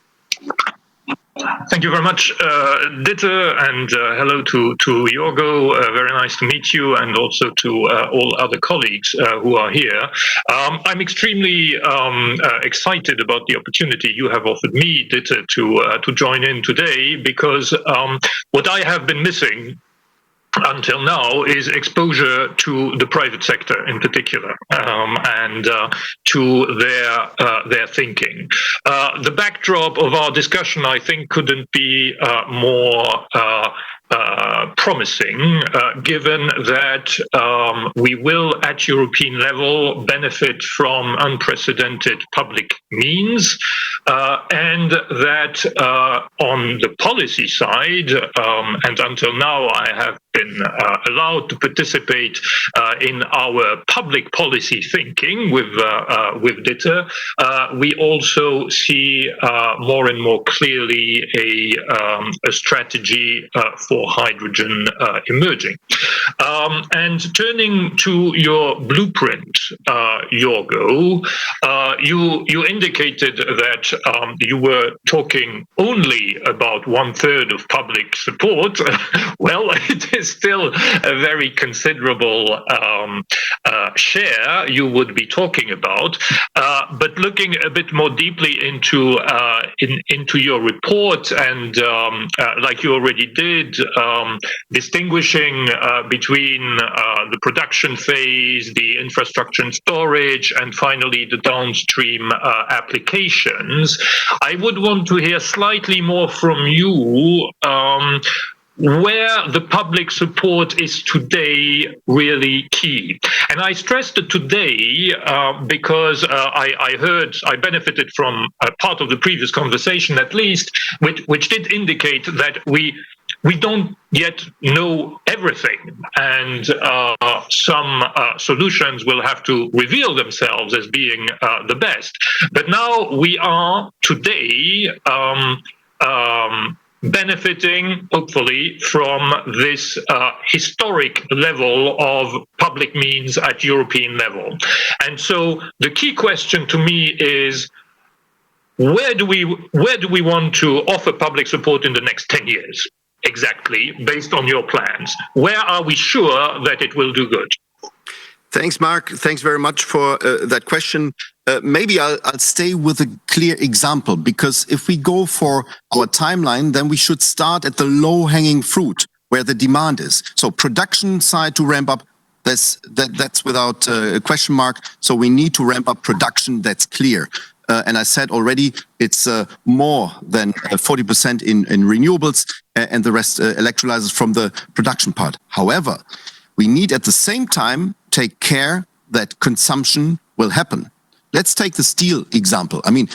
Thank you very much, Dieter, and hello to Jorgo. Very nice to meet you, and also to all other colleagues who are here. I'm extremely excited about the opportunity you have offered me, Dieter, to join in today, because what I have been missing until now is exposure to the private sector in particular, and to their thinking. The backdrop of our discussion, I think, couldn't be more promising, given that we will at European level benefit from unprecedented public means, and that on the policy side, and until now I have been allowed to participate in our public policy thinking with Dieter, we also see more and more clearly a strategy for hydrogen emerging. And turning to your blueprint, Jorgo, you indicated that you were talking only about 1/3 of public support. Well, it is still a very considerable share you would be talking about. But looking a bit more deeply into your report, and like you already did, distinguishing between the production phase, the infrastructure and storage, and finally the downstream applications, I would want to hear slightly more from you where the public support is today really key. And I stressed it today because I benefited from a part of the previous conversation at least, which did indicate that we don't yet know everything, and some solutions will have to reveal themselves as being the best. But now we are today benefiting, hopefully, from this historic level of public means at European level. And so the key question to me is, where do we want to offer public support in the next 10 years? Exactly, based on your plans. Where are we sure that it will do good? Thanks, Mark. Thanks very much for that question. Maybe I'll stay with a clear example, because if we go for our timeline, then we should start at the low-hanging fruit, where the demand is. So production side to ramp up, that's without a question mark. So we need to ramp up production, that's clear. And I said already, it's more than 40% in renewables, and the rest electrolyzers from the production part. However, we need at the same time take care that consumption will happen. Let's take the steel example. I mean,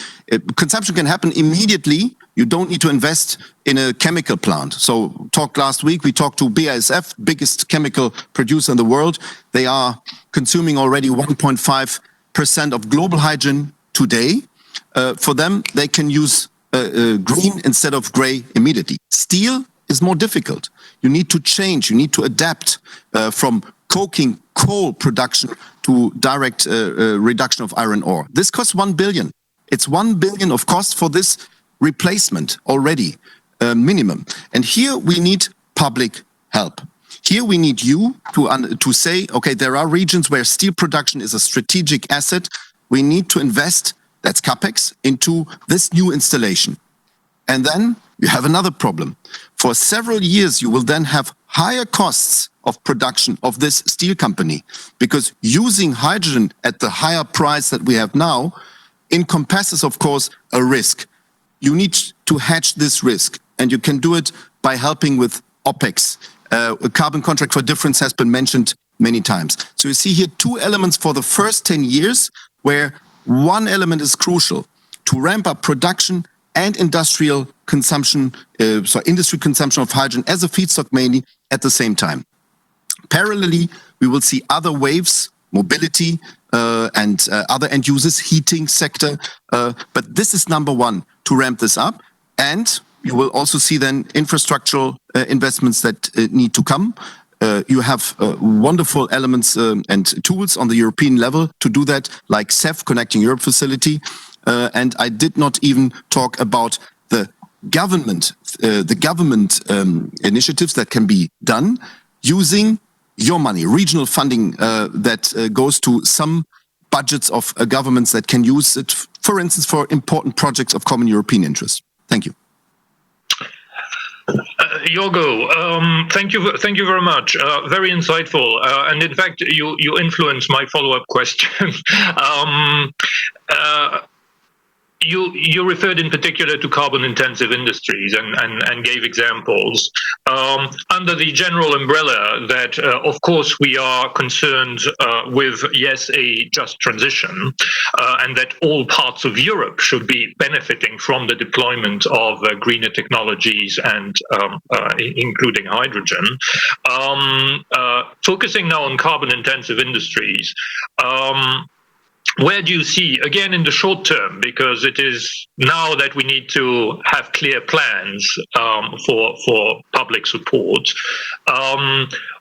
consumption can happen immediately. You don't need to invest in a chemical plant. So last week, we talked to BASF, biggest chemical producer in the world. They are consuming already 1.5% of global hydrogen today. For them, they can use green instead of gray immediately. Steel is more difficult. You need to change, you need to adapt from coking coal production to direct reduction of iron ore. This costs 1 billion. It's 1 billion of cost for this replacement already, minimum. And here we need public help. Here we need you to say, okay, there are regions where steel production is a strategic asset. We need to invest, that's capex, into this new installation. And then you have another problem. For several years, you will then have higher costs of production of this steel company, because using hydrogen at the higher price that we have now encompasses, of course, a risk. You need to hedge this risk, and you can do it by helping with OPEX. A carbon contract for difference has been mentioned many times. So you see here two elements for the first 10 years, where one element is crucial: to ramp up production and industrial consumption, industry consumption of hydrogen as a feedstock mainly at the same time. Parallelly, we will see other waves, mobility and other end users, heating sector. But this is number one, to ramp this up. And you will also see then infrastructural investments that need to come. You have wonderful elements and tools on the European level to do that, like CEF, Connecting Europe facility. And I did not even talk about the government initiatives that can be done using your money, regional funding that goes to some budgets of governments that can use it, for instance, for important projects of common European interest. Thank you. Jorgo, thank you very much. Very insightful, and in fact, you influenced my follow-up question. You referred in particular to carbon-intensive industries and gave examples under the general umbrella that, of course, we are concerned with, yes, a just transition, and that all parts of Europe should be benefiting from the deployment of greener technologies and including hydrogen. Focusing now on carbon-intensive industries, where do you see, again in the short term, because it is now that we need to have clear plans for public support,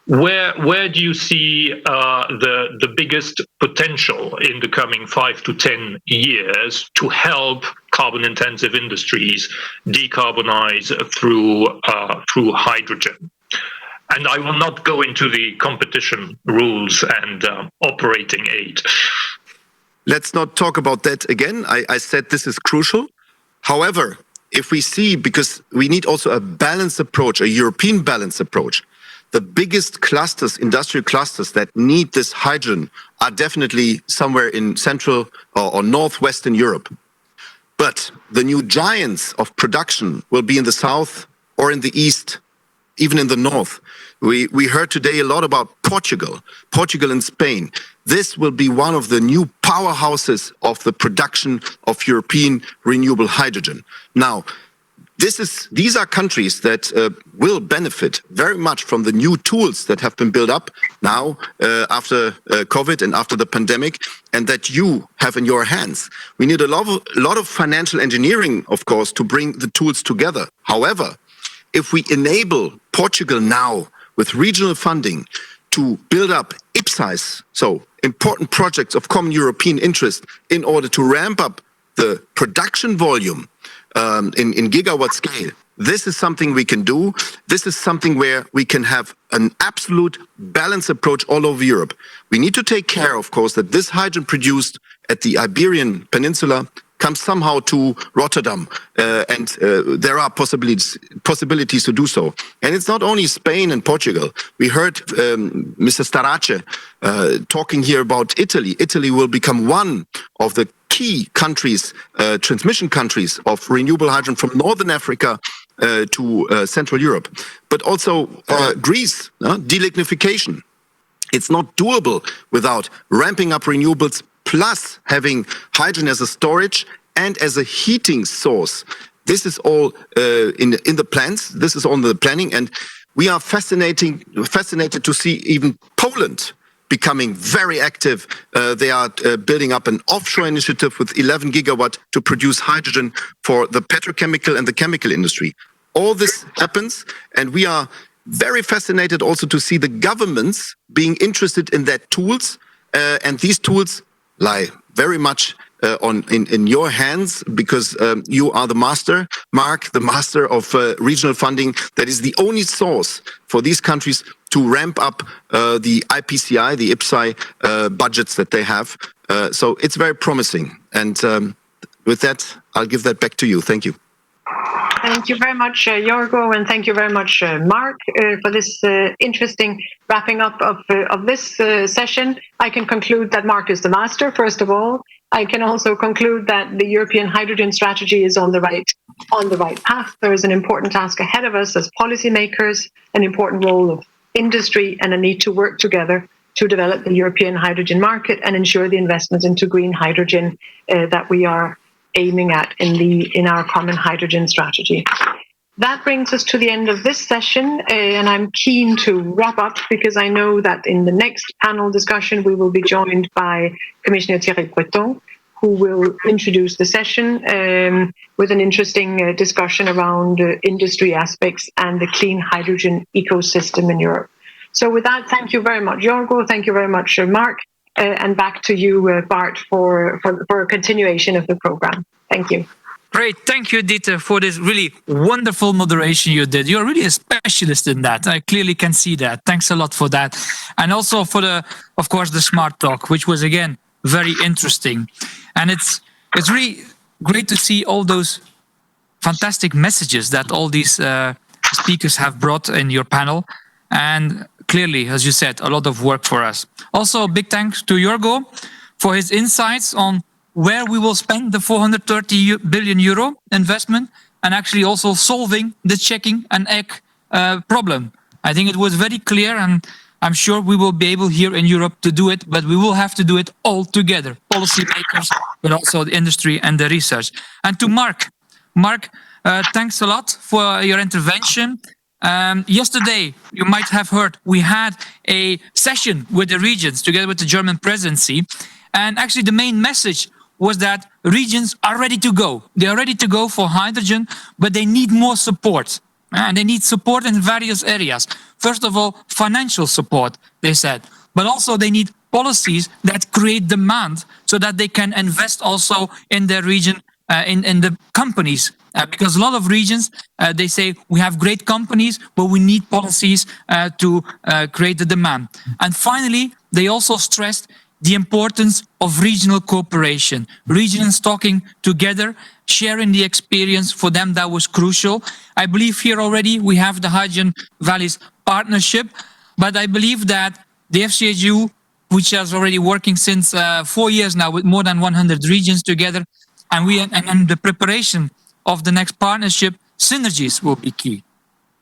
where do you see the biggest potential in the coming 5 to 10 years to help carbon-intensive industries decarbonize through hydrogen? And I will not go into the competition rules and operating aid. Let's not talk about that again. I said this is crucial. However, if we see, because we need also a balanced approach, a European balanced approach, the biggest clusters, industrial clusters that need this hydrogen are definitely somewhere in Central or Northwestern Europe. But the new giants of production will be in the South or in the East, even in the North. We heard today a lot about Portugal and Spain. This will be one of the new powerhouses of the production of European renewable hydrogen. Now, these are countries that will benefit very much from the new tools that have been built up now after COVID and after the pandemic, and that you have in your hands. We need a lot of financial engineering, of course, to bring the tools together. However, if we enable Portugal now with regional funding to build up IPSIs, so important projects of common European interest, in order to ramp up the production volume in gigawatt scale, this is something we can do. This is something where we can have an absolute balanced approach all over Europe. We need to take care, of course, that this hydrogen produced at the Iberian Peninsula comes somehow to Rotterdam, and there are possibilities to do so. And it's not only Spain and Portugal. We heard Mr. Starace talking here about Italy. Italy will become one of the key countries, transmission countries of renewable hydrogen from Northern Africa to Central Europe. But also Greece, delignification. It's not doable without ramping up renewables plus having hydrogen as a storage and as a heating source. This is all in the plans. This is on the planning, and we are fascinated to see even Poland becoming very active. They are building up an offshore initiative with 11 gigawatt to produce hydrogen for the petrochemical and the chemical industry. all this happens, and we are very fascinated also to see the governments being interested in that tools, and these tools lie very much in your hands, because you are the master, Mark, the master of regional funding. That is the only source for these countries to ramp up the IPCI, the IPSI budgets that they have. So it's very promising. And with that, I'll give that back to you. Thank you. Thank you very much, Jorgo, and thank you very much, Mark, for this interesting wrapping up of this session. I can conclude that Mark is the master, first of all. I can also conclude that the European hydrogen strategy is on the right path. There is an important task ahead of us as policymakers, an important role of industry, and a need to work together to develop the European hydrogen market and ensure the investments into green hydrogen that we are aiming at in our common hydrogen strategy. That brings us to the end of this session, and I'm keen to wrap up because I know that in the next panel discussion we will be joined by Commissioner Thierry Breton, who will introduce the session with an interesting discussion around industry aspects and the clean hydrogen ecosystem in Europe. So with that, thank you very much, Jorgo. Thank you very much, Mark. And back to you, Bart, for a continuation of the program. Thank you. Great. Thank you, Dieter, for this really wonderful moderation you did. You're really a specialist in that. I clearly can see that. Thanks a lot for that. And also for of course, the smart talk, which was, again, very interesting. And it's really great to see all those fantastic messages that all these speakers have brought in your panel. And clearly, as you said, a lot of work for us. Also, big thanks to Jorgo for his insights on where we will spend the 430 billion euro investment, and actually also solving the chicken and egg problem. I think it was very clear, and I'm sure we will be able here in Europe to do it, but we will have to do it all together, policymakers, but also the industry and the research. And to Mark, thanks a lot for your intervention. Yesterday, you might have heard, we had a session with the regions together with the German presidency. And actually the main message was that regions are ready to go. They are ready to go for hydrogen, but they need more support. And they need support in various areas. First of all, financial support, they said. But also they need policies that create demand so that they can invest also in their region, in the companies. Because a lot of regions, they say, we have great companies, but we need policies to create the demand. And finally, they also stressed the importance of regional cooperation. Regions talking together, sharing the experience. For them, that was crucial. I believe here already we have the Hydrogen Valleys Partnership, but I believe that the FCH JU, which is already working since 4 years now with more than 100 regions together, and the preparation of the next partnership, synergies will be key.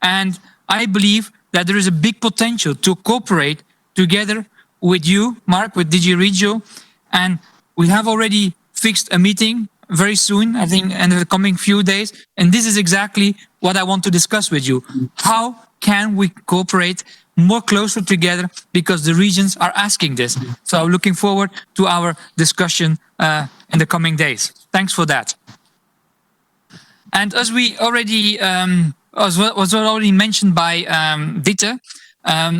And I believe that there is a big potential to cooperate together with you, Mark, with DG Regio, and we have already fixed a meeting very soon, I think in the coming few days, and this is exactly what I want to discuss with you. How can we cooperate more closer together, because the regions are asking this. So I'm looking forward to our discussion in the coming days. Thanks for that. And as we already, was already mentioned by Dieter,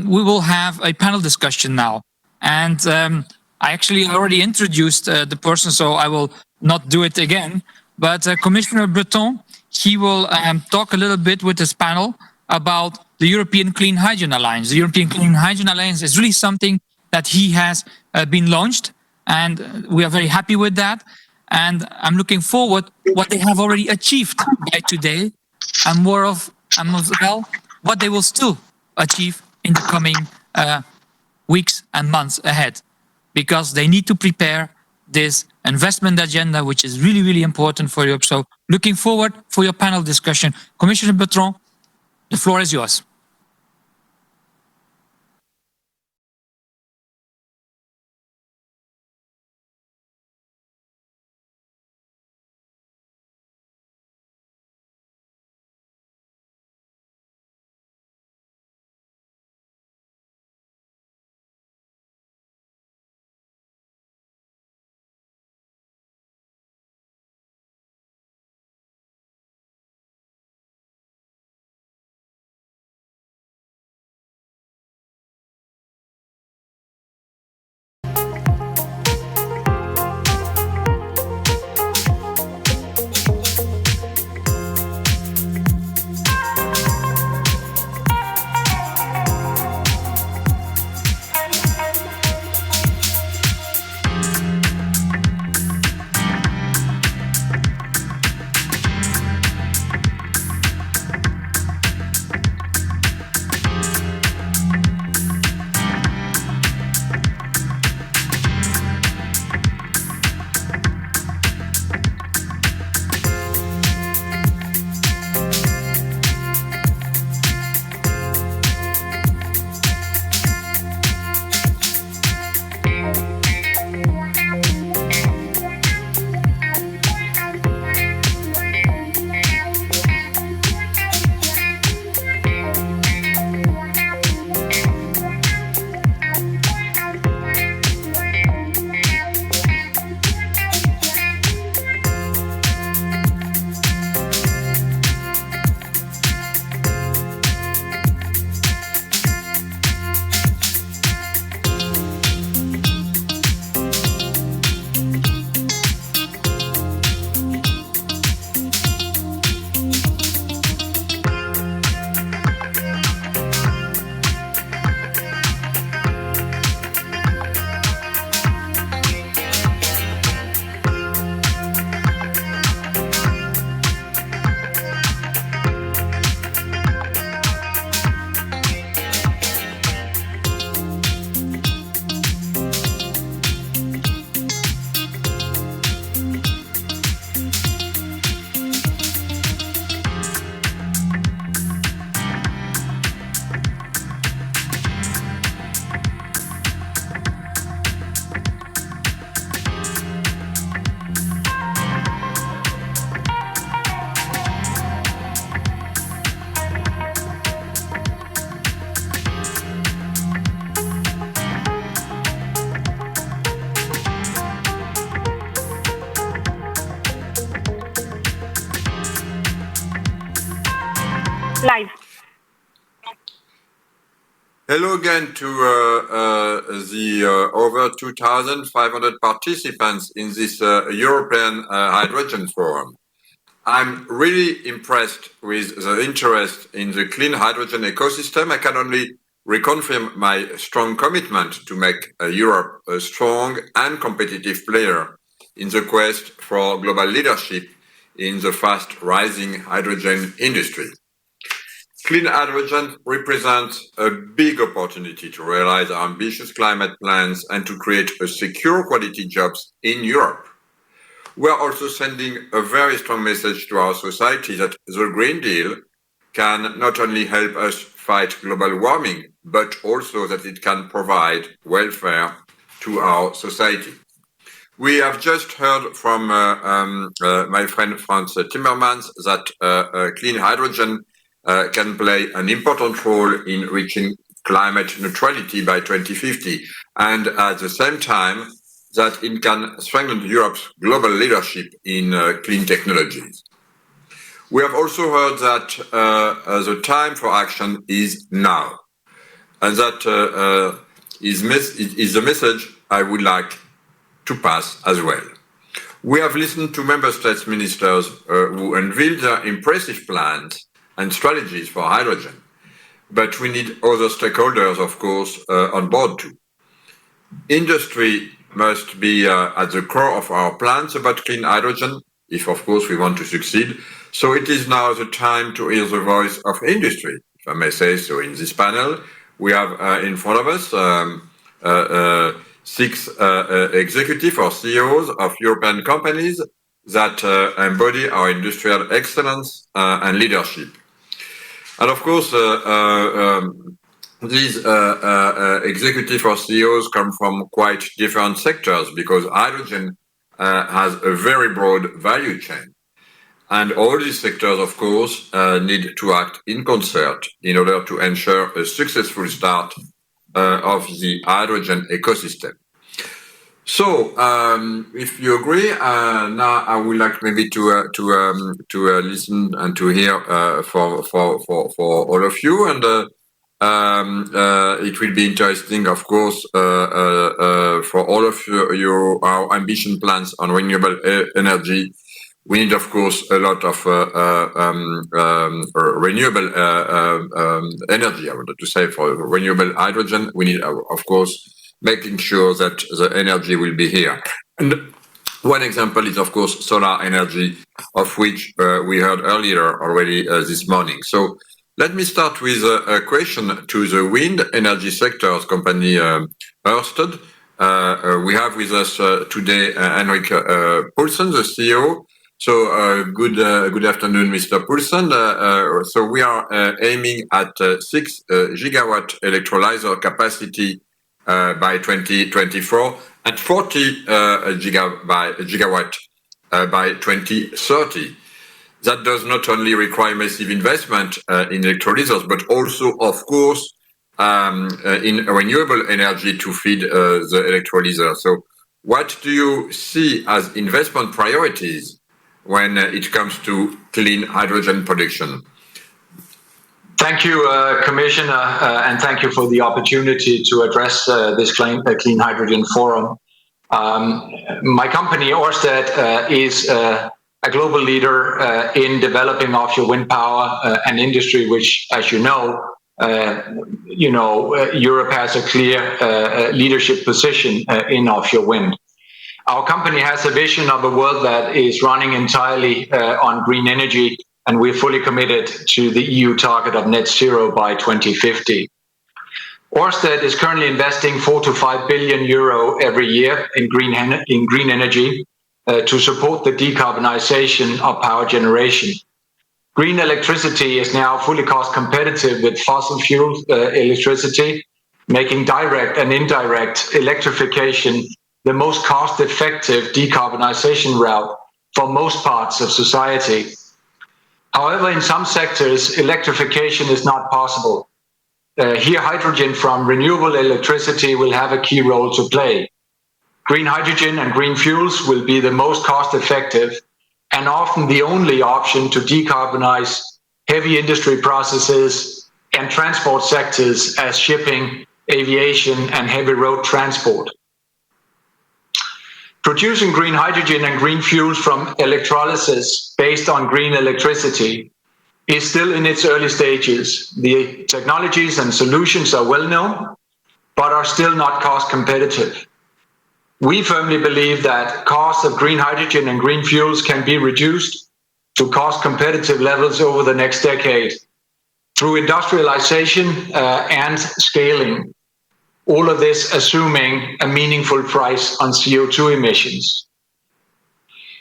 we will have a panel discussion now. And I actually already introduced the person, so I will not do it again. But Commissioner Breton, he will talk a little bit with this panel about the European Clean Hydrogen Alliance. The European Clean Hydrogen Alliance is really something that he has been launched, and we are very happy with that. And I'm looking forward what they have already achieved by today, and more of, and as well, what they will still achieve in the coming weeks and months ahead, because they need to prepare this investment agenda, which is really, really important for Europe. So looking forward for your panel discussion. Commissioner Breton, the floor is yours. Live. Hello again to the over 2,500 participants in this European Hydrogen Forum. I'm really impressed with the interest in the clean hydrogen ecosystem. I can only reconfirm my strong commitment to make Europe a strong and competitive player in the quest for global leadership in the fast-rising hydrogen industry. Clean hydrogen represents a big opportunity to realize our ambitious climate plans and to create a secure quality jobs in Europe. We are also sending a very strong message to our society that the Green Deal can not only help us fight global warming, but also that it can provide welfare to our society. We have just heard from my friend Frans Timmermans that clean hydrogen can play an important role in reaching climate neutrality by 2050, and at the same time that it can strengthen Europe's global leadership in clean technologies. We have also heard that the time for action is now, and that is the message I would like to pass as well. We have listened to Member States ministers who unveiled their impressive plans and strategies for hydrogen. But we need other stakeholders, of course, on board too. Industry must be at the core of our plans about clean hydrogen, if of course we want to succeed. So it is now the time to hear the voice of industry, if I may say so. In this panel, we have in front of us 6 executives or CEOs of European companies that embody our industrial excellence and leadership. And of course, these executive or CEOs come from quite different sectors because hydrogen has a very broad value chain. And all these sectors, of course, need to act in concert in order to ensure a successful start of the hydrogen ecosystem. So, if you agree, now I would like maybe to listen and to hear for all of you, and it will be interesting, of course, for all of you our ambition plans on renewable energy. We need, of course, a lot of renewable energy. I wanted to say for renewable hydrogen, we need, of course, making sure that the energy will be here. And one example is, of course, solar energy, of which we heard earlier already this morning. So let me start with a question to the wind energy sector's company, Ørsted. We have with us today Henrik Poulsen, the CEO. So good afternoon, Mr. Poulsen. So we are aiming at 6 gigawatt electrolyzer capacity by 2024 and 40 gigawatt by 2030. That does not only require massive investment in electrolyzers, but also, of course, in renewable energy to feed the electrolyzer. So what do you see as investment priorities when it comes to clean hydrogen production? Thank you, Commissioner, and thank you for the opportunity to address this Clean Hydrogen Forum. My company, Ørsted, is a global leader in developing offshore wind power and industry, which, as you know, Europe has a clear leadership position in offshore wind. Our company has a vision of a world that is running entirely on green energy, and we're fully committed to the EU target of net zero by 2050. Ørsted is currently investing 4 to 5 billion euro every year in green energy to support the decarbonization of power generation. Green electricity is now fully cost competitive with fossil fuel electricity, making direct and indirect electrification the most cost-effective decarbonization route for most parts of society. However, in some sectors, electrification is not possible. Here, hydrogen from renewable electricity will have a key role to play. Green hydrogen and green fuels will be the most cost-effective and often the only option to decarbonize heavy industry processes, and transport sectors as shipping, aviation, and heavy road transport. Producing green hydrogen and green fuels from electrolysis based on green electricity is still in its early stages. The technologies and solutions are well known, but are still not cost competitive. We firmly believe that costs of green hydrogen and green fuels can be reduced to cost competitive levels over the next decade through industrialization and scaling. All of this assuming a meaningful price on CO2 emissions.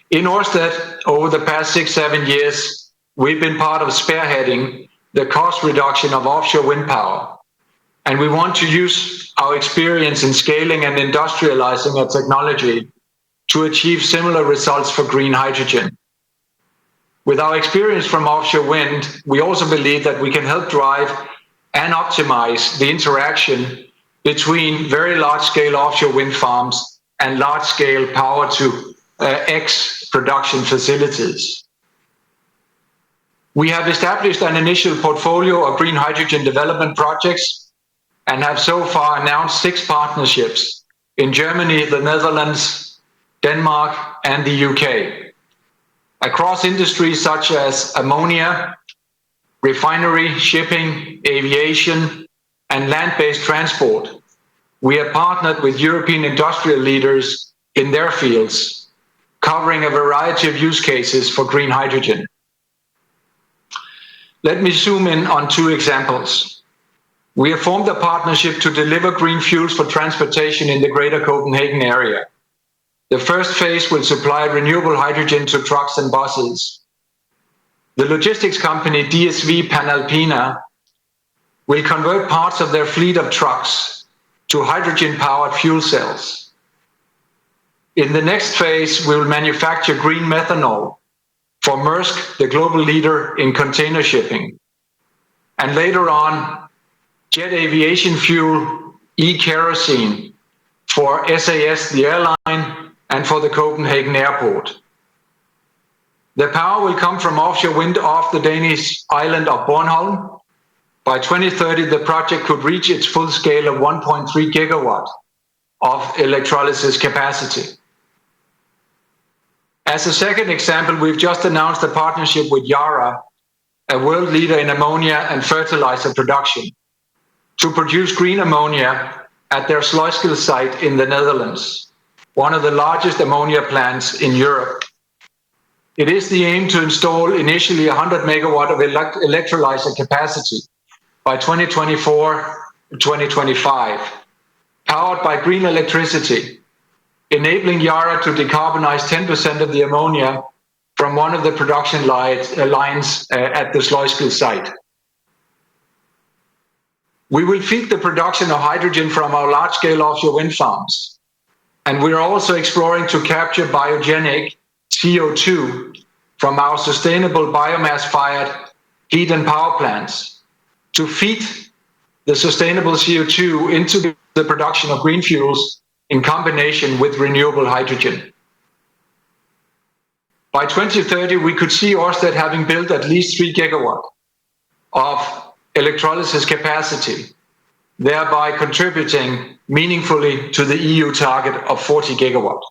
In Ørsted, over the past 6-7 years, we've been part of spearheading the cost reduction of offshore wind power. And we want to use our experience in scaling and industrializing our technology to achieve similar results for green hydrogen. With our experience from offshore wind, we also believe that we can help drive and optimize the interaction between very large-scale offshore wind farms and large-scale power-to-X production facilities. We have established an initial portfolio of green hydrogen development projects and have so far announced 6 partnerships in Germany, the Netherlands, Denmark, and the UK. Across industries such as ammonia, refinery, shipping, aviation, and land-based transport, we have partnered with European industrial leaders in their fields, covering a variety of use cases for green hydrogen. Let me zoom in on 2 examples. We have formed a partnership to deliver green fuels for transportation in the greater Copenhagen area. The first phase will supply renewable hydrogen to trucks and buses. The logistics company DSV Panalpina will convert parts of their fleet of trucks to hydrogen-powered fuel cells. In the next phase, we will manufacture green methanol for Maersk, the global leader in container shipping. And later on, jet aviation fuel, e-kerosene for SAS, the airline, and for the Copenhagen airport. The power will come from offshore wind off the Danish island of Bornholm. By 2030, the project could reach its full scale of 1.3 gigawatt of electrolysis capacity. As a second example, we've just announced a partnership with Yara, a world leader in ammonia and fertilizer production, to produce green ammonia at their Sluiskil site in the Netherlands, one of the largest ammonia plants in Europe. It is the aim to install initially 100 megawatt of electrolyzer capacity by 2024-2025, powered by green electricity, enabling Yara to decarbonize 10% of the ammonia from one of the production lines at the Sluiskil site. We will feed the production of hydrogen from our large-scale offshore wind farms, and we are also exploring to capture biogenic CO2 from our sustainable biomass-fired heat and power plants to feed the sustainable CO2 into the production of green fuels in combination with renewable hydrogen. By 2030, we could see Ørsted having built at least 3 gigawatt of electrolysis capacity, thereby contributing meaningfully to the EU target of 40 gigawatt.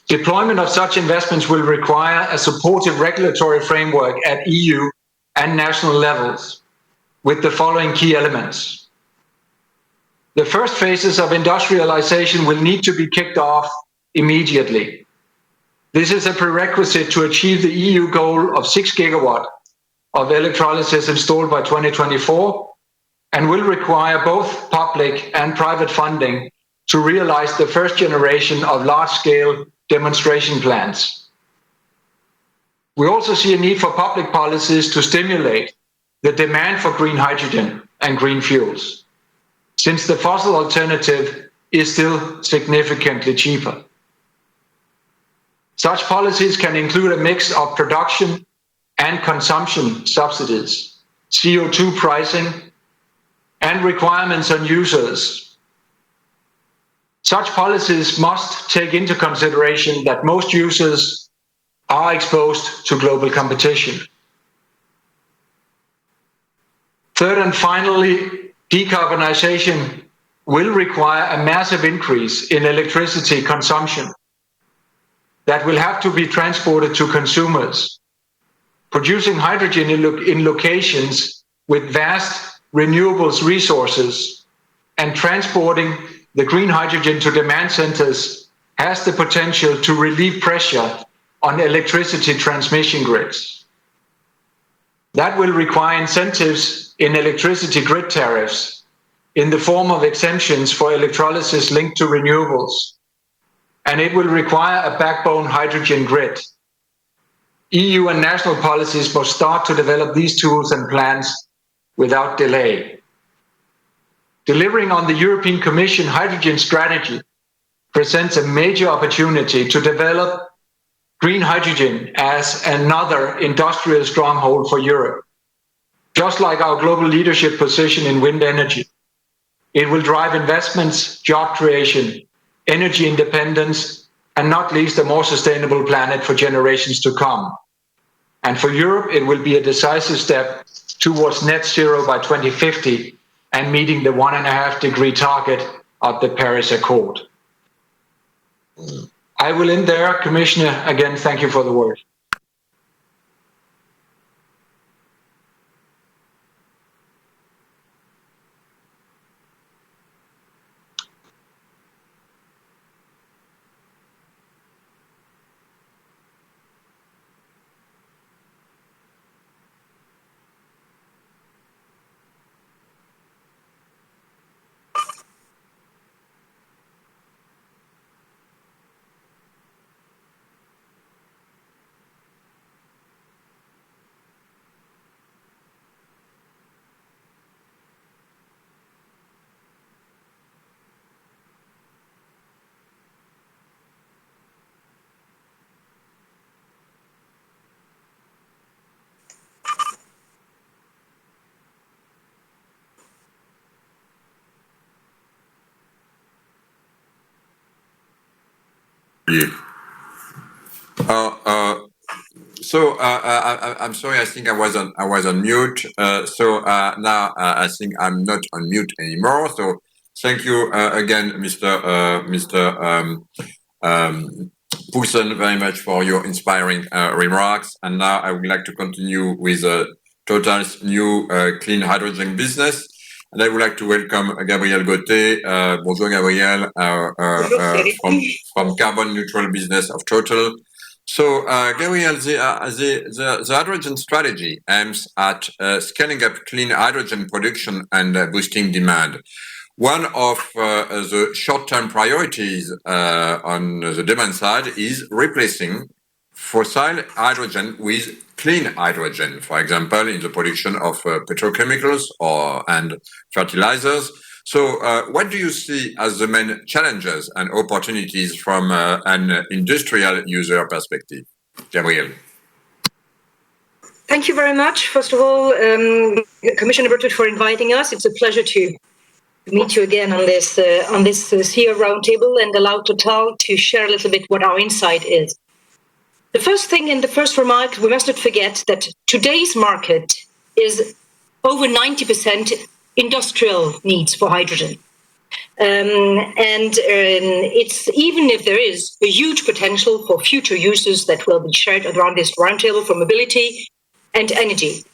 Deployment of such investments will require a supportive regulatory framework at EU and national levels with the following key elements. The first phases of industrialization will need to be kicked off immediately. This is a prerequisite to achieve the EU goal of 6 gigawatt of electrolysis installed by 2024 and will require both public and private funding to realize the first generation of large-scale demonstration plants. We also see a need for public policies to stimulate the demand for green hydrogen and green fuels, since the fossil alternative is still significantly cheaper. Such policies can include a mix of production and consumption subsidies, CO2 pricing, and requirements on users. Such policies must take into consideration that most users are exposed to global competition. Third and finally, decarbonization will require a massive increase in electricity consumption that will have to be transported to consumers. Producing hydrogen in locations with vast renewables resources and transporting the green hydrogen to demand centers has the potential to relieve pressure on electricity transmission grids. That will require incentives in electricity grid tariffs in the form of exemptions for electrolysis linked to renewables. And it will require a backbone hydrogen grid. EU and national policies must start to develop these tools and plans without delay. Delivering on the European Commission hydrogen strategy presents a major opportunity to develop green hydrogen as another industrial stronghold for Europe. Just like our global leadership position in wind energy, it will drive investments, job creation, energy independence, and not least a more sustainable planet for generations to come. And for Europe, it will be a decisive step towards net zero by 2050 and meeting the 1.5-degree target of the Paris Accord. I will end there. Commissioner, again, thank you for the word. I'm sorry. I think I was on mute. Now I think I'm not on mute anymore. So thank you again, Mr. Poulsen, very much for your inspiring remarks. And now I would like to continue with Total's new clean hydrogen business. And I would like to welcome Gabriel Gauthier. Bonjour, Gabriel, from Carbon Neutral Business of Total. So, Gabriel, the hydrogen strategy aims at scaling up clean hydrogen production and boosting demand. One of the short-term priorities on the demand side is replacing fossil hydrogen with clean hydrogen, for example, in the production of petrochemicals and fertilizers. So what do you see as the main challenges and opportunities from an industrial user perspective? Gabriel. Thank you very much. First of all, Commissioner Bertut, for inviting us. It's a pleasure to meet you again on this CEO roundtable and allow Total to share a little bit what our insight is. The first thing in the first remark, we must not forget that today's market is over 90% industrial needs for hydrogen. It's even if there is a huge potential for future uses that will be shared around this roundtable for mobility and energy.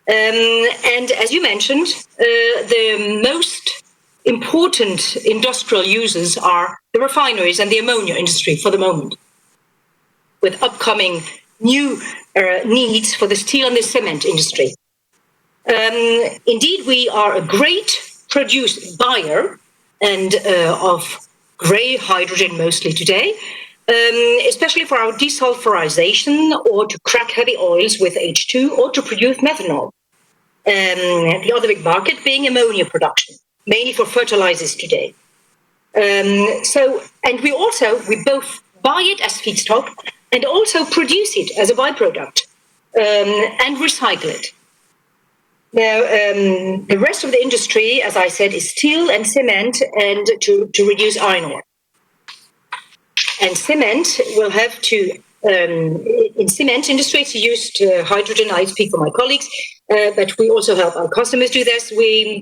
And as you mentioned, the most important industrial users are the refineries and the ammonia industry for the moment, with upcoming new needs for the steel and the cement industry. Indeed, we are a great buyer and of grey hydrogen mostly today, especially for our desulfurization or to crack heavy oils with H2 or to produce methanol. The other big market being ammonia production, mainly for fertilizers today. And we both buy it as feedstock and also produce it as a byproduct and recycle it. Now, the rest of the industry, as I said, is steel and cement and to reduce iron ore. And cement will have to, in cement industry, it's used hydrogen, I speak for my colleagues, but we also help our customers do this.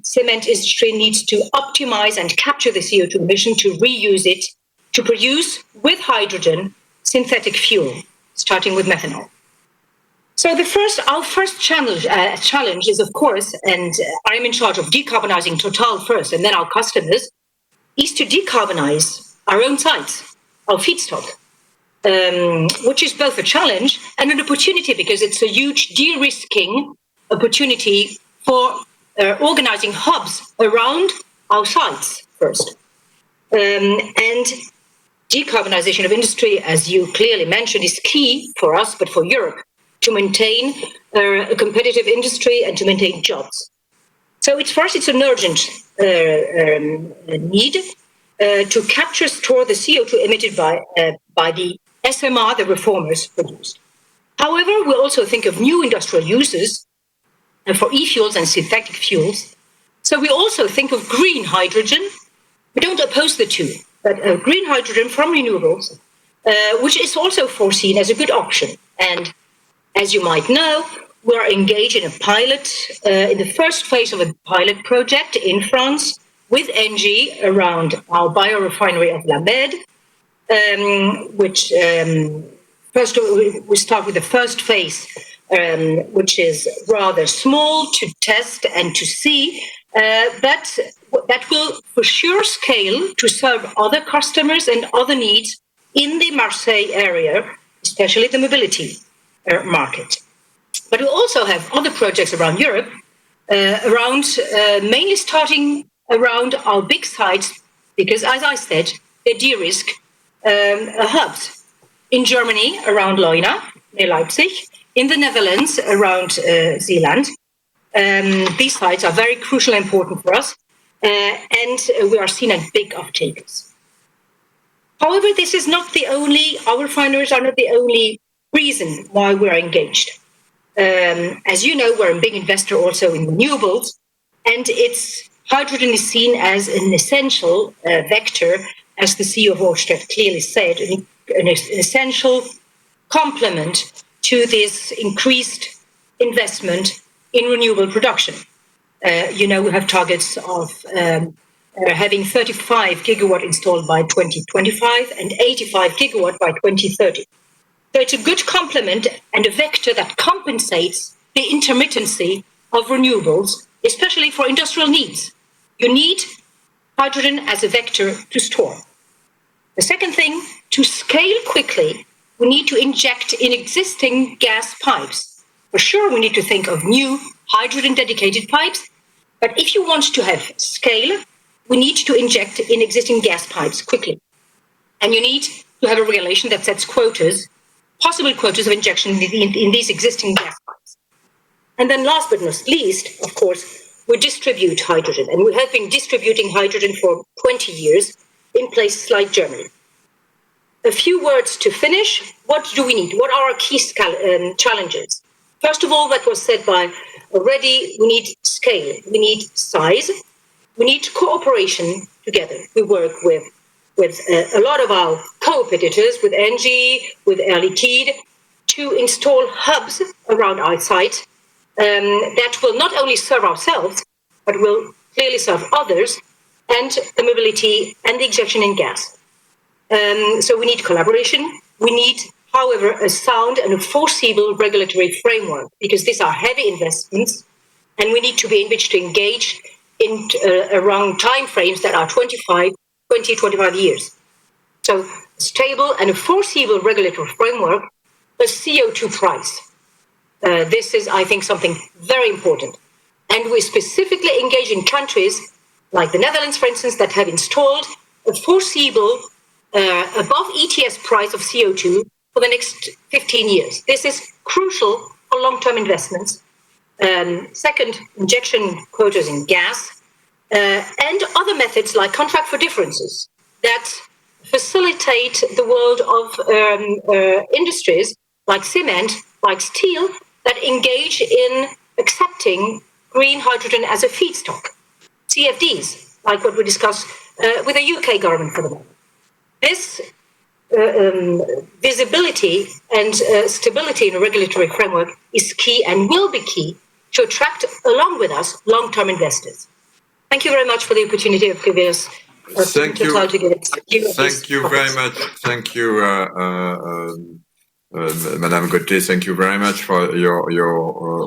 Cement industry needs to optimize and capture the CO2 emission to reuse it to produce with hydrogen synthetic fuel, starting with methanol. So our first challenge is, of course, and I'm in charge of decarbonizing Total first and then our customers, is to decarbonize our own sites, our feedstock, which is both a challenge and an opportunity because it's a huge de-risking opportunity for organizing hubs around our sites first. And decarbonization of industry, as you clearly mentioned, is key for us, but for Europe, to maintain a competitive industry and to maintain jobs. So it's an urgent need to capture, store the CO2 emitted by the SMR, the reformers produced. However, we also think of new industrial uses for e-fuels and synthetic fuels. So we also think of green hydrogen. We don't oppose the two, but green hydrogen from renewables, which is also foreseen as a good option. And as you might know, we are engaged in a pilot, in the first phase of a pilot project in France with ENGIE around our biorefinery of La Mède, which first we start with the first phase, which is rather small to test and to see, but that will for sure scale to serve other customers and other needs in the Marseille area, especially the mobility market. But we also have other projects around Europe, mainly starting around our big sites, because as I said, they de-risk hubs. In Germany, around Leuna, near Leipzig, in the Netherlands, around Zeeland. These sites are very crucial and important for us, and we are seen as big off-takers. However, this is not the only, our refineries are not the only reason why we're engaged. As you know, we're a big investor also in renewables, and hydrogen is seen as an essential vector, as the CEO of Ørsted clearly said, an essential complement to this increased investment in renewable production. We have targets of having 35 gigawatt installed by 2025 and 85 gigawatt by 2030. So it's a good complement and a vector that compensates the intermittency of renewables, especially for industrial needs. You need hydrogen as a vector to store. The second thing, to scale quickly, we need to inject in existing gas pipes. For sure, we need to think of new hydrogen-dedicated pipes, but if you want to have scale, we need to inject in existing gas pipes quickly. And you need to have a regulation that sets quotas, possible quotas of injection in these existing gas pipes. And then last but not least, of course, we distribute hydrogen. And we have been distributing hydrogen for 20 years in places like Germany. A few words to finish. What do we need? What are our key challenges? First of all, that was said by already, we need scale, we need size, we need cooperation together. We work with a lot of our co-competitors, with ENGIE, with Air Liquide, to install hubs around our site that will not only serve ourselves, but will clearly serve others, and the mobility and the injection in gas. So we need collaboration. We need, however, a sound and a foreseeable regulatory framework, because these are heavy investments, and we need to be in which to engage in around timeframes that are 25 years. So stable and a foreseeable regulatory framework, a CO2 price. This is, I think, something very important. And we specifically engage in countries like the Netherlands, for instance, that have installed a foreseeable above ETS price of CO2 for the next 15 years. This is crucial for long-term investments. Second, injection quotas in gas, and other methods like contract for differences that facilitate the world of industries like cement, like steel, that engage in accepting green hydrogen as a feedstock. CFDs, like what we discussed with the UK government for the moment. This visibility and stability in a regulatory framework is key and will be key to attract, along with us, long-term investors. Thank you very much for the opportunity of giving us Thank you. Total to give it. Thank you very much. Thank you, Madame Gauthier. Thank you very much for your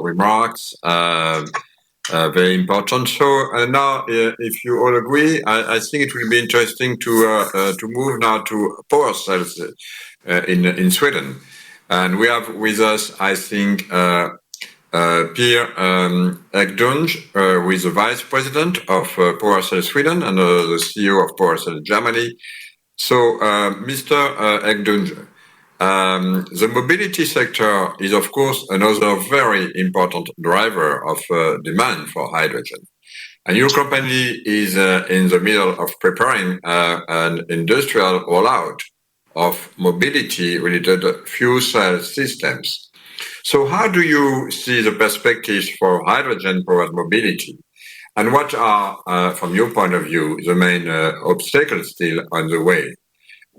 remarks. Very important. So now, if you all agree, I think it will be interesting to move now to power cells in Sweden, and we have with us, I think, Pierre Ekdunge, who is the Vice President of Power Cell Sweden and the CEO of Power Cell Germany. So, Mr. Ekdunge, the mobility sector is, of course, another very important driver of demand for hydrogen. And your company is in the middle of preparing an industrial rollout of mobility-related fuel cell systems. So how do you see the perspectives for hydrogen-powered mobility? And what are, from your point of view, the main obstacles still on the way?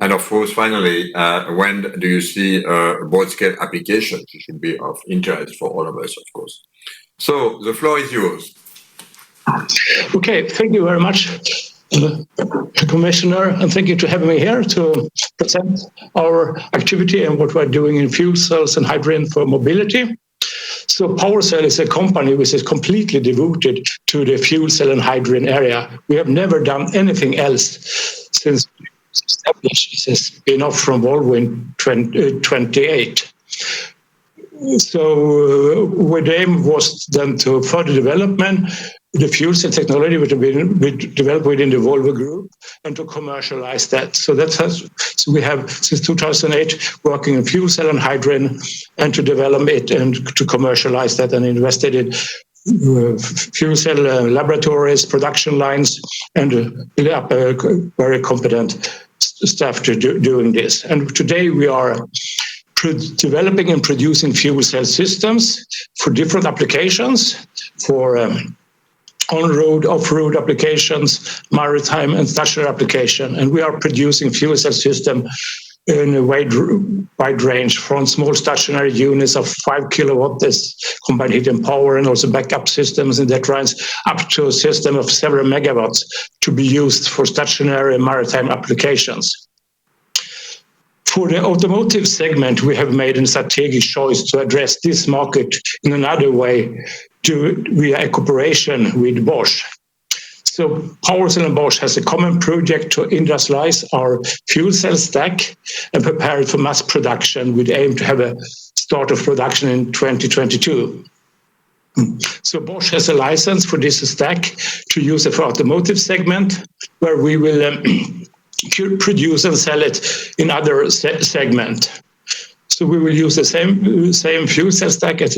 And of course, finally, when do you see broad-scale applications? It should be of interest for all of us, of course. So the floor is yours. Okay, thank you very much, Commissioner, and thank you for having me here to present our activity and what we're doing in fuel cells and hydrogen for mobility. So PowerCell is a company which is completely devoted to the fuel cell and hydrogen area. We have never done anything else since established as a spin-off from Volvo in 28. So the aim was then to further development the fuel cell technology which have been developed within the Volvo Group and to commercialize that. So so we have since 2008 working in fuel cell and hydrogen and to develop it and to commercialize that and invested in fuel cell laboratories, production lines, and build up a very competent staff to doing this. And today we are developing and producing fuel cell systems for different applications, for on-road, off-road applications, maritime and stationary application. And we are producing fuel cell system in a wide range from small stationary units of 5 kilowatt as combined heat and power and also backup systems in that range up to a system of several megawatts to be used for stationary and maritime applications. For the automotive segment, we have made a strategic choice to address this market in another way via a cooperation with Bosch. So PowerCell and Bosch has a common project to industrialize our fuel cell stack and prepare it for mass production with aim to have a start of production in 2022. So Bosch has a license for this stack to use it for automotive segment, where we will produce and sell it in other segment. So we will use the same fuel cell stack as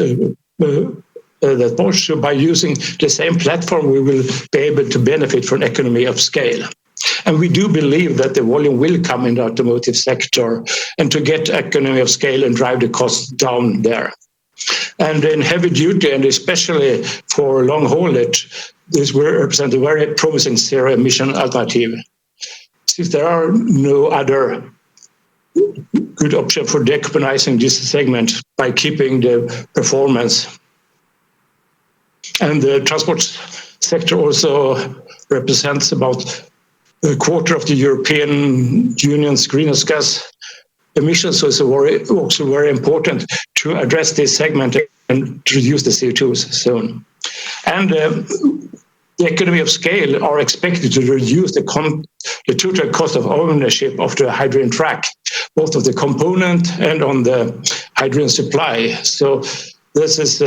that Bosch. So by using the same platform, we will be able to benefit from economy of scale. And we do believe that the volume will come in the automotive sector and to get economy of scale and drive the costs down there. And in heavy duty, and especially for long haulage, this will represent a very promising zero emission alternative. Since there are no other good option for decarbonizing this segment by keeping the performance. And the transport sector also represents about a quarter of the European Union's greenhouse gas emissions, so it's also very important to address this segment and to reduce the CO2 soon. And the economy of scale are expected to reduce the total cost of ownership of the hydrogen track, both of the component and on the hydrogen supply. So this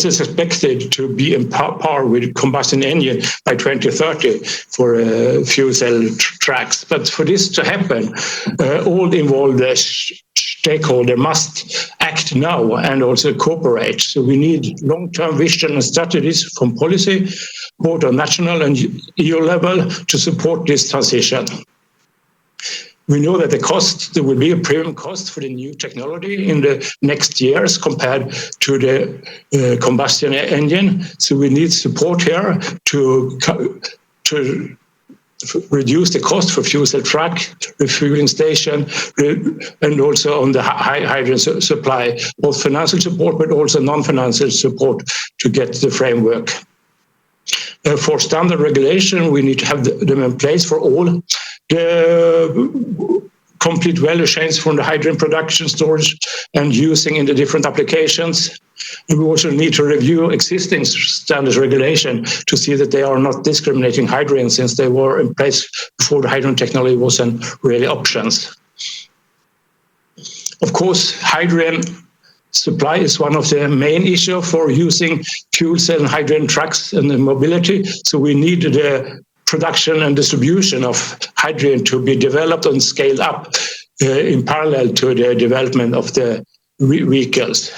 is expected to be in par with combustion engine by 2030 for fuel cell tracks. But for this to happen, all involved stakeholders must act now and also cooperate. So we need long-term vision and strategies from policy, both on national and EU level, to support this transition. We know that there will be a premium cost for the new technology in the next years compared to the combustion engine. So we need support here to reduce the cost for fuel cell truck, refueling station, and also on the hydrogen supply, both financial support but also non-financial support to get the framework. For standard regulation, we need to have them in place for all the complete value chains from the hydrogen production, storage, and using in the different applications. And we also need to review existing standards regulation to see that they are not discriminating hydrogen, since they were in place before the hydrogen technology wasn't really options. Of course, hydrogen supply is one of the main issues for using fuel cell and hydrogen trucks and mobility. So we need the production and distribution of hydrogen to be developed and scaled up in parallel to the development of the vehicles.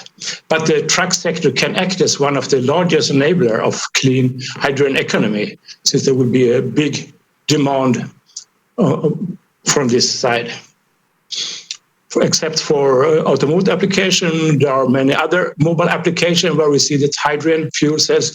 But the truck sector can act as one of the largest enabler of clean hydrogen economy, since there will be a big demand from this side. Except for automotive application, there are many other mobile applications where we see that hydrogen fuel cells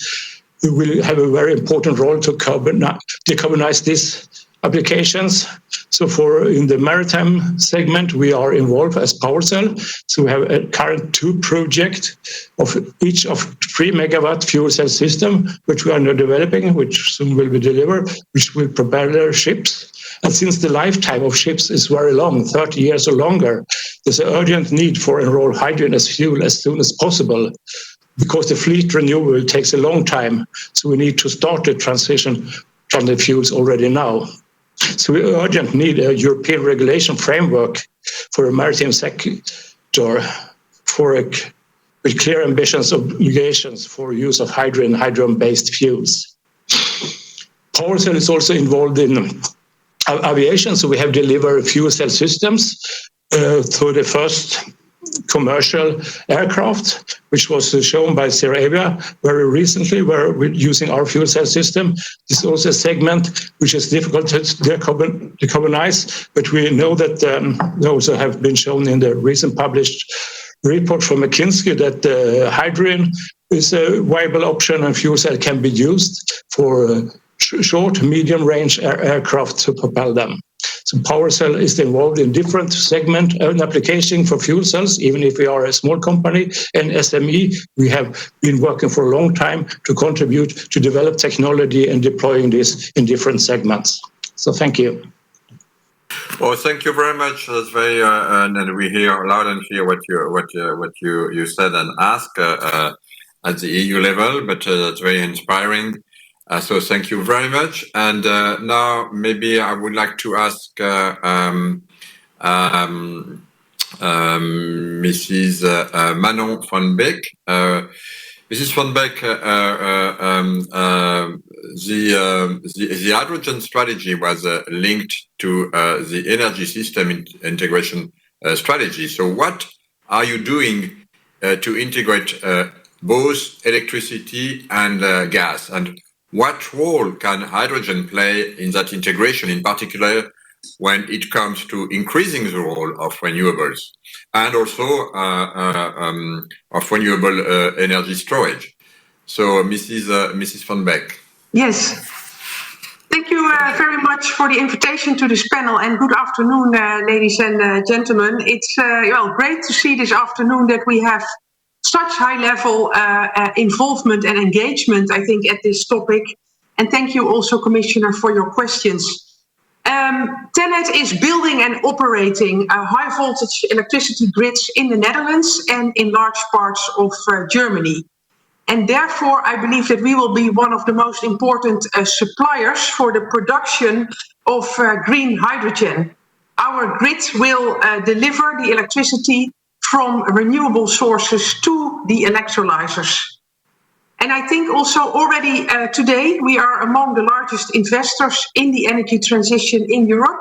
will have a very important role to decarbonize these applications. So in the maritime segment, we are involved as PowerCell. So we have a current 2 projects of each of 3 megawatt fuel cell system, which we are now developing, which soon will be delivered, which will propel ships. And since the lifetime of ships is very long, 30 years or longer, there's an urgent need for enroll hydrogen as fuel as soon as possible, because the fleet renewal takes a long time. So we need to start the transition from the fuels already now. So we urgently need a European regulation framework for a maritime sector with clear ambitions, obligations for use of hydrogen-based fuels. PowerCell is also involved in aviation, so we have delivered fuel cell systems through the first commercial aircraft, which was shown by Sarabia very recently, where we're using our fuel cell system. This is also a segment which is difficult to decarbonize, but we know that they also have been shown in the recent published report from McKinsey that hydrogen is a viable option and fuel cell can be used for short, medium-range aircraft to propel them. So PowerCell is involved in different segment and application for fuel cells, even if we are a small company. And SME, we have been working for a long time to contribute to develop technology and deploying this in different segments. So thank you. Well, thank you very much. That's very, and we hear loud and clear what you said and asked at the EU level, but that's very inspiring. So thank you very much. And now maybe I would like to ask Mrs. Manon van Beek. Mrs. van Beek, the hydrogen strategy was linked to the energy system integration strategy. So what are you doing to integrate both electricity and gas? And what role can hydrogen play in that integration, in particular when it comes to increasing the role of renewables and also of renewable energy storage? So, Mrs. van Beek. Yes. Thank you very much for the invitation to this panel, and good afternoon, ladies and gentlemen. It's great to see this afternoon that we have such high-level involvement and engagement, I think, at this topic. And thank you also, Commissioner, for your questions. TenneT is building and operating high-voltage electricity grids in the Netherlands and in large parts of Germany. And therefore, I believe that we will be one of the most important suppliers for the production of green hydrogen. Our grid will deliver the electricity from renewable sources to the electrolyzers. And I think also already today we are among the largest investors in the energy transition in Europe.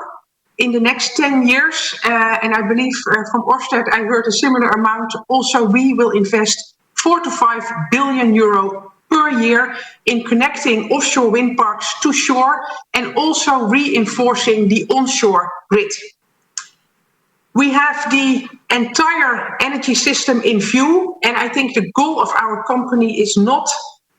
In the next 10 years, and I believe from Ørsted I heard a similar amount, also we will invest 4 to 5 billion euro per year in connecting offshore wind parks to shore and also reinforcing the onshore grid. We have the entire energy system in view, and I think the goal of our company is not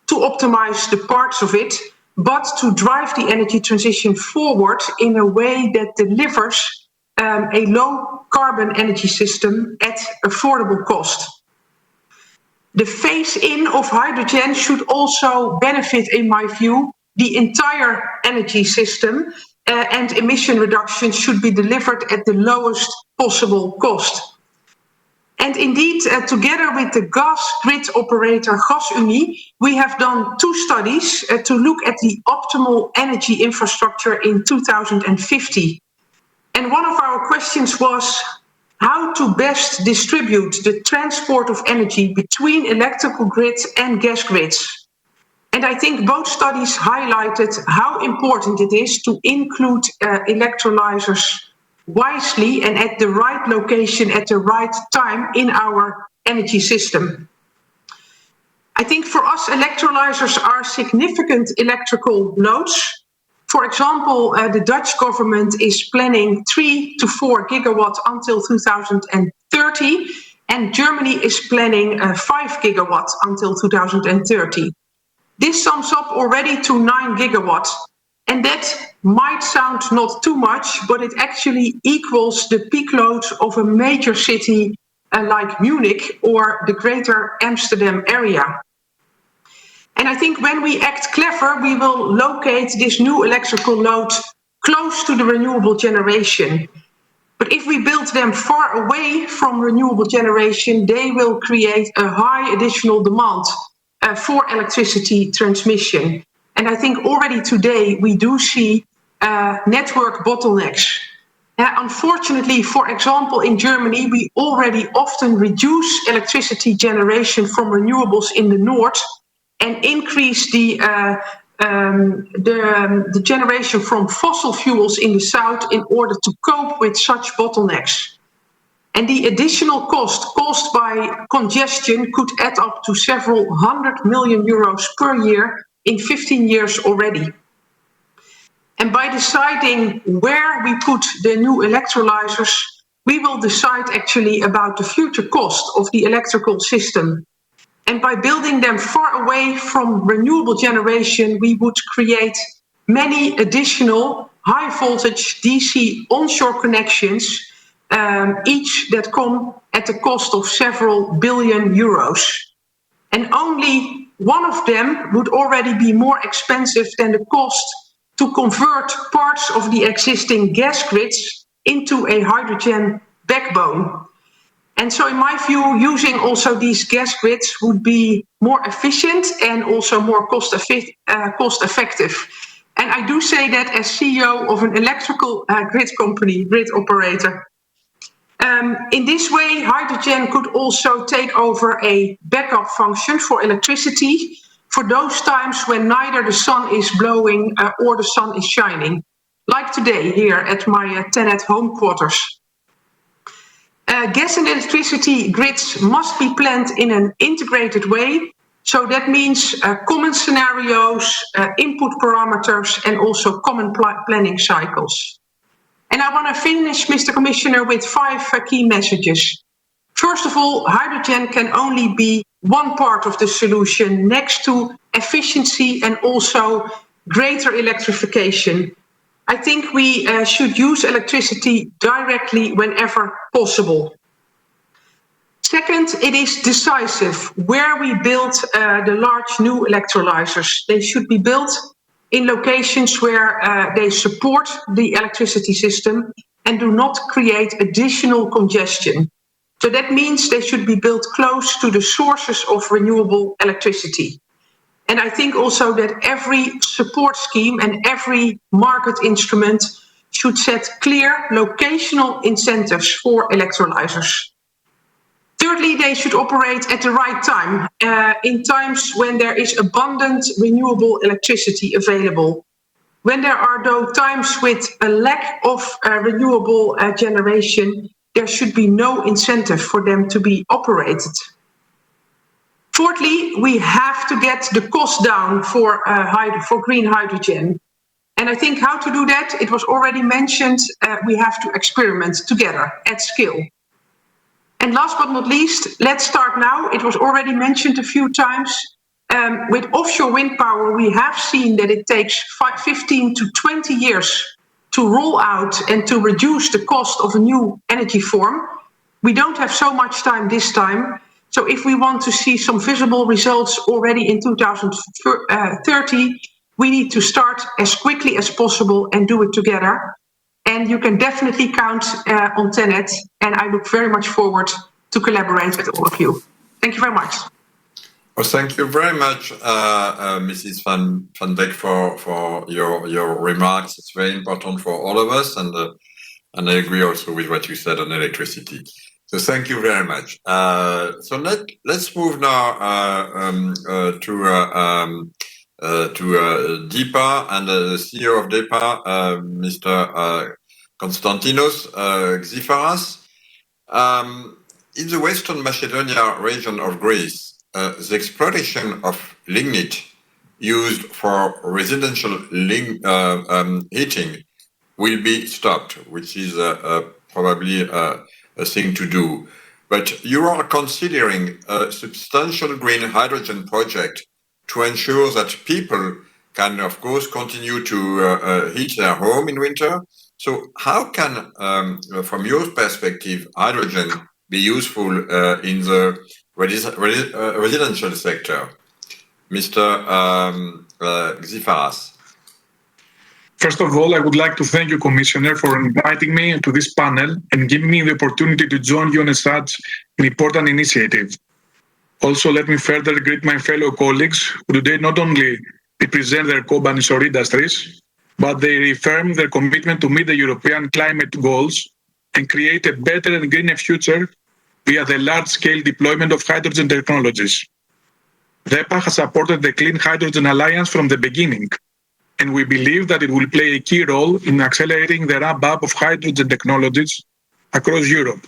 to optimize the parts of it, but to drive the energy transition forward in a way that delivers a low carbon energy system at affordable cost. The phase-in of hydrogen should also benefit, in my view, the entire energy system, and emission reductions should be delivered at the lowest possible cost. And indeed, together with the gas grid operator GasUnie, we have done 2 studies to look at the optimal energy infrastructure in 2050. And one of our questions was how to best distribute the transport of energy between electrical grids and gas grids. And I think both studies highlighted how important it is to include electrolyzers wisely and at the right location at the right time in our energy system. I think for us, electrolyzers are significant electrical loads. For example, the Dutch government is planning 3 to 4 gigawatts until 2030, and Germany is planning 5 gigawatts until 2030. This sums up already to 9 gigawatts. And that might sound not too much, but it actually equals the peak loads of a major city like Munich or the greater Amsterdam area. And I think when we act clever, we will locate this new electrical load close to the renewable generation. But if we build them far away from renewable generation, they will create a high additional demand for electricity transmission. And I think already today we do see network bottlenecks. Unfortunately, for example, in Germany, we already often reduce electricity generation from renewables in the north and increase the generation from fossil fuels in the south in order to cope with such bottlenecks. And the additional cost caused by congestion could add up to several €100 million per year in 15 years already. And by deciding where we put the new electrolyzers, we will decide actually about the future cost of the electrical system. And by building them far away from renewable generation, we would create many additional high voltage DC onshore connections, each that come at the cost of several billion euros. And only one of them would already be more expensive than the cost to convert parts of the existing gas grids into a hydrogen backbone. And so in my view, using also these gas grids would be more efficient and also more cost effective. And I do say that as CEO of an electrical grid company, grid operator. In this way, hydrogen could also take over a backup function for electricity for those times when neither the sun is blowing or the sun is shining, like today here at my Tenet home quarters. Gas and electricity grids must be planned in an integrated way. So that means common scenarios, input parameters, and also common planning cycles. And I want to finish, Mr. Commissioner, with 5 key messages. First of all, hydrogen can only be one part of the solution next to efficiency and also greater electrification. I think we should use electricity directly whenever possible. Second, it is decisive where we build the large new electrolyzers. They should be built in locations where they support the electricity system and do not create additional congestion. So that means they should be built close to the sources of renewable electricity. And I think also that every support scheme and every market instrument should set clear locational incentives for electrolyzers. Thirdly, they should operate at the right time, in times when there is abundant renewable electricity available. When there are though times with a lack of renewable generation, there should be no incentive for them to be operated. Fourthly, we have to get the cost down for green hydrogen. And I think how to do that, it was already mentioned, we have to experiment together at scale. And last but not least, let's start now. It was already mentioned a few times. With offshore wind power, we have seen that it takes 15 to 20 years to roll out and to reduce the cost of a new energy form. We don't have so much time this time. So if we want to see some visible results already in 2030, we need to start as quickly as possible and do it together. And you can definitely count on TenneT, and I look very much forward to collaborate with all of you. Thank you very much. Well, thank you very much, Mrs. Van Beek, for your remarks. It's very important for all of us, and I agree also with what you said on electricity. So thank you very much. So let's move now to DEPA and the CEO of DEPA, Mr. Konstantinos Xifaras. In the Western Macedonia region of Greece, the exploitation of lignite used for residential heating will be stopped, which is probably a thing to do. But you are considering a substantial green hydrogen project to ensure that people can, of course, continue to heat their home in winter. So how can, from your perspective, hydrogen be useful in the residential sector? Mr. Xifaras. First of all, I would like to thank you, Commissioner, for inviting me to this panel and giving me the opportunity to join you on such an important initiative. Also, let me further greet my fellow colleagues who today not only represent their companies or industries, but they reaffirm their commitment to meet the European climate goals and create a better and greener future via the large-scale deployment of hydrogen technologies. DEPA has supported the Clean Hydrogen Alliance from the beginning, and we believe that it will play a key role in accelerating the ramp-up of hydrogen technologies across Europe.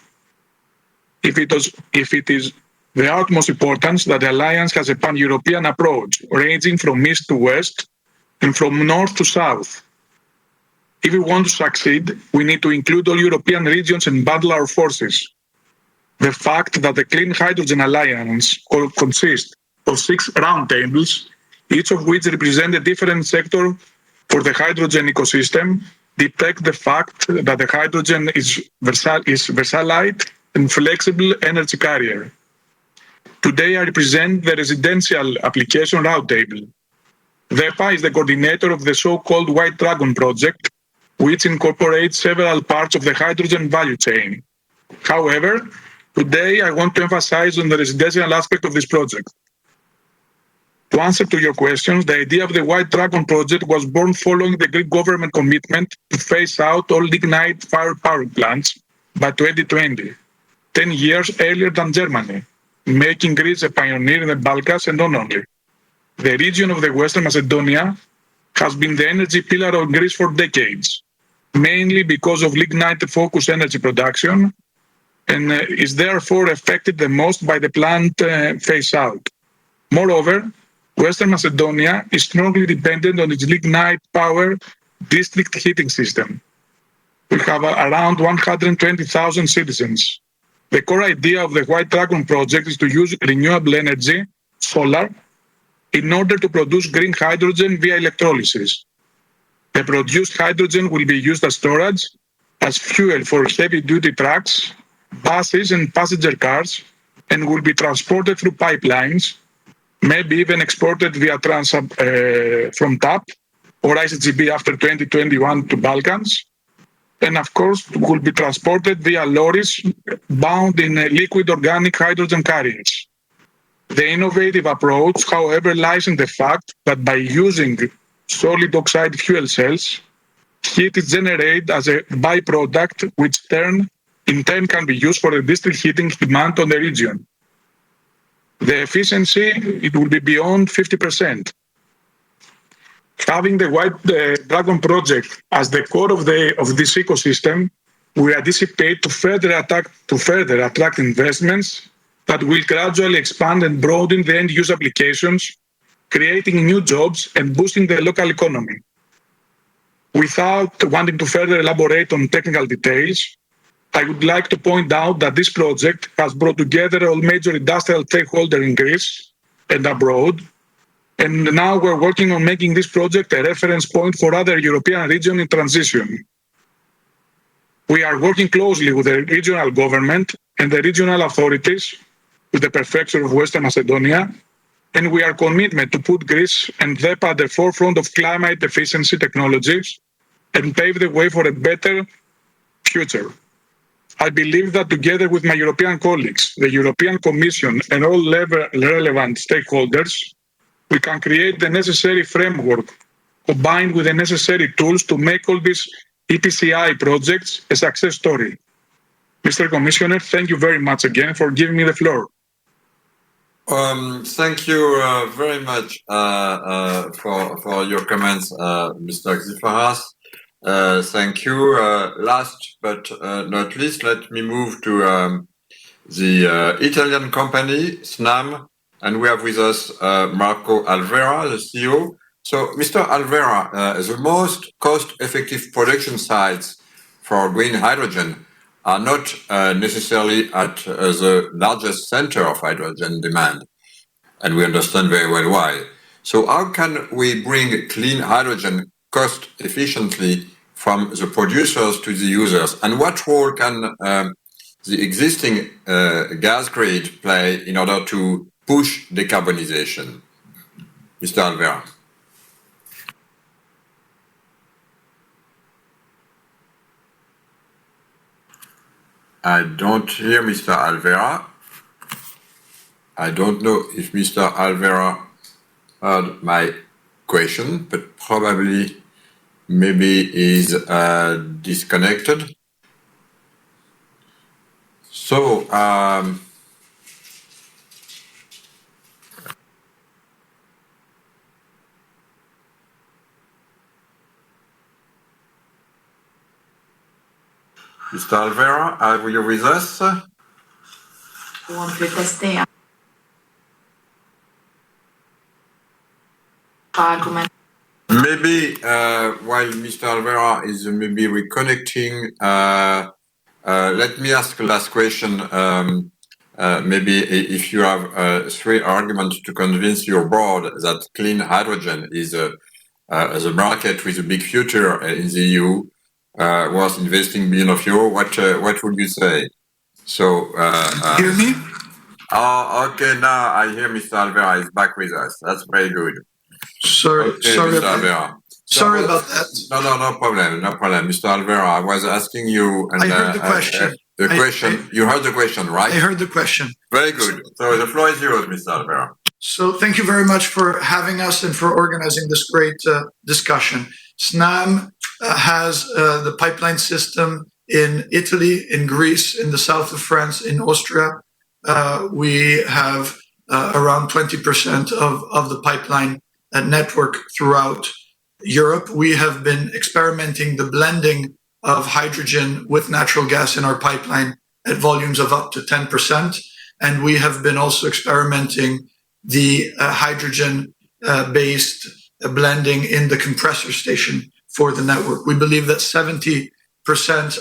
If it is the utmost importance that the Alliance has a pan-European approach, ranging from east to west and from north to south. If we want to succeed, we need to include all European regions and bundle our forces. The fact that the Clean Hydrogen Alliance consists of 6 roundtables, each of which represent a different sector for the hydrogen ecosystem, depict the fact that the hydrogen is versatile and flexible energy carrier. Today, I represent the residential application roundtable. DEPA is the coordinator of the so-called White Dragon project, which incorporates several parts of the hydrogen value chain. However, today I want to emphasize on the residential aspect of this project. To answer to your questions, the idea of the White Dragon project was born following the Greek government commitment to phase out all lignite-fired power plants by 2020, 10 years earlier than Germany, making Greece a pioneer in the Balkans and not only. The region of the Western Macedonia has been the energy pillar of Greece for decades, mainly because of lignite-focused energy production, and is therefore affected the most by the plant phase-out. Moreover, Western Macedonia is strongly dependent on its lignite power district heating system. We have around 120,000 citizens. The core idea of the White Dragon project is to use renewable energy, solar, in order to produce green hydrogen via electrolysis. The produced hydrogen will be used as storage, as fuel for heavy-duty trucks, buses and passenger cars, and will be transported through pipelines, maybe even exported via from TAP or ICGB after 2021 to Balkans, and of course will be transported via lorries bound in liquid organic hydrogen carriers. The innovative approach, however, lies in the fact that by using solid oxide fuel cells, heat is generated as a byproduct which in turn can be used for the district heating demand on the region. The efficiency, it will be beyond 50%. Having the White Dragon project as the core of this ecosystem, we anticipate to further attract investments that will gradually expand and broaden the end-use applications, creating new jobs and boosting the local economy. Without wanting to further elaborate on technical details, I would like to point out that this project has brought together all major industrial stakeholders in Greece and abroad And now we're working on making this project a reference point for other European regions in transition. We are working closely with the regional government and the regional authorities, with the Prefecture of Western Macedonia, and we are committed to put Greece and DEPA at the forefront of climate efficiency technologies and pave the way for a better future. I believe that together with my European colleagues, the European Commission and all relevant stakeholders, we can create the necessary framework combined with the necessary tools to make all these EPCI projects a success story. Mr. Commissioner, thank you very much again for giving me the floor. Thank you very much for your comments, Mr. Xifaras. Thank you. Last but not least, let me move to the Italian company, SNAM, and we have with us Marco Alvera, the CEO. So, Mr. Alvera, the most cost-effective production sites for green hydrogen are not necessarily at the largest center of hydrogen demand, and we understand very well why. So how can we bring clean hydrogen cost efficiently from the producers to the users, and what role can the existing gas grid play in order to push decarbonization? Mr. Alvera. I don't hear Mr. Alvera. I don't know if Mr. Alvera heard my question, but probably maybe is disconnected. So, Mr. Alvera, are you with us? Maybe while Mr. Alvera is maybe reconnecting, let me ask the last question. Maybe if you have 3 arguments to convince your board that clean hydrogen is a market with a big future in the EU, worth investing billions of euros, what would you say? So, hear me? Oh, okay. Now I hear Mr. Alvera is back with us. That's very good. Sorry, okay, sorry, Mr. Alvera. Sorry about that. No problem. Mr. Alvera, I was asking you. And, I heard the question. You heard the question, right? I heard the question. Very good. So the floor is yours, Mr. Alvera. So thank you very much for having us and for organizing this great discussion. SNAM has the pipeline system in Italy, in Greece, in the south of France, in Austria. We have around 20% of the pipeline network throughout Europe. We have been experimenting the blending of hydrogen with natural gas in our pipeline at volumes of up to 10%. And we have been also experimenting the hydrogen-based blending in the compressor station for the network. We believe that 70%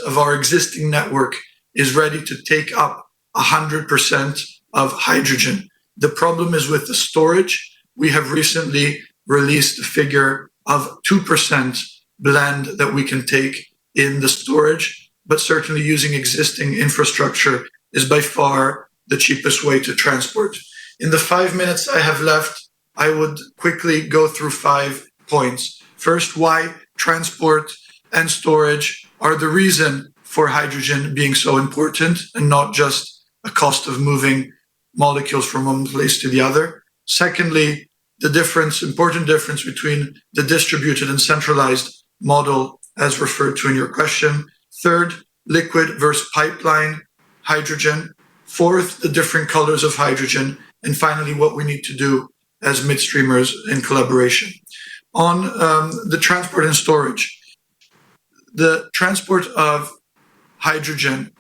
of our existing network is ready to take up 100% of hydrogen. The problem is with the storage. We have recently released a figure of 2% blend that we can take in the storage, but certainly using existing infrastructure is by far the cheapest way to transport. In the 5 minutes I have left, I would quickly go through 5 points. First, why transport and storage are the reason for hydrogen being so important and not just a cost of moving molecules from one place to the other. Secondly, the important difference between the distributed and centralized model as referred to in your question. Third, liquid versus pipeline hydrogen. Fourth, the different colors of hydrogen. And finally, what we need to do as midstreamers in collaboration. On the transport and storage, the transport of hydrogen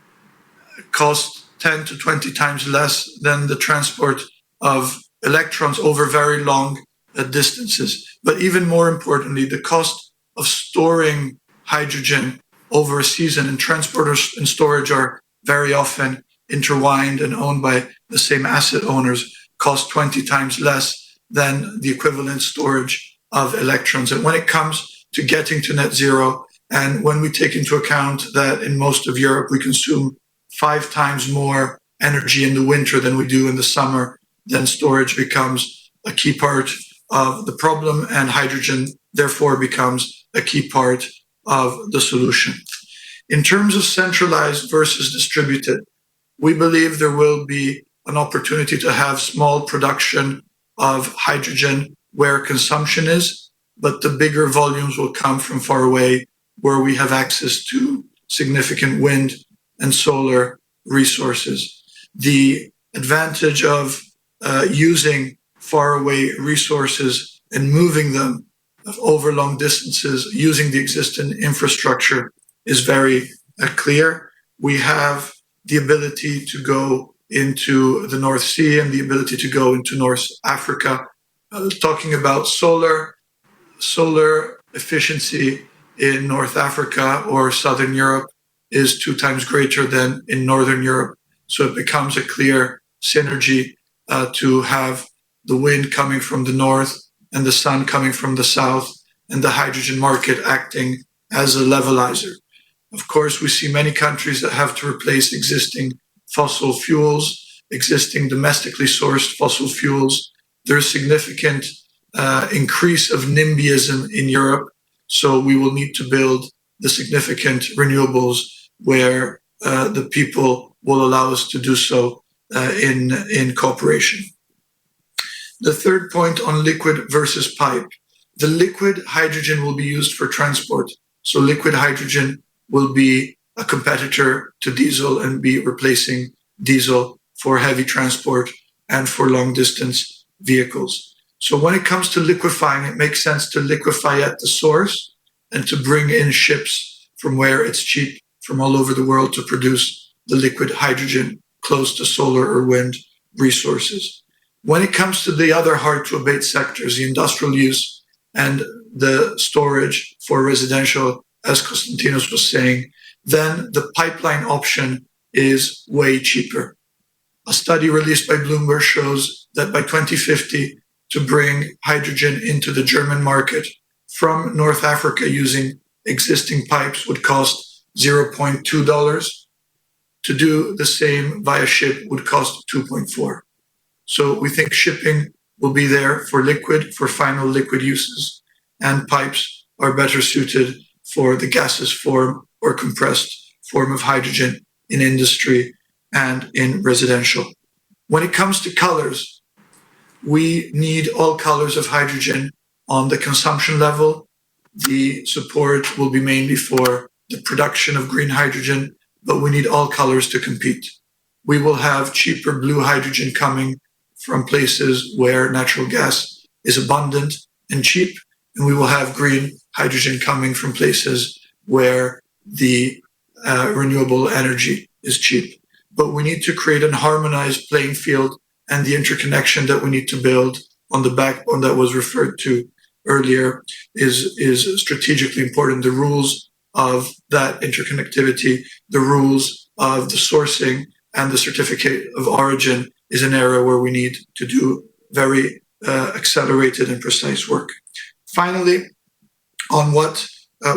costs 10 to 20 times less than the transport of electrons over very long distances. But even more importantly, the cost of storing hydrogen over a season, and transporters and storage are very often intertwined and owned by the same asset owners, cost 20 times less than the equivalent storage of electrons. And when it comes to getting to net zero, and when we take into account that in most of Europe we consume 5 times more energy in the winter than we do in the summer, then storage becomes a key part of the problem, and hydrogen therefore becomes a key part of the solution. In terms of centralized versus distributed, we believe there will be an opportunity to have small production of hydrogen where consumption is, but the bigger volumes will come from far away where we have access to significant wind and solar resources. The advantage of using faraway resources and moving them over long distances using the existing infrastructure is very clear. We have the ability to go into the North Sea and the ability to go into North Africa. Talking about solar efficiency in North Africa or Southern Europe is 2 times greater than in Northern Europe. So it becomes a clear synergy to have the wind coming from the north and the sun coming from the south, and the hydrogen market acting as a levelizer. Of course, we see many countries that have to replace existing fossil fuels, existing domestically sourced fossil fuels. There's significant increase of NIMBYism in Europe, so we will need to build the significant renewables where the people will allow us to do so in cooperation. The third point on liquid versus pipe. The liquid hydrogen will be used for transport. So liquid hydrogen will be a competitor to diesel and be replacing diesel for heavy transport and for long distance vehicles. So when it comes to liquefying, it makes sense to liquefy at the source and to bring in ships from where it's cheap from all over the world to produce the liquid hydrogen close to solar or wind resources. When it comes to the other hard-to-abate sectors, the industrial use and the storage for residential, as Konstantinos was saying, then the pipeline option is way cheaper. A study released by Bloomberg shows that by 2050, to bring hydrogen into the German market from North Africa using existing pipes would cost $0.2. To do the same via ship would cost 2.4. So we think shipping will be there for liquid, for final liquid uses, and pipes are better suited for the gaseous form or compressed form of hydrogen in industry and in residential. When it comes to colors, we need all colors of hydrogen on the consumption level. The support will be mainly for the production of green hydrogen, but we need all colors to compete. We will have cheaper blue hydrogen coming from places where natural gas is abundant and cheap, and we will have green hydrogen coming from places where the renewable energy is cheap. But we need to create a harmonized playing field, and the interconnection that we need to build on the backbone that was referred to earlier is strategically important. The rules of that interconnectivity, the rules of the sourcing and the certificate of origin is an area where we need to do very accelerated and precise work. Finally, on what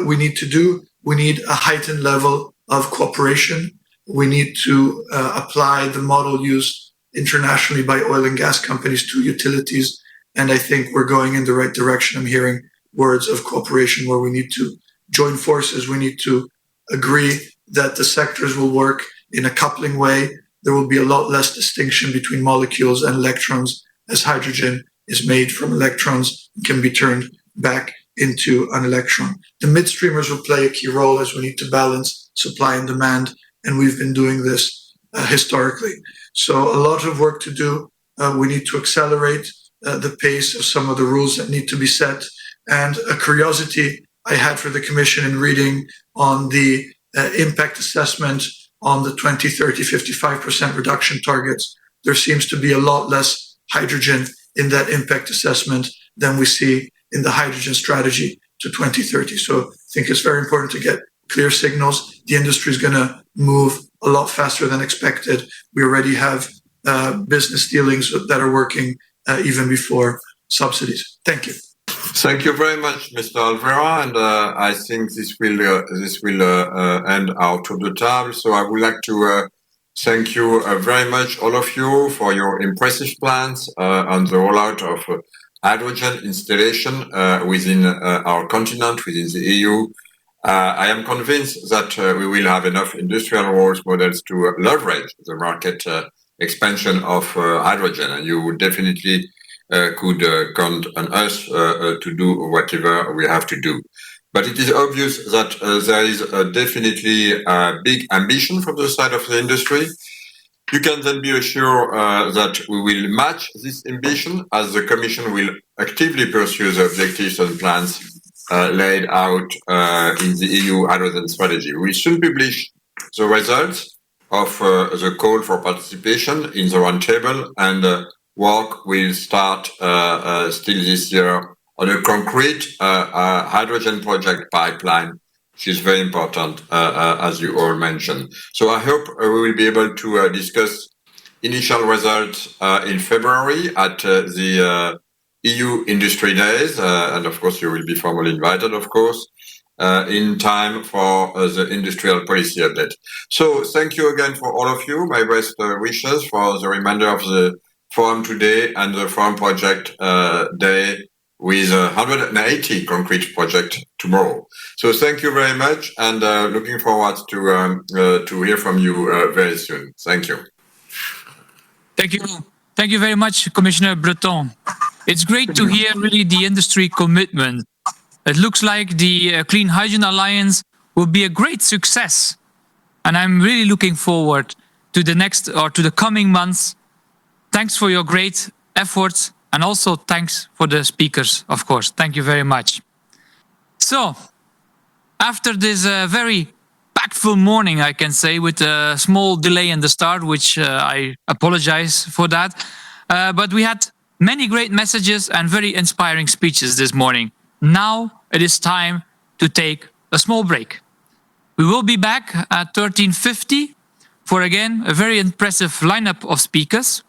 we need to do, we need a heightened level of cooperation. We need to apply the model used internationally by oil and gas companies to utilities. And I think we're going in the right direction. I'm hearing words of cooperation where we need to join forces. We need to agree that the sectors will work in a coupling way. There will be a lot less distinction between molecules and electrons, as hydrogen is made from electrons and can be turned back into an electron. The midstreamers will play a key role as we need to balance supply and demand, and we've been doing this historically. So a lot of work to do. We need to accelerate the pace of some of the rules that need to be set. And a curiosity I had for the Commission in reading on the impact assessment on the 2030 55% reduction targets, there seems to be a lot less hydrogen in that impact assessment than we see in the hydrogen strategy to 2030. So I think it's very important to get clear signals. The industry is going to move a lot faster than expected. We already have business dealings that are working even before subsidies. Thank you. Thank you very much, Mr. Alvera, and I think this will end our tour de table. So I would like to thank you very much, all of you, for your impressive plans on the rollout of hydrogen installation within our continent, within the EU. I am convinced that we will have enough industrial role models to leverage the market expansion of hydrogen, and you would definitely could count on us to do whatever we have to do. But it is obvious that there is definitely a big ambition from the side of the industry. You can then be assured that we will match this ambition, as the Commission will actively pursue the objectives and plans laid out in the EU hydrogen strategy. We will soon publish the results of the call for participation in the roundtable, and work will start still this year on a concrete hydrogen project pipeline, which is very important, as you all mentioned. So I hope we will be able to discuss initial results in February at the EU Industry Days, and of course you will be formally invited, of course, in time for the industrial policy update. So thank you again for all of you. My best wishes for the remainder of the forum today and the forum project day with 180 concrete projects tomorrow. So thank you very much, and looking forward to hear from you very soon. Thank you. Thank you. Thank you very much, Commissioner Breton. It's great to hear really the industry commitment. It looks like the Clean Hydrogen Alliance will be a great success. And I'm really looking forward to the coming months. Thanks for your great efforts, and also thanks for the speakers, of course. Thank you very much. So, after this very packed morning, I can say, with a small delay in the start, which I apologize for that. But we had many great messages and very inspiring speeches this morning. Now it is time to take a small break. We will be back at 13:50 for, again, a very impressive lineup of speakers.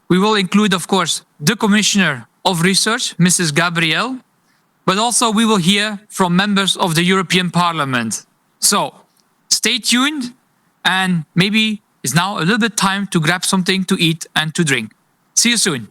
We will include, of course, the Commissioner of Research, Mrs. Gabriel, but also we will hear from members of the European Parliament. So stay tuned, and maybe it's now a little bit time to grab something to eat and to drink. See you soon.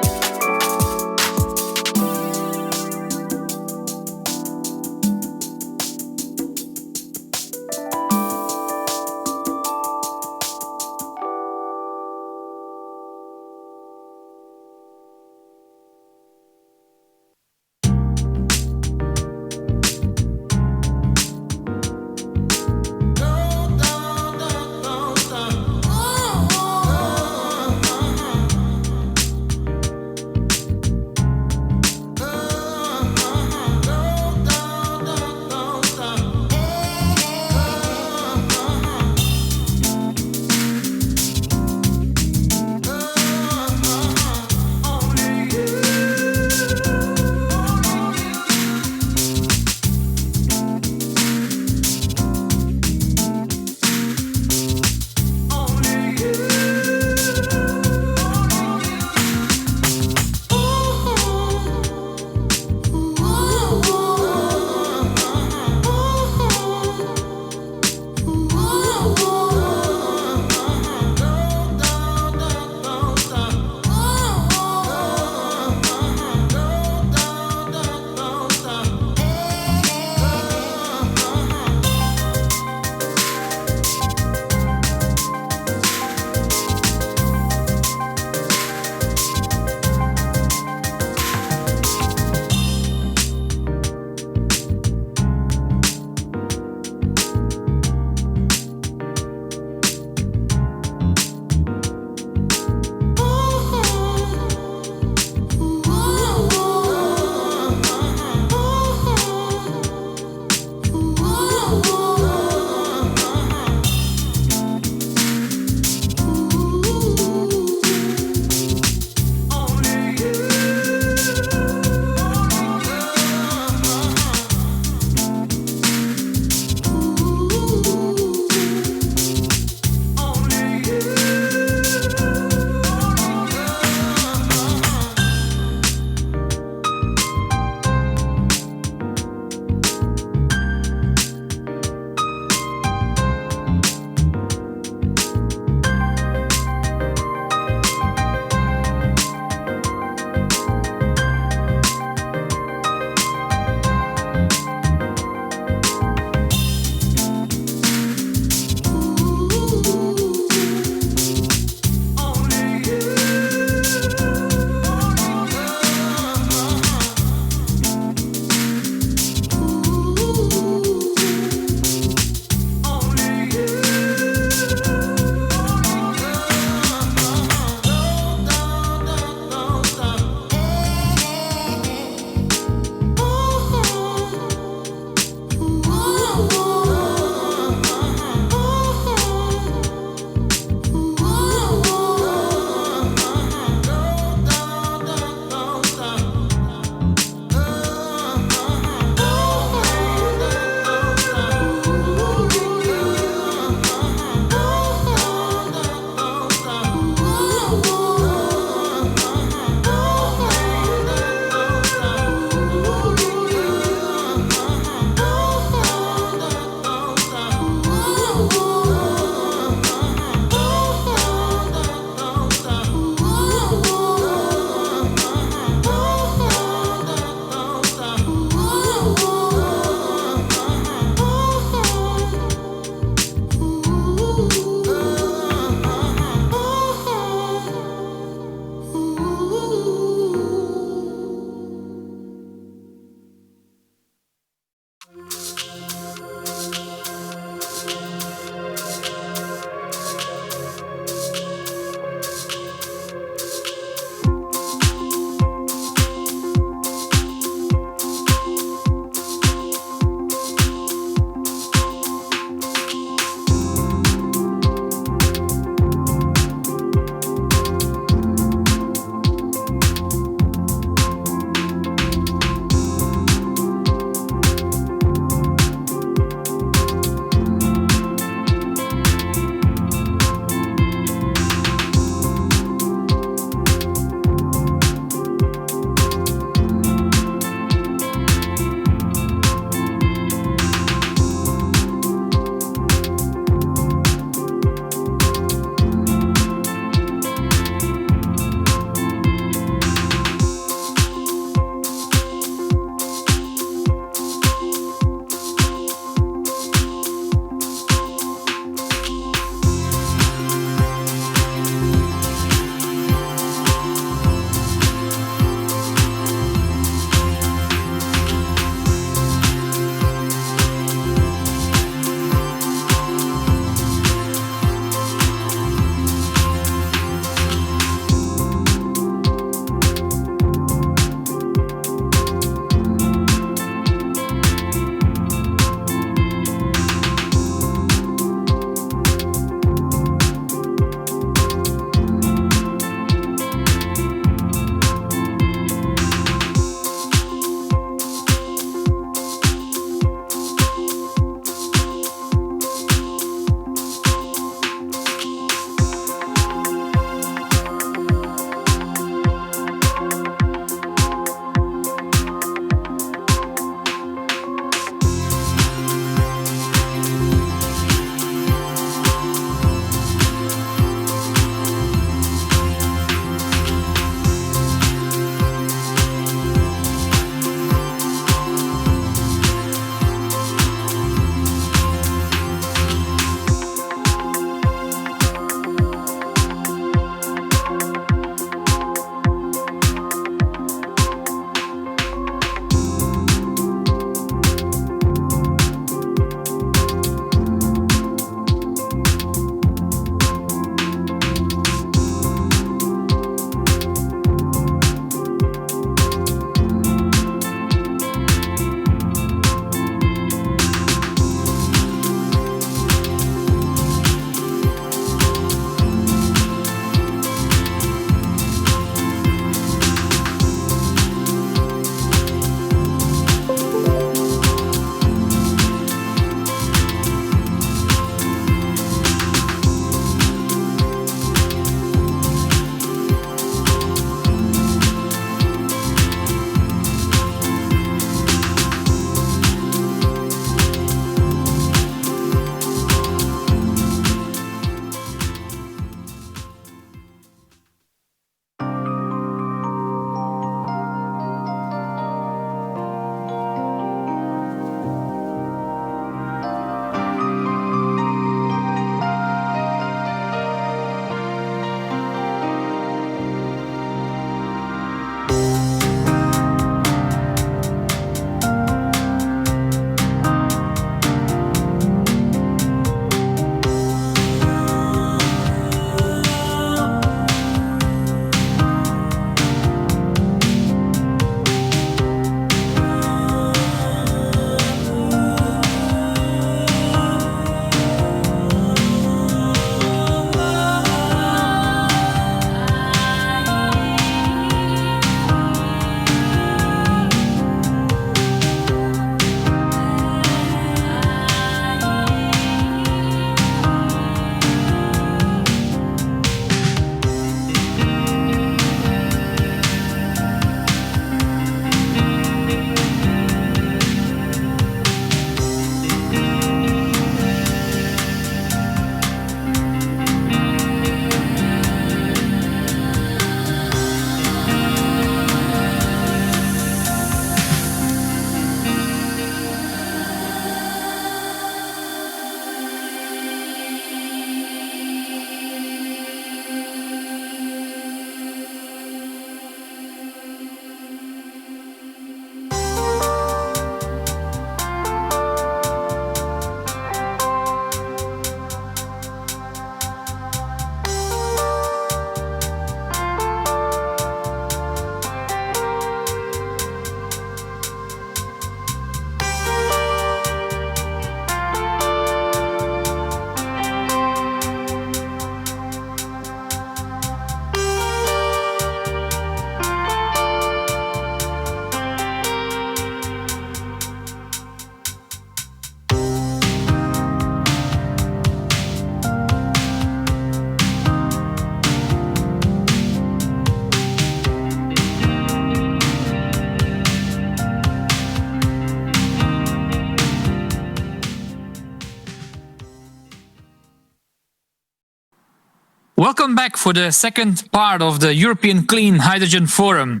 Welcome back for the second part of the European Clean Hydrogen Forum.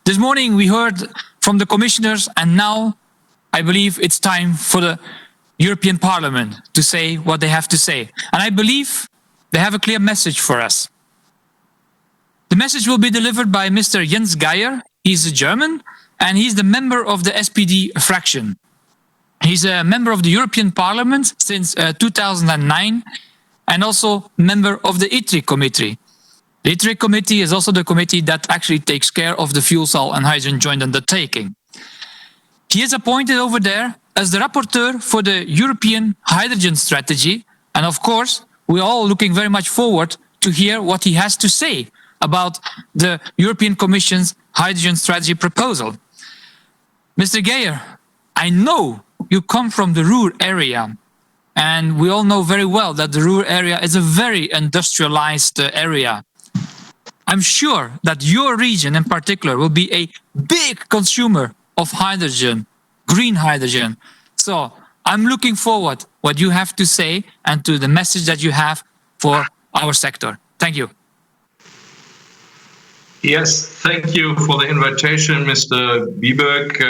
This morning we heard from the commissioners, and now I believe it's time for the European Parliament to say what they have to say. And I believe they have a clear message for us. The message will be delivered by Mr. Jens Geier. He's a German, and he's the member of the SPD fraction. He's a member of the European Parliament since 2009, and also member of the ITRE committee. The ITRE committee is also the committee that actually takes care of the fuel cell and hydrogen joint undertaking. He is appointed over there as the rapporteur for the European hydrogen strategy. And of course, we're all looking very much forward to hear what he has to say about the European Commission's hydrogen strategy proposal. Mr. Geier, I know you come from the Ruhr area. And we all know very well that the Ruhr area is a very industrialized area. I'm sure that your region in particular will be a big consumer of hydrogen, green hydrogen. So I'm looking forward what you have to say and to the message that you have for our sector. Thank you. Yes, thank you for the invitation, Mr. Bieberg.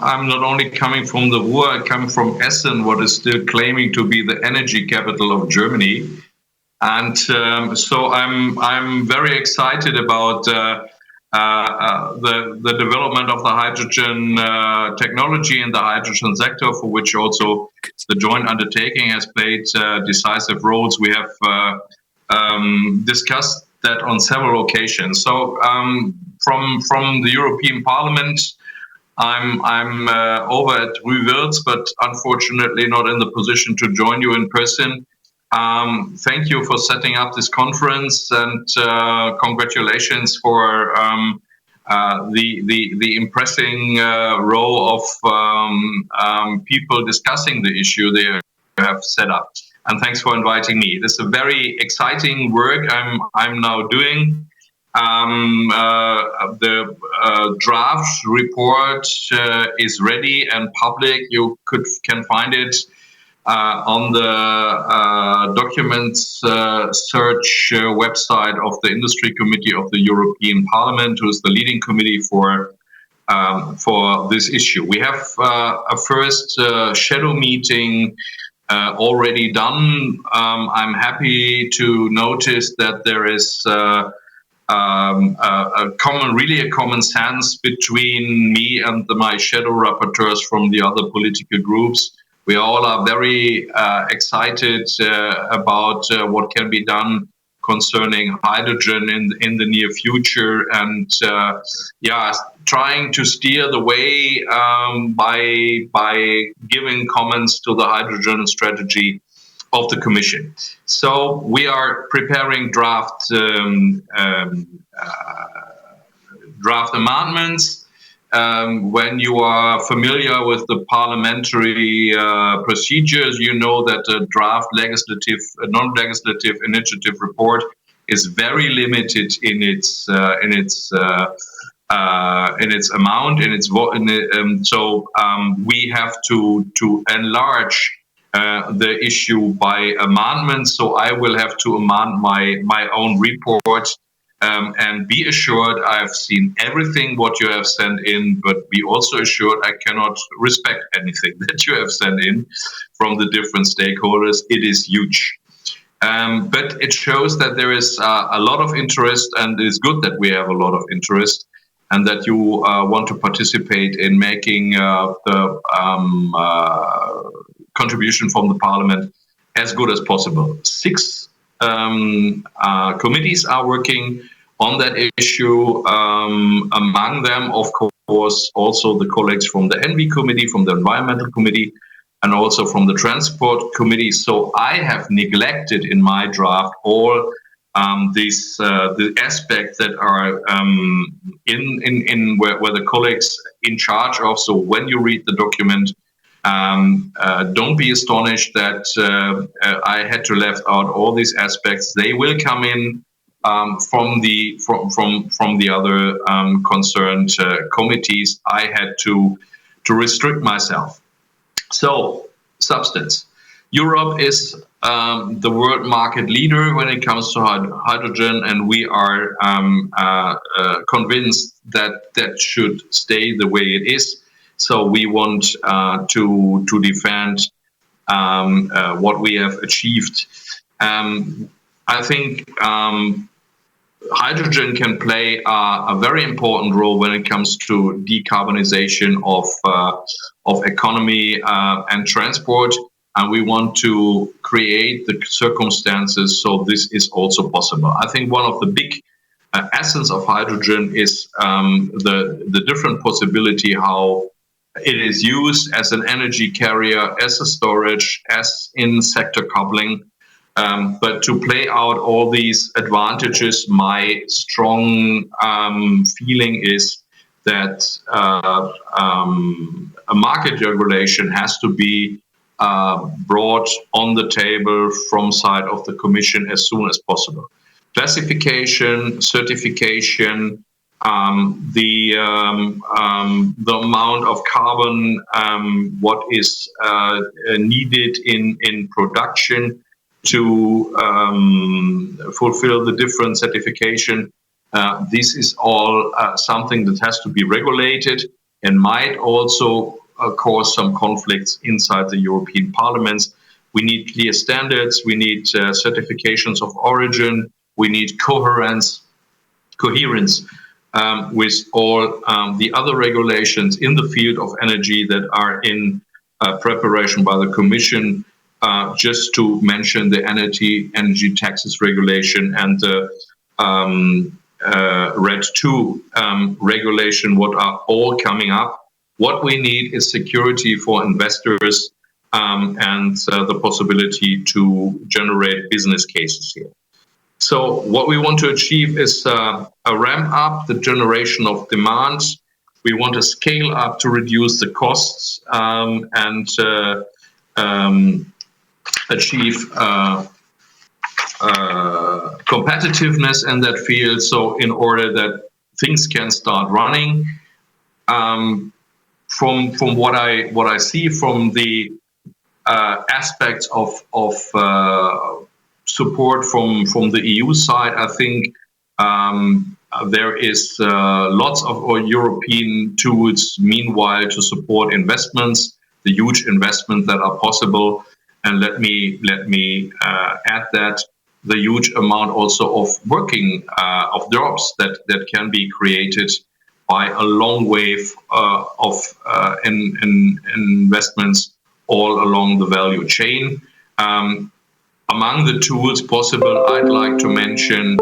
I'm not only coming from the Ruhr, I come from Essen, what is still claiming to be the energy capital of Germany. And so I'm very excited about the development of the hydrogen technology in the hydrogen sector, for which also the joint undertaking has played decisive roles. We have discussed that on several occasions. So from the European Parliament, I'm over at Ruwirz, but unfortunately not in the position to join you in person. Thank you for setting up this conference, and congratulations for the impressing row of people discussing the issue they have set up. And thanks for inviting me. This is a very exciting work I'm now doing. The draft report is ready and public. You can find it on the documents search website of the Industry Committee of the European Parliament, who is the leading committee for this issue. We have a first shadow meeting already done. I'm happy to notice that there is a common sense between me and my shadow rapporteurs from the other political groups. We all are very excited about what can be done concerning hydrogen in the near future, and trying to steer the way by giving comments to the hydrogen strategy of the Commission. So we are preparing draft amendments. When you are familiar with the parliamentary procedures, you know that a draft non-legislative initiative report is very limited in its amount, so we have to enlarge the issue by amendments. So I will have to amend my own report. And be assured, I've seen everything what you have sent in, but be also assured I cannot respect anything that you have sent in from the different stakeholders. It is huge. But it shows that there is a lot of interest, and it's good that we have a lot of interest, and that you want to participate in making the contribution from the Parliament as good as possible. 6 committees are working on that issue. Among them, of course, also the colleagues from the ENVI committee, from the Environmental Committee, and also from the Transport Committee. So I have neglected in my draft all these the aspects that are in where the colleagues in charge of. So when you read the document, don't be astonished that I had to left out all these aspects. They will come in from the other concerned committees. I had to restrict myself. So, substance. Europe is the world market leader when it comes to hydrogen, and we are convinced that that should stay the way it is. So we want to defend what we have achieved. I think hydrogen can play a very important role when it comes to decarbonization of economy and transport, and we want to create the circumstances so this is also possible. I think one of the big essence of hydrogen is the different possibility how it is used as an energy carrier, as a storage, as in sector coupling. But to play out all these advantages, my strong feeling is that a market regulation has to be brought on the table from side of the Commission as soon as possible. Classification, certification, the amount of carbon, what is needed in production to fulfill the different certification. This is all something that has to be regulated and might also cause some conflicts inside the European parliaments. We need clear standards, we need certifications of origin, we need coherence with all the other regulations in the field of energy that are in preparation by the Commission. Just to mention the energy taxes regulation and the RED II regulation, what are all coming up. What we need is security for investors and the possibility to generate business cases here. So what we want to achieve is a ramp up the generation of demand. We want to scale up to reduce the costs and achieve competitiveness in that field. So in order that things can start running, from what I see from the aspects of support from the EU side, I think there is lots of European tools meanwhile to support investments, the huge investments that are possible. And let me add that the huge amount also of working of jobs that can be created by a long wave of investments all along the value chain. Among the tools possible, I'd like to mention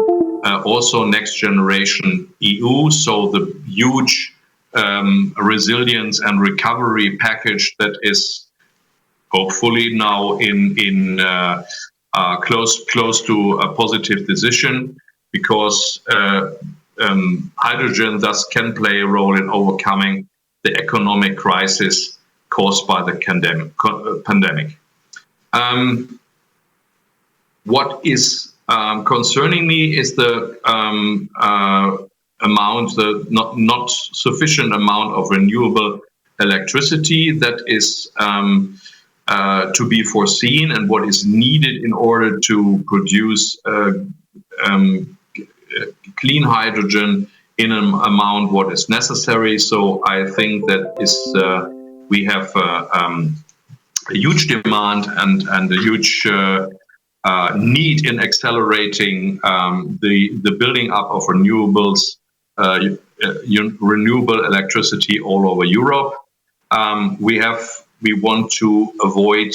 also Next Generation EU, so the huge resilience and recovery package that is hopefully now in close to a positive decision, because hydrogen thus can play a role in overcoming the economic crisis caused by the pandemic. What is concerning me is the not sufficient amount of renewable electricity that is to be foreseen, and what is needed in order to produce clean hydrogen in an amount what is necessary. So I think that is we have a huge demand and a huge need in accelerating the building up of renewables, renewable electricity all over Europe. We want to avoid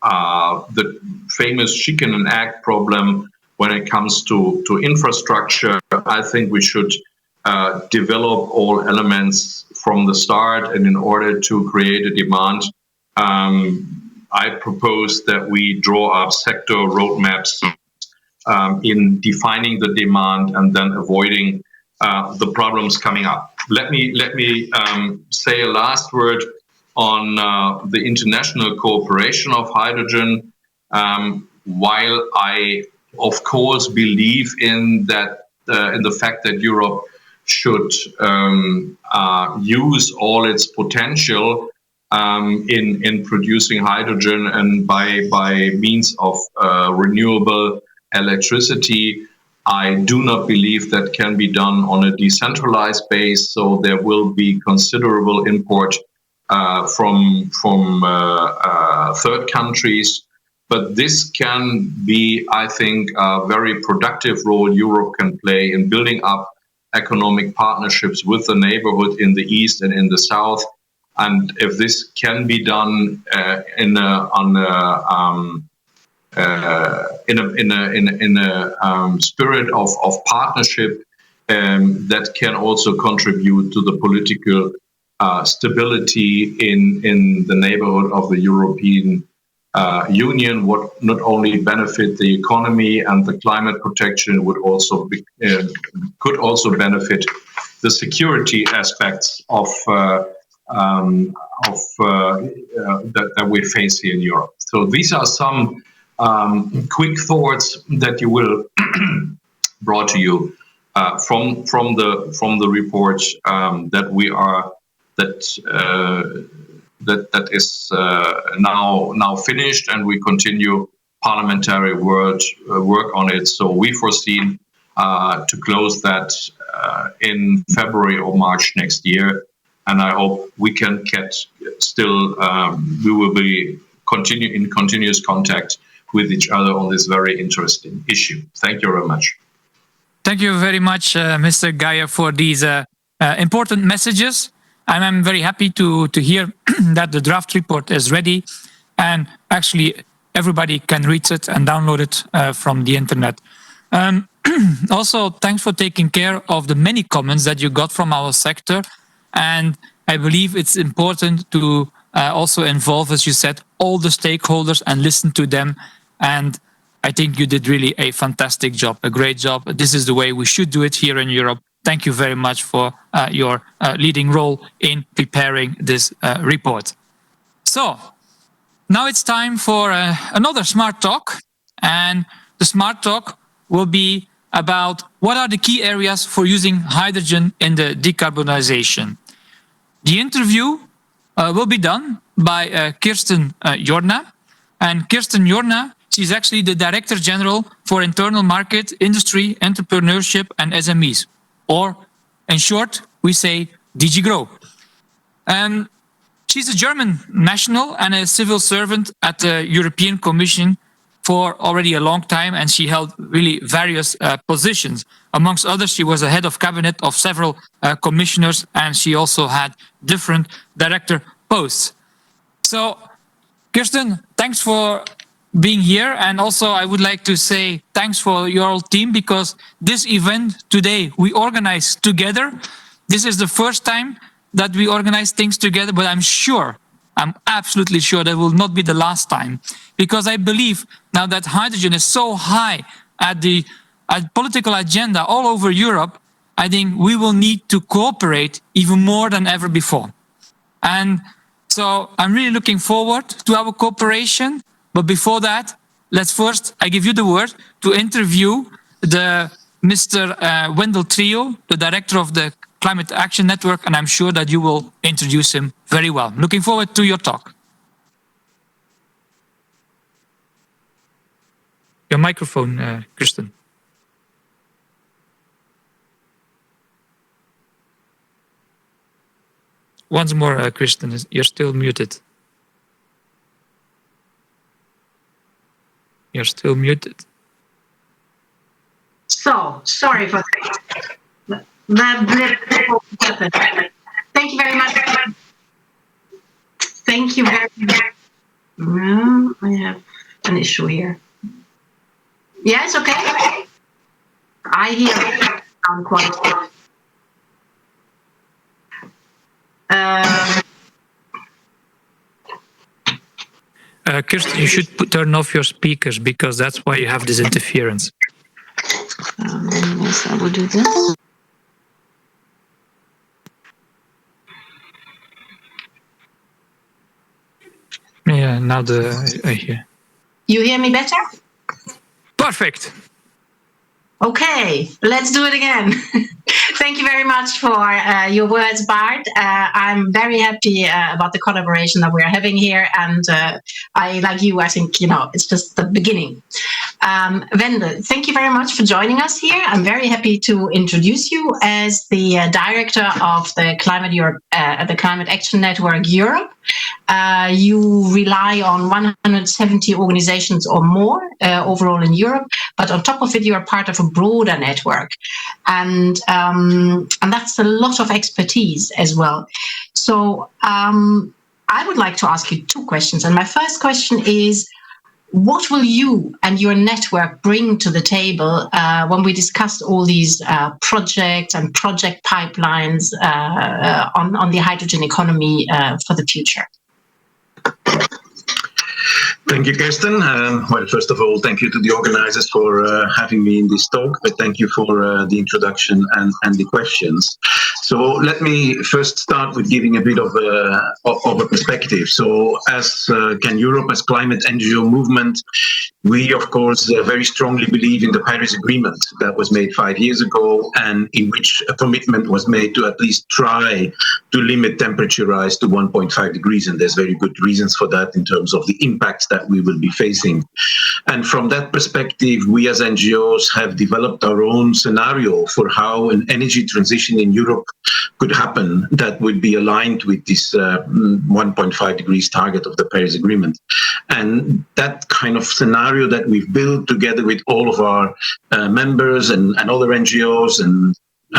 the famous chicken and egg problem when it comes to infrastructure. I think we should develop all elements from the start, and in order to create a demand, I propose that we draw up sector roadmaps in defining the demand and then avoiding the problems coming up. Let me say a last word on the international cooperation of hydrogen. While I, of course, believe in that, in the fact that Europe should use all its potential, in producing hydrogen and by means of renewable electricity. I do not believe that can be done on a decentralized base, so there will be considerable import from third countries. But this can be, I think, a very productive role Europe can play in building up economic partnerships with the neighborhood in the east and in the south. And if this can be done in a spirit of partnership, that can also contribute to the political stability in the neighborhood of the European Union, would not only benefit the economy and the climate protection, would also could also benefit the security aspects of that we face here in Europe. So these are some quick thoughts that you will brought to you from the report that we are that is now finished, and we continue parliamentary work on it. So we foreseen to close that in February or March next year, and I hope we can get still. We will be in continuous contact with each other on this very interesting issue. Thank you very much. Thank you very much, Mr. Geyer, for these important messages. And I'm very happy to hear that the draft report is ready, and actually everybody can read it and download it from the internet. Also, thanks for taking care of the many comments that you got from our sector. And I believe it's important to also involve, as you said, all the stakeholders and listen to them. And I think you did really a fantastic job, a great job. This is the way we should do it here in Europe. Thank you very much for your leading role in preparing this report. So now it's time for another Smart Talk. And the Smart Talk will be about what are the key areas for using hydrogen in the decarbonization. The interview will be done by Kirsten Jorna. And Kirsten Jorna, she's actually the Director General for Internal Market, Industry, Entrepreneurship and SMEs. Or, in short, we say DG Grow. She's a German national and a civil servant at the European Commission for already a long time, and she held really various positions. Amongst others, she was a head of cabinet of several commissioners, and she also had different director posts. So, Kirsten, thanks for being here, and also I would like to say thanks for your team, because this event today we organized together. This is the first time that we organize things together, but I'm absolutely sure that will not be the last time, because I believe now that hydrogen is so high at the political agenda all over Europe, I think we will need to cooperate even more than ever before. And so I'm really looking forward to our cooperation. But before that, I give you the word to interview Mr. Wendell Trio, the director of the Climate Action Network, and I'm sure that you will introduce him very well. Looking forward to your talk. Your microphone, Kirsten. Once more, Kirsten, you're still muted. You're still muted. So, sorry for that. Thank you very much. Thank you very much. I have an issue here. Yeah, it's okay. I hear it sound quite well. Kirsten, you should turn off your speakers, because that's why you have this interference. Yes, I will do this. Yeah, now I hear. You hear me better? Perfect. Okay, let's do it again. Thank you very much for your words, Bart. I'm very happy about the collaboration that we're having here, and I think it's just the beginning. Wendel, thank you very much for joining us here. I'm very happy to introduce you as the director of the Climate Action Network Europe. You rely on 170 organizations or more overall in Europe, but on top of it, you are part of a broader network, and that's a lot of expertise as well. So I would like to ask you two questions, and my first question is, what will you and your network bring to the table when we discuss all these projects and project pipelines on the hydrogen economy for the future? Thank you, Kirsten. Well, first of all, thank you to the organizers for having me in this talk, but thank you for the introduction and the questions. So let me first start with giving a bit of a perspective. So as Can Europe, as climate NGO movement, we, of course, very strongly believe in the Paris Agreement that was made 5 years ago, and in which a commitment was made to at least try to limit temperature rise to 1.5 degrees. And there's very good reasons for that in terms of the impacts that we will be facing. And from that perspective, we as NGOs have developed our own scenario for how an energy transition in Europe could happen that would be aligned with this 1.5 degrees target of the Paris Agreement. And that kind of scenario that we've built together with all of our members and other NGOs and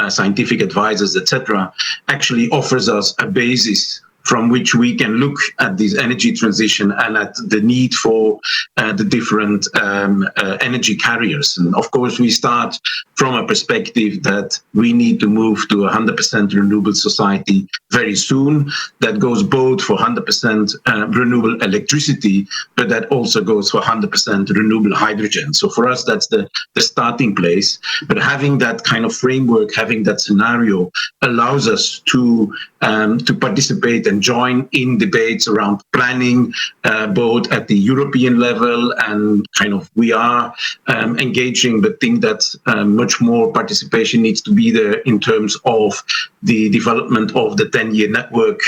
scientific advisors, etc., actually offers us a basis from which we can look at this energy transition and at the need for the different energy carriers. And of course, we start from a perspective that we need to move to a 100% renewable society very soon. That goes both for 100% renewable electricity, but that also goes for 100% renewable hydrogen. So for us, that's the starting place. But having that kind of framework, having that scenario allows us to participate and join in debates around planning, both at the European level and kind of we are engaging, but think that much more participation needs to be there in terms of the development of the 10-year network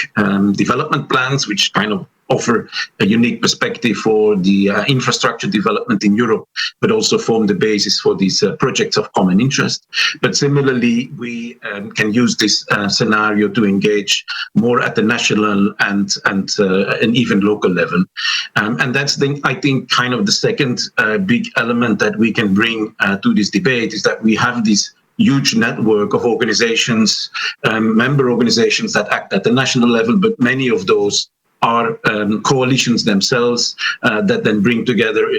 development plans, which kind of offer a unique perspective for the infrastructure development in Europe, but also form the basis for these projects of common interest. But similarly, we can use this scenario to engage more at the national and an even local level. And that's, I think, kind of the second big element that we can bring to this debate is that we have this huge network of organizations, member organizations that act at the national level, but many of those are coalitions themselves that then bring together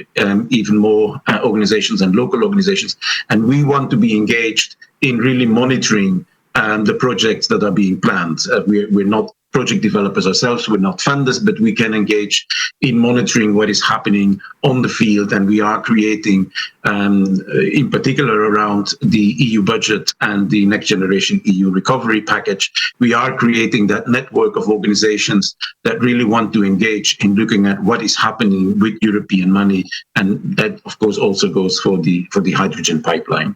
even more organizations and local organizations. And we want to be engaged in really monitoring the projects that are being planned. We're not project developers ourselves, we're not funders, but we can engage in monitoring what is happening on the field. And we are creating, in particular around the EU budget and the Next Generation EU recovery package, we are creating that network of organizations that really want to engage in looking at what is happening with European money. And that, of course, also goes for the hydrogen pipeline.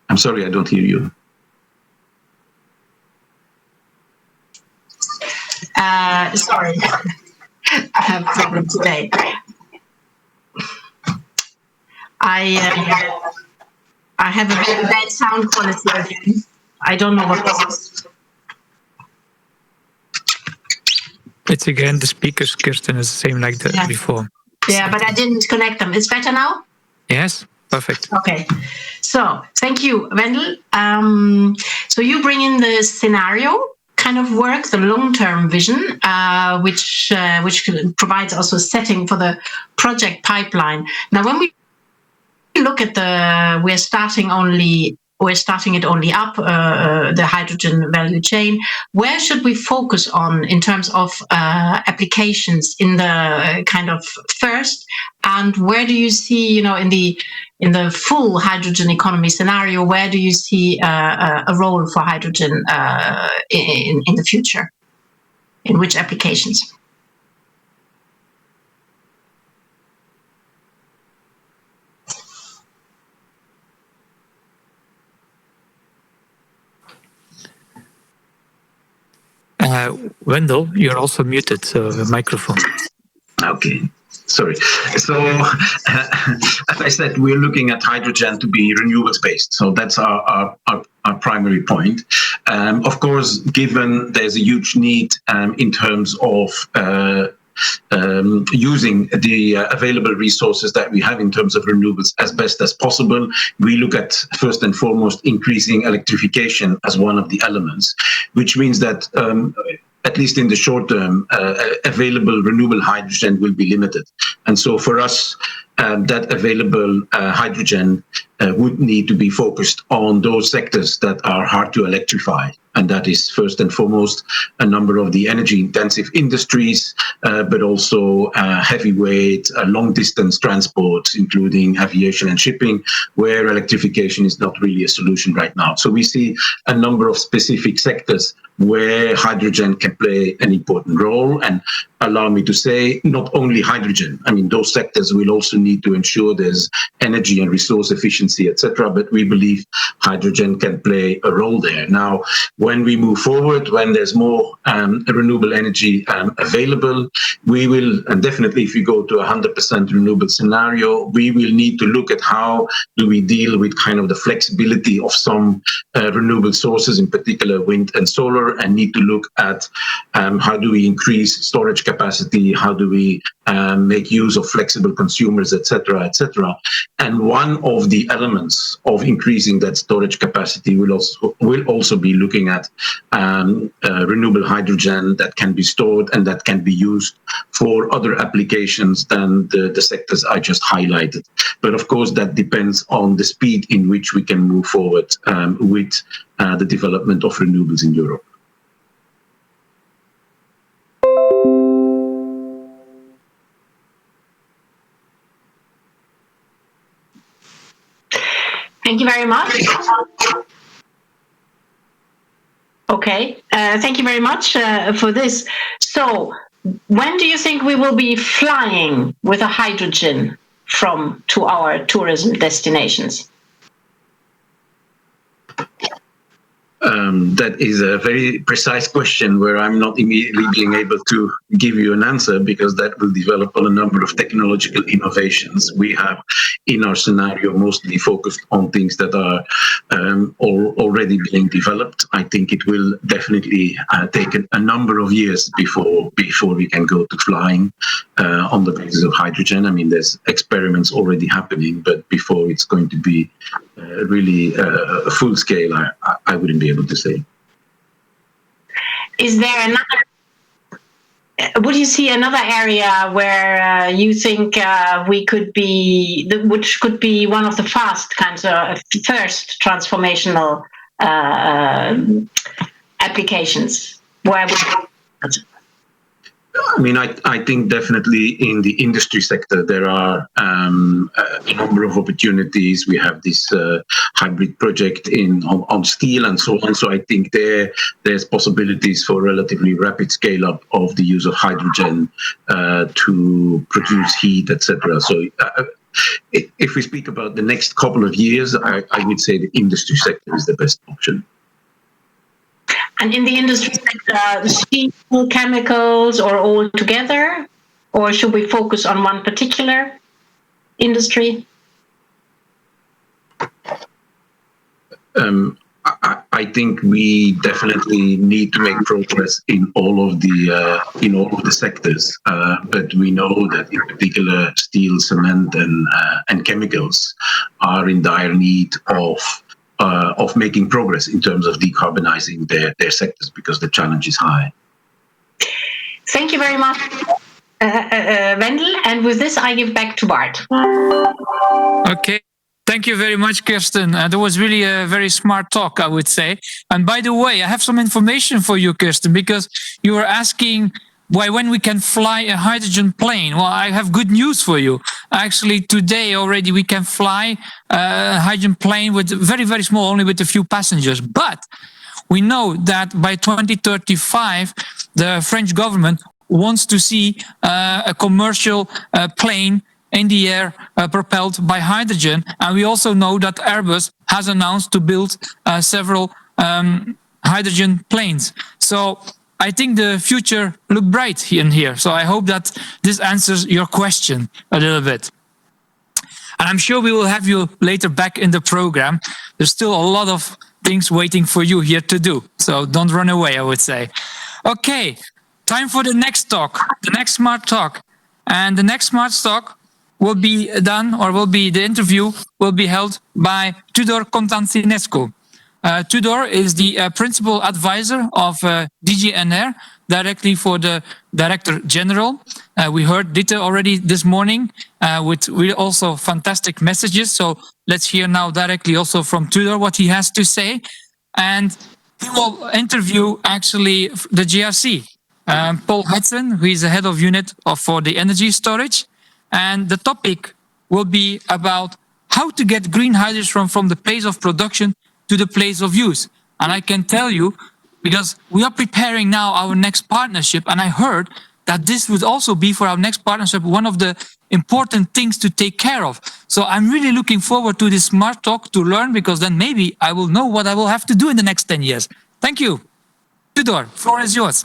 I'm sorry, I don't hear you. Sorry, I have a problem today. I have a very bad sound quality again. I don't know what this is. It's again the speakers, Kirsten, is the same like that before. Yeah, but I didn't connect them. It's better now? Yes, perfect. Okay. So thank you, Wendel. So you bring in the scenario kind of work, the long-term vision, which provides also a setting for the project pipeline. Now, when we look at we're starting it only up, the hydrogen value chain. Where should we focus on in terms of applications in the kind of first, and where do you see, in the full hydrogen economy scenario, where do you see a role for hydrogen in the future? In which applications? Wendell, you're also muted, so the microphone. Okay. Sorry. So, as I said, we're looking at hydrogen to be renewables based. So that's our primary point. Of course, given there's a huge need in terms of using the available resources that we have in terms of renewables as best as possible, we look at first and foremost increasing electrification as one of the elements, which means that at least in the short term, available renewable hydrogen will be limited. And so for us, that available hydrogen would need to be focused on those sectors that are hard to electrify. And that is first and foremost a number of the energy intensive industries, but also heavyweight, long distance transports, including aviation and shipping, where electrification is not really a solution right now. So we see a number of specific sectors where hydrogen can play an important role. And allow me to say, not only hydrogen. I mean, those sectors will also need to ensure there's energy and resource efficiency, etc. But we believe hydrogen can play a role there. Now, when we move forward, when there's more renewable energy available, we will, and definitely if we go to 100% renewable scenario, we will need to look at how do we deal with kind of the flexibility of some renewable sources, in particular wind and solar, and need to look at how do we increase storage capacity, how do we make use of flexible consumers, etc., etc. And one of the elements of increasing that storage capacity will also be looking at renewable hydrogen that can be stored and that can be used for other applications than the sectors I just highlighted. But of course, that depends on the speed in which we can move forward with the development of renewables in Europe. Thank you very much. Okay, thank you very much for this. So, when do you think we will be flying with a hydrogen to our tourism destinations? That is a very precise question where I'm not immediately being able to give you an answer, because that will develop on a number of technological innovations. We have in our scenario mostly focused on things that are already being developed. I think it will definitely take a number of years before we can go to flying on the basis of hydrogen. I mean, there's experiments already happening, but before it's going to be really full scale, I wouldn't be able to say. Is there another? Would you see another area where you think we could be, which could be one of the first transformational applications? Where I mean, I think definitely in the industry sector, there are a number of opportunities. We have this hybrid project on steel and so on. So I think there's possibilities for relatively rapid scale up of the use of hydrogen to produce heat, etc. So if we speak about the next couple of years, I would say the industry sector is the best option. And in the industry sector, steel, chemicals, or all together? Or should we focus on one particular industry? I think we definitely need to make progress in all of the sectors, but we know that in particular steel, cement, and chemicals are in dire need of making progress in terms of decarbonizing their sectors, because the challenge is high. Thank you very much, Wendell. And with this, I give back to Bart. Okay. Thank you very much, Kirsten. That was really a very smart talk, I would say. And by the way, I have some information for you, Kirsten, because you were asking when we can fly a hydrogen plane. Well, I have good news for you. Actually, today already we can fly a hydrogen plane with very, very small, only with a few passengers. But we know that by 2035, the French government wants to see a commercial plane in the air propelled by hydrogen. And we also know that Airbus has announced to build several hydrogen planes. So I think the future look bright in here. So I hope that this answers your question a little bit. And I'm sure we will have you later back in the program. There's still a lot of things waiting for you here to do. So don't run away, I would say. Okay, time for the next talk, the next smart talk. And the next smart talk will be done, or the interview will be held by Tudor Constantinescu. Tudor is the principal advisor of DG NR, directly for the Director General. We heard Dieter already this morning with really also fantastic messages. So let's hear now directly also from Tudor what he has to say. And he will interview actually the GRC, Paul Hudson, who is the head of unit for the energy storage. And the topic will be about how to get green hydrogen from the place of production to the place of use. And I can tell you, because we are preparing now our next partnership, and I heard that this would also be for our next partnership one of the important things to take care of. So I'm really looking forward to this smart talk to learn, because then maybe I will know what I will have to do in the next 10 years. Thank you. Tudor, floor is yours.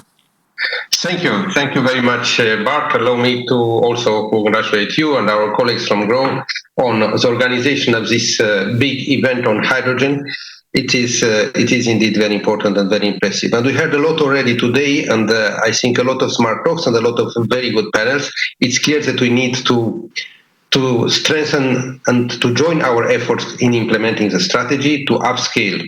Thank you. Thank you very much, Bart. Allow me to also congratulate you and our colleagues from GROW on the organization of this big event on hydrogen. It is indeed very important and very impressive. And we heard a lot already today, and I think a lot of smart talks and a lot of very good panels. It's clear that we need to strengthen and to join our efforts in implementing the strategy to upscale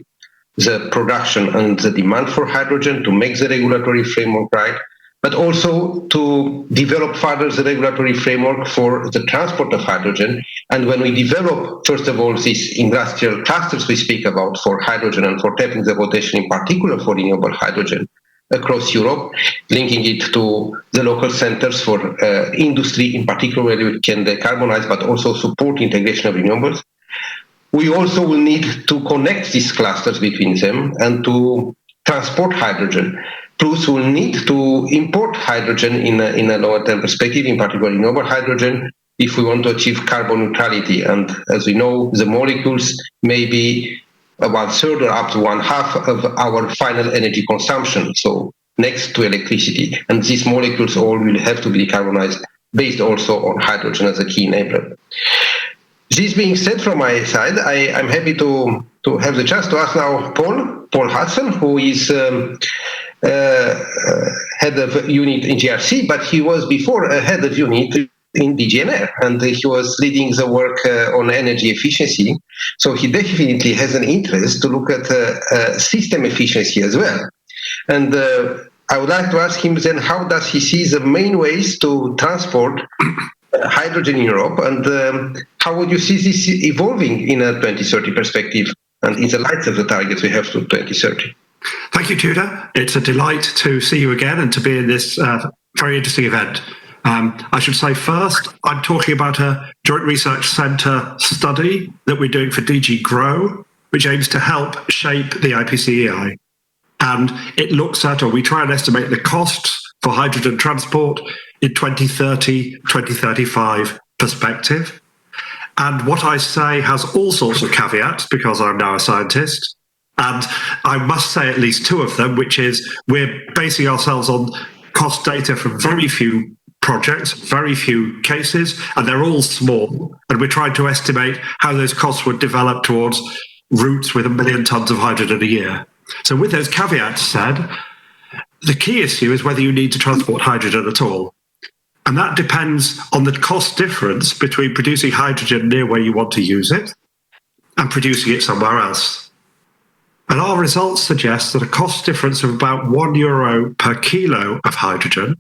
the production and the demand for hydrogen, to make the regulatory framework right, but also to develop further the regulatory framework for the transport of hydrogen. And when we develop, first of all, these industrial clusters we speak about for hydrogen and for tapping the potential in particular for renewable hydrogen across Europe, linking it to the local centers for industry in particular where we can decarbonize, but also support integration of renewables. We also will need to connect these clusters between them and to transport hydrogen. Plus, we'll need to import hydrogen in a longer-term perspective, in particular renewable hydrogen, if we want to achieve carbon neutrality. And as we know, the molecules may be about a third or up to one half of our final energy consumption, so next to electricity. And these molecules all will have to be decarbonized based also on hydrogen as a key enabler. This being said from my side, I'm happy to have the chance to ask now Paul Hudson, who is head of unit in GRC, but he was before a head of unit in DGNR, and he was leading the work on energy efficiency. So he definitely has an interest to look at system efficiency as well. And I would like to ask him then, how does he see the main ways to transport hydrogen in Europe, and how would you see this evolving in a 2030 perspective and in the light of the targets we have to 2030? Thank you, Tudor. It's a delight to see you again and to be in this very interesting event. I should say first, I'm talking about a joint research centre study that we're doing for DG GROW, which aims to help shape the IPCEI. And it looks at, or we try and estimate the costs for hydrogen transport in 2030, 2035 perspective. And what I say has all sorts of caveats because I'm now a scientist. And I must say at least two of them, which is we're basing ourselves on cost data from very few projects, very few cases, and they're all small. And we're trying to estimate how those costs would develop towards routes with 1 million tons of hydrogen a year. So with those caveats said, the key issue is whether you need to transport hydrogen at all. And that depends on the cost difference between producing hydrogen near where you want to use it and producing it somewhere else. And our results suggest that a cost difference of about €1 per kilo of hydrogen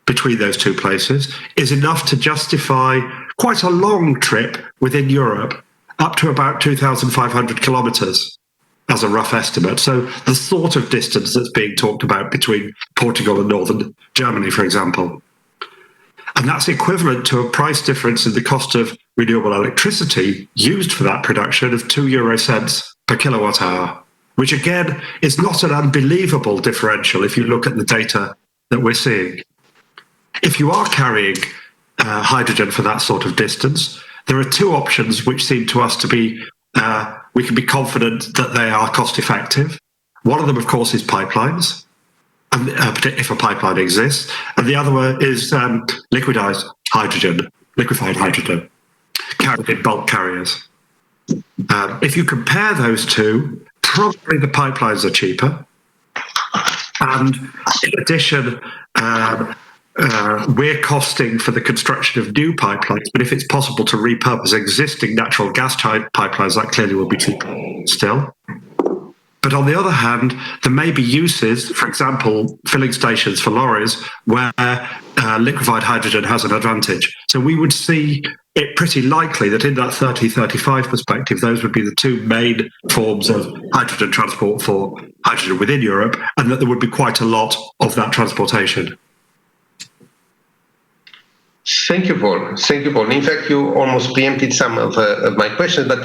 between those two places is enough to justify quite a long trip within Europe, up to about 2,500 kilometers as a rough estimate. So the sort of distance that's being talked about between Portugal and northern Germany, for example. And that's equivalent to a price difference in the cost of renewable electricity used for that production of 2 cents per kilowatt hour, which again is not an unbelievable differential if you look at the data that we're seeing. If you are carrying hydrogen for that sort of distance, there are two options which seem to us to be, we can be confident that they are cost effective. One of them, of course, is pipelines. and if a pipeline exists, and the other one is liquefied hydrogen, carried in bulk carriers. If you compare those two, probably the pipelines are cheaper. And in addition, we're costing for the construction of new pipelines, but if it's possible to repurpose existing natural gas pipelines, that clearly will be cheaper still. But on the other hand, there may be uses, for example, filling stations for lorries, where liquefied hydrogen has an advantage. So we would see it pretty likely that in that 30-35 perspective, those would be the two main forms of hydrogen transport for hydrogen within Europe, and that there would be quite a lot of that transportation. Thank you, Paul. Thank you, Paul. In fact, you almost preempted some of my questions, but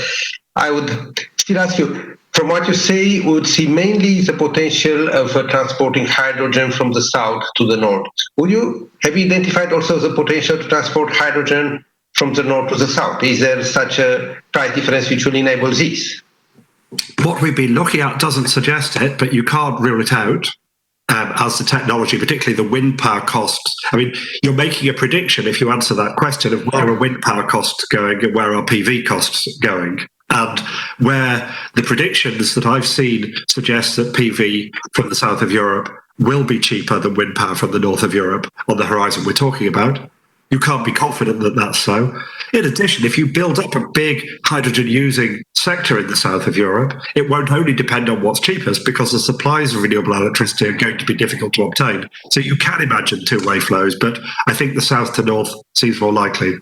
I would still ask you, from what you say, we would see mainly the potential of transporting hydrogen from the south to the north. Have you identified also the potential to transport hydrogen from the north to the south? Is there such a price difference which will enable this? What we've been looking at doesn't suggest it, but you can't rule it out. As the technology, particularly the wind power costs. I mean, you're making a prediction if you answer that question of where are wind power costs going and where are PV costs going. And where the predictions that I've seen suggest that PV from the south of Europe will be cheaper than wind power from the north of Europe on the horizon we're talking about. You can't be confident that that's so. In addition, if you build up a big hydrogen-using sector in the south of Europe, it won't only depend on what's cheapest, because the supplies of renewable electricity are going to be difficult to obtain. So you can imagine two-way flows, but I think the south to north seems more likely.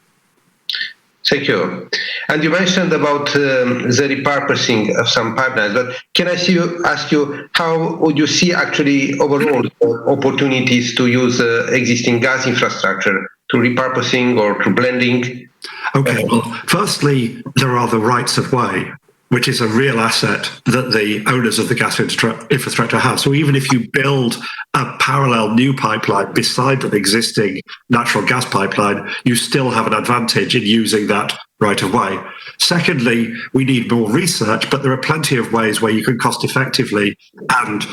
Thank you. And you mentioned about the repurposing of some pipelines, but can I ask you, how would you see actually overall opportunities to use existing gas infrastructure to repurposing or to blending? Okay, well, firstly, there are the rights of way, which is a real asset that the owners of the gas infrastructure have. So even if you build a parallel new pipeline beside an existing natural gas pipeline, you still have an advantage in using that right of way. Secondly, we need more research, but there are plenty of ways where you can cost effectively and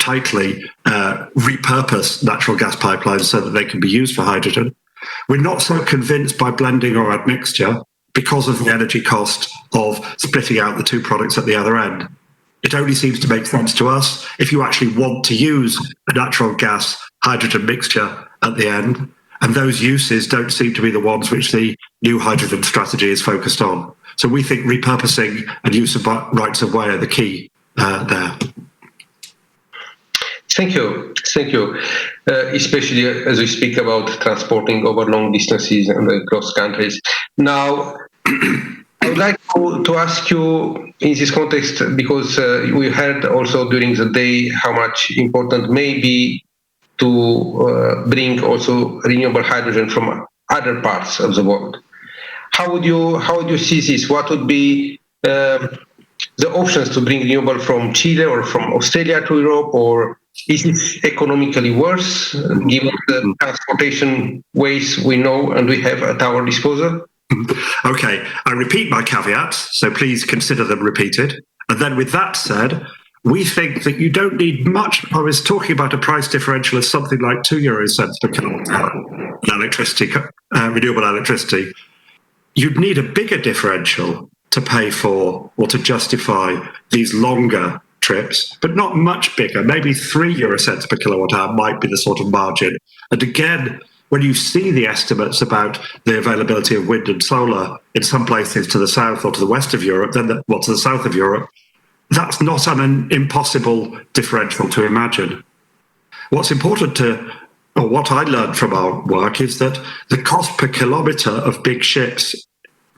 tightly repurpose natural gas pipelines so that they can be used for hydrogen. We're not so convinced by blending or admixture because of the energy cost of splitting out the two products at the other end. It only seems to make sense to us if you actually want to use a natural gas hydrogen mixture at the end, and those uses don't seem to be the ones which the new hydrogen strategy is focused on. So we think repurposing and use of rights of way are the key there. Thank you. Especially as we speak about transporting over long distances and across countries. Now, I would like to ask you in this context, because we heard also during the day how much important may be to bring also renewable hydrogen from other parts of the world. How would you see this? What would be the options to bring renewable from Chile or from Australia to Europe, or is it economically worse given the transportation ways we know and we have at our disposal? Okay, I repeat my caveats, so please consider them repeated. And then with that said, we think that you don't need much. I was talking about a price differential of something like 2 euro cents per kilowatt hour electricity, renewable electricity. You'd need a bigger differential to pay for or to justify these longer trips, but not much bigger. Maybe 3 euro cents per kilowatt hour might be the sort of margin. And again, when you see the estimates about the availability of wind and solar in some places to the south or to the west of Europe, to the south of Europe, that's not an impossible differential to imagine. What's important or what I learned from our work is that the cost per kilometre of big ships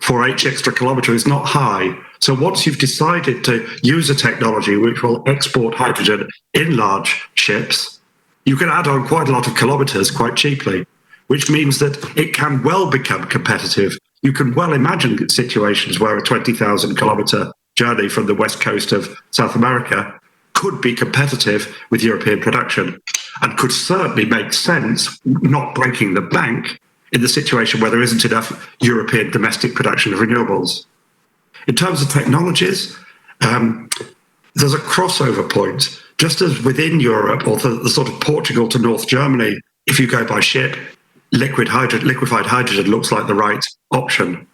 for each extra kilometre is not high. So once you've decided to use a technology which will export hydrogen in large ships, you can add on quite a lot of kilometres quite cheaply, which means that it can well become competitive. You can well imagine situations where a 20,000 kilometre journey from the west coast of South America could be competitive with European production and could certainly make sense, not breaking the bank, in the situation where there isn't enough European domestic production of renewables. In terms of technologies, there's a crossover point. just as within Europe, or the sort of Portugal to North Germany, if you go by ship, liquefied hydrogen looks like the right option.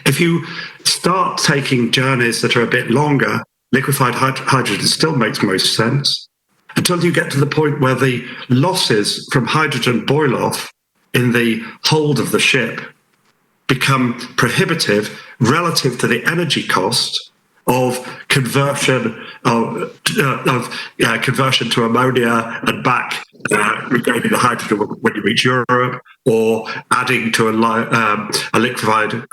If you start taking journeys that are a bit longer, liquefied hydrogen still makes most sense, until you get to the point where the losses from hydrogen boil-off in the hold of the ship become prohibitive relative to the energy cost of conversion conversion to ammonia and back, regaining the hydrogen when you reach Europe, or adding to a liquefied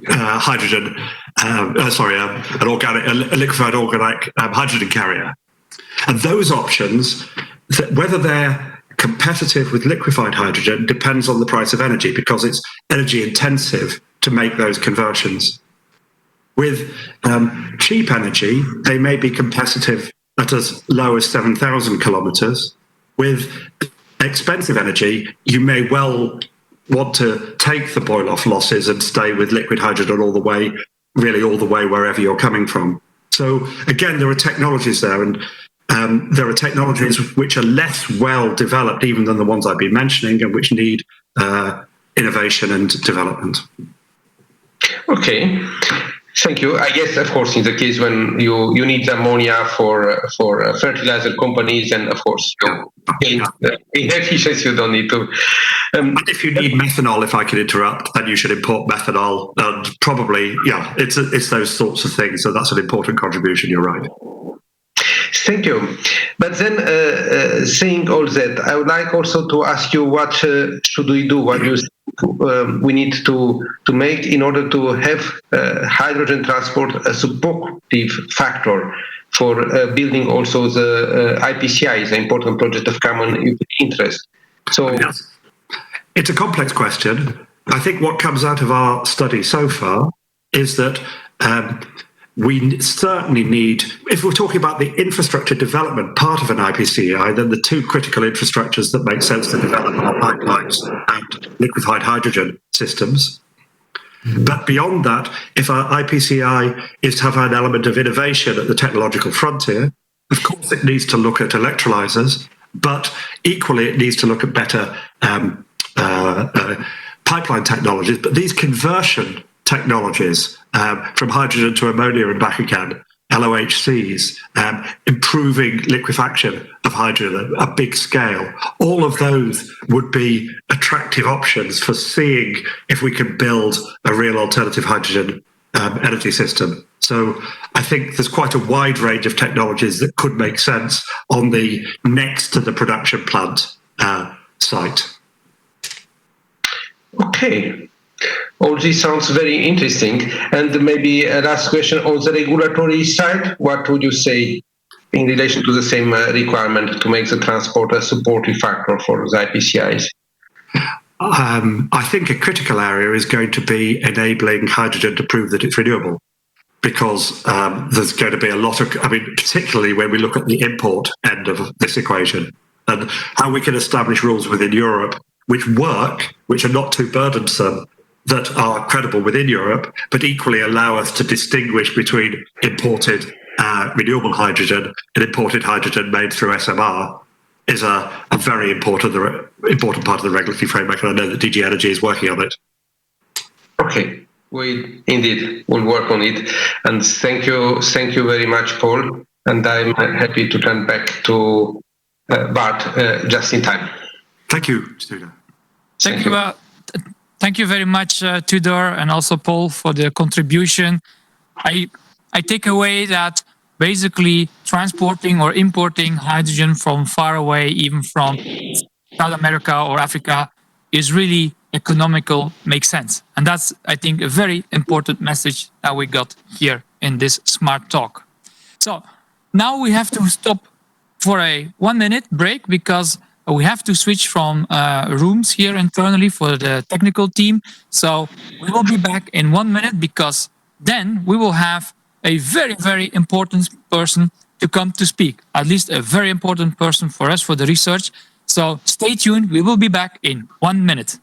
hydrogen, a liquefied organic hydrogen carrier. And those options, whether they're competitive with liquefied hydrogen, depends on the price of energy, because it's energy intensive to make those conversions. With cheap energy, they may be competitive at as low as 7,000 kilometers. With expensive energy, you may well want to take the boil-off losses and stay with liquid hydrogen all the way wherever you're coming from. So again, there are technologies there, and there are technologies which are less well developed even than the ones I've been mentioning, and which need innovation and development. Okay. Thank you. I guess, of course, in the case when you need ammonia for fertilizer companies, and of course, in efficiency, you don't need to. But if you need methanol, if I can interrupt, then you should import methanol, and probably, it's those sorts of things. So that's an important contribution. You're right. Thank you. But then, saying all that, I would like also to ask you, what should we do? What do you we need to make in order to have hydrogen transport a supportive factor for building also the IPCI, the important project of common interest? So yes. It's a complex question. I think what comes out of our study so far is that we certainly need, if we're talking about the infrastructure development part of an IPCEI, then the two critical infrastructures that make sense to develop are pipelines and liquefied hydrogen systems. But beyond that, if our IPCEI is to have an element of innovation at the technological frontier, of course it needs to look at electrolyzers, but equally it needs to look at better pipeline technologies. But these conversion technologies, from hydrogen to ammonia and back again, LOHCs, improving liquefaction of hydrogen at a big scale, all of those would be attractive options for seeing if we can build a real alternative hydrogen energy system. So I think there's quite a wide range of technologies that could make sense on the next to the production plant site. Okay. All this sounds very interesting. And maybe a last question on the regulatory side. What would you say in relation to the same requirement to make the transport a supportive factor for the IPCIs? I think a critical area is going to be enabling hydrogen to prove that it's renewable, because there's going to be a lot of, particularly when we look at the import end of this equation, and how we can establish rules within Europe which work, which are not too burdensome, that are credible within Europe, but equally allow us to distinguish between imported renewable hydrogen and imported hydrogen made through SMR, is a very important part of the regulatory framework, and I know that DG Energy is working on it. Okay, we indeed will work on it, and thank you very much, Paul. And I'm happy to turn back to Bart just in time. Thank you, Tudor. Thank you very much, Tudor, and also Paul, for the contribution. I take away that basically transporting or importing hydrogen from far away, even from South America or Africa, is really economical, makes sense. And that's, I think, a very important message that we got here in this smart talk. So now we have to stop for a 1-minute break, because we have to switch from rooms here internally for the technical team. So we will be back in 1 minute, because then we will have a very, very important person to come to speak, at least a very important person for us for the research. So stay tuned. We will be back in 1 minute.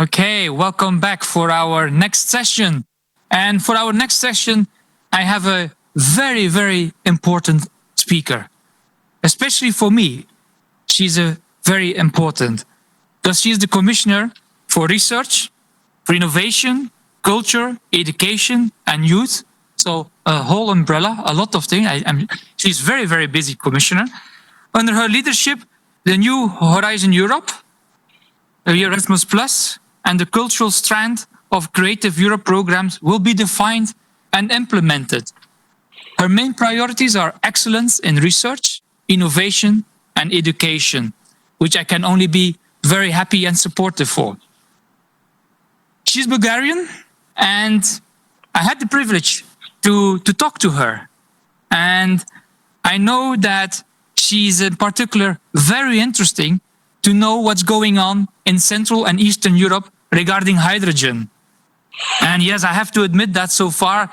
Okay, welcome back for our next session. And for our next session, I have a very, very important speaker. Especially for me, she's very important because she's the Commissioner for Research, for Innovation, Culture, Education, and Youth. So a whole umbrella, a lot of things. She's very, very busy Commissioner. Under her leadership, the new Horizon Europe, the Erasmus Plus, and the cultural strand of Creative Europe programs will be defined and implemented. Her main priorities are excellence in research, innovation, and education, which I can only be very happy and supportive for. She's Bulgarian, and I had the privilege to talk to her. And I know that she's in particular very interesting to know what's going on in Central and Eastern Europe regarding hydrogen. And yes, I have to admit that so far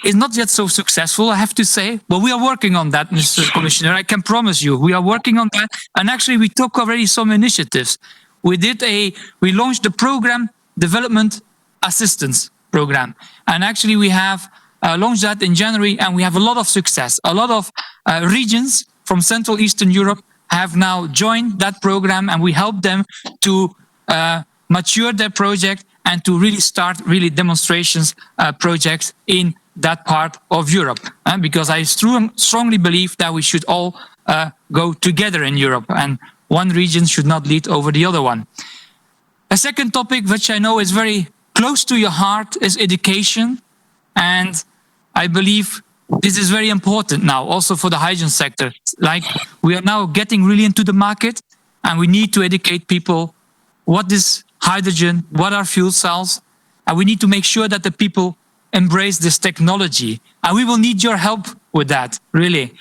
it's not yet so successful, I have to say, but we are working on that, Mr. Commissioner. I can promise you, we are working on that. And actually, we took already some initiatives. We launched the program, Development Assistance Program. And actually, we have launched that in January, and we have a lot of success. A lot of regions from Central Eastern Europe have now joined that program, and we help them to mature their project and to really start demonstrations projects in that part of Europe. Because I strongly believe that we should all go together in Europe, and one region should not lead over the other one. A second topic, which I know is very close to your heart, is education. And I believe this is very important now, also for the hydrogen sector. Like, we are now getting really into the market, and we need to educate people what is hydrogen, what are fuel cells, and we need to make sure that the people embrace this technology. And we will need your help with that, really.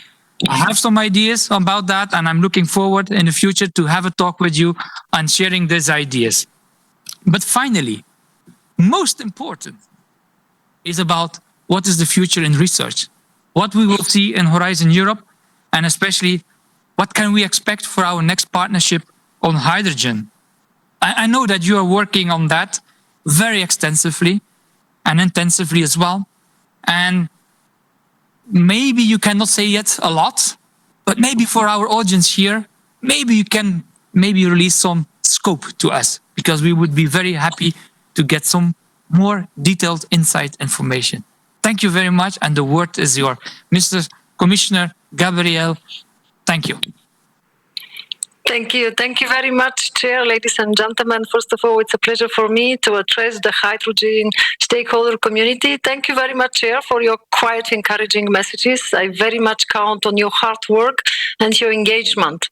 I have some ideas about that, and I'm looking forward in the future to have a talk with you and sharing these ideas. But finally, most important is about what is the future in research, what we will see in Horizon Europe, and especially what can we expect for our next partnership on hydrogen. I know that you are working on that very extensively and intensively as well. And maybe you cannot say yet a lot, but maybe for our audience here, maybe you can release some scope to us, because we would be very happy to get some more detailed insight information. Thank you very much, and the word is yours. Mr. Commissioner Gabriel, thank you. Thank you. Thank you very much, Chair, ladies and gentlemen. First of all, it's a pleasure for me to address the hydrogen stakeholder community. Thank you very much, Chair, for your quite encouraging messages. I very much count on your hard work and your engagement.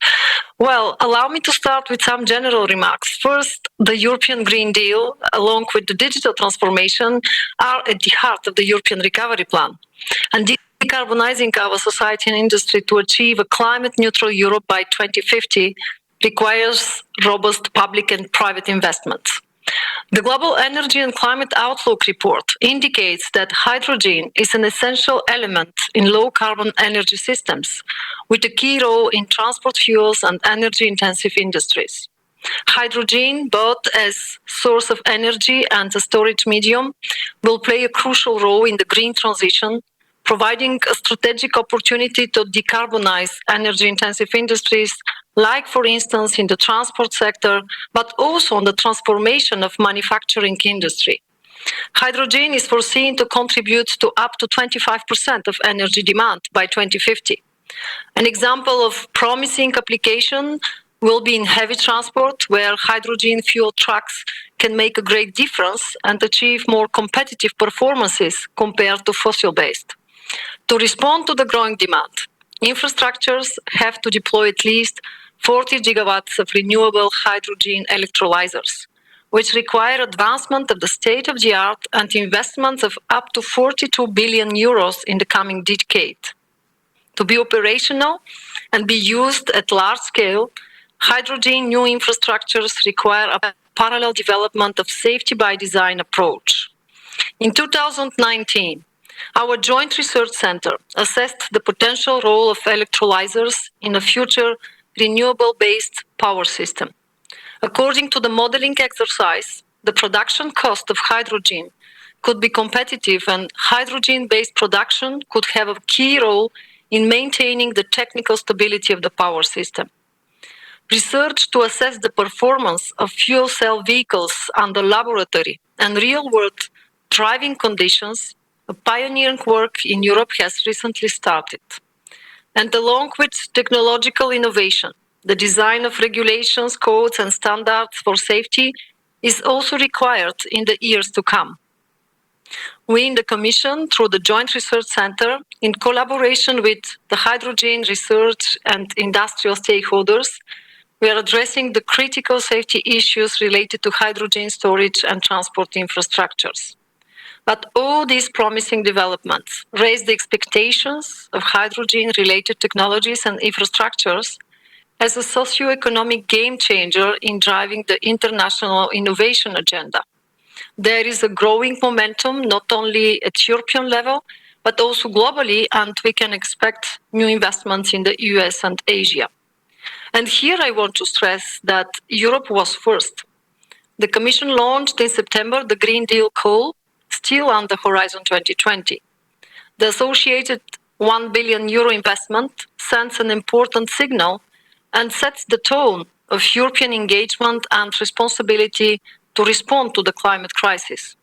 Well, allow me to start with some general remarks. First, the European Green Deal, along with the digital transformation, are at the heart of the European Recovery Plan. And decarbonizing our society and industry to achieve a climate-neutral Europe by 2050 requires robust public and private investments. The Global Energy and Climate Outlook report indicates that hydrogen is an essential element in low-carbon energy systems, with a key role in transport fuels and energy-intensive industries. Hydrogen, both as source of energy and a storage medium, will play a crucial role in the green transition, providing a strategic opportunity to decarbonize energy-intensive industries, like, for instance, in the transport sector, but also on the transformation of manufacturing industry. Hydrogen is foreseen to contribute to up to 25% of energy demand by 2050. An example of promising application will be in heavy transport, where hydrogen fuel trucks can make a great difference and achieve more competitive performances compared to fossil-based. To respond to the growing demand, infrastructures have to deploy at least 40 gigawatts of renewable hydrogen electrolyzers, which require advancement of the state-of-the-art and investments of up to 42 billion euros in the coming decade. To be operational and be used at large scale, hydrogen new infrastructures require a parallel development of safety by design approach. In 2019, our Joint Research Center assessed the potential role of electrolyzers in a future renewable-based power system. According to the modeling exercise, the production cost of hydrogen could be competitive, and hydrogen-based production could have a key role in maintaining the technical stability of the power system. Research to assess the performance of fuel cell vehicles under laboratory and real-world driving conditions, a pioneering work in Europe has recently started. And along with technological innovation, the design of regulations, codes, and standards for safety is also required in the years to come. We in the Commission, through the Joint Research Center, in collaboration with the hydrogen research and industrial stakeholders, we are addressing the critical safety issues related to hydrogen storage and transport infrastructures. But all these promising developments raise the expectations of hydrogen-related technologies and infrastructures as a socio-economic game changer in driving the international innovation agenda. There is a growing momentum, not only at European level, but also globally, and we can expect new investments in the US and Asia. And here I want to stress that Europe was first. The Commission launched in September the Green Deal call, still under Horizon 2020. The associated €1 billion investment sends an important signal and sets the tone of European engagement and responsibility to respond to the climate crisis.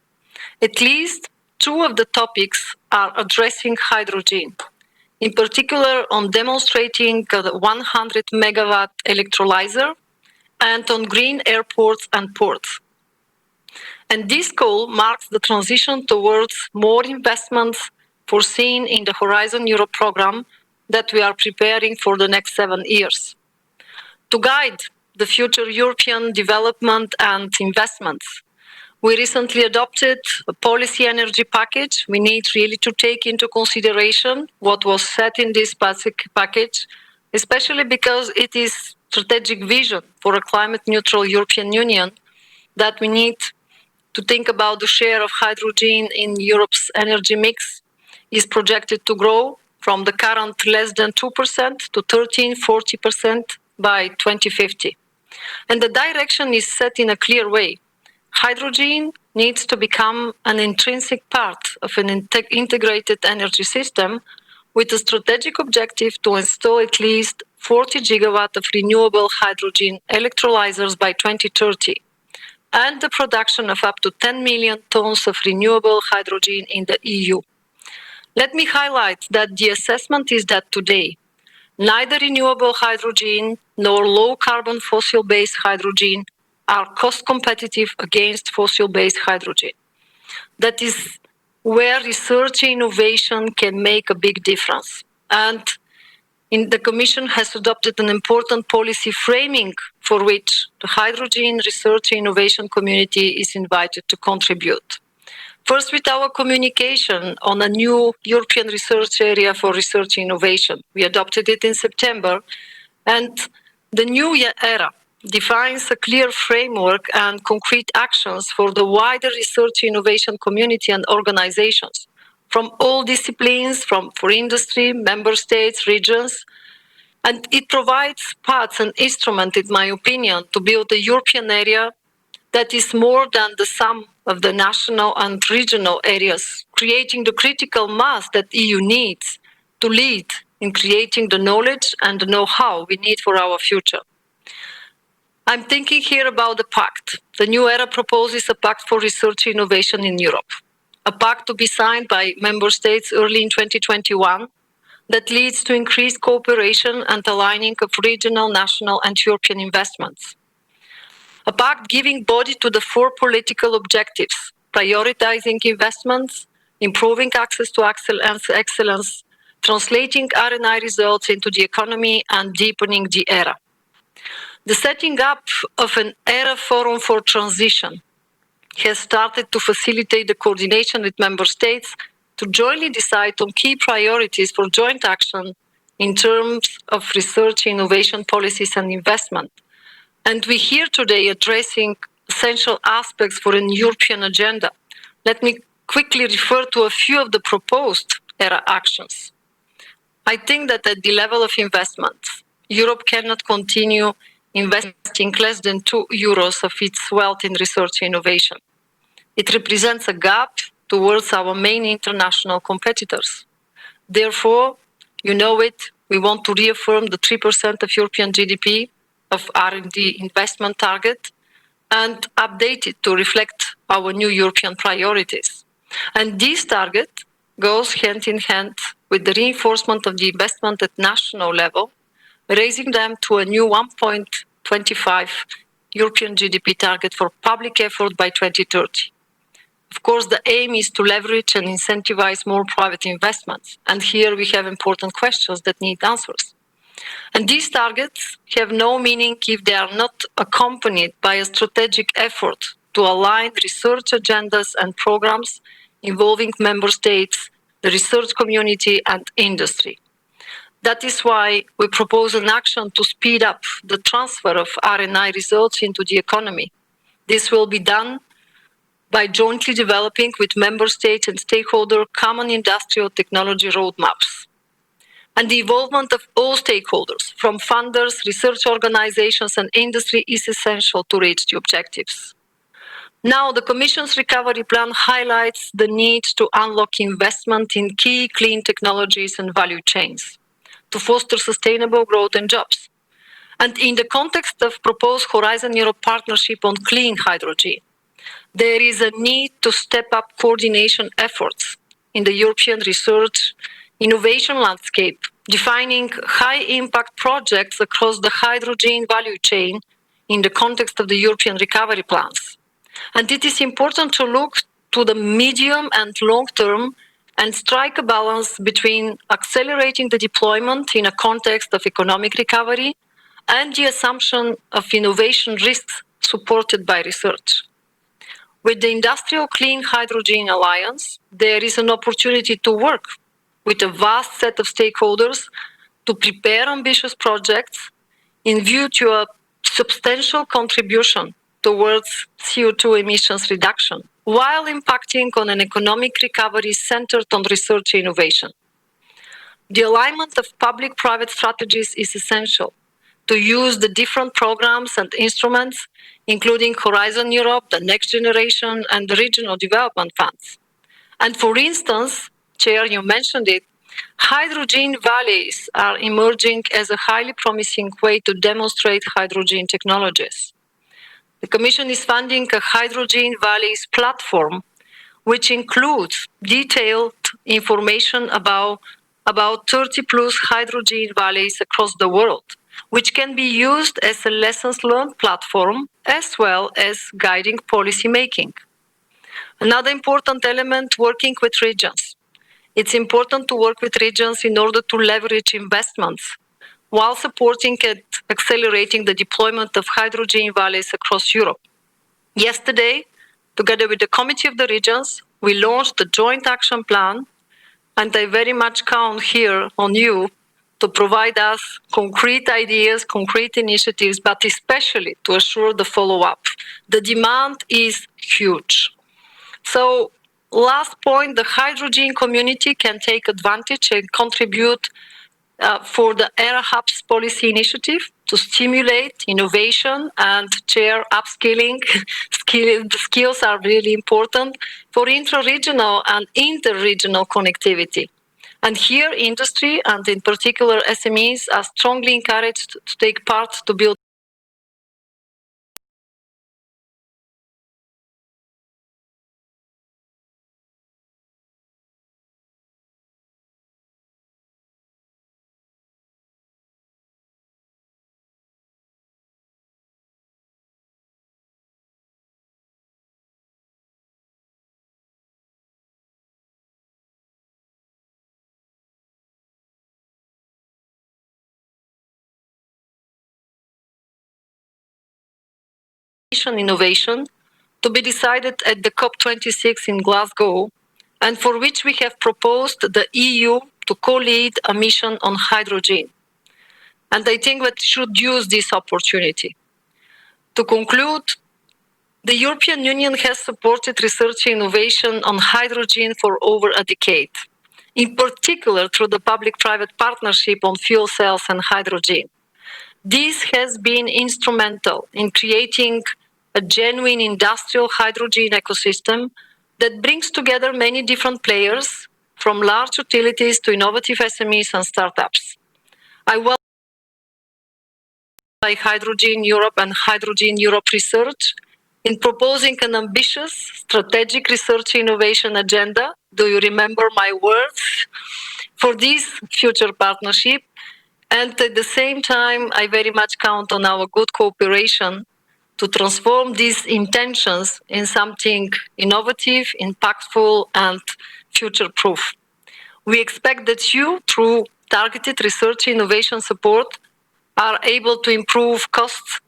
At least two of the topics are addressing hydrogen, in particular on demonstrating the 100 megawatt electrolyzer and on green airports and ports. And this call marks the transition towards more investments foreseen in the Horizon Europe program that we are preparing for the next 7 years. To guide the future European development and investments, we recently adopted a policy energy package. We need really to take into consideration what was set in this package, especially because it is strategic vision for a climate neutral European Union that we need to think about. The share of hydrogen in Europe's energy mix is projected to grow from the current less than 2% to 13-40% by 2050. And the direction is set in a clear way. Hydrogen needs to become an intrinsic part of an integrated energy system with a strategic objective to install at least 40 gigawatt of renewable hydrogen electrolyzers by 2030, and the production of up to 10 million tons of renewable hydrogen in the EU. Let me highlight that the assessment is that today, neither renewable hydrogen nor low-carbon fossil-based hydrogen are cost-competitive against fossil-based hydrogen. That is where research and innovation can make a big difference. And the Commission has adopted an important policy framing for which the hydrogen research and innovation community is invited to contribute. First, with our communication on a new European research area for research and innovation. We adopted it in September, and the new era defines a clear framework and concrete actions for the wider research and innovation community and organizations from all disciplines, for industry, member states, regions, and it provides paths and instruments, in my opinion, to build a European area that is more than the sum of the national and regional areas, creating the critical mass that the EU needs to lead in creating the knowledge and the know-how we need for our future. I'm thinking here about the pact. The new era proposes a pact for research and innovation in Europe, a pact to be signed by member states early in 2021 that leads to increased cooperation and aligning of regional, national and European investments. A pact giving body to the 4 political objectives, prioritizing investments, improving access to excellence, translating R&I results into the economy and deepening the era. The setting up of an era forum for transition has started to facilitate the coordination with member states to jointly decide on key priorities for joint action in terms of research, innovation policies and investment. And we're here today addressing essential aspects for a European agenda. Let me quickly refer to a few of the proposed ERA actions. I think that at the level of investments, Europe cannot continue investing less than €2 of its wealth in research and innovation. It represents a gap towards our main international competitors. Therefore, you know it, we want to reaffirm the 3% of European GDP of R&D investment target and update it to reflect our new European priorities. And this target goes hand in hand with the reinforcement of the investment at national level, raising them to a new 1.25 European GDP target for public effort by 2030. Of course, the aim is to leverage and incentivize more private investments. And here we have important questions that need answers. And these targets have no meaning if they are not accompanied by a strategic effort to align research agendas and programs involving member states, the research community, and industry. That is why we propose an action to speed up the transfer of R&I results into the economy. This will be done by jointly developing with member states and stakeholders common industrial technology roadmaps. And the involvement of all stakeholders, from funders, research organizations, and industry, is essential to reach the objectives. Now, the Commission's recovery plan highlights the need to unlock investment in key clean technologies and value chains to foster sustainable growth and jobs. And in the context of proposed Horizon Europe partnership on clean hydrogen, there is a need to step up coordination efforts in the European research innovation landscape, defining high-impact projects across the hydrogen value chain in the context of the European recovery plans. And it is important to look to the medium and long term and strike a balance between accelerating the deployment in a context of economic recovery and the assumption of innovation risks supported by research. With the Industrial Clean Hydrogen Alliance, there is an opportunity to work with a vast set of stakeholders to prepare ambitious projects in view to a substantial contribution towards CO2 emissions reduction, while impacting on an economic recovery centered on research and innovation. The alignment of public-private strategies is essential to use the different programs and instruments, including Horizon Europe, the Next Generation, and the Regional Development Funds. And for instance, Chair, you mentioned it, hydrogen valleys are emerging as a highly promising way to demonstrate hydrogen technologies. The Commission is funding a Hydrogen Valleys platform, which includes detailed information about 30 plus hydrogen valleys across the world, which can be used as a lessons learned platform as well as guiding policy making. Another important element, working with regions. It's important to work with regions in order to leverage investments while supporting and accelerating the deployment of hydrogen valleys across Europe. Yesterday, together with the Committee of the Regions, we launched a joint action plan, and I very much count here on you to provide us concrete ideas, concrete initiatives, but especially to assure the follow-up. The demand is huge. So, last point, the hydrogen community can take advantage and contribute for the ERA Hubs policy initiative to stimulate innovation and chair upskilling. The skills are really important for intra-regional and inter-regional connectivity. And here, industry and in particular SMEs are strongly encouraged to take part to build innovation to be decided at the COP26 in Glasgow, and for which we have proposed the EU to co-lead a mission on hydrogen. And I think that we should use this opportunity. To conclude, the European Union has supported research and innovation on hydrogen for over a decade, in particular through the public-private partnership on fuel cells and hydrogen. This has been instrumental in creating a genuine industrial hydrogen ecosystem that brings together many different players, from large utilities to innovative SMEs and startups. I welcome Hydrogen Europe and Hydrogen Europe Research in proposing an ambitious strategic research innovation agenda. Do you remember my words? For this future partnership. And at the same time, I very much count on our good cooperation to transform these intentions in something innovative, impactful, and future-proof. We expect that you, through targeted research innovation support, are able to improve costs,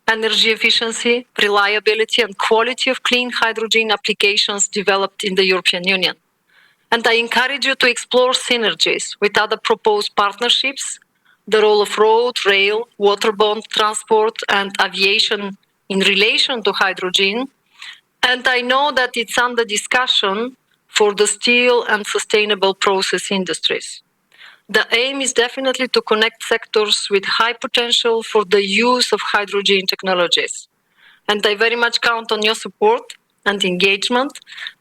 energy efficiency, reliability, and quality of clean hydrogen applications developed in the European Union. And I encourage you to explore synergies with other proposed partnerships, the role of road, rail, waterborne transport, and aviation in relation to hydrogen. And I know that it's under discussion for the steel and sustainable process industries. The aim is definitely to connect sectors with high potential for the use of hydrogen technologies. And I very much count on your support and engagement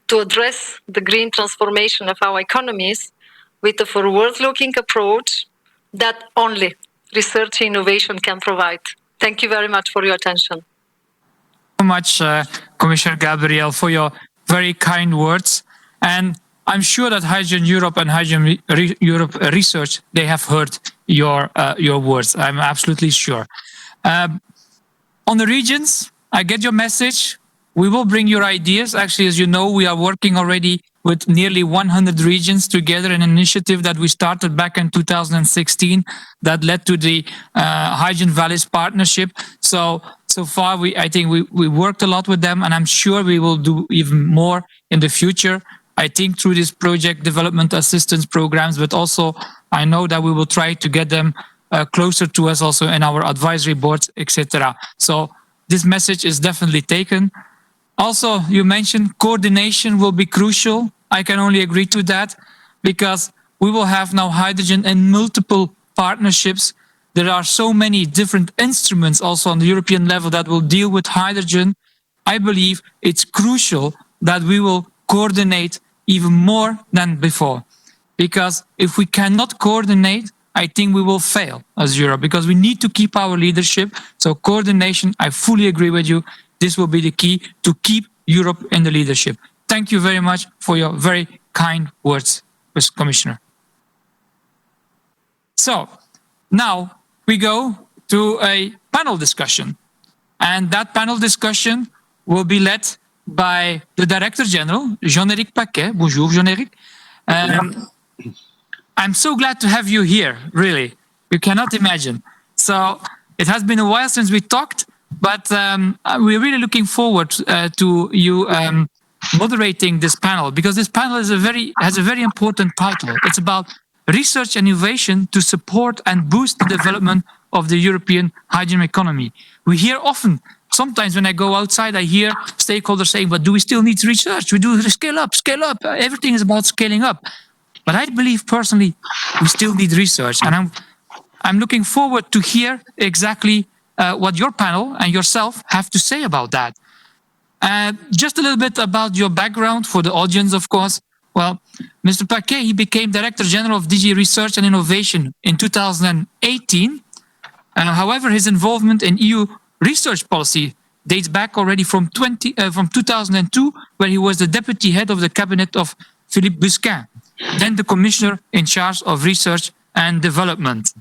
to address the green transformation of our economies with a forward-looking approach that only research and innovation can provide. Thank you very much for your attention. So much, Commissioner Gabriel, for your very kind words. And I'm sure that Hydrogen Europe and Hydrogen Europe Research, they have heard your words. I'm absolutely sure. On the regions, I get your message. We will bring your ideas. Actually, as you know, we are working already with nearly 100 regions together, an initiative that we started back in 2016 that led to the Hydrogen Valleys Partnership. So far, I think we worked a lot with them, and I'm sure we will do even more in the future. I think through this project development assistance programs, but also I know that we will try to get them closer to us also in our advisory boards, etc. So this message is definitely taken. Also, you mentioned coordination will be crucial. I can only agree to that because we will have now hydrogen in multiple partnerships. There are so many different instruments also on the European level that will deal with hydrogen. I believe it's crucial that we will coordinate even more than before. Because if we cannot coordinate, I think we will fail as Europe because we need to keep our leadership. So coordination, I fully agree with you. This will be the key to keep Europe in the leadership. Thank you very much for your very kind words, Mr. Commissioner. So now we go to a panel discussion. And that panel discussion will be led by the Director General, Jean-Éric Paquet. Bonjour, Jean-Éric. I'm so glad to have you here, really. You cannot imagine. So it has been a while since we talked, but we're really looking forward to you moderating this panel, because this panel has a very important title. It's about research and innovation to support and boost the development of the European hydrogen economy. We hear often, sometimes when I go outside, I hear stakeholders saying, but do we still need research? We do scale up. Everything is about scaling up. But I believe personally, we still need research. And I'm looking forward to hear exactly what your panel and yourself have to say about that. Just a little bit about your background for the audience, of course. Well, Mr. Paquet, he became Director General of DG Research and Innovation in 2018. However, his involvement in EU research policy dates back already from 2002, where he was the Deputy Head of the Cabinet of Philippe Busquin, then the Commissioner in charge of Research and Development.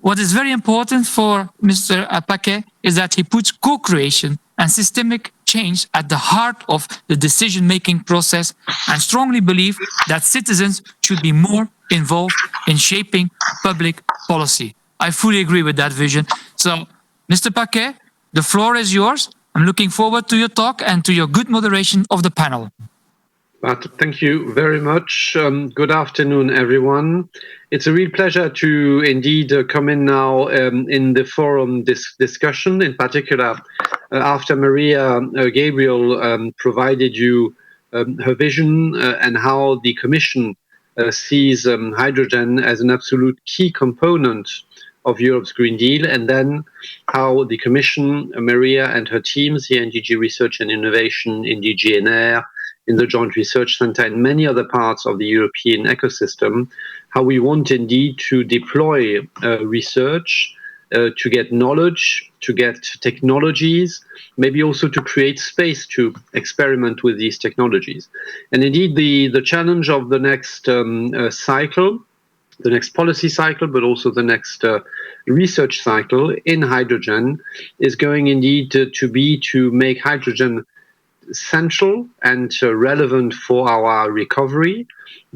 What is very important for Mr. Paquet is that he puts co-creation and systemic change at the heart of the decision-making process, and strongly believe that citizens should be more involved in shaping public policy. I fully agree with that vision. So, Mr. Paquet, the floor is yours. I'm looking forward to your talk and to your good moderation of the panel. Thank you very much. Good afternoon, everyone. It's a real pleasure to indeed come in now in the forum discussion, in particular after Maria Gabriel provided you her vision and how the Commission sees hydrogen as an absolute key component of Europe's Green Deal, and then how the Commission, Maria and her teams here in DG Research and Innovation, in DG NR, in the Joint Research Centre, and many other parts of the European ecosystem, how we want indeed to deploy research, to get knowledge, to get technologies, maybe also to create space to experiment with these technologies. And indeed, the challenge of the next cycle, the next policy cycle, but also the next research cycle in hydrogen is going indeed to be to make hydrogen central and relevant for our recovery,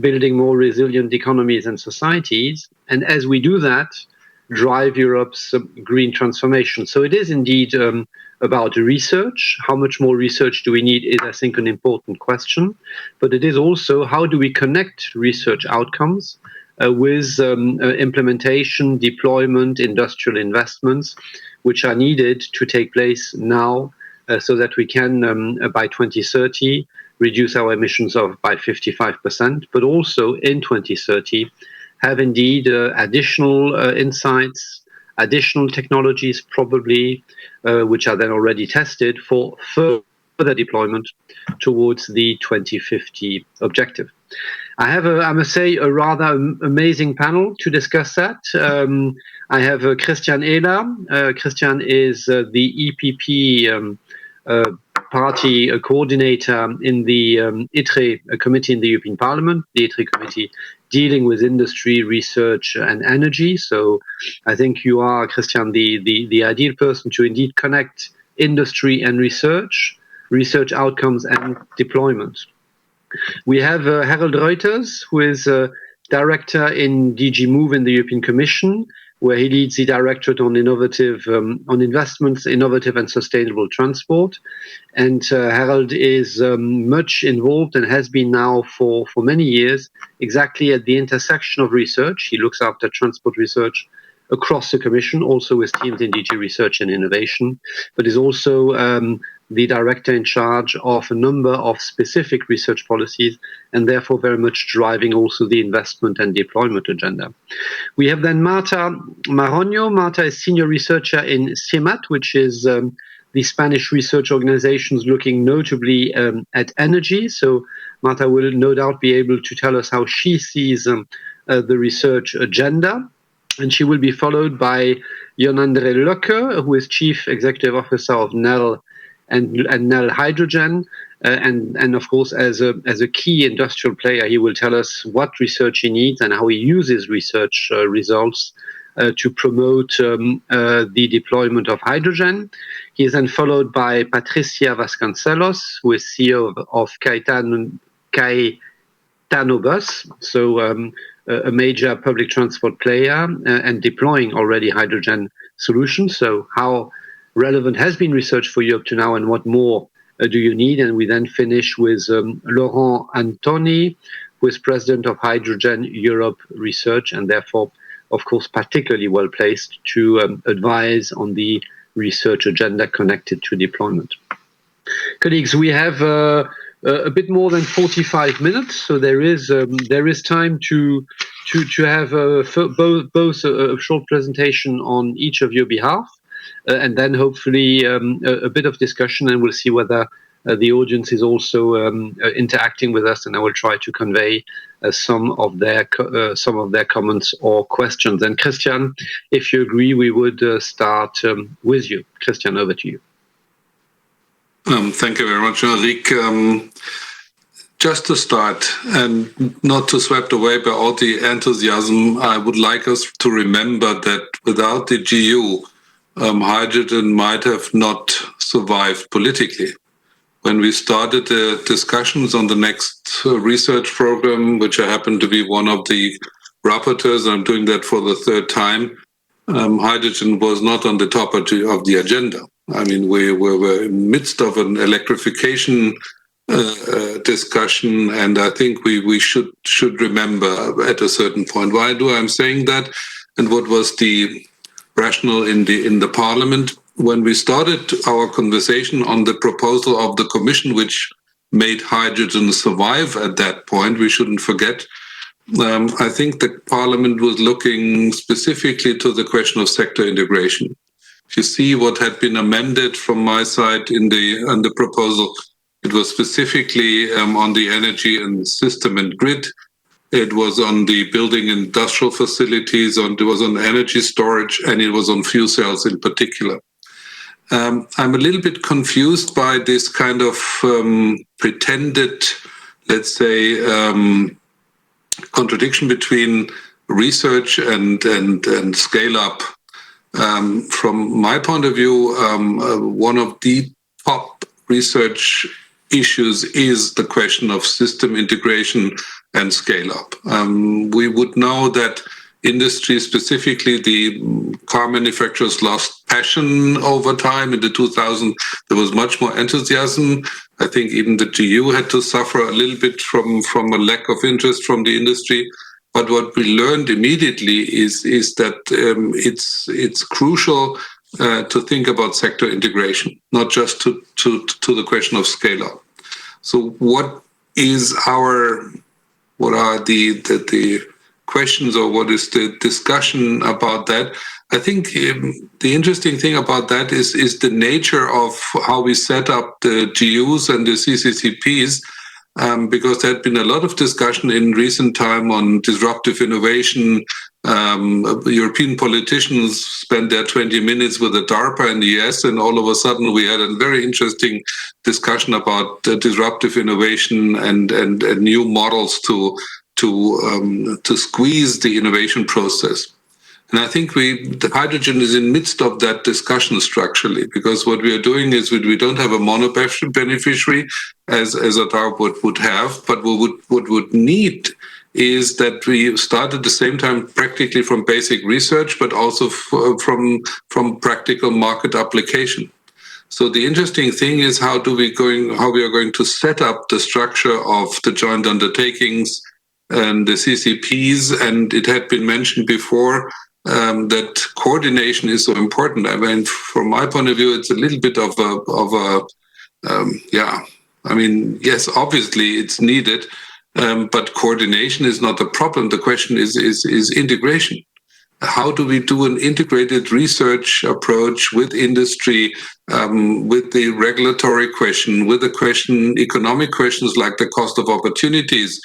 building more resilient economies and societies. And as we do that, drive Europe's green transformation. So it is indeed about research. How much more research do we need is, I think, an important question. But it is also how do we connect research outcomes with implementation, deployment, industrial investments, which are needed to take place now so that we can, by 2030, reduce our emissions by 55%, but also in 2030, have indeed additional insights, additional technologies probably, which are then already tested for further deployment towards the 2050 objective. I have, I must say, a rather amazing panel to discuss that. I have Christian Ehler. Christian is the EPP party coordinator in the ITRE committee in the European Parliament, the ITRE committee dealing with industry, research and energy. So I think you are, Christian, the ideal person to indeed connect industry and research outcomes and deployment. We have Harold Reuters, who is director in DG Move in the European Commission, where he leads the Directorate on investments, innovative and sustainable transport. And Harold is much involved and has been now for many years exactly at the intersection of research. He looks after transport research across the Commission, also with teams in DG Research and Innovation, but is also the director in charge of a number of specific research policies and therefore very much driving also the investment and deployment agenda. We have then Marta Maroño. Marta is senior researcher in CIEMAT, which is the Spanish research organizations looking notably at energy. So Marta will no doubt be able to tell us how she sees the research agenda. And she will be followed by Jon André Løkke, who is Chief Executive Officer of Nel and Nel Hydrogen. And of course, as a key industrial player, he will tell us what research he needs and how he uses research results to promote the deployment of hydrogen. He is then followed by Patricia Vasconcelos, who is CEO of Caetano Bus, so a major public transport player and deploying already hydrogen solutions. So how relevant has been research for Europe to now, and what more do you need? And we then finish with Laurent Antoni, who is president of Hydrogen Europe Research, and therefore, of course, particularly well placed to advise on the research agenda connected to deployment. Colleagues, we have a bit more than 45 minutes, so there is time to have both a short presentation on each of your behalf, and then hopefully a bit of discussion, and we'll see whether the audience is also interacting with us, and I will try to convey some of their comments or questions. And Christian, if you agree, we would start with you. Christian, over to you. Thank you very much, Ulrike. Just to start, and not to swept away by all the enthusiasm, I would like us to remember that without the GU, hydrogen might have not survived politically. When we started the discussions on the next research program, which I happen to be one of the rapporteurs, I'm doing that for the third time, hydrogen was not on the top of the agenda. I mean, we were in the midst of an electrification discussion, and I think we should remember at a certain point. Why do I'm saying that? And what was the rationale in the Parliament when we started our conversation on the proposal of the Commission, which made hydrogen survive at that point? We shouldn't forget I think the Parliament was looking specifically to the question of sector integration. If you see what had been amended from my side in the proposal, it was specifically on the energy and system and grid. It was on the building industrial facilities, it was on energy storage, and it was on fuel cells in particular. I'm a little bit confused by this kind of pretended, let's say, contradiction between research and scale up. From my point of view, one of the top research issues is the question of system integration and scale up. We would know that industry, specifically the car manufacturers, lost passion over time. In the 2000s, there was much more enthusiasm. I think even the GU had to suffer a little bit from a lack of interest from the industry. But what we learned immediately is that it's crucial to think about sector integration, not just to the question of scale up. So what are the questions, or what is the discussion about that? I think the interesting thing about that is the nature of how we set up the GUs and the CCCPs, because there had been a lot of discussion in recent time on disruptive innovation. European politicians spent their 20 minutes with the DARPA in the US, and all of a sudden we had a very interesting discussion about disruptive innovation and new models to squeeze the innovation process. And I think the hydrogen is in midst of that discussion structurally, because what we are doing is we don't have a mono beneficiary as a DARPA would have, but what would need is that we start at the same time practically from basic research, but also from practical market application. So the interesting thing is how we are going to set up the structure of the joint undertakings and the CCPs. And it had been mentioned before that coordination is so important. I mean, from my point of view, it's a little bit of I mean, yes, obviously it's needed, but coordination is not the problem. The question is integration. How do we do an integrated research approach with industry, with the regulatory question, with the economic questions like the cost of opportunities,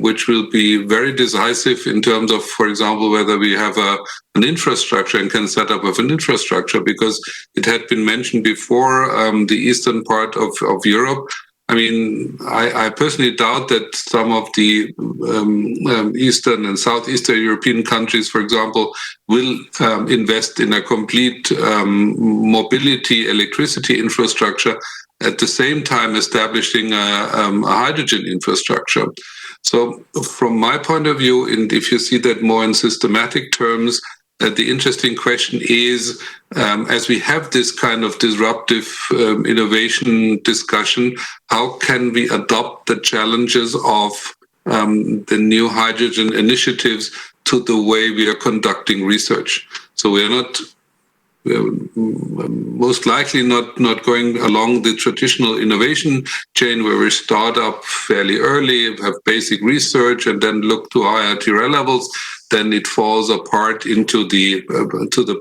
which will be very decisive in terms of, for example, whether we have an infrastructure and can set up with an infrastructure, because it had been mentioned before, the eastern part of Europe. I mean, I personally doubt that some of the Eastern and Southeastern European countries, for example, will invest in a complete mobility electricity infrastructure at the same time establishing a hydrogen infrastructure. So from my point of view, and if you see that more in systematic terms, the interesting question is, as we have this kind of disruptive innovation discussion, how can we adopt the challenges of the new hydrogen initiatives to the way we are conducting research? So we are most likely not going along the traditional innovation chain where we start up fairly early, have basic research, and then look to higher TRL levels. Then it falls apart into the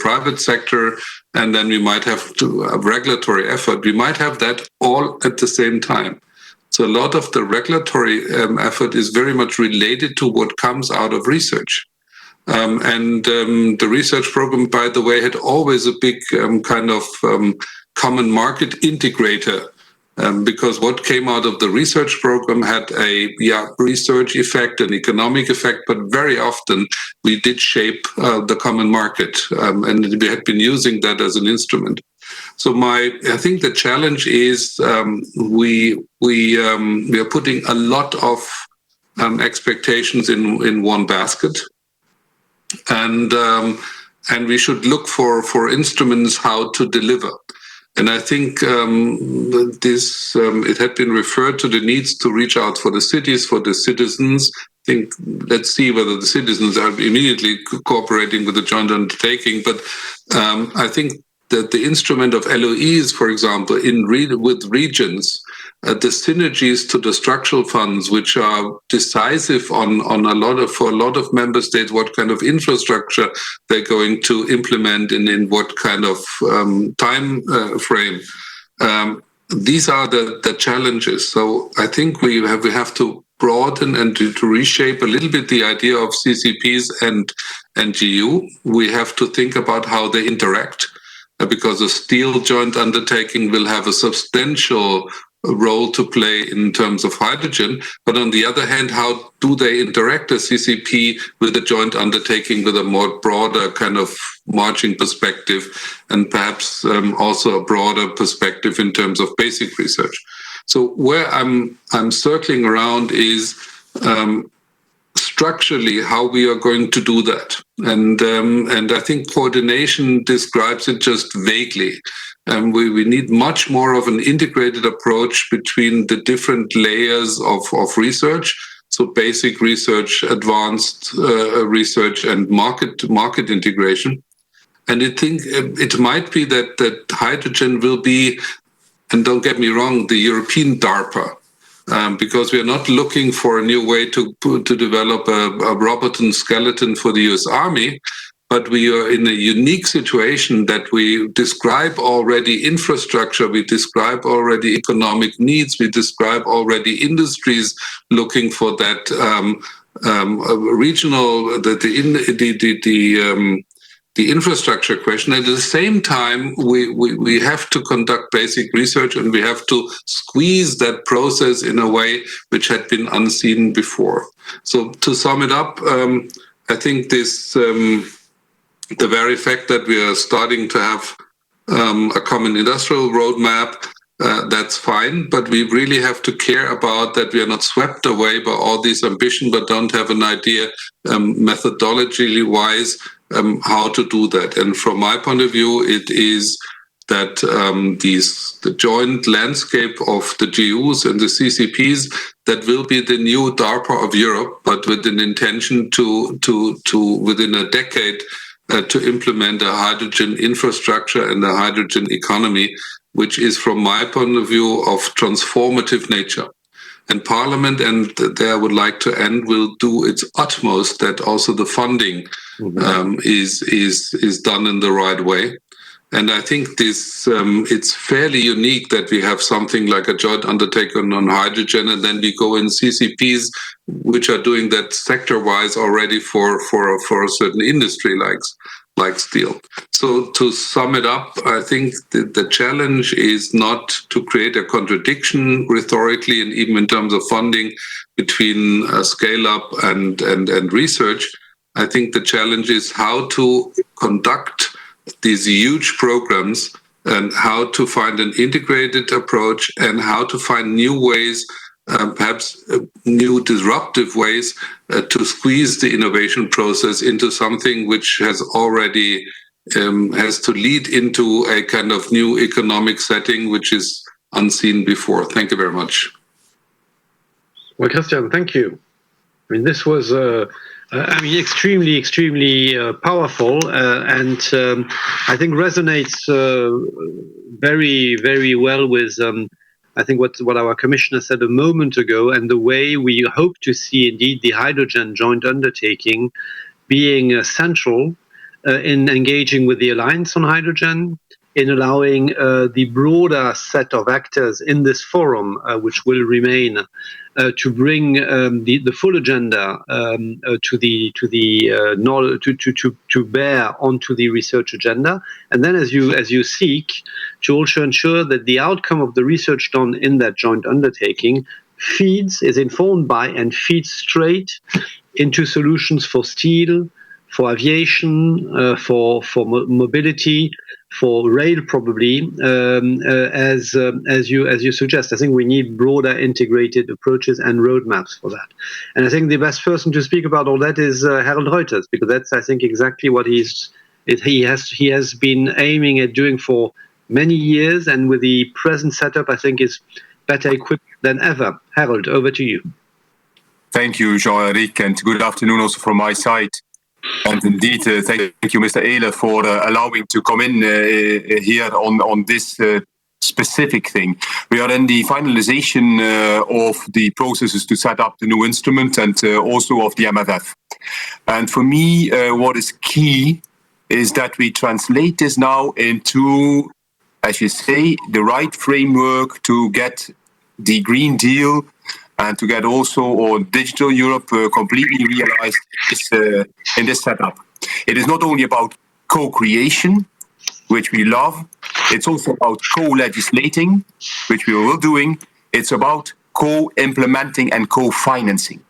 private sector, and then we might have a regulatory effort. We might have that all at the same time. So a lot of the regulatory effort is very much related to what comes out of research. The research program, by the way, had always a big kind of common market integrator, because what came out of the research program had a research effect, an economic effect, but very often we did shape the common market, and we had been using that as an instrument. So I think the challenge is we are putting a lot of expectations in one basket. And we should look for instruments how to deliver. And I think it had been referred to the needs to reach out for the cities, for the citizens. I think let's see whether the citizens are immediately cooperating with the joint undertaking. But I think that the instrument of LOEs, for example, with regions, the synergies to the structural funds, which are decisive for a lot of member states, what kind of infrastructure they're going to implement and in what kind of time frame. These are the challenges. So I think we have to broaden and to reshape a little bit the idea of CCPs and GU. We have to think about how they interact, because a steel joint undertaking will have a substantial role to play in terms of hydrogen. But on the other hand, how do they interact, a CCP with a joint undertaking with a more broader kind of marching perspective, and perhaps also a broader perspective in terms of basic research? So where I'm circling around is structurally how we are going to do that. And I think coordination describes it just vaguely. We need much more of an integrated approach between the different layers of research. So basic research, advanced research, and market integration. And I think it might be that hydrogen will be, and don't get me wrong, the European DARPA, because we are not looking for a new way to develop a Robertson skeleton for the US Army, but we are in a unique situation that we describe already infrastructure, we describe already economic needs, we describe already industries looking for that regional, the infrastructure question. At the same time, we have to conduct basic research, and we have to squeeze that process in a way which had been unseen before. So to sum it up, I think this, the very fact that we are starting to have a common industrial roadmap, that's fine, but we really have to care about that we are not swept away by all these ambition, but don't have an idea methodology-wise how to do that. And from my point of view, it is that the joint landscape of the GUs and the CCPs, that will be the new DARPA of Europe, but with an intention to within a decade to implement a hydrogen infrastructure and a hydrogen economy, which is, from my point of view, of transformative nature. And Parliament, and there I would like to end, will do its utmost that also the funding is done in the right way. And I think this it's fairly unique that we have something like a joint undertaking on hydrogen, and then we go in CCPs, which are doing that sector-wise already for a certain industry like steel. So to sum it up, I think the challenge is not to create a contradiction rhetorically and even in terms of funding between scale-up and research. I think the challenge is how to conduct these huge programs and how to find an integrated approach and how to find new ways, perhaps new disruptive ways to squeeze the innovation process into something which has already has to lead into a kind of new economic setting which is unseen before. Thank you very much. Well, Christian, thank you. I mean, this was extremely, extremely powerful, and I think resonates very, very well with I think what our commissioner said a moment ago, and the way we hope to see indeed the hydrogen joint undertaking being central in engaging with the Alliance on Hydrogen, in allowing the broader set of actors in this forum, which will remain, to bring the full agenda to bear onto the research agenda, and then as you seek to also ensure that the outcome of the research done in that joint undertaking is informed by and feeds straight into solutions for steel, for aviation, for mobility, for rail, probably, as you suggest. I think we need broader integrated approaches and roadmaps for that. And I think the best person to speak about all that is Harold Reuters, because that's, I think, exactly what he has been aiming at doing for many years, and with the present setup, I think is better equipped than ever. Harold, over to you. Thank you, Jean-Eric, and good afternoon also from my side. And indeed, thank you, Mr. Ehle, for allowing to come in here on this specific thing. We are in the finalization of the processes to set up the new instrument and also of the MFF. And for me, what is key is that we translate this now into, as you say, the right framework to get the Green Deal and to get also our digital Europe completely realized in this setup. It is not only about co-creation, which we love. It's also about co-legislating, which we are doing. It's about co-implementing and co-financing.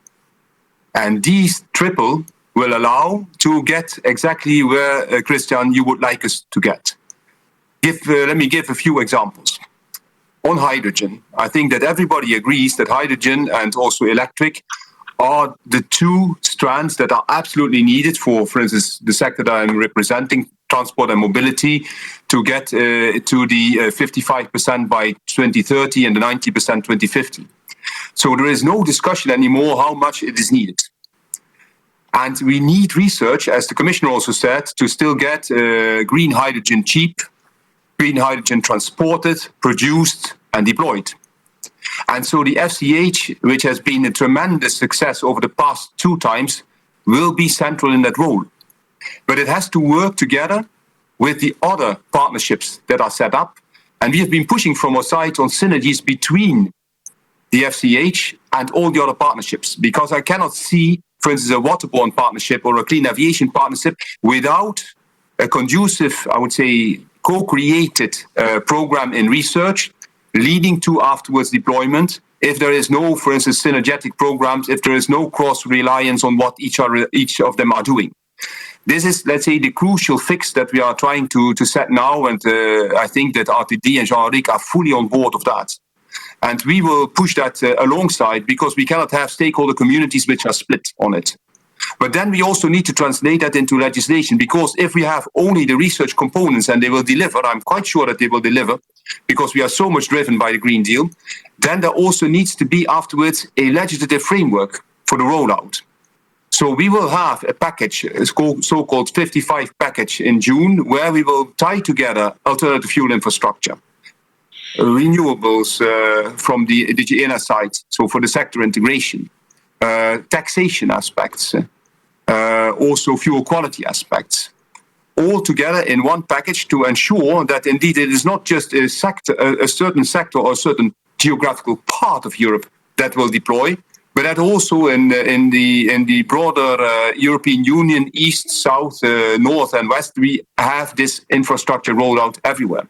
And these triple will allow to get exactly where, Christian, you would like us to get. Let me give a few examples. On hydrogen, I think that everybody agrees that hydrogen and also electric are the two strands that are absolutely needed for instance, the sector that I'm representing, transport and mobility, to get to the 55% by 2030 and the 90% 2050. So there is no discussion anymore how much it is needed. And we need research, as the Commissioner also said, to still get green hydrogen cheap, green hydrogen transported, produced and deployed. And so the FCH, which has been a tremendous success over the past 2 times, will be central in that role. But it has to work together with the other partnerships that are set up. And we have been pushing from our side on synergies between the FCH and all the other partnerships, because I cannot see, for instance, a waterborne partnership or a clean aviation partnership without a conducive, I would say, co-created program in research leading to afterwards deployment. If there is no, for instance, synergetic programs, if there is no cross-reliance on what each of them are doing. This is, let's say, the crucial fix that we are trying to set now, and I think that RTD and Jean-Henrique are fully on board of that. And we will push that alongside, because we cannot have stakeholder communities which are split on it. But then we also need to translate that into legislation, because if we have only the research components and they will deliver, I'm quite sure that they will deliver, because we are so much driven by the Green Deal, then there also needs to be afterwards a legislative framework for the rollout. So we will have a package, a so-called 55 package in June, where we will tie together alternative fuel infrastructure, renewables from the ENA side, so for the sector integration, taxation aspects, also fuel quality aspects, all together in one package to ensure that indeed it is not just a sector, a certain sector or a certain geographical part of Europe that will deploy, but that also in the broader European Union, east, south, north and west, we have this infrastructure rolled out everywhere.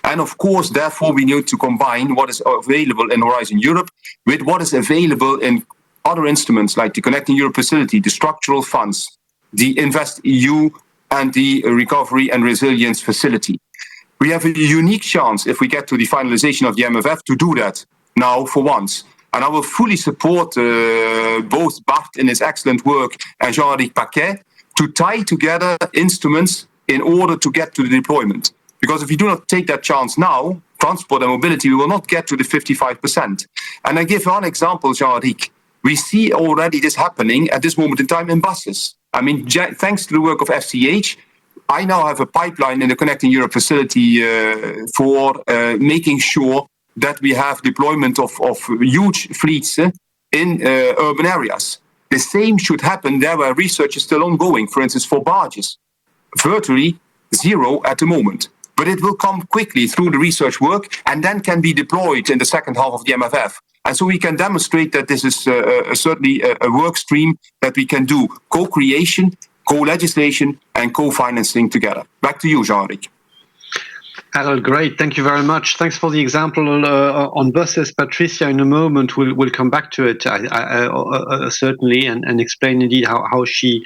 And of course, therefore, we need to combine what is available in Horizon Europe with what is available in other instruments like the Connecting Europe Facility, the structural funds, the Invest EU and the Recovery and Resilience Facility. We have a unique chance, if we get to the finalization of the MFF, to do that now for once. And I will fully support both Bart in his excellent work and Jean-Henrique Paquet to tie together instruments in order to get to the deployment. Because if we do not take that chance now, transport and mobility, we will not get to the 55%. And I give one example, Jean-Henrique. We see already this happening at this moment in time in buses. I mean, thanks to the work of FCH, I now have a pipeline in the Connecting Europe facility for making sure that we have deployment of huge fleets in urban areas. The same should happen there where research is still ongoing, for instance, for barges. Virtually zero at the moment. But it will come quickly through the research work and then can be deployed in the second half of the MFF. And so we can demonstrate that this is certainly a work stream that we can do co-creation, co-legislation and co-financing together. Back to you, Jean-Henrique. Harold, great. Thank you very much. Thanks for the example on buses. Patricia, in a moment, will come back to it, certainly, and explain indeed how she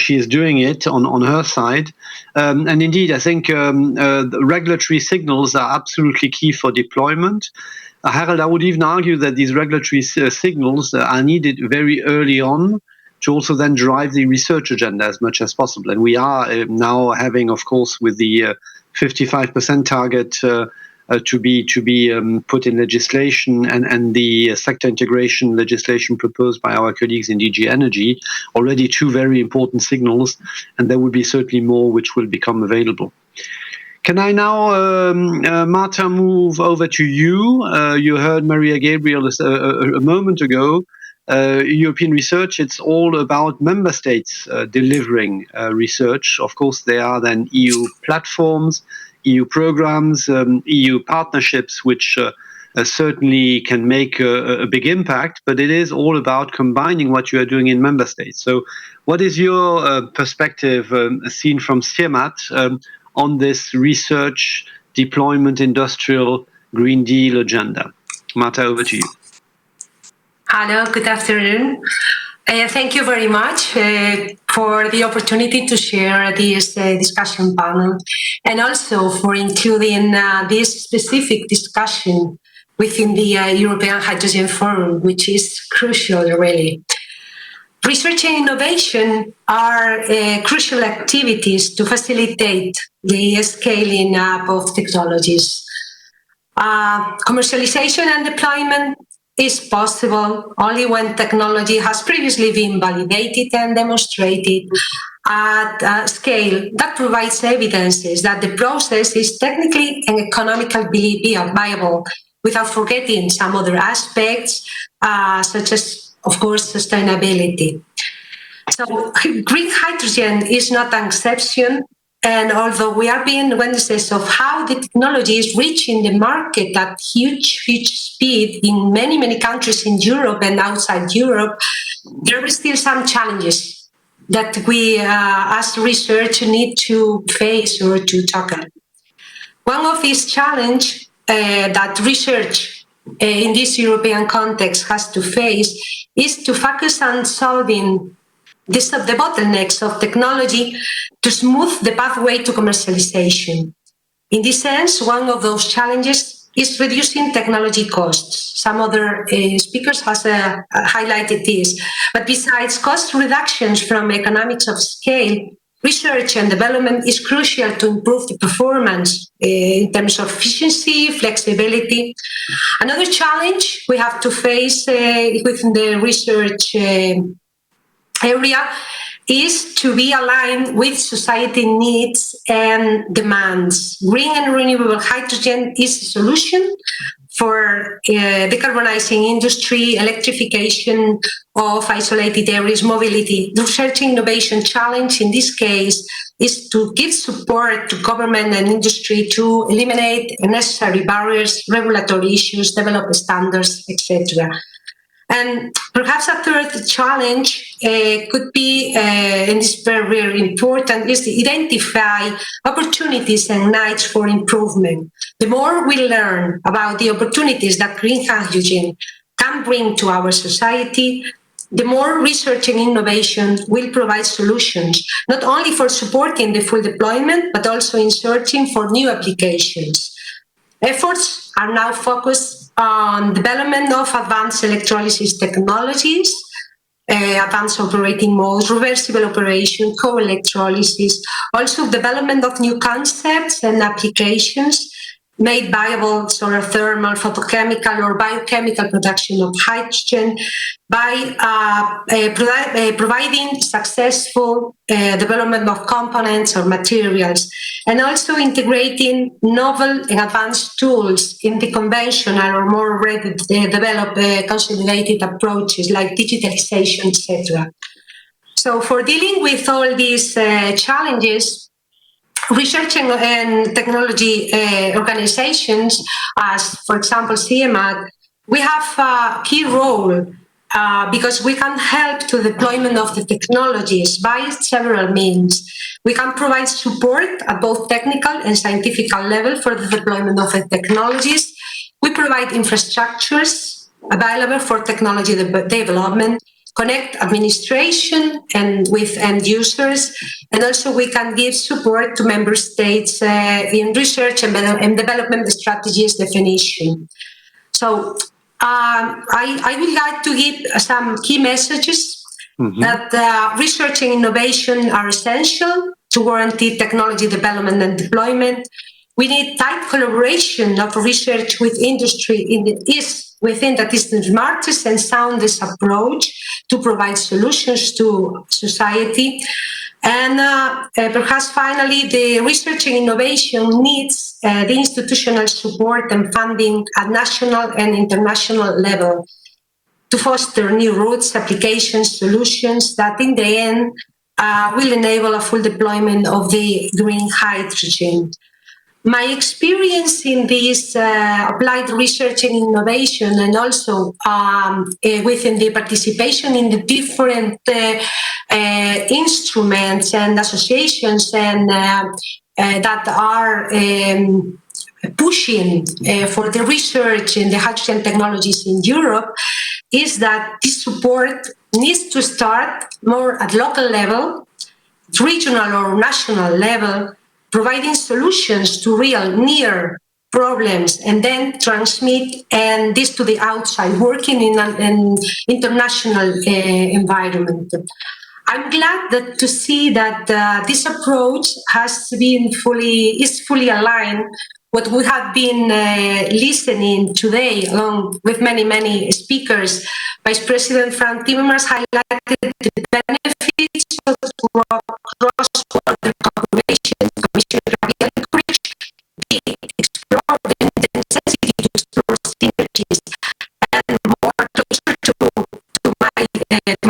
is doing it on her side. And indeed, I think the regulatory signals are absolutely key for deployment. Harold, I would even argue that these regulatory signals are needed very early on to also then drive the research agenda as much as possible. And we are now having, of course, with the 55% target to be put in legislation and the sector integration legislation proposed by our colleagues in DG Energy, already 2 very important signals, and there will be certainly more which will become available. Can I now, Marta, move over to you? You heard Maria Gabriel a moment ago. European research, it's all about member states delivering research. Of course, there are then EU platforms, EU programs, EU partnerships, which certainly can make a big impact, but it is all about combining what you are doing in member states. So what is your perspective seen from CIEMAT on this research, deployment, industrial Green Deal agenda? Marta, over to you. Hello, good afternoon. Thank you very much for the opportunity to share this discussion panel, and also for including this specific discussion within the European Hydrogen Forum, which is crucial, really. Research and innovation are crucial activities to facilitate the scaling up of technologies. Commercialization and deployment is possible only when technology has previously been validated and demonstrated at a scale that provides evidences that the process is technically and economically viable, without forgetting some other aspects, such as, of course, sustainability. So green hydrogen is not an exception. And although we are being witnesses of how the technology is reaching the market at huge speed in many, many countries in Europe and outside Europe, there are still some challenges that we, as research, need to face or to tackle. One of these challenges that research in this European context has to face is to focus on solving the bottlenecks of technology to smooth the pathway to commercialization. In this sense, one of those challenges is reducing technology costs. Some other speakers have highlighted this. But besides cost reductions from economics of scale, research and development is crucial to improve the performance in terms of efficiency, flexibility. Another challenge we have to face within the research area is to be aligned with society needs and demands. Green and renewable hydrogen is a solution for decarbonizing industry, electrification of isolated areas, mobility. The research and innovation challenge in this case is to give support to government and industry to eliminate necessary barriers, regulatory issues, develop standards, etc. And perhaps a third challenge could be, and this is very, very important, is to identify opportunities and needs for improvement. The more we learn about the opportunities that green hydrogen can bring to our society, the more research and innovation will provide solutions, not only for supporting the full deployment, but also in searching for new applications. Efforts are now focused on development of advanced electrolysis technologies, advanced operating modes, reversible operation, co-electrolysis, also development of new concepts and applications made viable, solar thermal, photochemical or biochemical production of hydrogen by providing successful development of components or materials, and also integrating novel and advanced tools in the conventional or more already developed consolidated approaches like digitalization, etc. So for dealing with all these challenges, research and technology organizations, as for example CIEMAT, we have a key role because we can help to the deployment of the technologies by several means. We can provide support at both technical and scientific level for the deployment of the technologies. We provide infrastructures available for technology development, connect administration and with end users, and also we can give support to member states in research and development strategies definition. So I would like to give some key messages that research and innovation are essential to guarantee technology development and deployment. We need tight collaboration of research with industry within that is the smartest and soundest approach to provide solutions to society. And perhaps finally, the research and innovation needs the institutional support and funding at national and international level to foster new routes, applications, solutions that in the end will enable a full deployment of the green hydrogen. My experience in this applied research and innovation, and also within the participation in the different instruments and associations and that are pushing for the research in the hydrogen technologies in Europe, is that this support needs to start more at local level, regional or national level, providing solutions to real near problems, and then transmit and this to the outside, working in an international environment. I'm glad to see that this approach is fully aligned what we have been listening today, along with many speakers. Vice President Frank Timmermans highlighted the benefits of cross-border cooperation. Commissioner Gabriel encouraged the necessity to explore synergies, and more closer to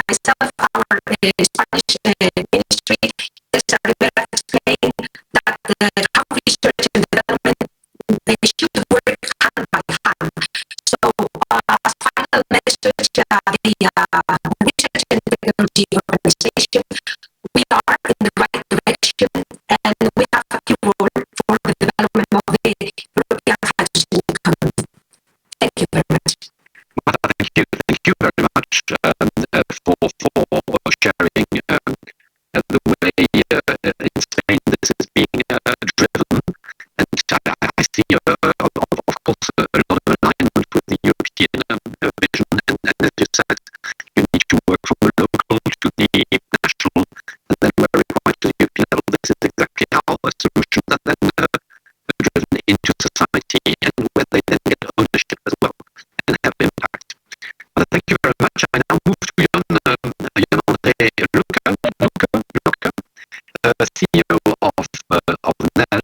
myself, our Spanish ministry, Cesar Rivera explained that how research and development they should work hand by hand. So, as final message, the Research and Technology Organization, we are in the right direction, and we have a key role for the development of the European hydrogen economy. Thank you very much. Thank you very much for sharing the way in Spain this is being driven. And I see, of course, a lot of alignment with the European vision. And as you said, you need to work from the local to the national, and then where required to the European level. This is exactly how solutions are then driven into society, and where they then get ownership as well and have impact. But thank you very much. I now move to Jan Luca, CEO of NEL.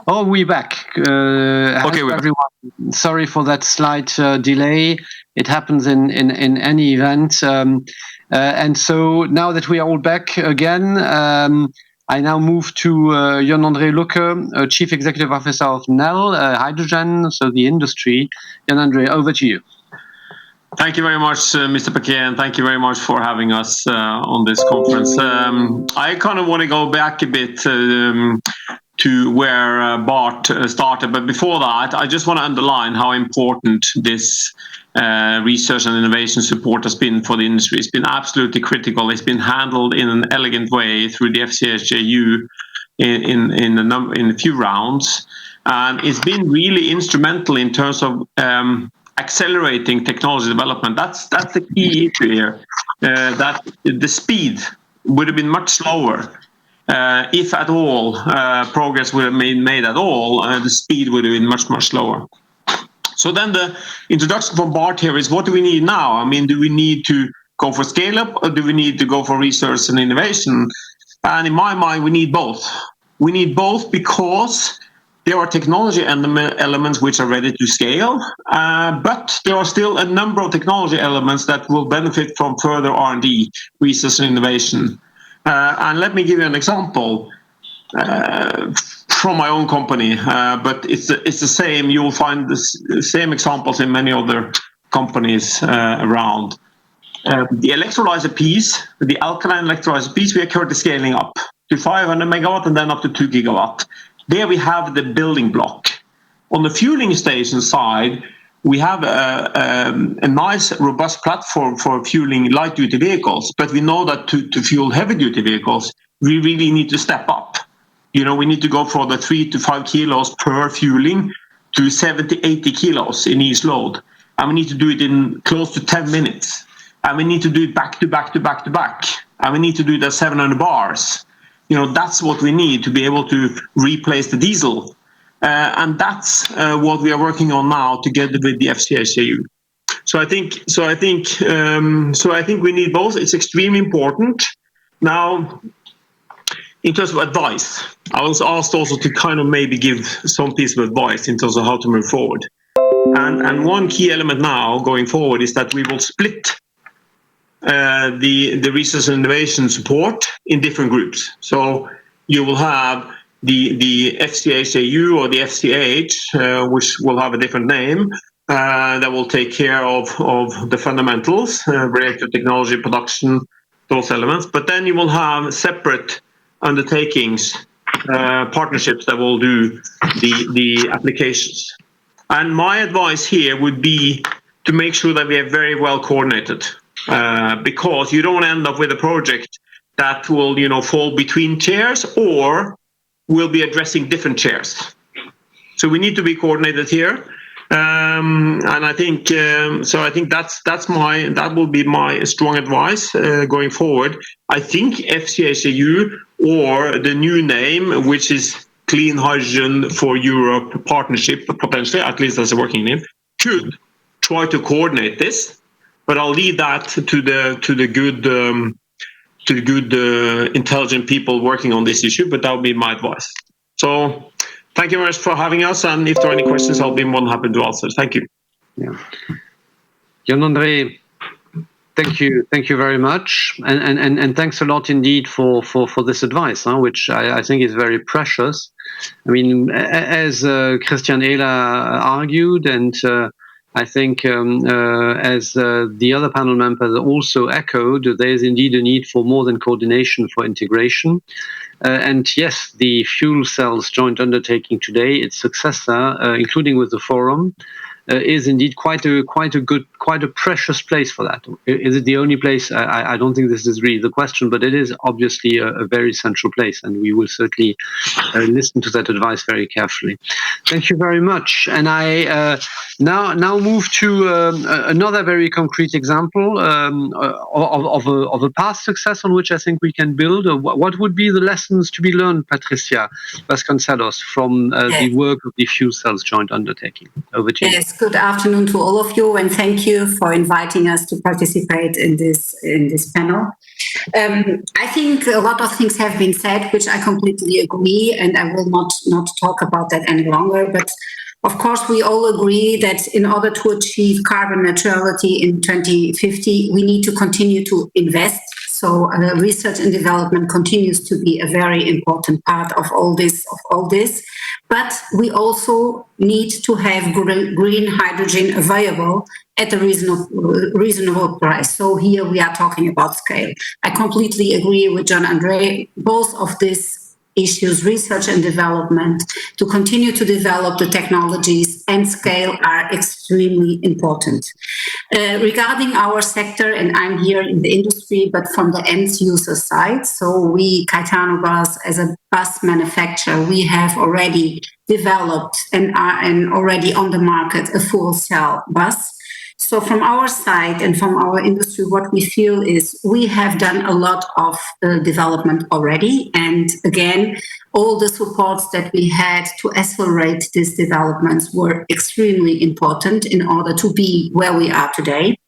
Oh, we're back. Okay, everyone. Sorry for that slight delay. It happens in any event. And so now that we are all back again, I now move to Jan-André Lucke, Chief Executive Officer of NEL, Hydrogen, so the industry. Jan-André, over to you. Thank you very much, Mr. Paquet, and thank you very much for having us on this conference. I kind of want to go back a bit to where Bart started, but before that, I just want to underline how important this research and innovation support has been for the industry. It's been absolutely critical. It's been handled in an elegant way through the FCH JU in a few rounds, and it's been really instrumental in terms of accelerating technology development. That's the key issue here. That the speed would have been much slower. If at all progress would have been made at all, the speed would have been much slower. So then the introduction from Bart here is, what do we need now? I mean, do we need to go for scale up, or do we need to go for research and innovation? And in my mind, we need both. We need both because there are technology elements which are ready to scale, but there are still a number of technology elements that will benefit from further R&D, research and innovation. And let me give you an example from my own company, but it's the same. You will find the same examples in many other companies around. The electrolyzer piece, the alkaline electrolyzer piece, we are currently scaling up to 500 megawatt and then up to 2 gigawatt. There we have the building block. On the fueling station side, we have a nice, robust platform for fueling light-duty vehicles, but we know that to fuel heavy-duty vehicles, we really need to step up. You know, we need to go from the 3 to 5 kilos per fueling to 70, 80 kilos in each load. And we need to do it in close to 10 minutes. And we need to do it back to back to back to back. And we need to do it at 700 bars. You know, that's what we need to be able to replace the diesel. And that's what we are working on now together with the FCH JU. So I think we need both. It's extremely important. Now, in terms of advice, I was asked also to kind of maybe give some piece of advice in terms of how to move forward. And one key element now going forward is that we will split the research and innovation support in different groups. So you will have the FCH JU or the FCH, which will have a different name, that will take care of the fundamentals, reactor technology, production, those elements. But then you will have separate undertakings, partnerships that will do the applications. And my advice here would be to make sure that we are very well coordinated. Because you don't end up with a project that will, fall between chairs or will be addressing different chairs. So we need to be coordinated here, and I think that will be my strong advice going forward. I think FCH JU or the new name, which is Clean Hydrogen for Europe Partnership, potentially, at least as a working name, should try to coordinate this. But I'll leave that to the good intelligent people working on this issue. But that would be my advice. So thank you very much for having us. And if there are any questions, I'll be more than happy to answer. Thank you. Yeah. Jan-André, thank you very much, and thanks a lot indeed for this advice, which I think is very precious. I mean, as Christian Ehler argued, and I think as the other panel members also echoed, there is indeed a need for more than coordination, for integration. And yes, the fuel cells joint undertaking today, its successor, including with the forum, is indeed quite a precious place for that. Is it the only place? I don't think this is really the question, but it is obviously a very central place, and we will certainly listen to that advice very carefully. Thank you very much. And I now move to another very concrete example of a past success on which I think we can build. What would be the lessons to be learned, Patricia Vasconcelos, from the work of the fuel cells joint undertaking? Over to you. Yes. Good afternoon to all of you, and thank you for inviting us to participate in this panel. I think a lot of things have been said, which I completely agree, and I will not talk about that any longer. But of course, we all agree that in order to achieve carbon neutrality in 2050, we need to continue to invest. So research and development continues to be a very important part of all this. But we also need to have green hydrogen available at a reasonable price. So here we are talking about scale. I completely agree with John Andre. Both of these issues, research and development, to continue to develop the technologies and scale are extremely important. Regarding our sector, and I'm here in the industry, but from the end user side, so we, Caetano Bus, as a bus manufacturer, we have already developed and are already on the market a fuel cell bus. So from our side and from our industry, what we feel is we have done a lot of development already. And again, all the supports that we had to accelerate these developments were extremely important in order to be where we are today.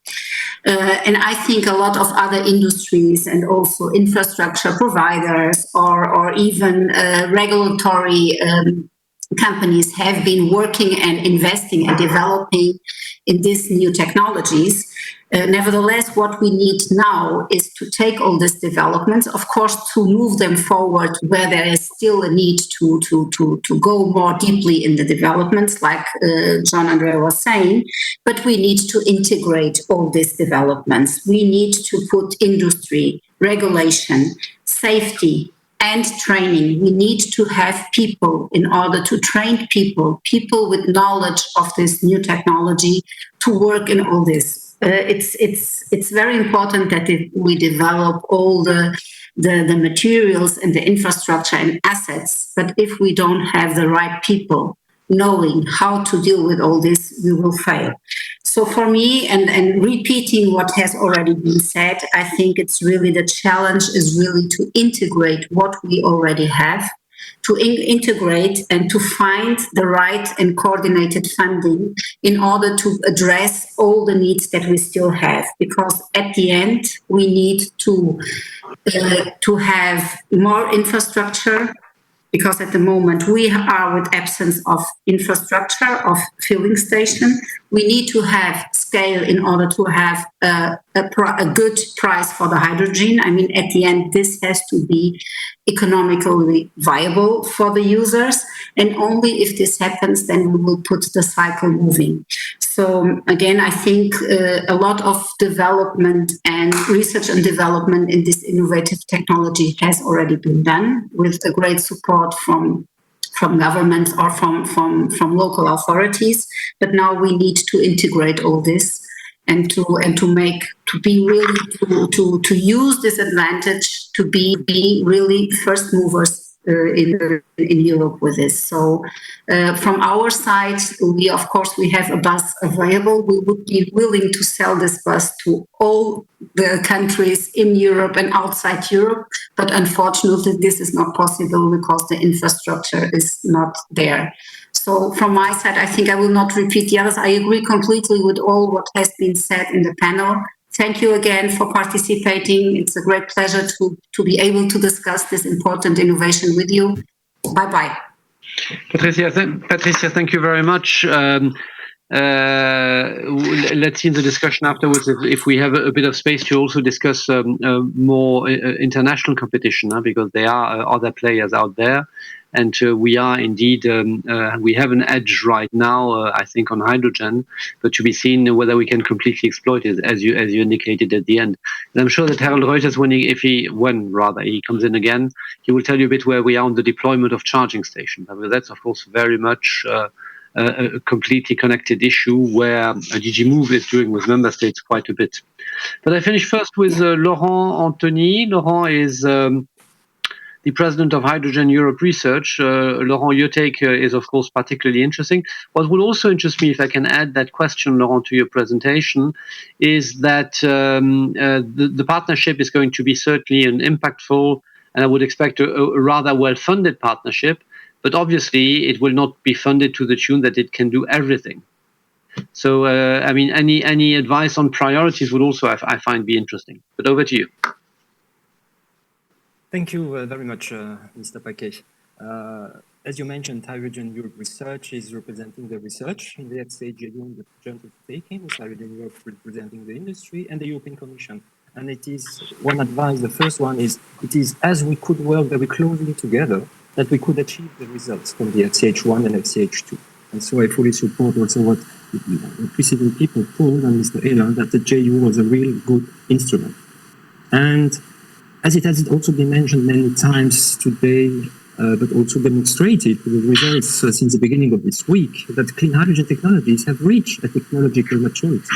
And I think a lot of other industries and also infrastructure providers or even regulatory companies have been working and investing and developing in these new technologies. Nevertheless, what we need now is to take all these developments, of course, to move them forward where there is still a need to go more deeply in the developments, like John Andre was saying, but we need to integrate all these developments. We need to put industry, regulation, safety, and training. We need to have people in order to train people with knowledge of this new technology to work in all this. It's very important that we develop all the materials and the infrastructure and assets, but if we don't have the right people knowing how to deal with all this, we will fail. So for me, and repeating what has already been said, I think it's really the challenge is really to integrate what we already have, to integrate and to find the right and coordinated funding in order to address all the needs that we still have. Because at the end, we need to have more infrastructure, because at the moment we are with absence of infrastructure, of filling station. We need to have scale in order to have a good price for the hydrogen. I mean, at the end, this has to be economically viable for the users. And only if this happens, then we will put the cycle moving. So again, I think a lot of development and research and development in this innovative technology has already been done with a great support from governments or from local authorities. But now we need to integrate all this and to use this advantage to be really first movers in Europe with this. So from our side, we have a bus available. We would be willing to sell this bus to all the countries in Europe and outside Europe, but unfortunately this is not possible because the infrastructure is not there. So from my side, I think I will not repeat the others. I agree completely with all what has been said in the panel. Thank you again for participating. It's a great pleasure to be able to discuss this important innovation with you. Bye-bye. Patricia, thank you very much. Let's see in the discussion afterwards if we have a bit of space to also discuss more international competition, because there are other players out there. And we are indeed, we have an edge right now, I think, on hydrogen, but to be seen whether we can completely exploit it, as you indicated at the end. And I'm sure that Harold Reuters, when he comes in again, he will tell you a bit where we are on the deployment of charging stations. I mean, that's, of course, very much a completely connected issue where DG Move is doing with member states quite a bit. But I finish first with Laurent Anthony. Laurent is the president of Hydrogen Europe Research. Laurent, your take is, of course, particularly interesting. What would also interest me, if I can add that question, Laurent, to your presentation, is that the partnership is going to be certainly an impactful, and I would expect a rather well-funded partnership, but obviously it will not be funded to the tune that it can do everything. So, I mean, any advice on priorities would also, I find, be interesting. But over to you. Thank you very much, Mr. Paquet. As you mentioned, Hydrogen Europe Research is representing the research in the FCH JU and the joint undertaking, with Hydrogen Europe representing the industry and the European Commission. And it is one advice. The first one is, it is as we could work very closely together that we could achieve the results from the FCH1 and FCH2. And so I fully support also what the preceding people told, and Mr. Ehler, that the JU was a real good instrument. And as it has also been mentioned many times today, but also demonstrated with results since the beginning of this week, that clean hydrogen technologies have reached a technological maturity,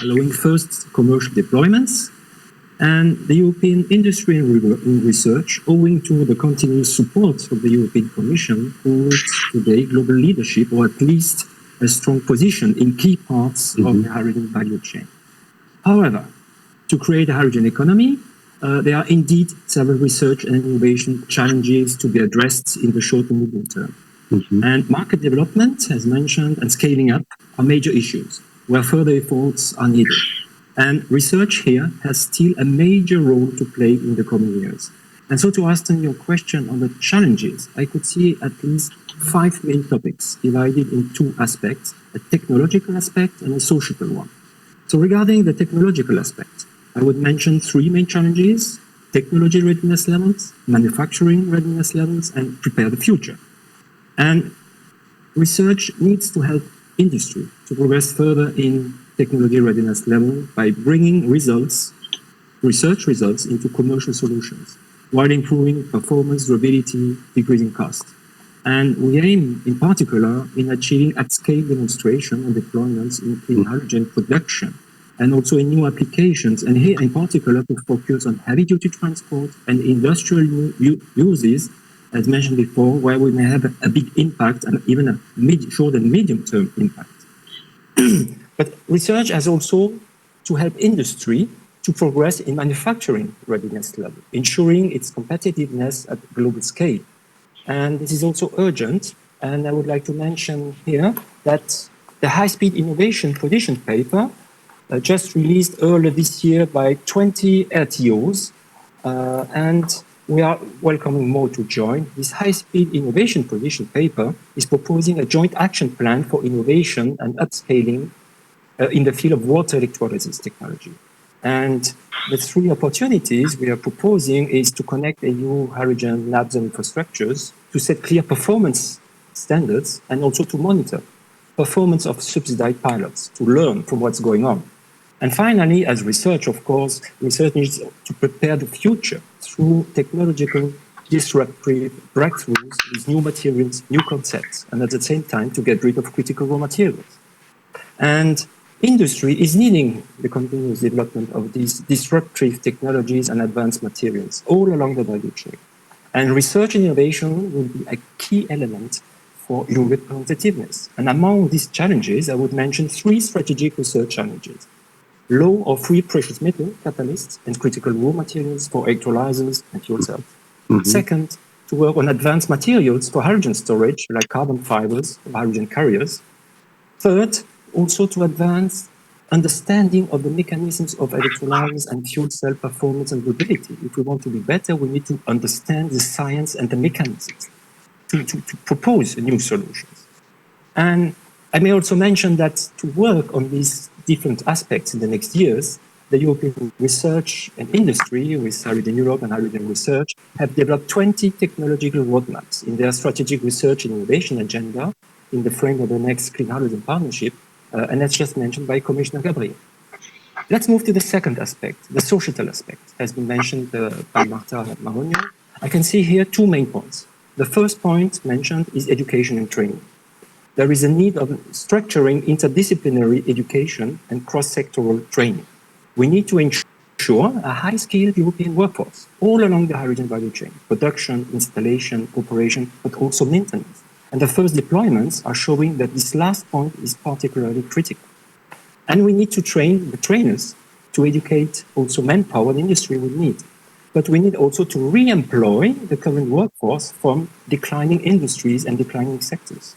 allowing first commercial deployments, and the European industry and research, owing to the continuous support of the European Commission, holds today global leadership, or at least a strong position in key parts of the hydrogen value chain. However, to create a hydrogen economy, there are indeed several research and innovation challenges to be addressed in the short and medium term. And market development, as mentioned, and scaling up are major issues where further efforts are needed. And research here has still a major role to play in the coming years. And so to answer your question on the challenges, I could see at least 5 main topics divided in 2 aspects, a technological aspect and a societal one. So regarding the technological aspect, I would mention 3 main challenges: technology readiness levels, manufacturing readiness levels, and prepare the future. And research needs to help industry to progress further in technology readiness level by bringing research results into commercial solutions, while improving performance, durability, decreasing cost. And we aim in particular in achieving at-scale demonstration and deployments in clean hydrogen production, and also in new applications, and here in particular to focus on heavy-duty transport and industrial uses, as mentioned before, where we may have a big impact and even a short and medium-term impact. But research has also to help industry to progress in manufacturing readiness level, ensuring its competitiveness at global scale. And this is also urgent, and I would like to mention here that the high-speed innovation position paper just released earlier this year by 20 LTOs, and we are welcoming more to join. This high-speed innovation position paper is proposing a joint action plan for innovation and upscaling in the field of water electrolysis technology. And the 3 opportunities we are proposing is to connect EU hydrogen labs and infrastructures, to set clear performance standards, and also to monitor performance of subsidized pilots, to learn from what's going on. And finally, as research, of course, research needs to prepare the future through technological disruptive breakthroughs with new materials, new concepts, and at the same time to get rid of critical raw materials. And industry is needing the continuous development of these disruptive technologies and advanced materials all along the value chain. And research and innovation will be a key element for EU representativeness. And among these challenges, I would mention 3 strategic research challenges: low or free precious metal catalysts and critical raw materials for electrolyzers and fuel cells. Second, to work on advanced materials for hydrogen storage, like carbon fibers or hydrogen carriers. Third, also to advance understanding of the mechanisms of electrolyzers and fuel cell performance and durability. If we want to be better, we need to understand the science and the mechanisms to propose new solutions. And I may also mention that to work on these different aspects in the next years, the European research and industry, with Hydrogen Europe and Hydrogen Research, have developed 20 technological roadmaps in their strategic research and innovation agenda in the frame of the next Clean Hydrogen Partnership, and that's just mentioned by Commissioner Gabriel. Let's move to the second aspect, the societal aspect, has been mentioned by Marta Marogno. I can see here 2 main points. The first point mentioned is education and training. There is a need of structuring interdisciplinary education and cross-sectoral training. We need to ensure a high-skilled European workforce all along the hydrogen value chain, production, installation, operation, but also maintenance. And the first deployments are showing that this last point is particularly critical. And we need to train the trainers to educate also manpower the industry will need. But we need also to re-employ the current workforce from declining industries and declining sectors.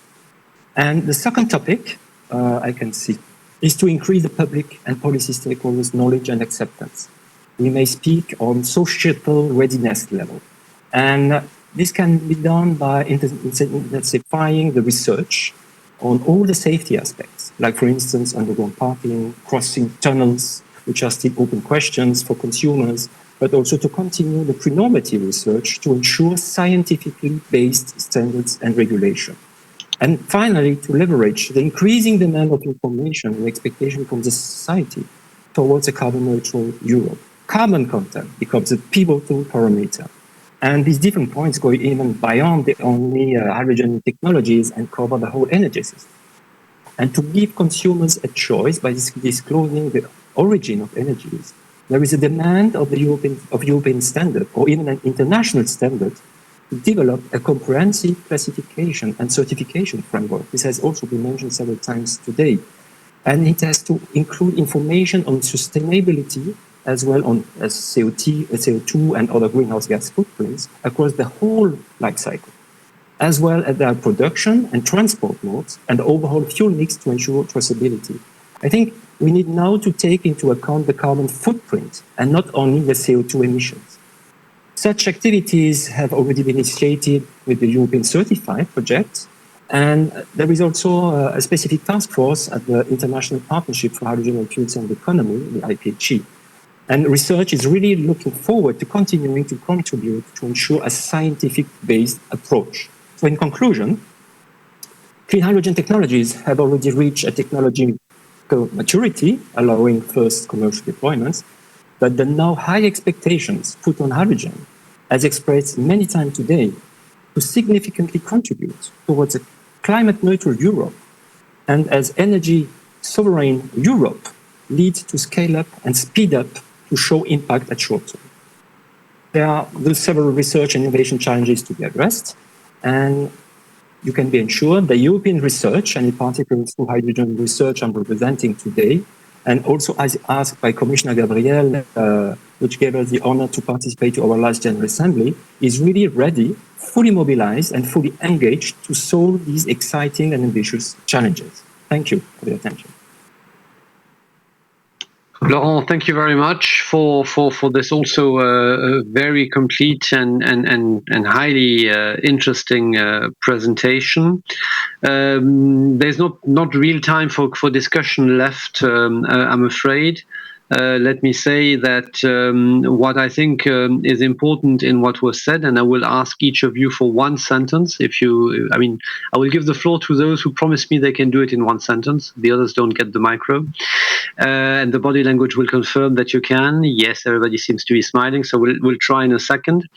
And the second topic I can see is to increase the public and policy stakeholders' knowledge and acceptance. We may speak on societal readiness level. And this can be done by intensifying the research on all the safety aspects, like, for instance, underground parking, crossing tunnels, which are still open questions for consumers, but also to continue the pre-normative research to ensure scientifically based standards and regulation. And finally, to leverage the increasing demand of information and expectation from the society towards a carbon neutral Europe. Carbon content becomes a pivotal parameter. And these different points go even beyond the only hydrogen technologies and cover the whole energy system. And to give consumers a choice by disclosing the origin of energies, there is a demand of the European standard, or even an international standard, to develop a comprehensive classification and certification framework. This has also been mentioned several times today. And it has to include information on sustainability, as well on CO2 and other greenhouse gas footprints across the whole life cycle, as well as their production and transport modes and the overall fuel mix to ensure traceability. I think we need now to take into account the carbon footprint and not only the CO2 emissions. Such activities have already been initiated with the European Certified project, and there is also a specific task force at the International Partnership for Hydrogen and Fuel Cell Economy, the IPHE. And research is really looking forward to continuing to contribute to ensure a scientific-based approach. So in conclusion, clean hydrogen technologies have already reached a technological maturity, allowing first commercial deployments, but the now high expectations put on hydrogen, as expressed many times today, to significantly contribute towards a climate-neutral Europe, and as energy sovereign Europe leads to scale up and speed up to show impact at short term. There are several research and innovation challenges to be addressed, and you can be ensured that European research, and in particular through hydrogen research I'm representing today, and also as asked by Commissioner Gabriel, which gave us the honor to participate to our last General Assembly, is really ready, fully mobilized and fully engaged to solve these exciting and ambitious challenges. Thank you for your attention. Laurent, thank you very much for this also very complete and highly interesting presentation. There's not real time for discussion left, I'm afraid. Let me say that what I think is important in what was said, and I will ask each of you for one sentence. I will give the floor to those who promise me they can do it in one sentence. The others don't get the micro. And the body language will confirm that you can. Yes, everybody seems to be smiling, so we'll try in a second.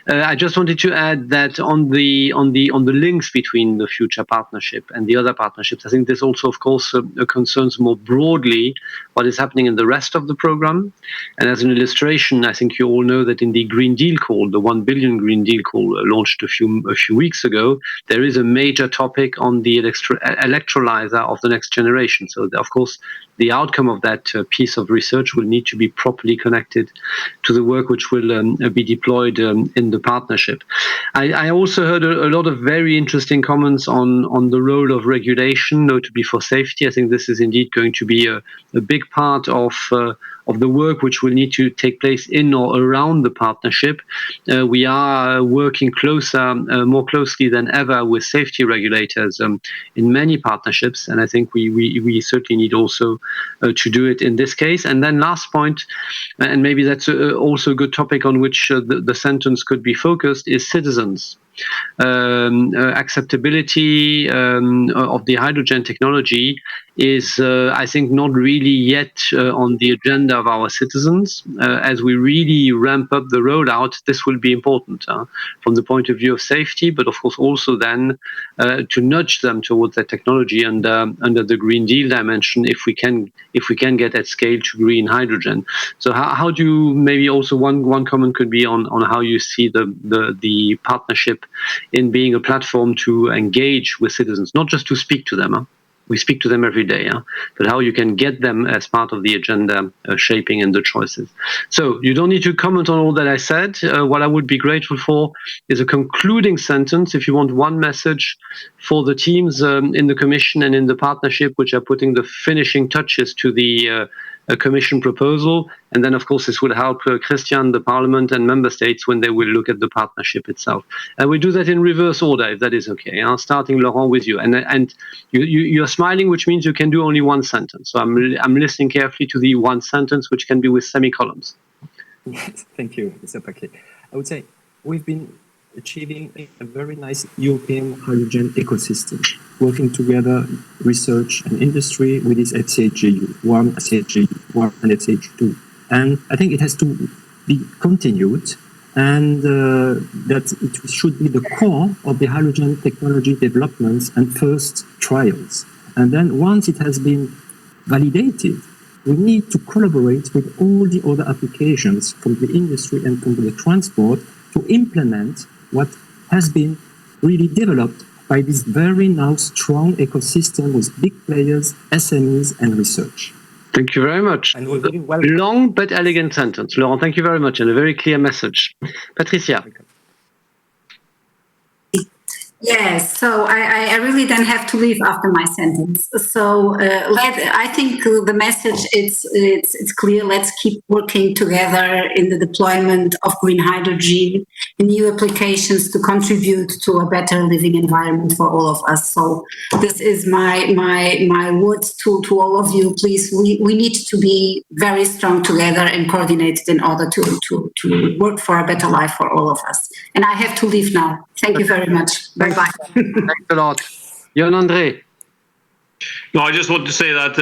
I just wanted to add that on the links between the future partnership and the other partnerships, I think this also, of course, concerns more broadly what is happening in the rest of the program. And as an illustration, I think you all know that in the Green Deal call, the 1 billion Green Deal call launched a few weeks ago, there is a major topic on the electrolyzer of the next generation. So, of course, the outcome of that piece of research will need to be properly connected to the work which will be deployed in the partnership. I also heard a lot of very interesting comments on the role of regulation, notably for safety. I think this is indeed going to be a big part of the work which will need to take place in or around the partnership. We are working more closely than ever with safety regulators in many partnerships, and I think we certainly need also to do it in this case. And then last point, and maybe that's also a good topic on which the sentence could be focused, is citizens. Acceptability of the hydrogen technology is, I think, not really yet on the agenda of our citizens. As we really ramp up the rollout, this will be important from the point of view of safety, but of course also then to nudge them towards that technology and under the Green Deal dimension, if we can get at scale to green hydrogen. So how do you, maybe also one comment could be on how you see the partnership in being a platform to engage with citizens, not just to speak to them. We speak to them every day, but how you can get them as part of the agenda shaping and the choices. So you don't need to comment on all that I said. What I would be grateful for is a concluding sentence, if you want one message for the teams in the Commission and in the partnership, which are putting the finishing touches to the Commission proposal. And then, of course, this will help Christian, the Parliament, and Member States when they will look at the partnership itself. And we do that in reverse order, if that is okay. Starting, Laurent, with you. And you're smiling, which means you can do only one sentence. So I'm listening carefully to the one sentence, which can be with semicolons. Yes, thank you, Mr. Paquet. I would say we've been achieving a very nice European hydrogen ecosystem, working together, research and industry with this FCH JU, one FCH JU, one and FCH 2. And I think it has to be continued, and that it should be the core of the hydrogen technology developments and first trials. And then once it has been validated, we need to collaborate with all the other applications from the industry and from the transport to implement what has been really developed by this very now strong ecosystem with big players, SMEs, and research. Thank you very much. And we're very well. Long but elegant sentence. Laurent, thank you very much, and a very clear message. Patricia. Yes, so I really then have to leave after my sentence. So I think the message it's clear. Let's keep working together in the deployment of green hydrogen, new applications to contribute to a better living environment for all of us. So this is my words to all of you. Please, we need to be very strong together and coordinated in order to work for a better life for all of us. And I have to leave now. Thank you very much. Bye-bye. Thanks a lot. Jon André. No, I just want to say that,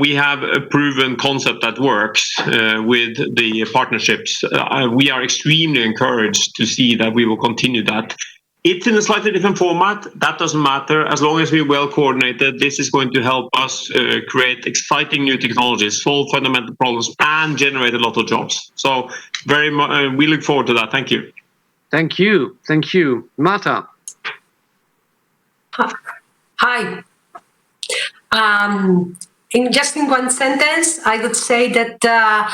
we have a proven concept that works with the partnerships. We are extremely encouraged to see that we will continue that. It's in a slightly different format. That doesn't matter. As long as we're well coordinated, this is going to help us create exciting new technologies, solve fundamental problems, and generate a lot of jobs. So we look forward to that. Thank you. Thank you. Thank you. Marta. Hi. In one sentence, I would say that the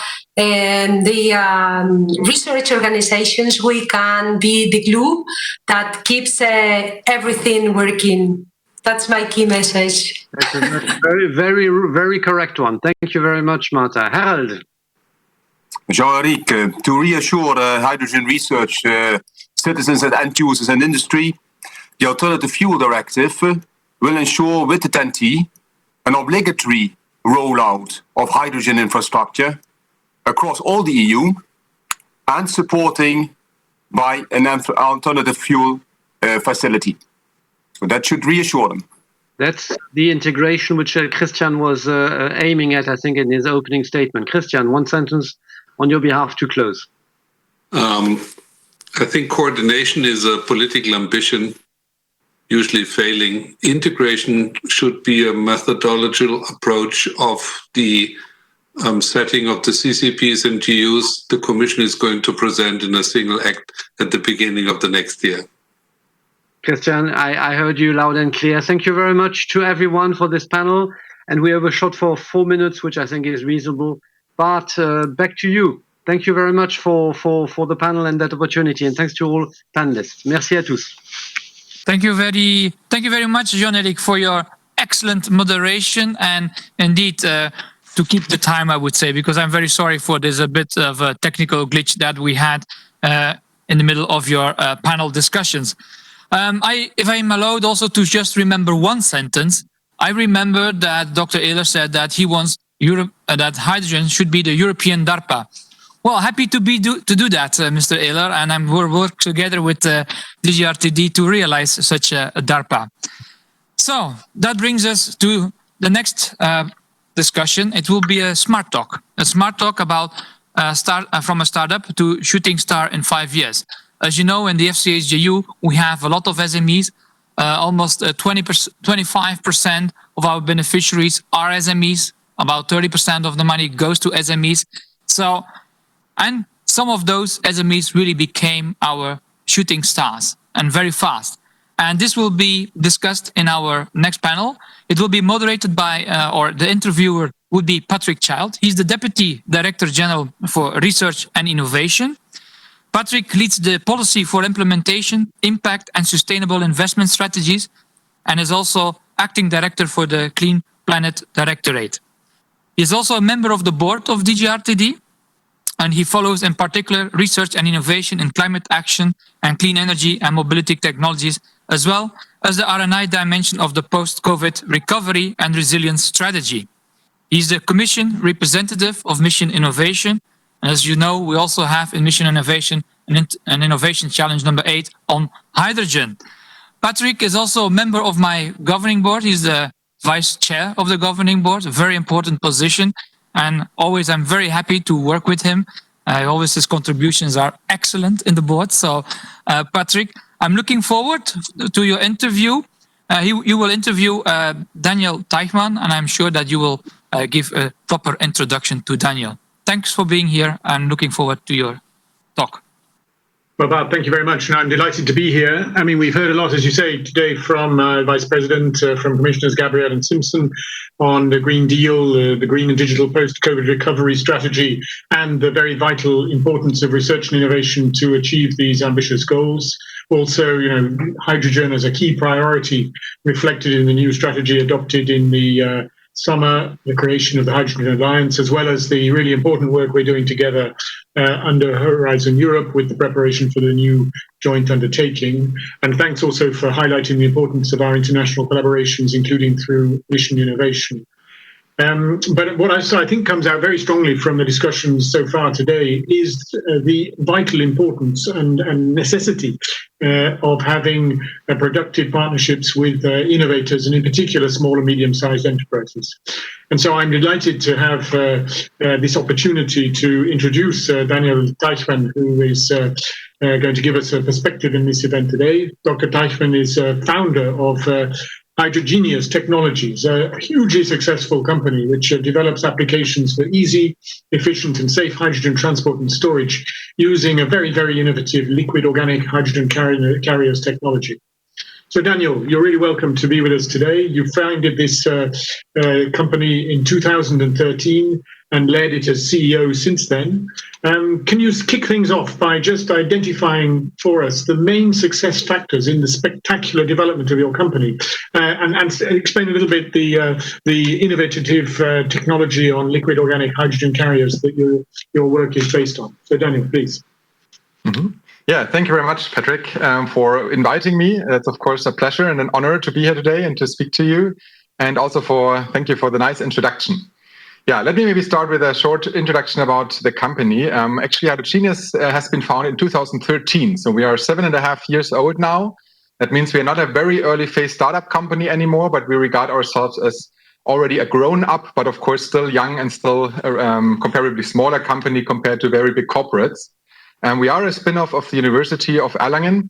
research organizations, we can be the glue that keeps everything working. That's my key message. That's a very, very, very correct one. Thank you very much, Marta. Harald. Jean-Eric, to reassure hydrogen research citizens and end users and industry, the Alternative Fuel Directive will ensure with the TEN-T an obligatory rollout of hydrogen infrastructure across all the EU and supporting by an alternative fuel facility. So that should reassure them. That's the integration which Christian was aiming at, I think, in his opening statement. Christian, one sentence on your behalf to close. I think coordination is a political ambition, usually failing. Integration should be a methodological approach of the setting of the CCPs and GUs the Commission is going to present in a single act at the beginning of the next year. Christian, I heard you loud and clear. Thank you very much to everyone for this panel. And we have a shot for 4 minutes, which I think is reasonable. But back to you. Thank you very much for the panel and that opportunity. And thanks to all panelists. Merci à tous. Thank you very much, Jean-Eric, for your excellent moderation and indeed to keep the time, I would say, because I'm very sorry for this a bit of a technical glitch that we had in the middle of your panel discussions. If I'm allowed also to just remember one sentence, I remember that Dr. Ehler said that he wants that hydrogen should be the European DARPA. Well, happy to do that, Mr. Ehler, and we'll work together with DGRTD to realize such a DARPA. So that brings us to the next discussion. It will be a smart talk about from a startup to shooting star in 5 years. As you know, in the FCH JU, we have a lot of SMEs. Almost 25% of our beneficiaries are SMEs. About 30% of the money goes to SMEs. And some of those SMEs really became our shooting stars, and very fast. And this will be discussed in our next panel. It will be moderated by, or the interviewer would be Patrick Child. He's the Deputy Director General for Research and Innovation. Patrick leads the policy for implementation, impact, and sustainable investment strategies, and is also acting director for the Clean Planet Directorate. He is also a member of the board of DGRTD, and he follows in particular research and innovation in climate action and clean energy and mobility technologies, as well as the R&I dimension of the post-COVID recovery and resilience strategy. He's the Commission representative of Mission Innovation. And as you know, we also have in Mission Innovation an Innovation Challenge number 8 on hydrogen. Patrick is also a member of my governing board. He's the vice chair of the governing board, a very important position. And always I'm very happy to work with him. Always his contributions are excellent in the board. So Patrick, I'm looking forward to your interview. You will interview Daniel Teichmann, and I'm sure that you will give a proper introduction to Daniel. Thanks for being here and looking forward to your talk. Well, Bart, thank you very much. And I'm delighted to be here. I mean, we've heard a lot, as you say, today from Vice President, from Commissioners Gabriel and Simpson on the Green Deal, the green and digital post-COVID recovery strategy, and the very vital importance of research and innovation to achieve these ambitious goals. Also, hydrogen as a key priority reflected in the new strategy adopted in the summer, the creation of the Hydrogen Alliance, as well as the really important work we're doing together under Horizon Europe with the preparation for the new joint undertaking. And thanks also for highlighting the importance of our international collaborations, including through Mission Innovation. But what I think comes out very strongly from the discussions so far today is the vital importance and necessity of having productive partnerships with innovators, and in particular small and medium-sized enterprises. And so I'm delighted to have this opportunity to introduce Daniel Teichmann, who is going to give us a perspective in this event today. Dr. Teichmann is founder of Hydrogenious Technologies, a hugely successful company which develops applications for easy, efficient and safe hydrogen transport and storage using a very, very innovative liquid organic hydrogen carriers technology. So Daniel, you're really welcome to be with us today. You founded this company in 2013 and led it as CEO since then. Can you kick things off by just identifying for us the main success factors in the spectacular development of your company, and explain a little bit the innovative technology on liquid organic hydrogen carriers that your work is based on? So Daniel, please. Mm-hmm. Yeah, thank you very much, Patrick, for inviting me. It's of course a pleasure and an honor to be here today and to speak to you, and also thank you for the nice introduction. Yeah, let me maybe start with a short introduction about the company. Actually, Hydrogenious has been founded in 2013, so we are 7.5 years old now. That means we are not a very early phase startup company anymore, but we regard ourselves as already a grown-up, but of course still young and still comparably smaller company compared to very big corporates. And we are a spin-off of the University of Erlangen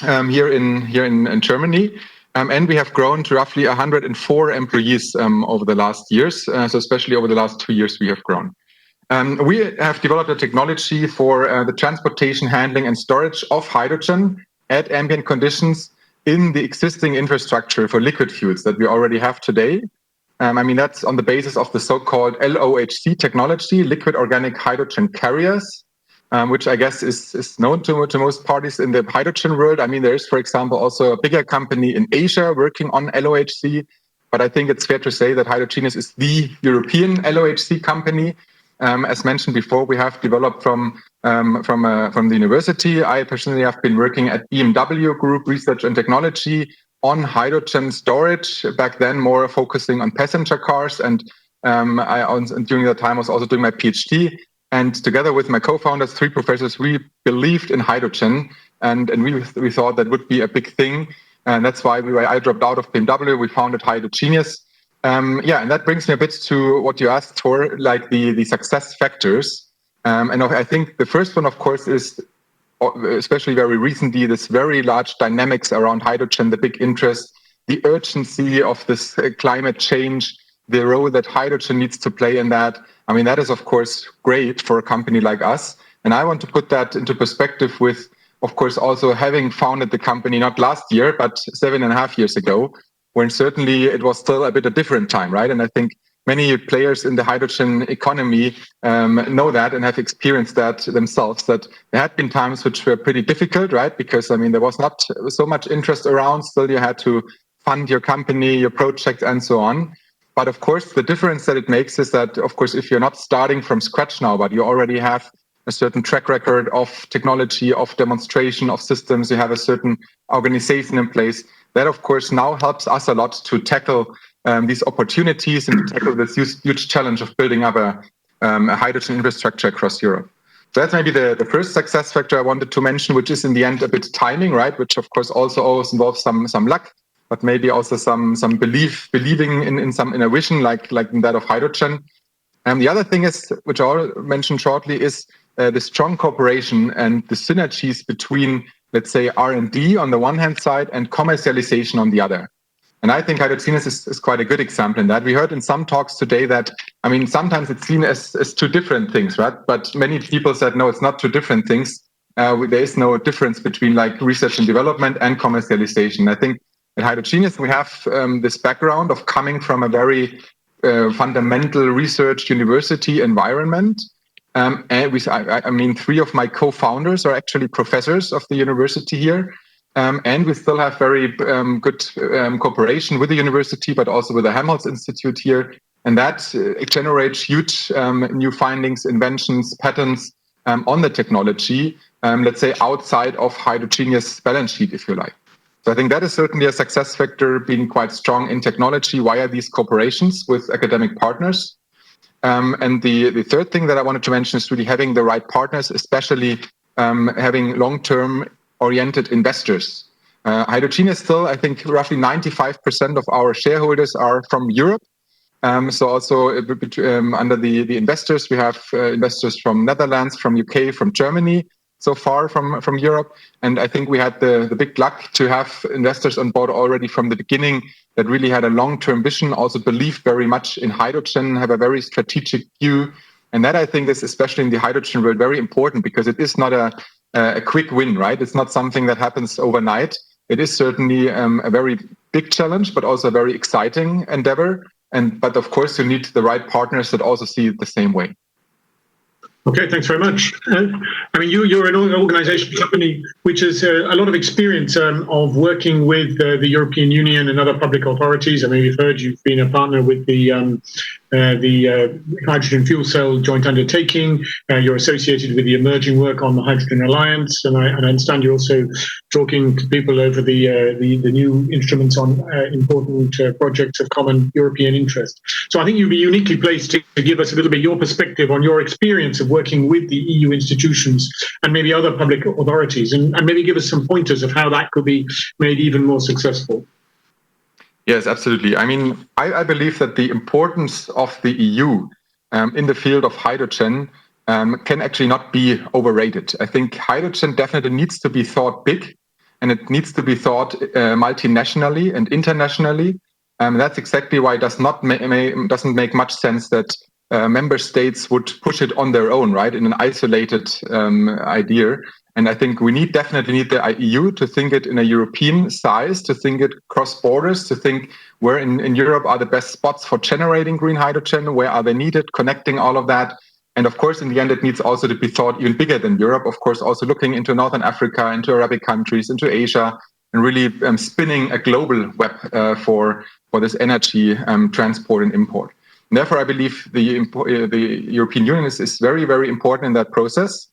here in Germany. And we have grown to roughly 104 employees over the last years. So especially over the last 2 years, we have grown. We have developed a technology for the transportation, handling, and storage of hydrogen at ambient conditions in the existing infrastructure for liquid fuels that we already have today. I mean, that's on the basis of the so-called LOHC technology, liquid organic hydrogen carriers, which I guess is known to most parties in the hydrogen world. I mean, there is, for example, also a bigger company in Asia working on LOHC, but I think it's fair to say that Hydrogenious is the European LOHC company. As mentioned before, we have developed from the university. I personally have been working at BMW Group Research and Technology on hydrogen storage, back then more focusing on passenger cars, and during that time I was also doing my PhD. And together with my co-founders, 3 professors, we believed in hydrogen, and we thought that would be a big thing. And that's why I dropped out of BMW. We founded Hydrogenious. And that brings me a bit to what you asked for, like the success factors. And I think the first one, of course, is especially very recently, this very large dynamics around hydrogen, the big interest, the urgency of this climate change, the role that hydrogen needs to play in that. I mean, that is, of course, great for a company like us. And I want to put that into perspective with, of course, also having founded the company not last year, but 7.5 years ago, when certainly it was still a bit a different time, right? And I think many players in the hydrogen economy know that and have experienced that themselves, that there had been times which were pretty difficult, right? Because, I mean, there was not so much interest around. Still, you had to fund your company, your project, and so on. But of course, the difference that it makes is that, of course, if you're not starting from scratch now, but you already have a certain track record of technology, of demonstration of systems, you have a certain organization in place, that of course now helps us a lot to tackle these opportunities and to tackle this huge challenge of building up a hydrogen infrastructure across Europe. So that's maybe the first success factor I wanted to mention, which is in the end a bit timing, right? Which of course also always involves some luck, but maybe also some believing in a vision like in that of hydrogen. And the other thing is, which I'll mention shortly, is the strong cooperation and the synergies between, let's say, R&D on the one hand side and commercialization on the other. And I think Hydrogenious is quite a good example in that. We heard in some talks today that, I mean, sometimes it's seen as two different things, right? But many people said, no, it's not two different things. There is no difference between like research and development and commercialization. I think at Hydrogenious, we have this background of coming from a very fundamental research university environment. And I mean, 3 of my co-founders are actually professors of the university here. And we still have very good cooperation with the university, but also with the Helmholtz Institute here. And that generates huge new findings, inventions, patents on the technology, let's say outside of Hydrogenious balance sheet, if you like. So I think that is certainly a success factor, being quite strong in technology via these cooperations with academic partners. And the third thing that I wanted to mention is really having the right partners, especially having long-term oriented investors. Hydrogenious still, I think, roughly 95% of our shareholders are from Europe. So also under the investors, we have investors from Netherlands, from UK, from Germany, so far from Europe. And I think we had the big luck to have investors on board already from the beginning that really had a long-term vision, also believed very much in hydrogen, have a very strategic view. And that, I think, is especially in the hydrogen world very important, because it is not a quick win, right? It's not something that happens overnight. It is certainly a very big challenge, but also a very exciting endeavor. But of course, you need the right partners that also see it the same way. Okay, thanks very much. I mean, you're an organization, company, which has a lot of experience of working with the European Union and other public authorities. I mean, we've heard you've been a partner with the hydrogen fuel cell joint undertaking. You're associated with the emerging work on the Hydrogen Alliance, and I understand you're also talking to people over the new instruments on important projects of common European interest. So I think you'd be uniquely placed to give us a little bit your perspective on your experience of working with the EU institutions and maybe other public authorities, and maybe give us some pointers of how that could be made even more successful. Yes, absolutely. I mean, I believe that the importance of the EU in the field of hydrogen can actually not be overrated. I think hydrogen definitely needs to be thought big, and it needs to be thought multinationally and internationally. That's exactly why it doesn't make much sense that member states would push it on their own, right, in an isolated idea. And I think we definitely need the EU to think it in a European size, to think it cross borders, to think where in Europe are the best spots for generating green hydrogen, where are they needed, connecting all of that. And of course, in the end, it needs also to be thought even bigger than Europe, of course, also looking into Northern Africa, into Arabic countries, into Asia, and really spinning a global web for this energy transport and import. And therefore, I believe the European Union is very, very important in that process.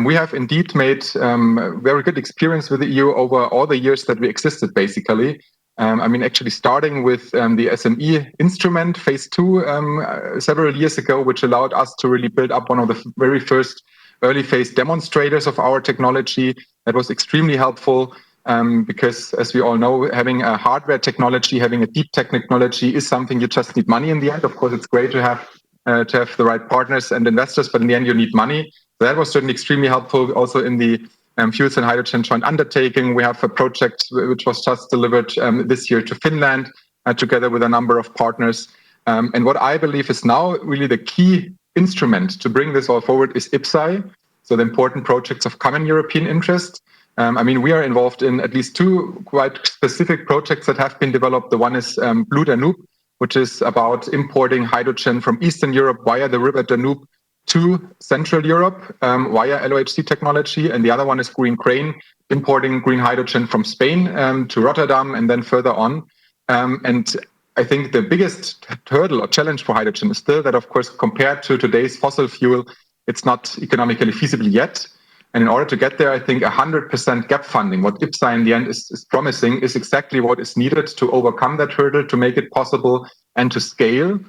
We have indeed made very good experience with the EU over all the years that we existed, basically. I mean, actually starting with the SME instrument, phase 2, several years ago, which allowed us to really build up one of the very first early phase demonstrators of our technology. That was extremely helpful because, as we all know, having a hardware technology, having a deep tech technology is something you just need money in the end. Of course, it's great to have the right partners and investors, but in the end, you need money. So that was certainly extremely helpful. Also in the fuels and hydrogen joint undertaking, we have a project which was just delivered this year to Finland, together with a number of partners. And what I believe is now really the key instrument to bring this all forward is IPCEI, so the important projects of common European interest. I mean, we are involved in at least 2 quite specific projects that have been developed. The one is Blue Danube, which is about importing hydrogen from Eastern Europe via the river Danube to Central Europe via LOHC technology. And the other one is Green Crane, importing green hydrogen from Spain to Rotterdam and then further on. And I think the biggest hurdle or challenge for hydrogen is still that, of course, compared to today's fossil fuel, it's not economically feasible yet. And in order to get there, I think 100% gap funding, what IPSA in the end is promising, is exactly what is needed to overcome that hurdle, to make it possible and to scale.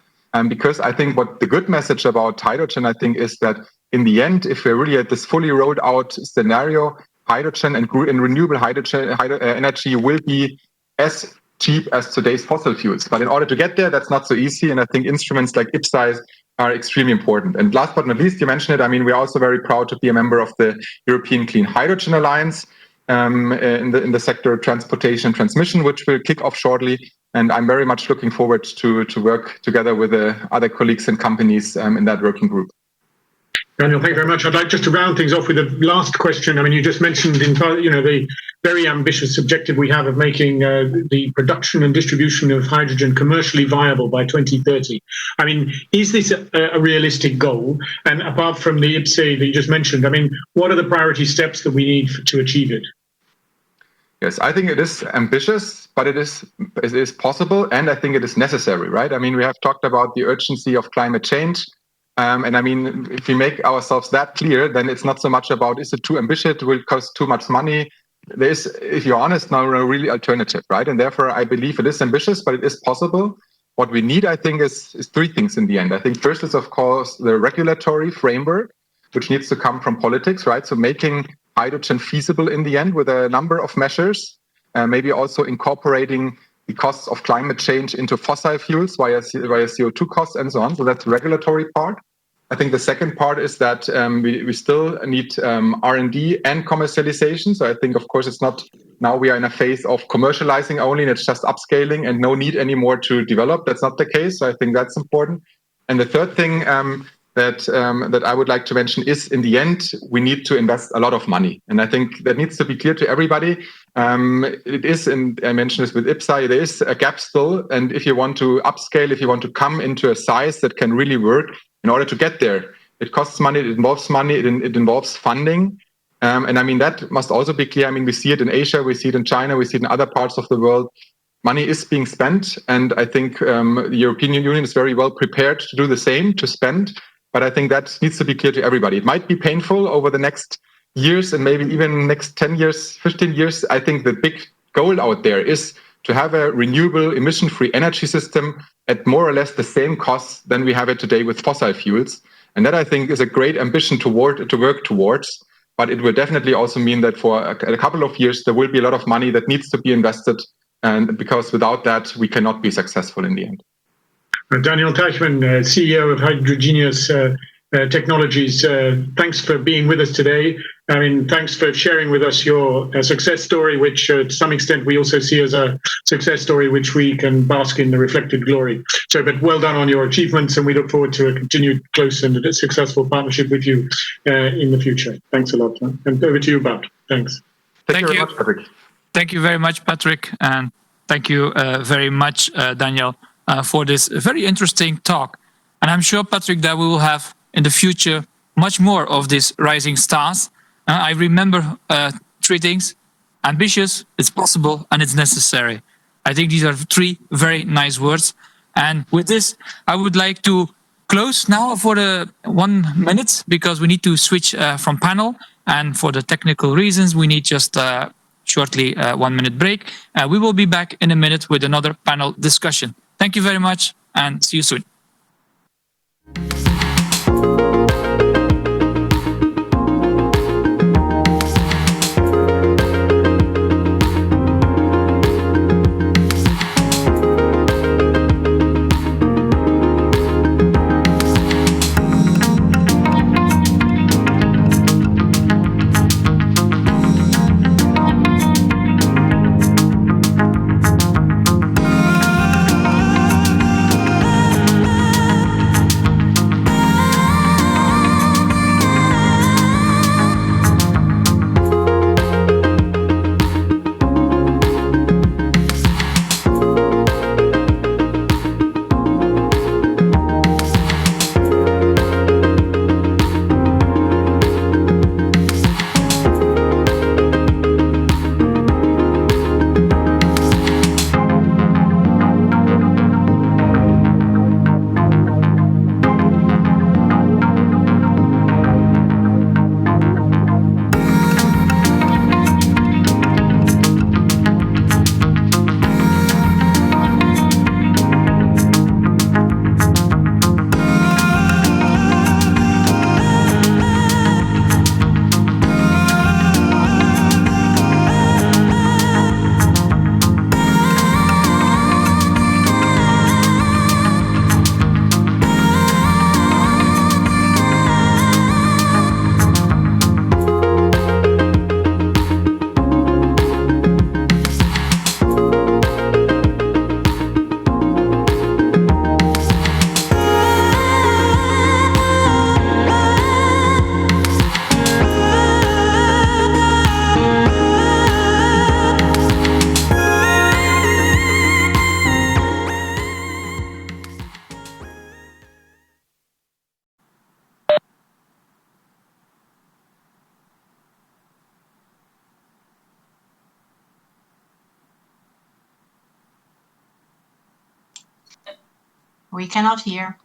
Because I think what the good message about hydrogen, I think, is that in the end, if we're really at this fully rolled out scenario, hydrogen and renewable hydrogen energy will be as cheap as today's fossil fuels. But in order to get there, that's not so easy. And I think instruments like IPSA are extremely important. And last but not least, you mentioned it, I mean, we're also very proud to be a member of the European Clean Hydrogen Alliance in the sector of transportation and transmission, which will kick off shortly. And I'm very much looking forward to work together with the other colleagues and companies in that working group. Daniel, thank you very much. I'd like just to round things off with a last question. I mean, you just mentioned, the very ambitious objective we have of making the production and distribution of hydrogen commercially viable by 2030. I mean, is this a realistic goal? And apart from the IPSA that you just mentioned, I mean, what are the priority steps that we need to achieve it? Yes, I think it is ambitious, but it is possible, and I think it is necessary, right? I mean, we have talked about the urgency of climate change. And I mean, if we make ourselves that clear, then it's not so much about, is it too ambitious, it will cost too much money. There is, if you're honest, no really alternative, right? And therefore, I believe it is ambitious, but it is possible. What we need, I think, is three things in the end. I think first is, of course, the regulatory framework, which needs to come from politics, right? So making hydrogen feasible in the end with a number of measures, maybe also incorporating the costs of climate change into fossil fuels via CO2 costs and so on. So that's the regulatory part. I think the second part is that we still need R&D and commercialization. So I think, of course, it's not now we are in a phase of commercializing only, and it's just upscaling and no need anymore to develop. That's not the case. So I think that's important. And the third thing that I would like to mention is, in the end, we need to invest a lot of money. And I think that needs to be clear to everybody. It is, and I mentioned this with IPSA, there is a gap still. And if you want to upscale, if you want to come into a size that can really work, in order to get there, it costs money, it involves money, it involves funding. And I mean, that must also be clear. I mean, we see it in Asia, we see it in China, we see it in other parts of the world. Money is being spent. And I think the European Union is very well prepared to do the same, to spend. But I think that needs to be clear to everybody. It might be painful over the next years and maybe even next 10 years, 15 years. I think the big goal out there is to have a renewable, emission-free energy system at more or less the same costs than we have it today with fossil fuels. And that, I think, is a great ambition to work towards. But it will definitely also mean that for a couple of years, there will be a lot of money that needs to be invested. And because without that, we cannot be successful in the end. Daniel Teichmann, CEO of Hydrogenious Technologies, thanks for being with us today. I mean, thanks for sharing with us your success story, which to some extent we also see as a success story which we can bask in the reflected glory. So, but well done on your achievements, and we look forward to a continued close and successful partnership with you in the future. Thanks a lot. And over to you, Bart. Thanks. Thank you very much, Patrick. Thank you very much, Patrick. And thank you very much, Daniel, for this very interesting talk. And I'm sure, Patrick, that we will have in the future much more of these rising stars. I remember three things: ambitious, it's possible, and it's necessary. I think these are three very nice words. And with this, I would like to close now for the 1 minute, because we need to switch from panel. And for the technical reasons, we need just shortly 1 minute break. We will be back in a minute with another panel discussion. Thank you very much, and see you soon. We cannot hear.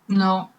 No.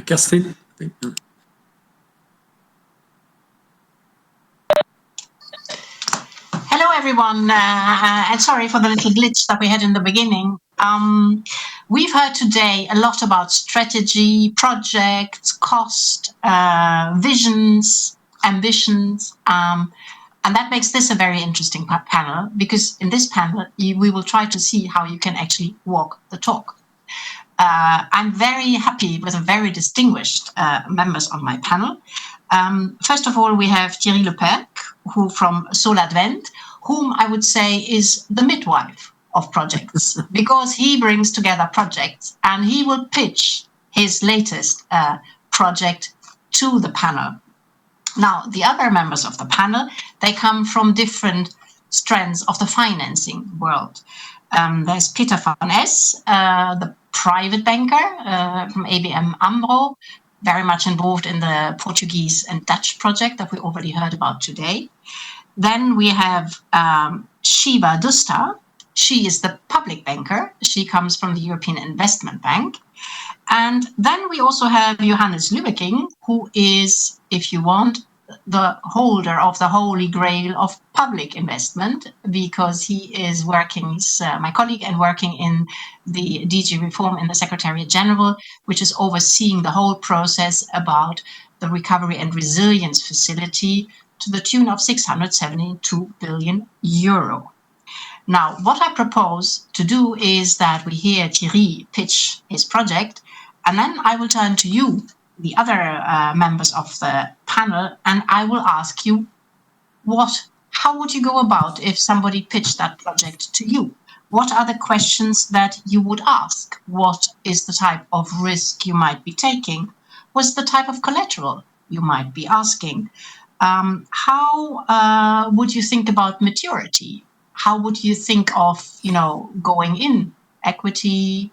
Kerstin? Hello, everyone, and sorry for the little glitch that we had in the beginning. We've heard today a lot about strategy, projects, cost, visions, ambitions, and that makes this a very interesting panel, because in this panel, we will try to see how you can actually walk the talk. I'm very happy with the very distinguished members on my panel. First of all, we have Thierry Leperc, who from Soladvent, whom I would say is the midwife of projects, because he brings together projects and he will pitch his latest project to the panel. Now, the other members of the panel, they come from different strands of the financing world. There's Peter van Es, the private banker from ABN AMRO, very much involved in the Portuguese and Dutch project that we already heard about today. Then we have Shiva Dusta. She is the public banker. She comes from the European Investment Bank. And then we also have Johannes Lübeking, who is, if you want, the holder of the holy grail of public investment, because he is working, my colleague, and working in the DG Reform in the Secretariat General, which is overseeing the whole process about the Recovery and Resilience Facility to the tune of 672 billion euro. Now, what I propose to do is that we hear Thierry pitch his project, and then I will turn to you, the other members of the panel, and I will ask you, how would you go about if somebody pitched that project to you? What are the questions that you would ask? What is the type of risk you might be taking? What's the type of collateral you might be asking? How would you think about maturity? How would you think of, going in, equity,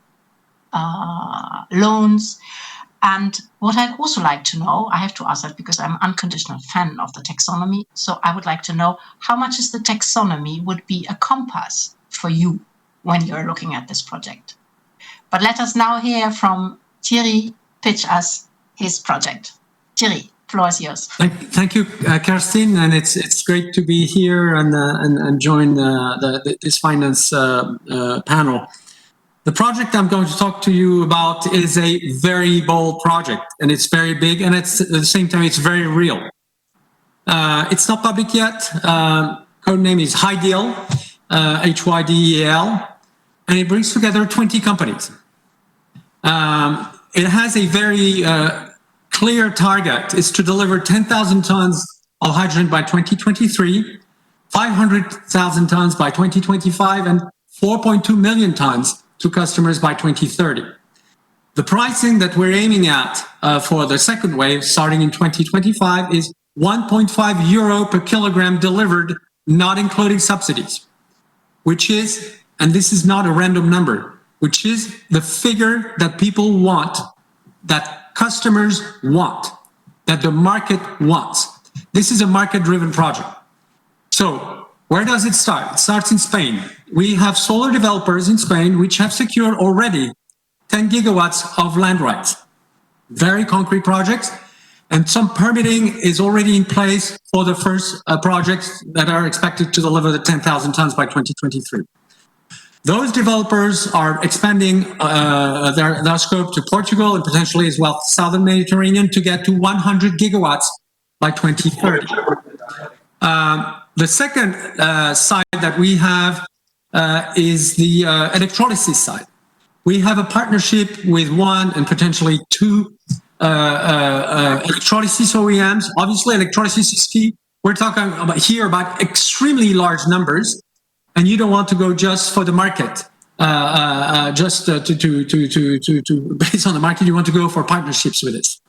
loans? And what I'd also like to know, I have to ask that because I'm an unconditional fan of the taxonomy. So I would like to know, how much is the taxonomy would be a compass for you when you're looking at this project? But let us now hear from Thierry pitch us his project. Thierry, floor is yours. Thank you, Kerstin, and it's great to be here and join this finance panel. The project I'm going to talk to you about is a very bold project, and it's very big, and it's at the same time it's very real. It's not public yet. Code name is HYDEAL, HYDEAL, and it brings together 20 companies. It has a very clear target. Is to deliver 10,000 tons of hydrogen by 2023, 500,000 tons by 2025, and 4.2 million tons to customers by 2030. The pricing that we're aiming at for the second wave, starting in 2025, is 1.5 euro per kilogram delivered, not including subsidies, which is, and this is not a random number, which is the figure that people want, that customers want, that the market wants. This is a market-driven project. So where does it start? It starts in Spain. We have solar developers in Spain which have secured already 10 gigawatts of land rights. Very concrete projects, and some permitting is already in place for the first projects that are expected to deliver the 10,000 tons by 2023. Those developers are expanding their scope to Portugal and potentially as well Southern Mediterranean to get to 100 gigawatts by 2030. The second side that we have is the electrolysis side. We have a partnership with one and potentially two electrolysis OEMs. Obviously, electrolysis is key. We're talking about extremely large numbers, and you don't want to go just for the market, just to based on the market. You want to go for partnerships with this.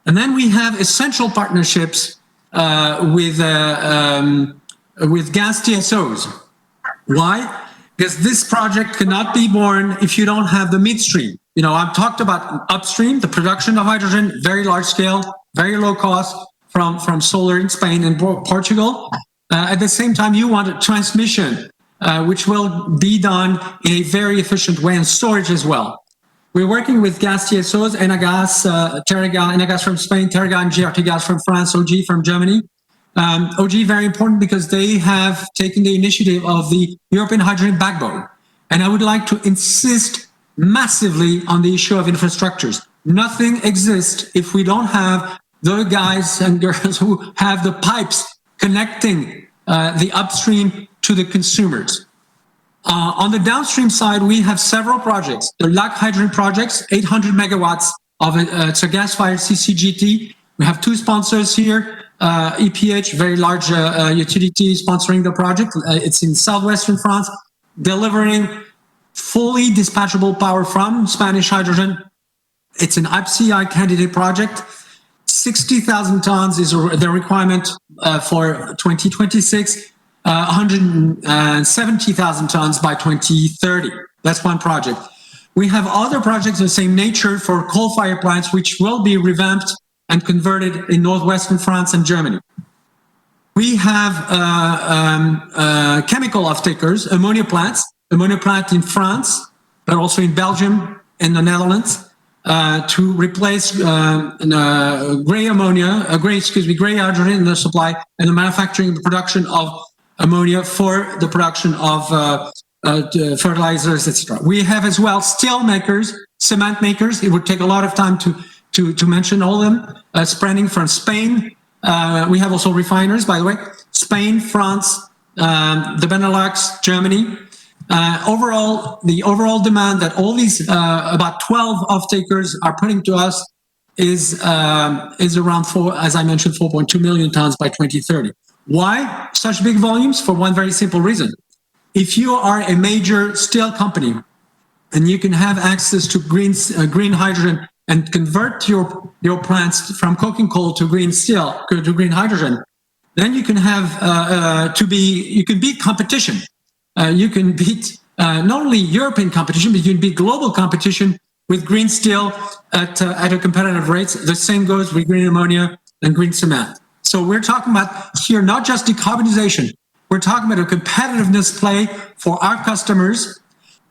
And then we have essential partnerships with gas TSOs. Why? Because this project cannot be born if you don't have the midstream. I've talked about upstream, the production of hydrogen, very large scale, very low cost from solar in Spain and Portugal. At the same time, you want a transmission, which will be done in a very efficient way, and storage as well. We're working with gas TSOs, Enagas, Enagas from Spain, Terga and GRT Gas from France, OG from Germany. OG, very important because they have taken the initiative of the European hydrogen backbone. And I would like to insist massively on the issue of infrastructures. Nothing exists if we don't have the guys and girls who have the pipes connecting the upstream to the consumers. On the downstream side, we have several projects. The LAC hydrogen projects, 800 megawatts of it's a gas-fired CCGT. We have two sponsors here. EPH, very large utility, sponsoring the project. It's in southwestern France, delivering fully dispatchable power from Spanish hydrogen. It's an IPCEI candidate project. 60,000 tons is the requirement for 2026, 170,000 tons by 2030. That's one project. We have other projects of the same nature for coal-fired plants, which will be revamped and converted in northwestern France and Germany. We have chemical off-takers, ammonia plant in France, but also in Belgium and the Netherlands. to replace gray hydrogen in the supply and the manufacturing and the production of ammonia for the production of fertilizers, etc. We have as well steel makers, cement makers. It would take a lot of time to mention all of them, spreading from Spain. We have also refiners, by the way, Spain, France, the Benelux, Germany. The overall demand that all these about 12 off-takers are putting to us is around as I mentioned, 4.2 million tons by 2030. Why such big volumes? For one very simple reason. If you are a major steel company and you can have access to green hydrogen and convert your plants from coking coal to green steel, to green hydrogen, then you can have you can beat competition. You can beat not only European competition, but you can beat global competition with green steel at a competitive rate. The same goes with green ammonia and green cement. So we're talking about here not just decarbonization, we're talking about a competitiveness play for our customers.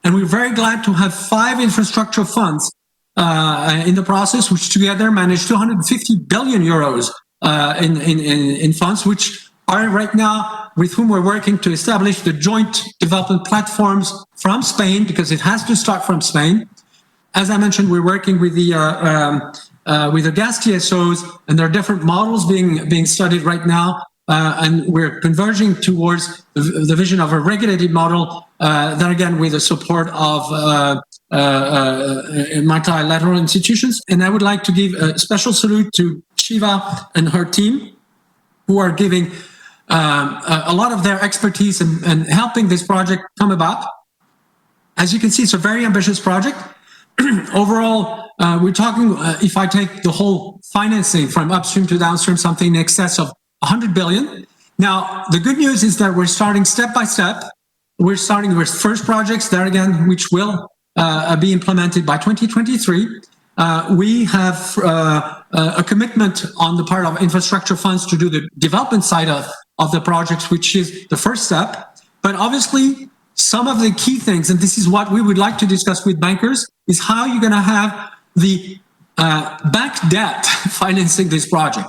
And we're very glad to have 5 infrastructure funds in the process, which together manage 250 billion euros in funds, which are right now with whom we're working to establish the joint development platforms from Spain, because it has to start from Spain. As I mentioned, we're working with the gas TSOs, and there are different models being studied right now, and we're converging towards the vision of a regulated model, then again with the support of multilateral institutions. And I would like to give a special salute to Shiva and her team, who are giving a lot of their expertise and helping this project come about. As you can see, it's a very ambitious project. Overall, we're talking, if I take the whole financing from upstream to downstream, something in excess of 100 billion. Now, the good news is that we're starting step by step. We're starting with first projects there again, which will be implemented by 2023. We have a commitment on the part of infrastructure funds to do the development side of the projects, which is the first step. But obviously, some of the key things, and this is what we would like to discuss with bankers, is how you're going to have the bank debt financing this project.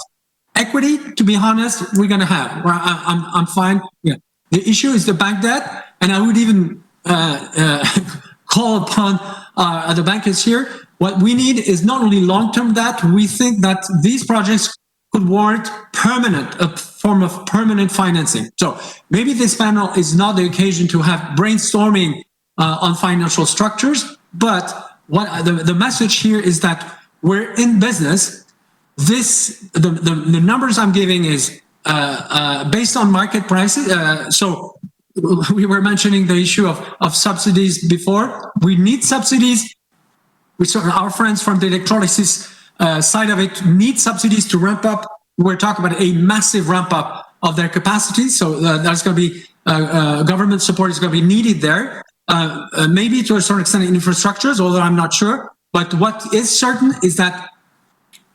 Equity, to be honest, we're going to have. I'm fine. Yeah. The issue is the bank debt, and I would even call upon the bankers here. What we need is not only long-term debt. We think that these projects could warrant a form of permanent financing. So maybe this panel is not the occasion to have brainstorming on financial structures, but what the message here is that we're in business. The numbers I'm giving is based on market prices. So we were mentioning the issue of subsidies before. We need subsidies. Our friends from the electrolysis side of it need subsidies to ramp up. We're talking about a massive ramp up of their capacity. So there's going to be government support is going to be needed there. Maybe to a certain extent in infrastructures, although I'm not sure. But what is certain is that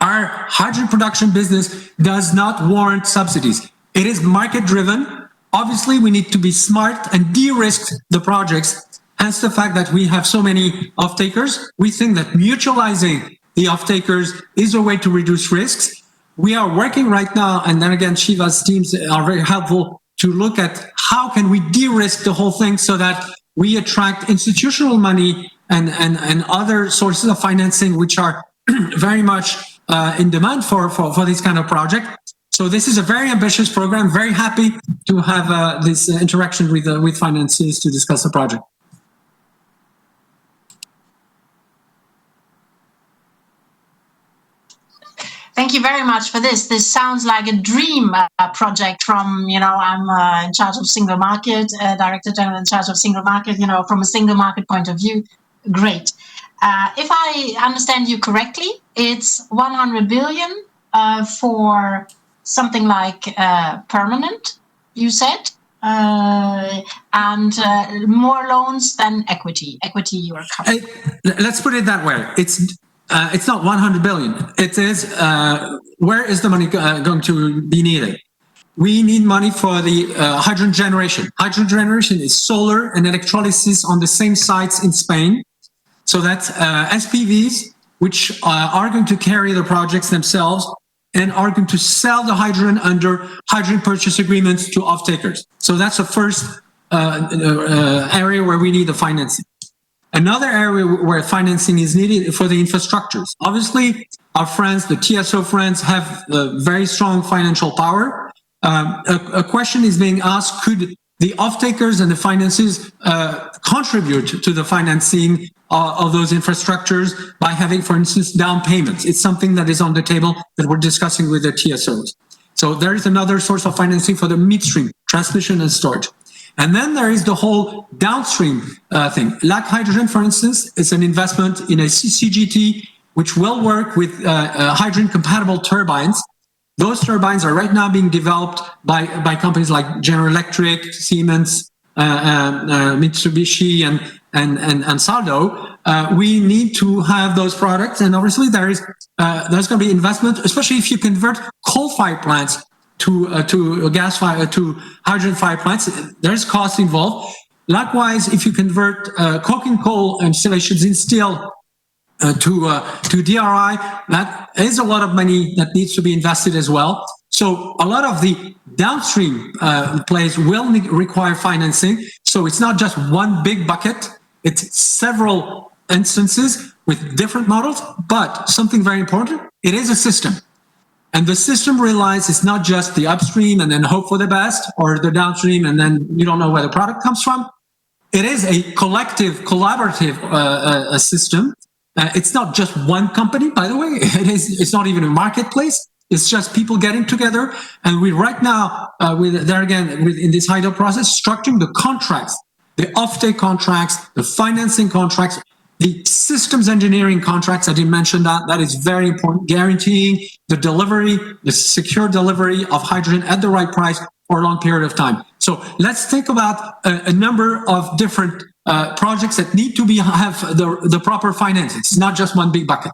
our hydrogen production business does not warrant subsidies. It is market driven. Obviously, we need to be smart and de-risk the projects. Hence the fact that we have so many off-takers. We think that mutualizing the off-takers is a way to reduce risks. We are working right now, and then again, Shiva's teams are very helpful to look at how can we de-risk the whole thing so that we attract institutional money and other sources of financing, which are very much in demand for this kind of project. So this is a very ambitious program. Very happy to have this interaction with financiers to discuss the project. Thank you very much for this. This sounds like a dream project from, I'm in charge of single market, Director General in charge of single market, from a single market point of view. Great. If I understand you correctly, it's 100 billion for something like permanent, you said, and more loans than equity. Equity you are covering. Let's put it that way. It's not 100 billion. It is, where is the money going to be needed? We need money for the hydrogen generation. Hydrogen generation is solar and electrolysis on the same sites in Spain. So that's SPVs which are going to carry the projects themselves and are going to sell the hydrogen under hydrogen purchase agreements to off-takers. So that's the first area where we need the financing. Another area where financing is needed for the infrastructures. Obviously, our friends, the TSO friends, have very strong financial power. A question is being asked, could the off-takers and the finances contribute to the financing of those infrastructures by having, for instance, down payments? It's something that is on the table that we're discussing with the TSOs. So there is another source of financing for the midstream, transmission and storage. And then there is the whole downstream thing. Lac Hydrogen, for instance, is an investment in a CCGT, which will work with hydrogen-compatible turbines. Those turbines are right now being developed by companies like General Electric, Siemens, Mitsubishi, and Saldo. We need to have those products, and obviously there's going to be investment, especially if you convert coal-fired plants to hydrogen-fired plants. There's cost involved. Likewise, if you convert coking coal installations in steel to DRI, that is a lot of money that needs to be invested as well. So a lot of the downstream plays will require financing. So it's not just one big bucket, it's several instances with different models, but something very important, it is a system. And the system realizes it's not just the upstream and then hope for the best, or the downstream and then you don't know where the product comes from. It is a collective, collaborative system. It's not just one company, by the way. It's not even a marketplace. It's just people getting together. And we right now, in this HYDO process, structuring the contracts, the offtake contracts, the financing contracts, the systems engineering contracts. I didn't mention that. That is very important. Guaranteeing the delivery, the secure delivery of hydrogen at the right price for a long period of time. So let's think about a number of different projects that need to have the proper financing. It's not just one big bucket.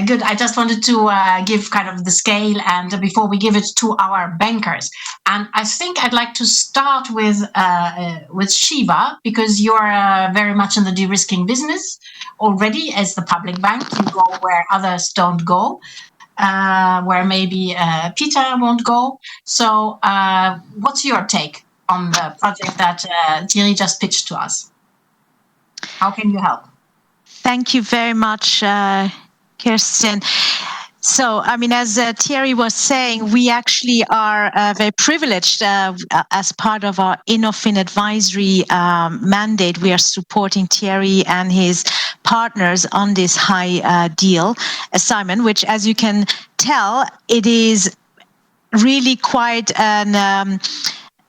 Good. I just wanted to give kind of the scale, and before we give it to our bankers, and I think I'd like to start with Shiva, because you're very much in the de-risking business already as the public bank. You go where others don't go, where maybe Peter won't go. So what's your take on the project that Thierry just pitched to us? How can you help? Thank you very much, Kirsten. So, I mean, as Thierry was saying, we actually are very privileged as part of our Innofin advisory mandate. We are supporting Thierry and his partners on this high deal assignment, which, as you can tell, it is really quite an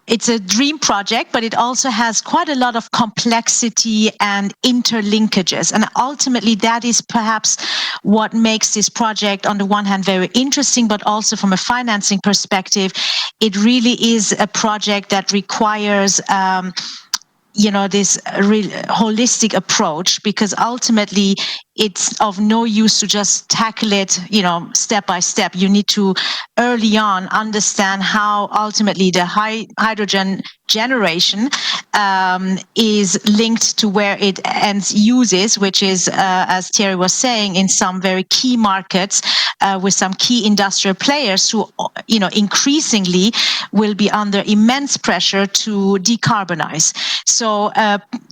it's a dream project, but it also has quite a lot of complexity and interlinkages. And ultimately, that is perhaps what makes this project, on the one hand, very interesting, but also from a financing perspective, it really is a project that requires this holistic approach, because ultimately it's of no use to just tackle it, step by step. You need to early on understand how ultimately the hydrogen generation is linked to where it ends uses, which is, as Thierry was saying, in some very key markets with some key industrial players who, increasingly will be under immense pressure to decarbonize. So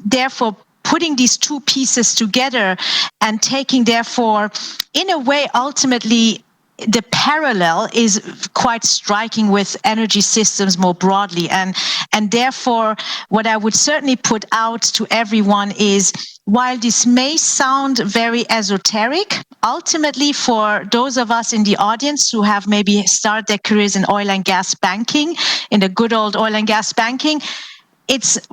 therefore, putting these two pieces together and taking, therefore, in a way, ultimately, the parallel is quite striking with energy systems more broadly. And therefore, what I would certainly put out to everyone is, while this may sound very esoteric, ultimately for those of us in the audience who have maybe started their careers in oil and gas banking, in the good old oil and gas banking,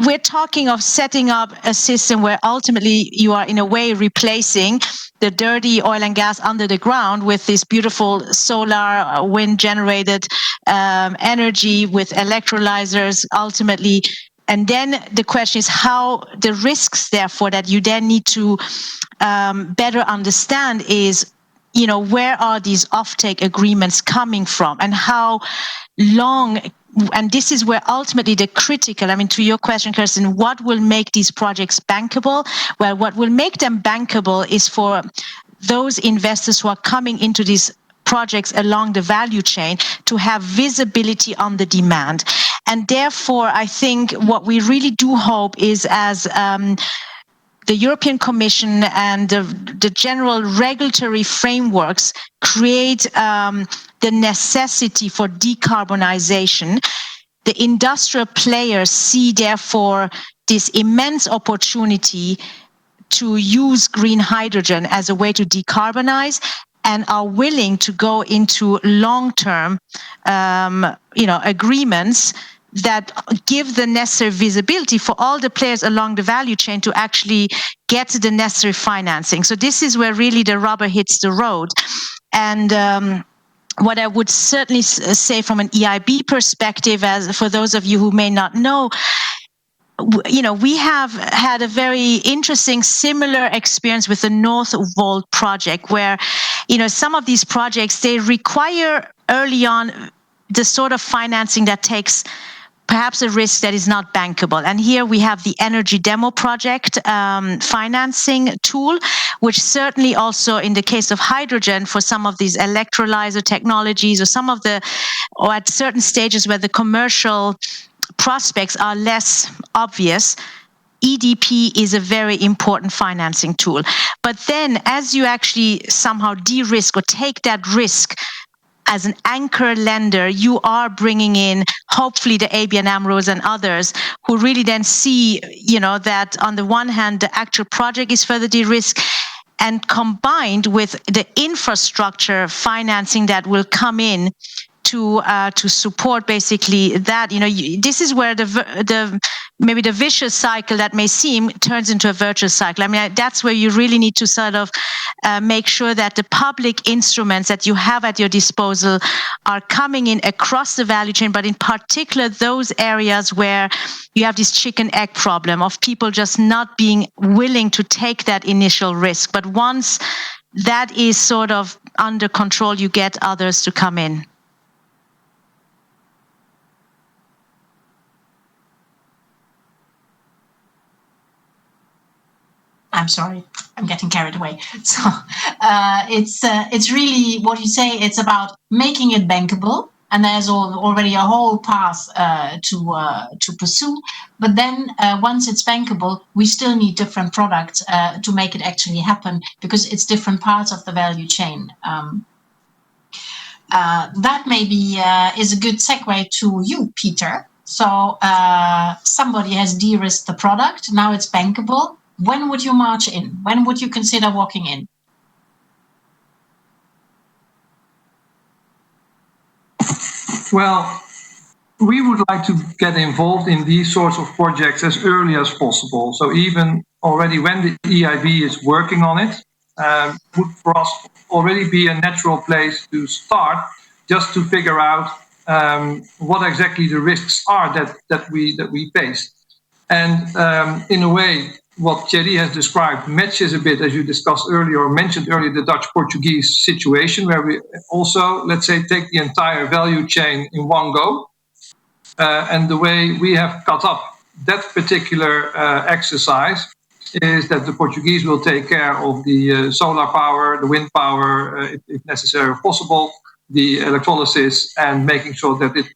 we're talking of setting up a system where ultimately you are in a way replacing the dirty oil and gas under the ground with this beautiful solar, wind generated energy with electrolyzers ultimately. And then the question is how the risks, therefore, that you then need to better understand is, where are these offtake agreements coming from, and how long and this is where ultimately the critical, to your question, Kirsten, what will make these projects bankable? Well, what will make them bankable is for those investors who are coming into these projects along the value chain to have visibility on the demand. And therefore, I think what we really do hope is, as the European Commission and the general regulatory frameworks create the necessity for decarbonization, the industrial players see, therefore, this immense opportunity to use green hydrogen as a way to decarbonize, and are willing to go into long-term, agreements that give the necessary visibility for all the players along the value chain to actually get the necessary financing. So this is where really the rubber hits the road. And what I would certainly say from an EIB perspective, as for those of you who may not know, we have had a very interesting similar experience with the Northvolt project, where, some of these projects, they require early on the sort of financing that takes perhaps a risk that is not bankable. And here we have the Energy Demo Project financing tool, which certainly also in the case of hydrogen, for some of these electrolyzer technologies, or at certain stages where the commercial prospects are less obvious, EDP is a very important financing tool. But then as you actually somehow de-risk or take that risk as an anchor lender, you are bringing in hopefully the ABN AMROs and others who really then see, that on the one hand, the actual project is further de-risked, and combined with the infrastructure financing that will come in to support basically that. This is where maybe the vicious cycle that may seem turns into a virtuous cycle. That's where you really need to sort of make sure that the public instruments that you have at your disposal are coming in across the value chain, but in particular those areas where you have this chicken-egg problem of people just not being willing to take that initial risk. But once that is sort of under control, you get others to come in. I'm sorry, I'm getting carried away. So it's really what you say. It's about making it bankable, and there's already a whole path to pursue. But then once it's bankable, we still need different products to make it actually happen, because it's different parts of the value chain. That maybe is a good segue to you, Peter. So somebody has de-risked the product. Now it's bankable. When would you march in? When would you consider walking in? Well, we would like to get involved in these sorts of projects as early as possible. So even already when the EIB is working on it, would for us already be a natural place to start, just to figure out what exactly the risks are that we face. And in a way, what Thierry has described matches a bit, as you discussed earlier or mentioned earlier, the Dutch-Portuguese situation, where we also, let's say, take the entire value chain in one go. And the way we have cut up that particular exercise is that the Portuguese will take care of the solar power, the wind power, if necessary or possible, the electrolysis, and making sure that it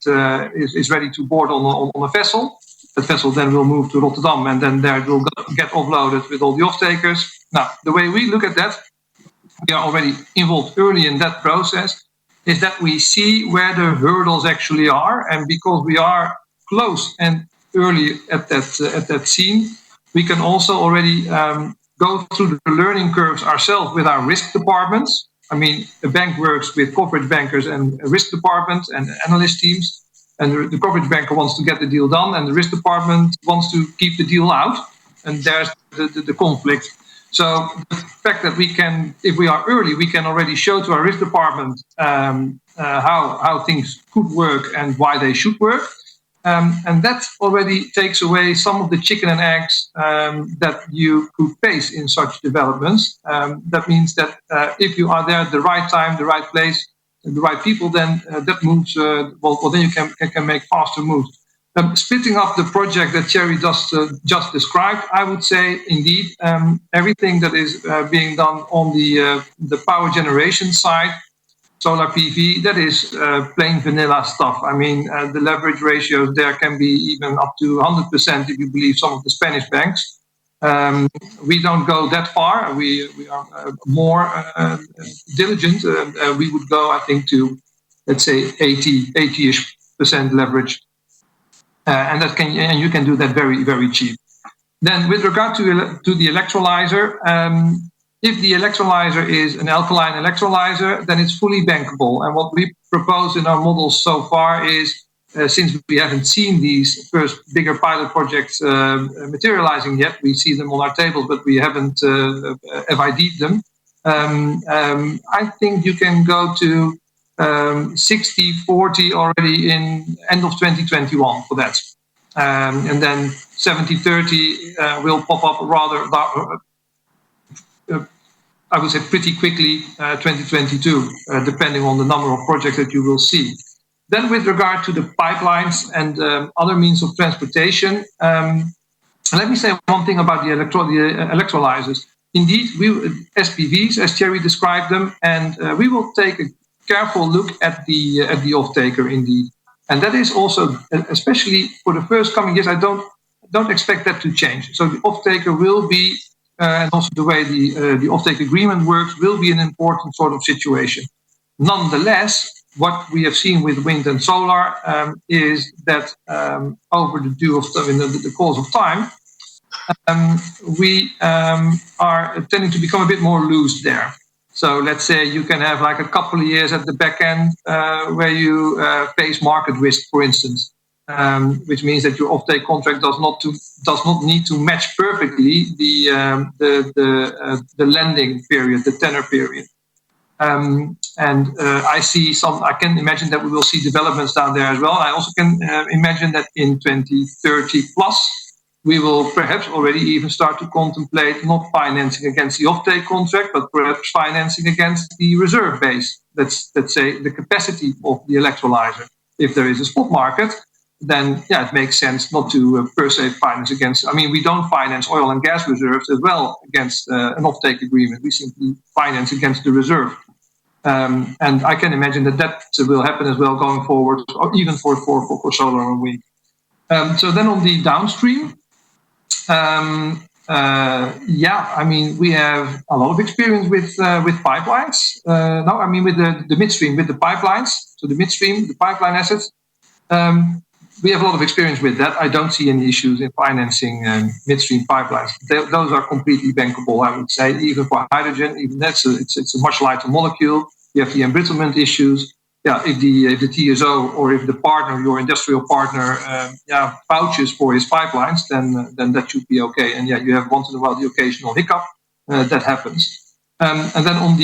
is ready to board on a vessel. That vessel then will move to Rotterdam, and then there it will get offloaded with all the off-takers. Now, the way we look at that, we are already involved early in that process, is that we see where the hurdles actually are. And because we are close and early at that scene, we can also already go through the learning curves ourselves with our risk departments. I mean, the bank works with corporate bankers and risk departments and analyst teams. And the coverage banker wants to get the deal done, and the risk department wants to keep the deal out. And there's the conflict. So the fact that we can, if we are early, we can already show to our risk department how things could work and why they should work. And that already takes away some of the chicken and eggs that you could face in such developments. That means that if you are there at the right time, the right place, the right people, then that moves. Then you can make faster moves. Splitting up the project that Thierry just described, I would say indeed everything that is being done on the power generation side, solar PV, that is plain vanilla stuff. I mean, the leverage ratios there can be even up to 100% if you believe some of the Spanish banks. We don't go that far. We are more diligent. We would go, I think, to, let's say, 80-ish% leverage. And you can do that very, very cheap. Then with regard to the electrolyzer, if the electrolyzer is an alkaline electrolyzer, then it's fully bankable. And what we propose in our models so far is, since we haven't seen these first bigger pilot projects materializing yet, we see them on our tables, but we haven't FID'd them. I think you can go to 60-40 already in end of 2021 for that. And then 70-30 will pop up rather, I would say pretty quickly, 2022, depending on the number of projects that you will see. Then with regard to the pipelines and other means of transportation, let me say one thing about the electrolyzers. Indeed, SPVs, as Thierry described them, and we will take a careful look at the off-taker indeed. And that is also, especially for the first coming years, I don't expect that to change. So the off-taker will be, and also the way the off-take agreement works, will be an important sort of situation. Nonetheless, what we have seen with wind and solar is that over the course of time, we are tending to become a bit more loose there. So let's say you can have like a couple of years at the back end where you face market risk, for instance, which means that your off-take contract does not need to match perfectly the lending period, the tenor period. I can imagine that we will see developments down there as well. I also can imagine that in 2030 plus, we will perhaps already even start to contemplate not financing against the off-take contract, but perhaps financing against the reserve base. Let's say the capacity of the electrolyzer. If there is a spot market, then it makes sense not to per se finance against. I mean, we don't finance oil and gas reserves as well against an off-take agreement. We simply finance against the reserve. And I can imagine that will happen as well going forward, or even for solar and wind. So then on the downstream, I mean, we have a lot of experience with pipelines. With the midstream, with the pipelines. So the midstream, the pipeline assets. We have a lot of experience with that. I don't see any issues in financing midstream pipelines. Those are completely bankable, I would say, even for hydrogen. Even it's a much lighter molecule. You have the embrittlement issues. If the TSO or if the partner, your industrial partner, vouches for his pipelines, then that should be okay. And you have once in a while the occasional hiccup that happens. And then on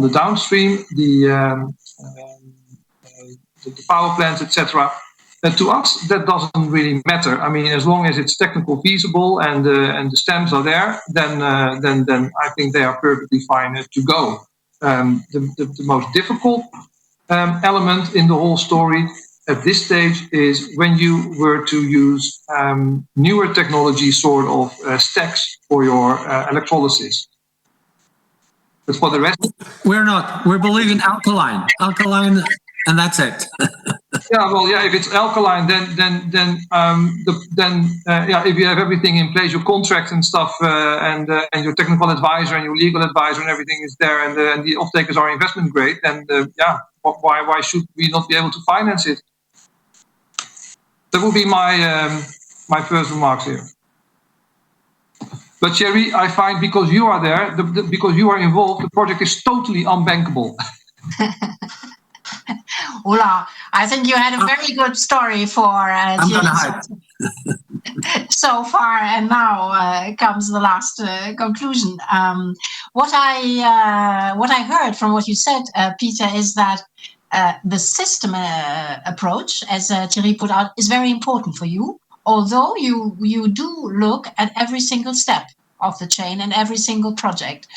the downstream, the power plants, etc. To us, that doesn't really matter. I mean, as long as it's technical feasible and the stamps are there, then I think they are perfectly fine to go. The most difficult element in the whole story at this stage is when you were to use newer technology sort of stacks for your electrolysis. But for the rest, we're not. We're believing alkaline, and that's it. If it's alkaline, then if you have everything in place, your contracts and stuff, and your technical advisor and your legal advisor and everything is there, and the off-takers are investment grade, then why should we not be able to finance it? That would be my first remarks here. But Thierry, I find because you are there, because you are involved, the project is totally unbankable. Ola, I think you had a very good story for so far, and now comes the last conclusion. What I heard from what you said, Peter, is that the system approach, as Thierry put out, is very important for you. Although you do look at every single step of the chain in every single project.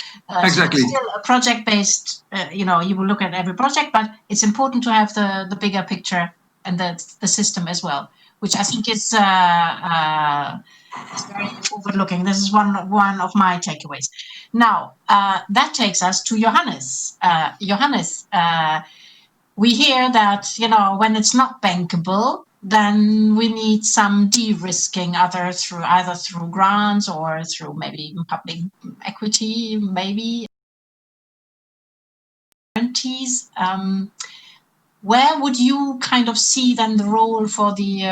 Exactly. So it's still a project-based, you will look at every project, but it's important to have the bigger picture and the system as well, which I think is very overlooking. This is one of my takeaways. Now, that takes us to Johannes. Johannes, we hear that, when it's not bankable, then we need some de-risking either through grants or through maybe public equity, maybe guarantees. Where would you kind of see then the role for the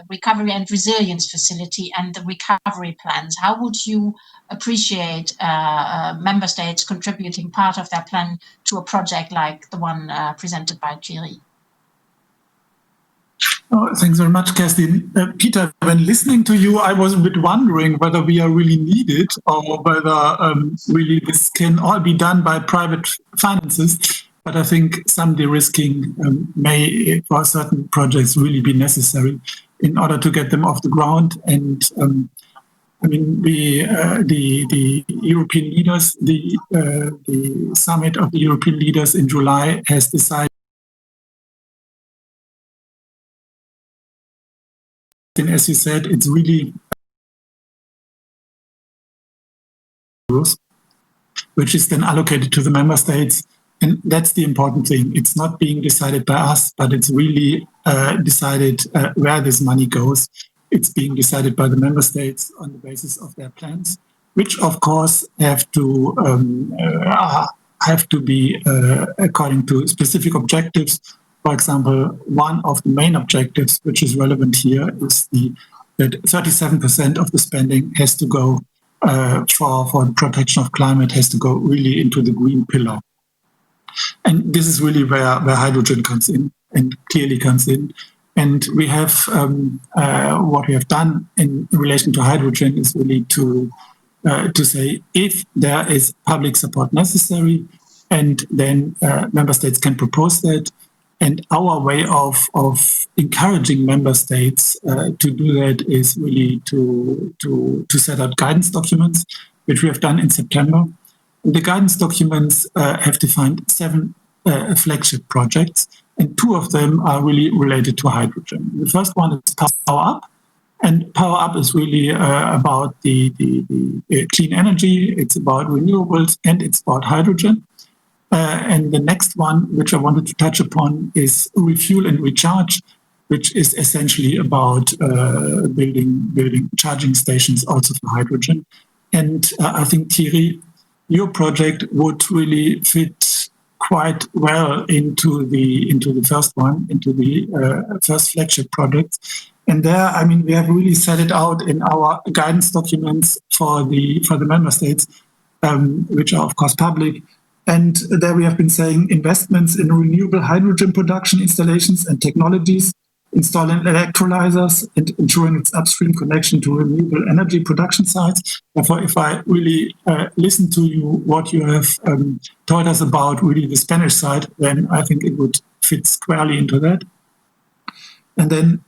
recovery and resilience facility and the recovery plans? How would you appreciate member states contributing part of their plan to a project like the one presented by Thierry? Oh, thanks very much, Kerstin. Peter, when listening to you, I was a bit wondering whether we are really needed or whether really this can all be done by private finances. But I think some de-risking may, for certain projects, really be necessary in order to get them off the ground. And the European leaders, the summit of the European leaders in July has decided. And as you said, it's really which is then allocated to the member states. And that's the important thing. It's not being decided by us, but it's really decided where this money goes. It's being decided by the member states on the basis of their plans, which of course have to be according to specific objectives. For example, one of the main objectives, which is relevant here, is that 37% of the spending has to go for the protection of climate, has to go really into the green pillar. And this is really where hydrogen comes in and clearly comes in. And we have what we have done in relation to hydrogen is really to say if there is public support necessary, and then member states can propose that. And our way of encouraging member states to do that is really to set out guidance documents, which we have done in September. The guidance documents have defined 7 flagship projects, and 2 of them are really related to hydrogen. The first one is Power Up, and Power Up is really about the clean energy, it's about renewables, and it's about hydrogen. And the next one, which I wanted to touch upon, is Refuel and Recharge, which is essentially about building charging stations also for hydrogen. And I think, Thierry, your project would really fit quite well into the first one, into the first flagship project. And there, we have really set it out in our guidance documents for the member states, which are of course public. And there we have been saying investments in renewable hydrogen production installations and technologies, installing electrolyzers and ensuring its upstream connection to renewable energy production sites. Therefore, if I really listen to you, what you have told us about really the Spanish side, then I think it would fit squarely into that. And then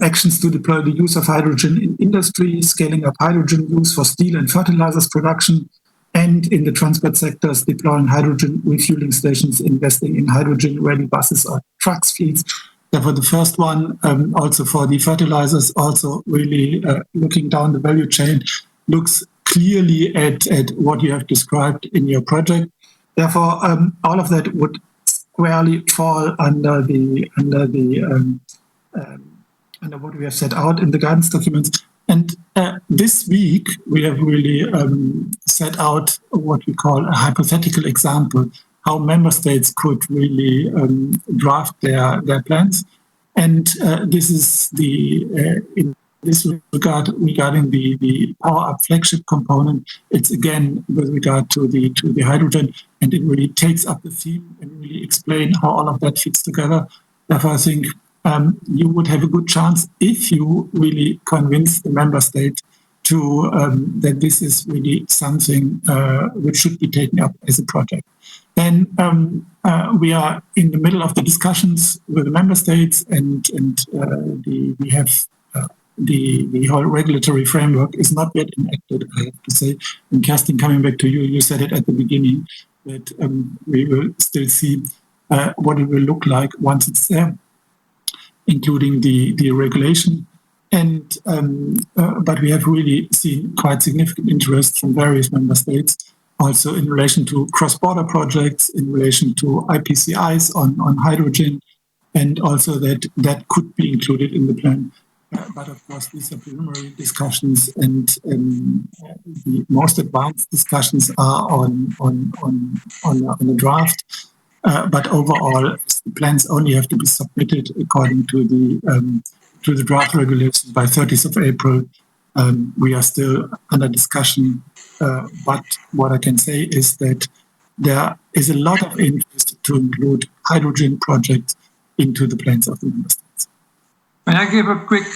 actions to deploy the use of hydrogen in industry, scaling up hydrogen use for steel and fertilizers production, and in the transport sectors, deploying hydrogen refueling stations, investing in hydrogen-ready buses or trucks fleets. Therefore, the first one, also for the fertilizers, also really looking down the value chain, looks clearly at what you have described in your project. Therefore, all of that would squarely fall under what we have set out in the guidance documents. And this week, we have really set out what we call a hypothetical example, how member states could really draft their plans. And this is in this regard, regarding the Power Up flagship component, it's again with regard to the hydrogen, and it really takes up the theme and really explain how all of that fits together. Therefore, I think you would have a good chance if you really convince the member state to that this is really something which should be taken up as a project. Then we are in the middle of the discussions with the member states, and we have the whole regulatory framework is not yet enacted, I have to say. And Kerstin, coming back to you, you said it at the beginning that we will still see what it will look like once it's there, including the regulation. And but we have really seen quite significant interest from various member states, also in relation to cross-border projects, in relation to IPCIs on hydrogen, and also that could be included in the plan. But of course, these are preliminary discussions, and the most advanced discussions are on the draft. But overall, the plans only have to be submitted according to the draft regulation by 30th of April. We are still under discussion, but what I can say is that there is a lot of interest to include hydrogen projects into the plans of the member states. May I give a quick...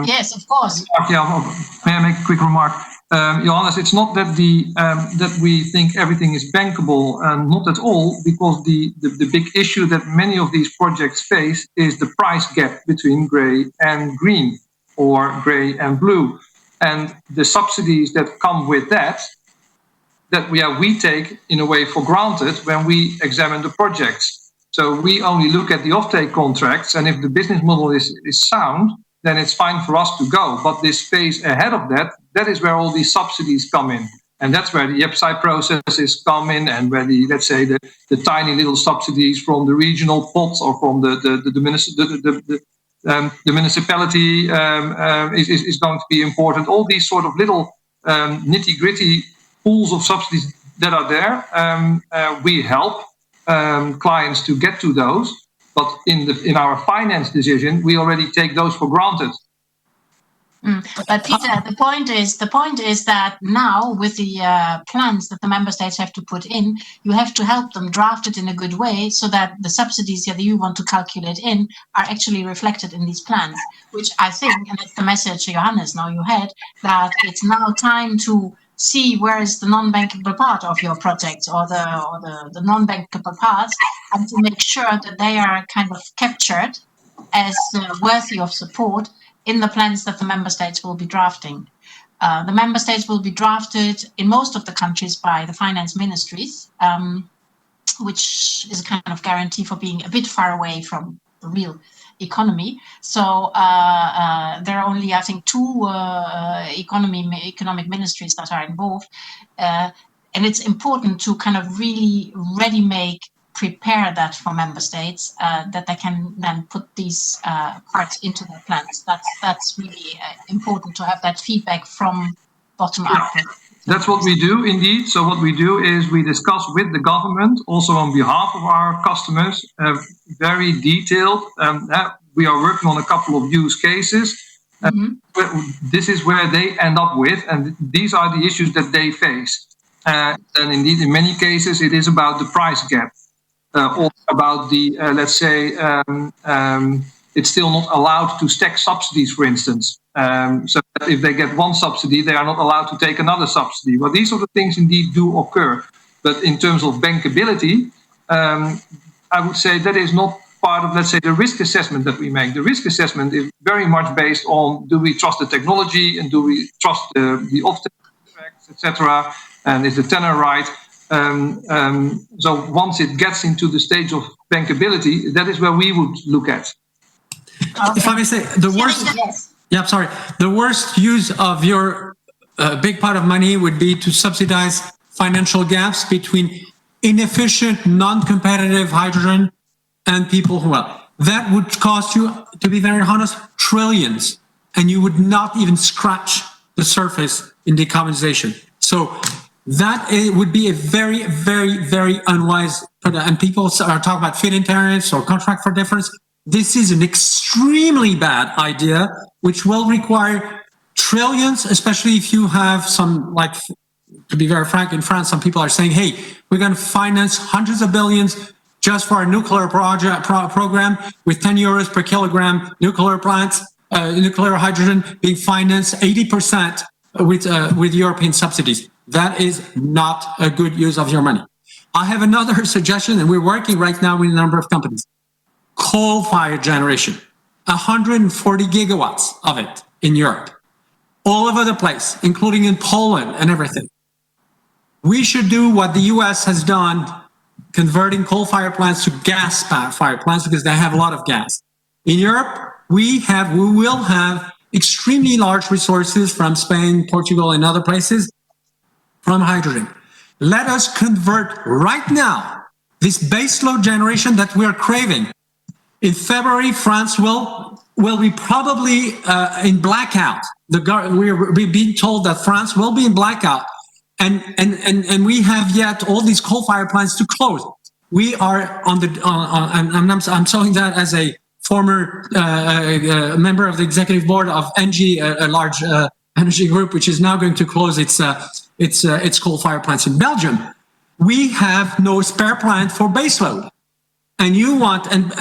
yes, of course. May I make a quick remark? Johannes, it's not that that we think everything is bankable, not at all, because the big issue that many of these projects face is the price gap between grey and green, or grey and blue. And the subsidies that come with that we take in a way for granted when we examine the projects. So we only look at the offtake contracts, and if the business model is sound, then it's fine for us to go. But this phase ahead of that is where all these subsidies come in. And that's where the EPSI processes come in, and where let's say the tiny little subsidies from the regional pots or from the municipality is going to be important. All these sort of little nitty-gritty pools of subsidies that are there, we help clients to get to those. But in our finance decision, we already take those for granted. But Peter, the point is that now with the plans that the member states have to put in, you have to help them draft it in a good way so that the subsidies that you want to calculate in are actually reflected in these plans. Which I think, and that's the message, Johannes, now you had, that it's now time to see where is the non-bankable part of your projects, or the non-bankable parts, and to make sure that they are kind of captured as worthy of support in the plans that the member states will be drafting. The member states will be drafted in most of the countries by the finance ministries, which is a kind of guarantee for being a bit far away from the real economy. So there are only, I think, 2 economic ministries that are involved. And it's important to kind of really prepare that for member states, that they can then put these parts into their plans. That's really important to have that feedback from bottom up. That's what we do, indeed. So what we do is we discuss with the government, also on behalf of our customers, very detailed. We are working on a couple of use cases. This is where they end up with, and these are the issues that they face. And indeed, in many cases, it is about the price gap, or about the, let's say, it's still not allowed to stack subsidies, for instance. So that if they get one subsidy, they are not allowed to take another subsidy. Well, these sort of things indeed do occur. But in terms of bankability, I would say that is not part of, let's say, the risk assessment that we make. The risk assessment is very much based on, do we trust the technology, and do we trust the offtake contracts, etc., and is the tenor right? So once it gets into the stage of bankability, that is where we would look at. If I may say, the worst use of your big pot of money would be to subsidize financial gaps between inefficient, non-competitive hydrogen and people who are. That would cost you, to be very honest, trillions, and you would not even scratch the surface in decarbonization. So that would be a very, very, very unwise, and people are talking about feed-in tariffs or contract for difference. This is an extremely bad idea, which will require trillions, especially if you have some, like, to be very frank, in France, some people are saying, hey, we're going to finance hundreds of billions just for a nuclear program with 10 euros per kilogram nuclear plants, nuclear hydrogen being financed 80% with European subsidies. That is not a good use of your money. I have another suggestion, and we're working right now with a number of companies. Coal-fired generation. 140 gigawatts of it in Europe, all over the place, including in Poland and everything. We should do what the US has done, converting coal-fired plants to gas-fired plants because they have a lot of gas. In Europe, we will have extremely large resources from Spain, Portugal, and other places from hydrogen. Let us convert right now this baseload generation that we are craving. In February, France will be probably in blackout. We're being told that France will be in blackout, and we have yet all these coal-fired plants to close. We are on the I'm saying that as a former member of the executive board of ENGIE, a large energy group, which is now going to close its coal-fired plants in Belgium. We have no spare plant for baseload. And you want, and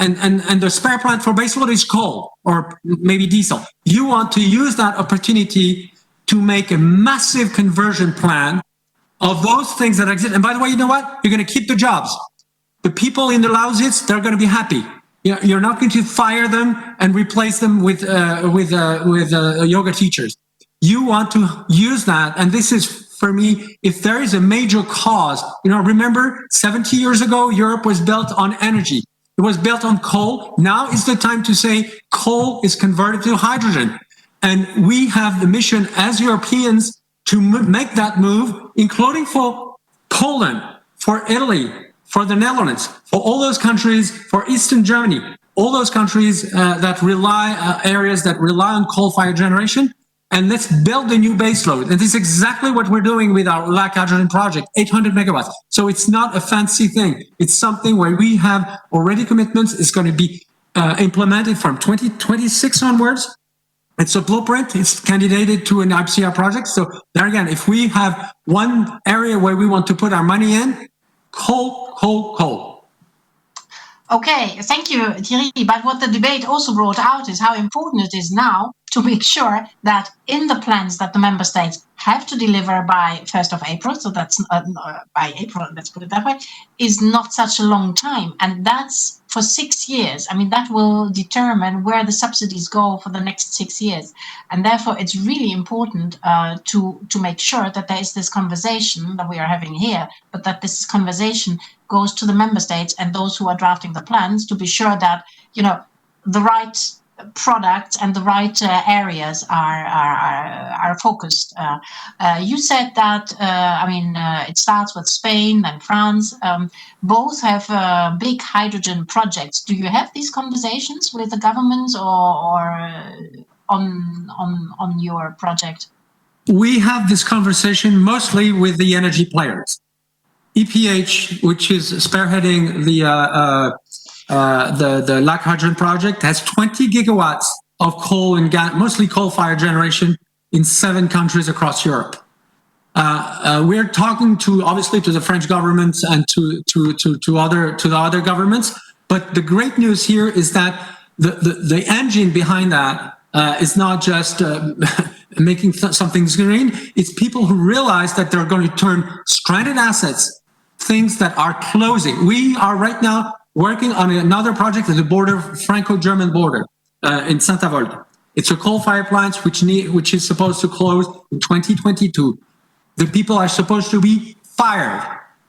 the spare plant for baseload is coal or maybe diesel. You want to use that opportunity to make a massive conversion plan of those things that exist. And by the way, you know what? You're going to keep the jobs. The people in the Lausitz, they're going to be happy. You're not going to fire them and replace them with yoga teachers. You want to use that, and this is, for me, if there is a major cause, remember 70 years ago, Europe was built on energy. It was built on coal. Now is the time to say coal is converted to hydrogen. And we have the mission as Europeans to make that move, including for Poland, for Italy, for the Netherlands, for all those countries, for Eastern Germany, all those countries areas that rely on coal-fired generation. And let's build a new baseload. And this is exactly what we're doing with our Lac Hydrogen project, 800 megawatts. So it's not a fancy thing. It's something where we have already commitments. It's going to be implemented from 2026 onwards. It's a blueprint. It's candidated to an IPCR project. So there again, if we have one area where we want to put our money in, coal. Okay, thank you, Thierry. But what the debate also brought out is how important it is now to make sure that in the plans that the member states have to deliver by 1st of April, so that's by April, let's put it that way, is not such a long time. And that's for 6 years. I mean, that will determine where the subsidies go for the next 6 years. And therefore, it's really important to make sure that there is this conversation that we are having here, but that this conversation goes to the member states and those who are drafting the plans to be sure that, the right products and the right areas are focused. You said that, it starts with Spain and France. Both have big hydrogen projects. Do you have these conversations with the governments or on your project? We have this conversation mostly with the energy players. FCH, which is spearheading the Lac Hydrogen project, has 20 gigawatts of coal and gas, mostly coal-fired generation in 7 countries across Europe. We're talking obviously to the French government and to the other governments. But the great news here is that the engine behind that is not just making something green. It's people who realize that they're going to turn stranded assets, things that are closing. We are right now working on another project at the border, Franco-German border, in Saint-Avold. It's a coal-fired plant which is supposed to close in 2022. The people are supposed to be fired.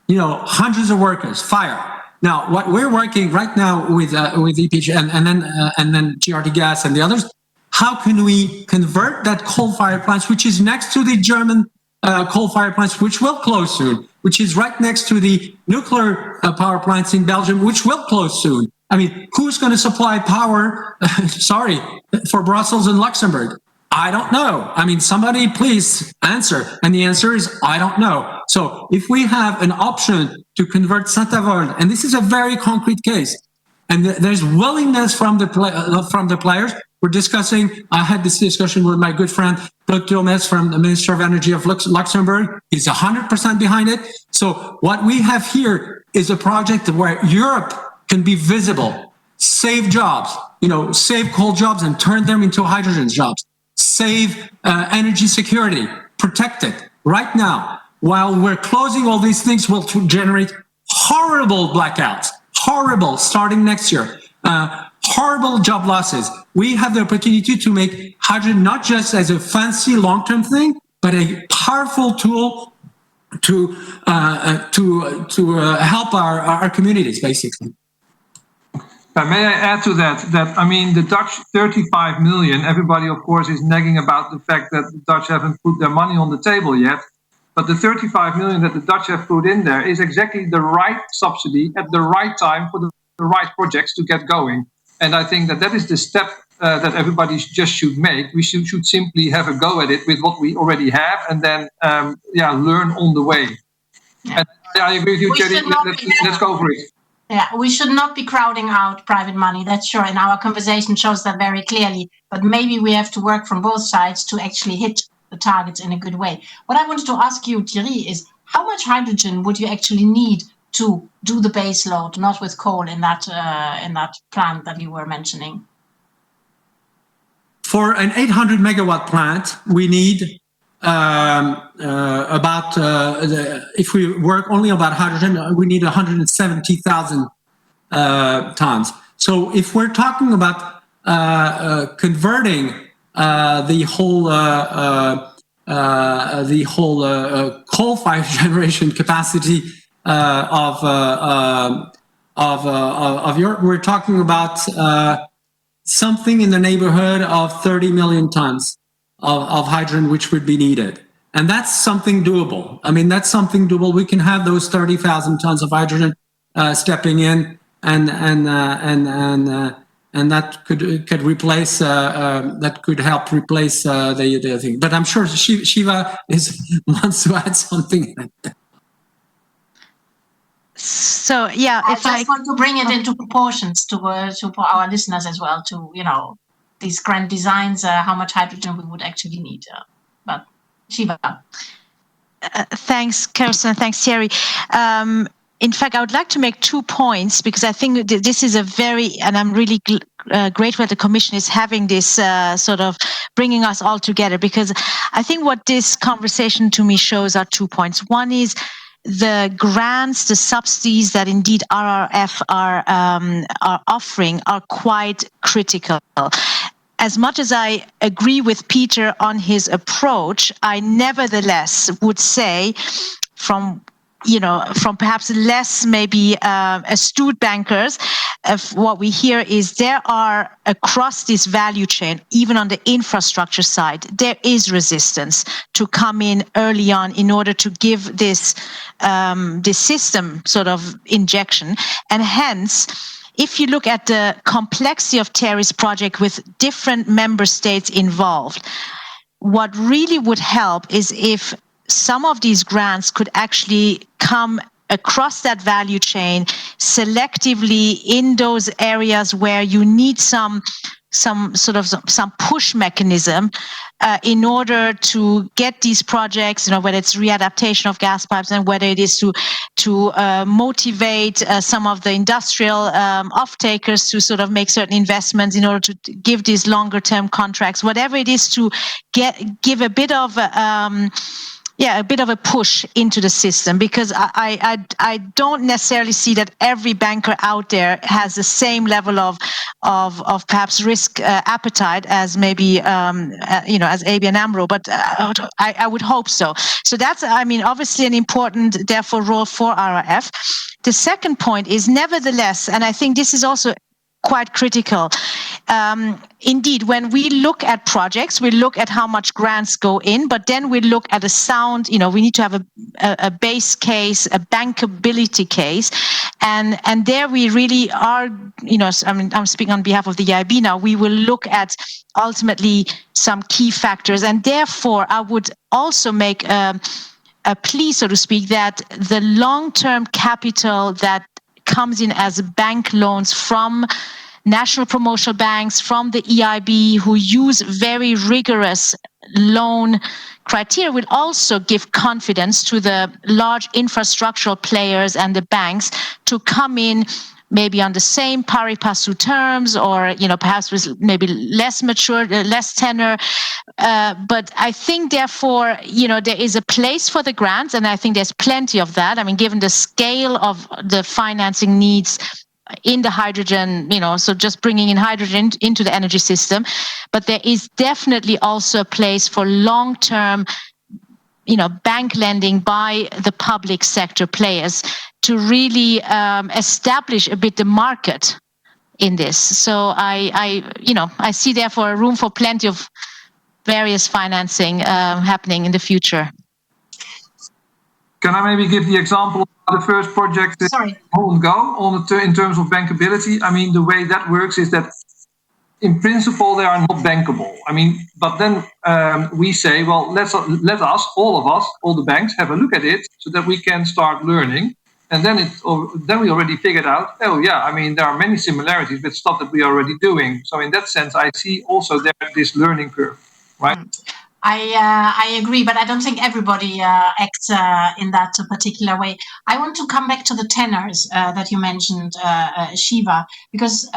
Hundreds of workers fired. Now, what we're working right now with FCH and then GRT Gas and the others, how can we convert that coal-fired plants, which is next to the German coal-fired plants, which will close soon, which is right next to the nuclear power plants in Belgium, which will close soon. I mean, who's going to supply power, for Brussels and Luxembourg? I don't know. I mean, somebody please answer. And the answer is, I don't know. So if we have an option to convert Saint-Avold, and this is a very concrete case, and there's willingness from the players. We're discussing, I had this discussion with my good friend, Claude Turmes from the Minister of Energy of Luxembourg. He's 100% behind it. So what we have here is a project where Europe can be visible, save jobs, save coal jobs and turn them into hydrogen jobs, save energy security, protect it right now. While we're closing all these things will generate horrible blackouts, horrible starting next year, horrible job losses. We have the opportunity to make hydrogen not just as a fancy long-term thing, but a powerful tool to help our communities, basically. May I add to that? I mean, the Dutch 35 million. Everybody, of course, is nagging about the fact that the Dutch haven't put their money on the table yet. But the 35 million that the Dutch have put in there is exactly the right subsidy at the right time for the right projects to get going. And I think that is the step that everybody just should make. We should simply have a go at it with what we already have, and then learn on the way. Yeah. And I agree with you, Jerry. Let's go for it. Yeah, we should not be crowding out private money, that's sure. And our conversation shows that very clearly. But maybe we have to work from both sides to actually hit the targets in a good way. What I wanted to ask you, Thierry, is how much hydrogen would you actually need to do the base load, not with coal in that plant that you were mentioning? For an 800 megawatt plant, we need if we work only about hydrogen, we need 170,000 tons. So if we're talking about converting the whole coal-fired generation capacity of Europe, we're talking about something in the neighborhood of 30 million tons of hydrogen, which would be needed. And that's something doable. I mean, that's something doable. We can have those 30,000 tons of hydrogen stepping in, and that could replace that could help replace the thing. But I'm sure Shiva wants to add something. So yeah, I just want to bring it into proportions to our listeners as well, to these grand designs, how much hydrogen we would actually need. But Shiva. Thanks, Kirsten. Thanks, Thierry. In fact, I would like to make 2 points, because I think this is and I'm really grateful that the Commission is having this sort of bringing us all together, because I think what this conversation to me shows are 2 points. One is the grants, the subsidies that indeed RRF are offering are quite critical. As much as I agree with Peter on his approach, I nevertheless would say from perhaps less maybe astute bankers, of what we hear is there are across this value chain, even on the infrastructure side, there is resistance to come in early on in order to give this system sort of injection. And hence, if you look at the complexity of Thierry's project with different member states involved, what really would help is if some of these grants could actually come across that value chain selectively in those areas where you need some push mechanism in order to get these projects, whether it's readaptation of gas pipes and whether it is to motivate some of the industrial off-takers to sort of make certain investments in order to give these longer term contracts, whatever it is to give a bit of a bit of a push into the system, because I don't necessarily see that every banker out there has the same level of perhaps risk appetite as maybe as ABN AMRO, but I would hope so. So that's obviously an important therefore role for RRF. The second point is nevertheless, and I think this is also quite critical. Indeed, when we look at projects, we look at how much grants go in, but then we look at a sound, we need to have a base case, a bankability case. And there we really are, I'm speaking on behalf of the EIB now, we will look at ultimately some key factors. And therefore, I would also make a plea, so to speak, that the long-term capital that comes in as bank loans from national promotional banks, from the EIB, who use very rigorous loan criteria, will also give confidence to the large infrastructural players and the banks to come in maybe on the same pari passu terms, or perhaps with maybe less mature, less tenor. But I think therefore, there is a place for the grants, and I think there's plenty of that. I mean, given the scale of the financing needs in the hydrogen, so just bringing in hydrogen into the energy system. But there is definitely also a place for long-term, bank lending by the public sector players to really establish a bit the market in this. So I see therefore room for plenty of various financing happening in the future. Can I maybe give the example of the first project in Holland Go in terms of bankability? I mean, the way that works is that in principle they are not bankable. I mean, but then we say, well, let us, all the banks, have a look at it so that we can start learning. And then we already figured out, oh yeah, I mean, there are many similarities with stuff that we are already doing. So in that sense, I see also there this learning curve, right? I agree, but I don't think everybody acts in that particular way. I want to come back to the tenors that you mentioned, Shiva, because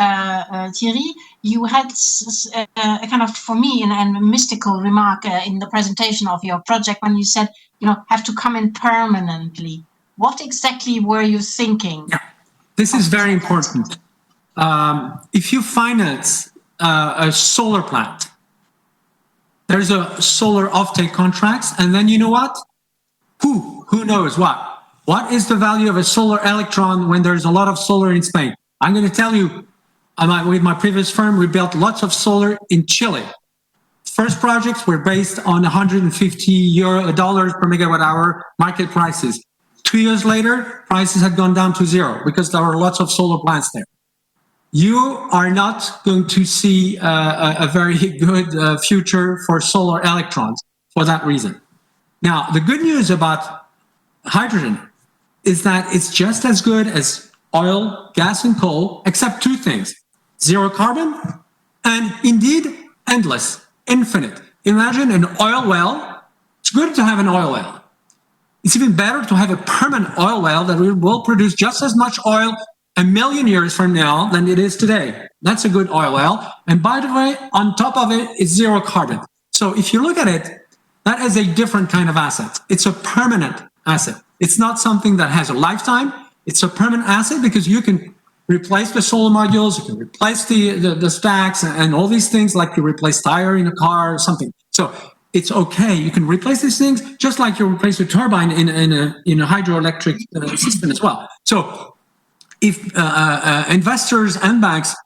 Thierry, you had a kind of, for me, a mystical remark in the presentation of your project when you said, have to come in permanently. What exactly were you thinking? Yeah. This is very important. If you finance a solar plant, there's a solar offtake contracts, and then you know what? Who knows what? What is the value of a solar electron when there's a lot of solar in Spain? I'm going to tell you, with my previous firm, we built lots of solar in Chile. First projects were based on $150 per megawatt hour market prices. 2 years later, prices had gone down to zero because there were lots of solar plants there. You are not going to see a very good future for solar electrons for that reason. Now, the good news about hydrogen is that it's just as good as oil, gas, and coal, except two things: zero carbon and indeed endless, infinite. Imagine an oil well. It's good to have an oil well. It's even better to have a permanent oil well that will produce just as much oil 1 million years from now than it is today. That's a good oil well. And by the way, on top of it, it's zero carbon. So if you look at it, that is a different kind of asset. It's a permanent asset. It's not something that has a lifetime. It's a permanent asset because you can replace the solar modules, you can replace the stacks and all these things, like you replace tire in a car or something. So it's okay. You can replace these things just like you replace a turbine in a hydroelectric system as well. So if investors and banks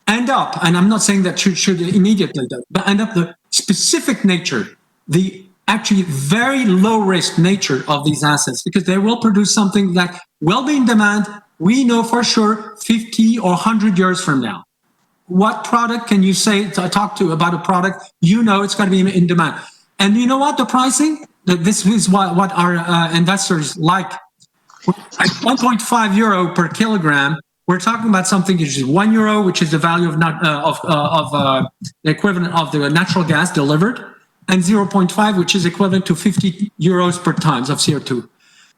end up, and I'm not saying that should immediately, but end up the specific nature, the actually very low risk nature of these assets, because they will produce something that will be in demand, we know for sure, 50 or 100 years from now. What product can you talk to about a product? You know it's going to be in demand. And you know what? The pricing, this is what our investors like. At 1.5 euro per kilogram, we're talking about something which is 1 euro, which is the value of the equivalent of the natural gas delivered, and 0.5, which is equivalent to 50 euros per tons of CO2.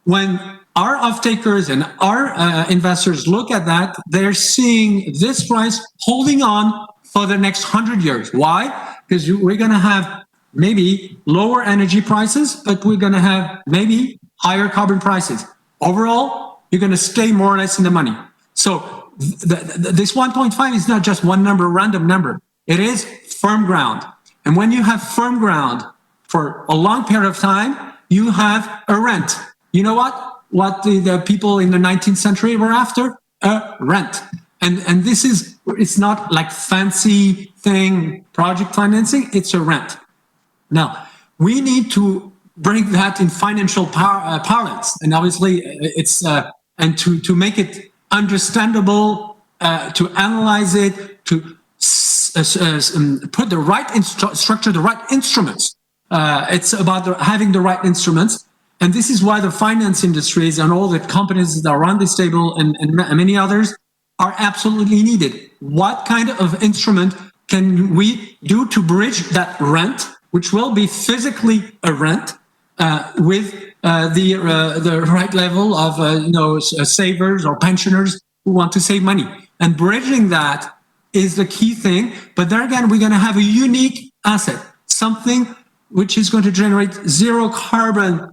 When our off-takers and our investors look at that, they're seeing this price holding on for the next 100 years. Why? Because we're going to have maybe lower energy prices, but we're going to have maybe higher carbon prices. Overall, you're going to stay more or less in the money. So this 1.5 is not just one number, random number. It is firm ground. And when you have firm ground for a long period of time, you have a rent. You know what the people in the 19th century were after? A rent. And this is, it's not like fancy thing, project financing, it's a rent. Now, we need to bring that in financial parlance. And obviously it's, and to make it understandable, to analyze it, to put the right structure, the right instruments. It's about having the right instruments. And this is why the finance industries and all the companies that are on this table and many others are absolutely needed. What kind of instrument can we do to bridge that rent, which will be physically a rent, with the right level of savers or pensioners who want to save money? And bridging that is the key thing. But there again, we're going to have a unique asset, something which is going to generate zero carbon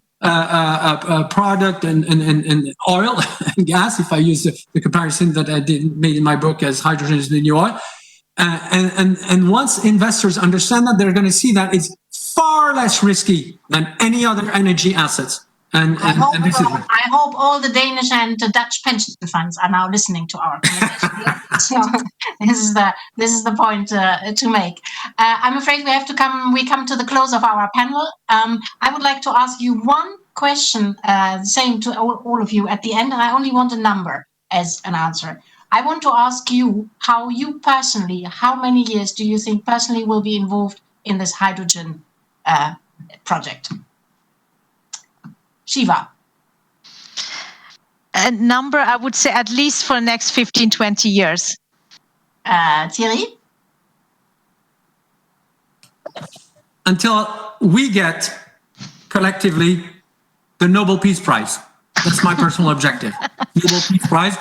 product and oil and gas, if I use the comparison that I made in my book as hydrogen is the new oil. And once investors understand that, they're going to see that it's far less risky than any other energy assets. And this is I hope all the Danish and the Dutch pension funds are now listening to our conversation. So this is the point to make. I'm afraid we come to the close of our panel. I would like to ask you one question, same to all of you at the end, and I only want a number as an answer. I want to ask you how you personally, how many years do you think personally will be involved in this hydrogen project? Shiva. A number, I would say at least for the next 15, 20 years. Thierry? Until we get collectively the Nobel Peace Prize. That's my personal objective. Nobel Peace Prize.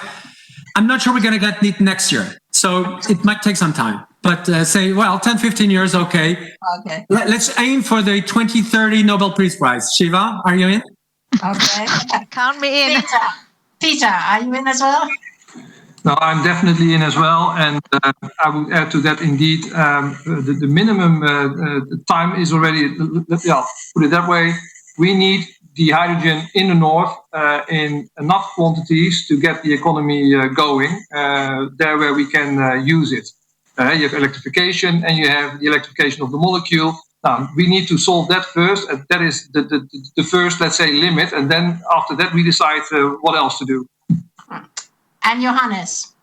I'm not sure we're going to get it next year. So it might take some time. But say, well, 10, 15 years, okay. Okay. Let's aim for the 2030 Nobel Peace Prize. Shiva, are you in? Okay. Count me in. Peter, are you in as well? No, I'm definitely in as well, and I would add to that. Indeed, the minimum time is already. Put it that way. We need the hydrogen in the north in enough quantities to get the economy going there where we can use it. You have electrification, and you have the electrification of the molecule. Now, we need to solve that first. And that is the first, let's say, limit. And then after that, we decide what else to do. And Johannes,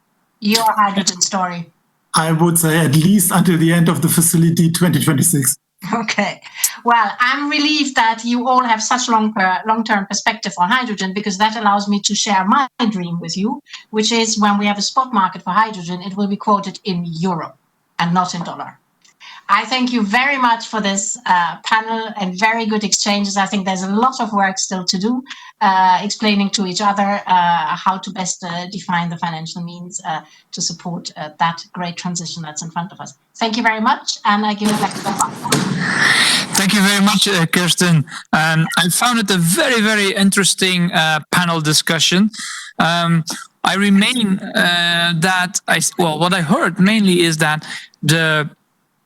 your hydrogen story. I would say at least until the end of the facility 2026. Okay. Well, I'm relieved that you all have such long-term perspective on hydrogen, because that allows me to share my dream with you, which is when we have a spot market for hydrogen, it will be quoted in euro and not in dollar. I thank you very much for this panel and very good exchanges. I think there's a lot of work still to do, explaining to each other how to best define the financial means to support that great transition that's in front of us. Thank you very much, and I give it back to the panel. Thank you very much, Kirsten. I found it a very, very interesting panel discussion. I remain what I heard mainly is that the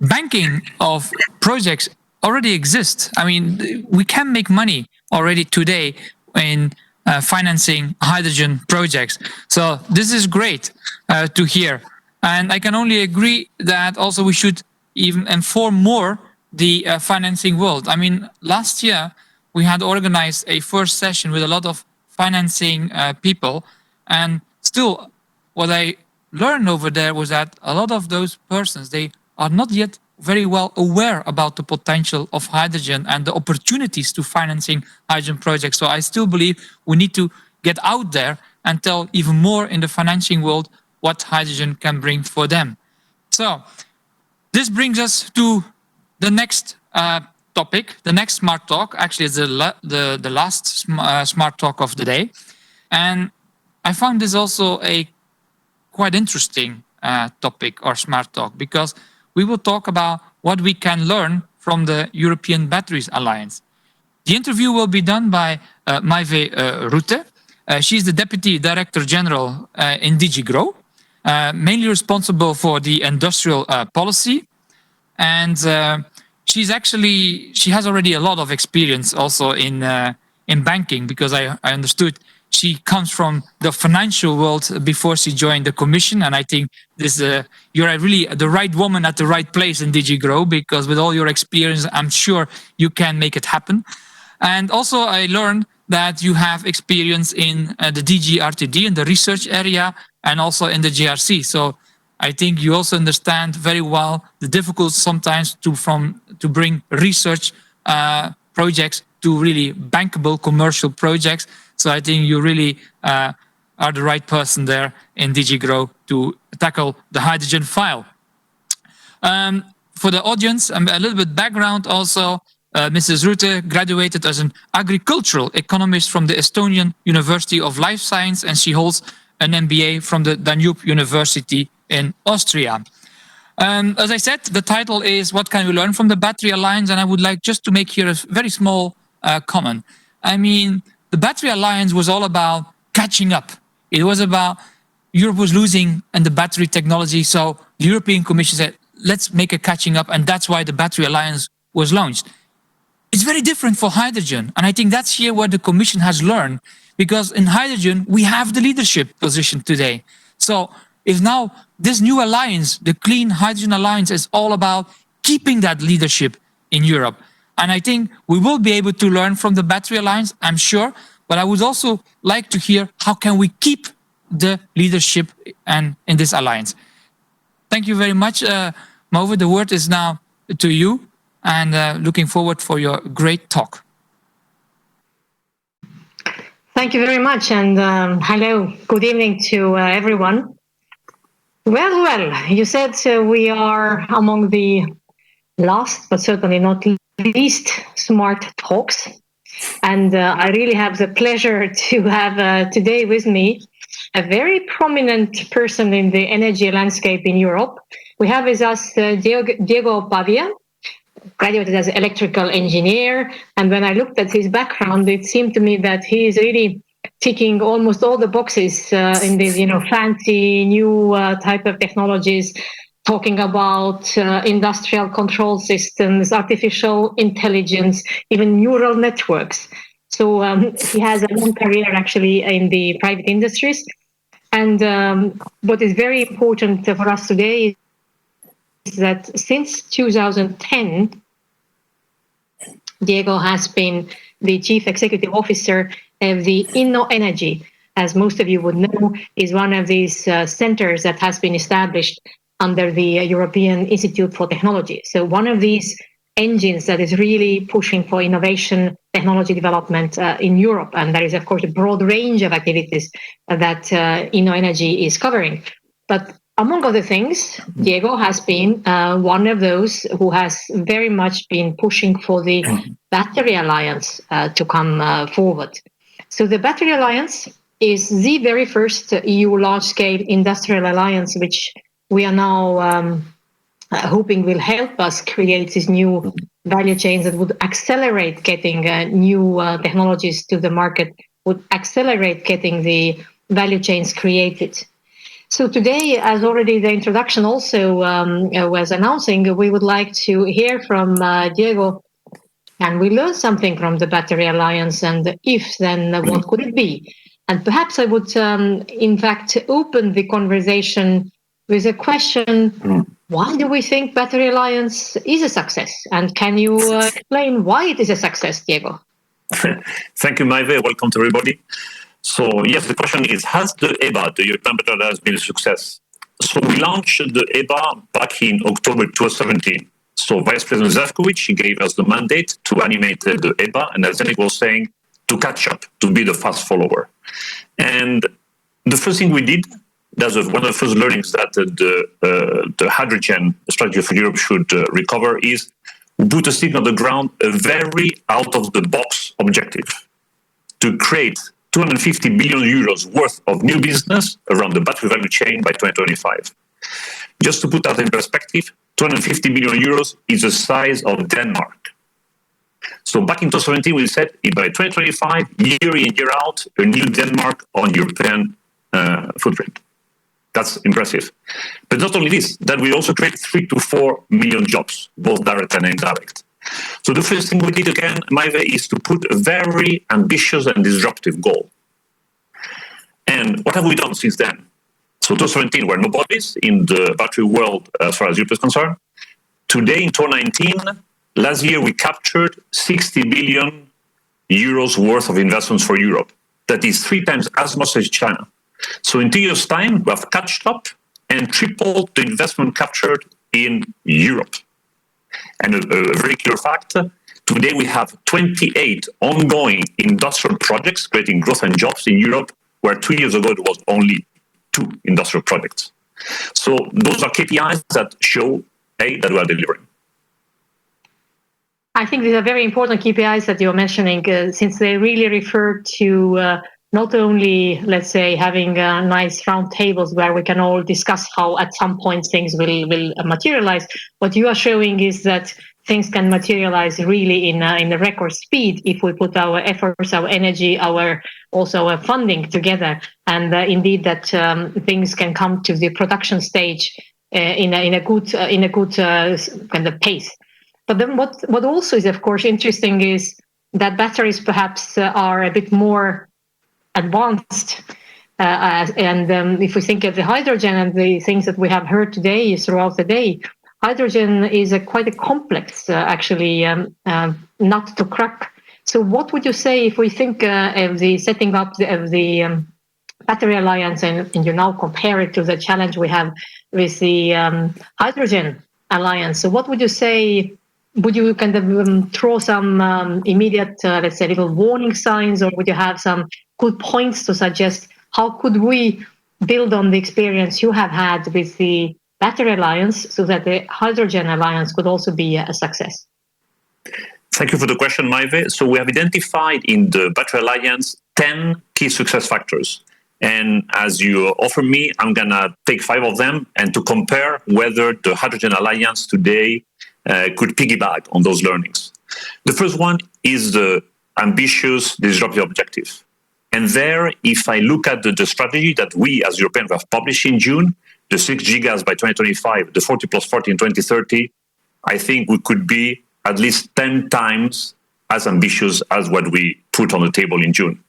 banking of projects already exists. I mean, we can make money already today in financing hydrogen projects. So this is great to hear. And I can only agree that also we should even inform more the financing world. I mean, last year we had organized a first session with a lot of financing people. And still, what I learned over there was that a lot of those persons, they are not yet very well aware about the potential of hydrogen and the opportunities to financing hydrogen projects. So I still believe we need to get out there and tell even more in the financing world what hydrogen can bring for them. So this brings us to the next topic, the next smart talk. Actually, it's the last smart talk of the day. And I found this also a quite interesting topic or smart talk, because we will talk about what we can learn from the European Batteries Alliance. The interview will be done by Maeve Rutte. She's the Deputy Director General in DG GROW, mainly responsible for the industrial policy. And she has already a lot of experience also in banking, because I understood she comes from the financial world before she joined the Commission, and I think this you're really the right woman at the right place in DG GROW, because with all your experience, I'm sure you can make it happen. And also I learned that you have experience in the DG RTD in the research area and also in the GRC. So I think you also understand very well the difficulties sometimes to bring research projects to really bankable commercial projects. So I think you really are the right person there in DG GROW to tackle the hydrogen file. For the audience, a little bit background also. Mrs. Rutte graduated as an agricultural economist from the Estonian University of Life Science, and she holds an MBA from the Danube University in Austria. As I said, the title is What Can We Learn from the Battery Alliance? And I would like just to make here a very small comment. I mean, the Battery Alliance was all about catching up. It was about Europe was losing in the battery technology, so the European Commission said, let's make a catching up, and that's why the Battery Alliance was launched. It's very different for hydrogen, and I think that's here where the Commission has learned, because in hydrogen, we have the leadership position today. So if now this new alliance, the Clean Hydrogen Alliance, is all about keeping that leadership in Europe. And I think we will be able to learn from the Battery Alliance, I'm sure, but I would also like to hear how can we keep the leadership and in this alliance. Thank you very much, Mauve. The word is now to you, and looking forward for your great talk. Thank you very much, and hello, good evening to everyone. Well, you said we are among the last, but certainly not least, smart talks. And I really have the pleasure to have today with me a very prominent person in the energy landscape in Europe. We have with us Diego Pavia, graduated as an electrical engineer. And when I looked at his background, it seemed to me that he is really ticking almost all the boxes in these, fancy new type of technologies, talking about industrial control systems, artificial intelligence, even neural networks. So he has a long career actually in the private industries. And what is very important for us today is that since 2010, Diego has been the Chief Executive Officer of the InnoEnergy. As most of you would know, is one of these centers that has been established under the European Institute for Technology. So one of these engines that is really pushing for innovation, technology development in Europe. And there is, of course, a broad range of activities that InnoEnergy is covering. But among other things, Diego has been one of those who has very much been pushing for the Battery Alliance to come forward. So the Battery Alliance is the very first EU large-scale industrial alliance, which we are now hoping will help us create these new value chains that would accelerate getting new technologies to the market, would accelerate getting the value chains created. So today, as already the introduction also was announcing, we would like to hear from Diego, and we learn something from the Battery Alliance, and if, then what could it be? And perhaps I would, in fact, open the conversation with a question, why do we think Battery Alliance is a success? And can you explain why it is a success, Diego? Thank you, Maive. Welcome to everybody. So, yes, the question is, has the EBA, the European Battery Alliance, been a success? So we launched the EBA back in October 2017. So Vice President Zefcovic, he gave us the mandate to animate the EBA, and as Yannick was saying, to catch up, to be the fast follower. And the first thing we did, that's one of the first learnings that the hydrogen strategy for Europe should recover, is put a stick on the ground, a very out-of-the-box objective to create 250 billion euros worth of new business around the battery value chain by 2025. Just to put that in perspective, 250 billion euros is the size of Denmark. So back in 2017, we said by 2025, year in, year out, a new Denmark on European footprint. That's impressive. But not only this, that we also create 3 to 4 million jobs, both direct and indirect. So the first thing we did again, Maive, is to put a very ambitious and disruptive goal. And what have we done since then? So 2017 were nobodies in the battery world as far as Europe is concerned. Today in 2019, last year we captured 60 billion euros worth of investments for Europe. That is 3 times as much as China. So in 2 years' time, we have catched up and tripled the investment captured in Europe. And a very clear fact, today we have 28 ongoing industrial projects creating growth and jobs in Europe, where 2 years ago there was only 2 industrial projects. So those are KPIs that show, that we are delivering. I think these are very important KPIs that you're mentioning, since they really refer to not only, let's say, having nice round tables where we can all discuss how at some point things will materialize. What you are showing is that things can materialize really in a record speed if we put our efforts, our energy, our funding together, and indeed that things can come to the production stage in a good kind of pace. But then what also is of course interesting is that batteries perhaps are a bit more advanced. And if we think of the hydrogen and the things that we have heard today throughout the day, hydrogen is quite a complex, nut to crack. So what would you say if we think of the setting up of the Battery Alliance and you now compare it to the challenge we have with the Hydrogen Alliance? So what would you say? Would you kind of throw some immediate, let's say, little warning signs, or would you have some good points to suggest how could we build on the experience you have had with the Battery Alliance so that the Hydrogen Alliance could also be a success? Thank you for the question, Maive. So we have identified in the Battery Alliance 10 key success factors. And as you offer me, I'm going to take 5 of them and to compare whether the Hydrogen Alliance today could piggyback on those learnings. The first one is the ambitious disruptive objective. And there, if I look at the strategy that we as Europeans have published in June, the 6 gigas by 2025, the 40 plus 40 in 2030, I think we could be at least 10 times as ambitious as what we put on the table in June.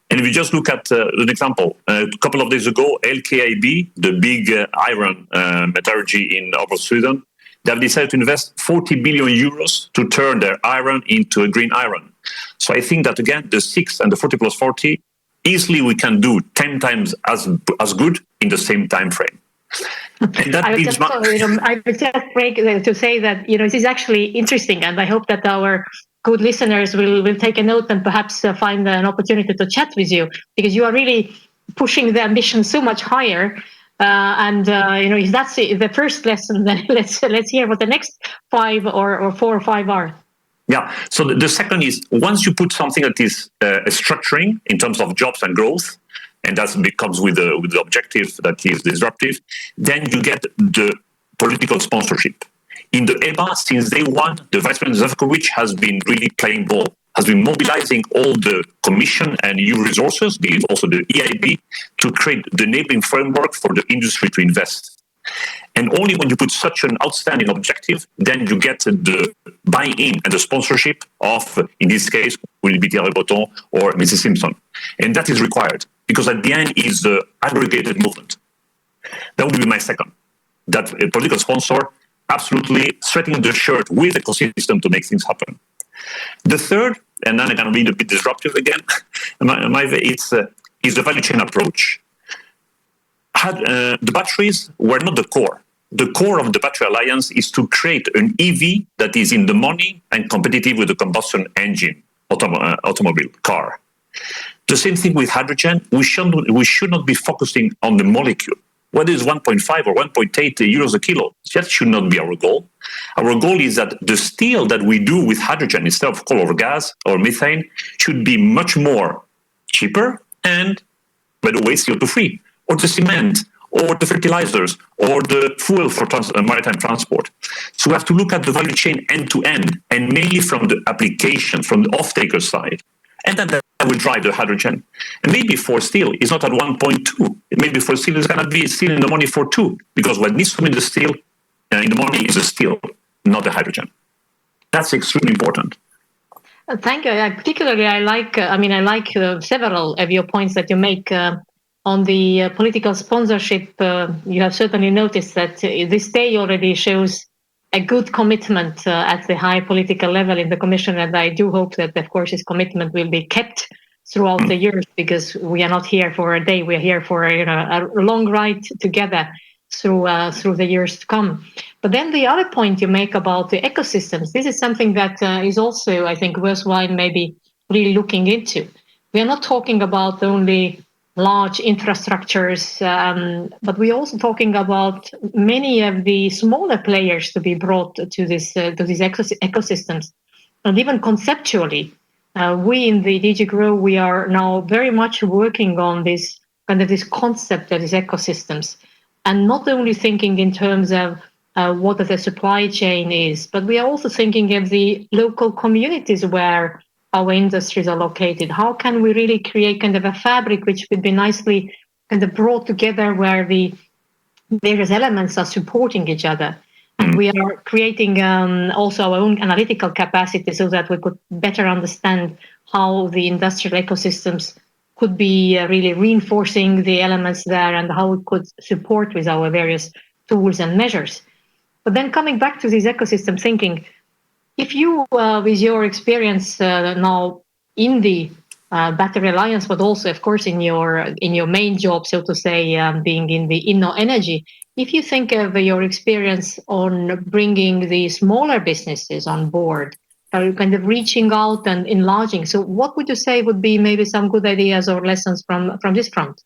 And if you just look at an example, a couple of days ago, LKAB, the big iron metallurgy in upper Sweden, they have decided to invest 40 billion euros to turn their iron into a green iron. So I think that, again, the 6 and the 40 plus 40, easily we can do 10 times as good in the same time frame. And that I would just break to say that this is actually interesting, and I hope that our good listeners will take a note and perhaps find an opportunity to chat with you, because you are really pushing the ambition so much higher. If that's the first lesson, then let's hear what the next 5 or 4 or 5 are. Yeah. So the second is, once you put something that is structuring in terms of jobs and growth, and that becomes with the objective that is disruptive, then you get the political sponsorship. In the EBA, since day one, the Vice President Zefcovic has been really playing ball, has been mobilizing all the Commission and EU resources, also the EIB, to create the enabling framework for the industry to invest. And only when you put such an outstanding objective, then you get the buy-in and the sponsorship of, in this case, will it be Thierry Breton or Mrs. Simpson. And that is required, because at the end is the aggregated movement. That would be my second. That a political sponsor absolutely straightening the shirt with the ecosystem to make things happen. The third, and then I'm going to be a bit disruptive again, is the value chain approach. The batteries were not the core. The core of the Battery Alliance is to create an EV that is in the money and competitive with the combustion engine automobile car. The same thing with hydrogen. We should not be focusing on the molecule. Whether it's 1.5 or 1.8 euros a kilo, that should not be our goal. Our goal is that the steel that we do with hydrogen instead of coal or gas or methane should be much more cheaper and, by the way, CO2 free, or the cement, or the fertilizers, or the fuel for maritime transport. So we have to look at the value chain end to end, and mainly from the application, from the off-taker side. And then that will drive the hydrogen. And maybe for steel, it's not at 1.2. Maybe for steel, it's going to be steel in the money for 2, because what needs to be in the steel in the money is the steel, not the hydrogen. That's extremely important. Thank you. Particularly, I like several of your points that you make. On the political sponsorship, you have certainly noticed that this day already shows a good commitment at the high political level in the Commission, and I do hope that, of course, this commitment will be kept throughout the years, because we are not here for a day; we are here for a long ride together through the years to come. But then the other point you make about the ecosystems, this is something that is also, I think, worthwhile maybe really looking into. We are not talking about only large infrastructures, but we're also talking about many of the smaller players to be brought to these ecosystems. And even conceptually, we in the DG Grow, we are now very much working on this concept of these ecosystems, and not only thinking in terms of what the supply chain is, but we are also thinking of the local communities where our industries are located. How can we really create kind of a fabric which would be nicely kind of brought together, where the various elements are supporting each other? And we are creating also our own analytical capacity so that we could better understand how the industrial ecosystems could be really reinforcing the elements there, and how we could support with our various tools and measures. But then coming back to this ecosystem thinking, if you, with your experience now in the Battery Alliance, but also, of course, in your main job, so to say, being in the InnoEnergy, if you think of your experience on bringing the smaller businesses on board, kind of reaching out and enlarging, so what would you say would be maybe some good ideas or lessons from this front?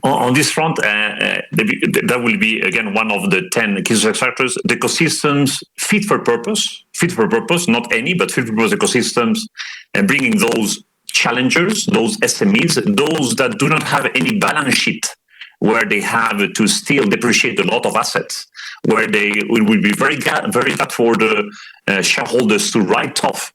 On this front, that will be, again, one of the 10 key success factors. The ecosystems fit for purpose, not any, but fit for purpose ecosystems, and bringing those challengers, those SMEs, those that do not have any balance sheet, where they have to still depreciate a lot of assets, where they will be very bad for the shareholders to write off.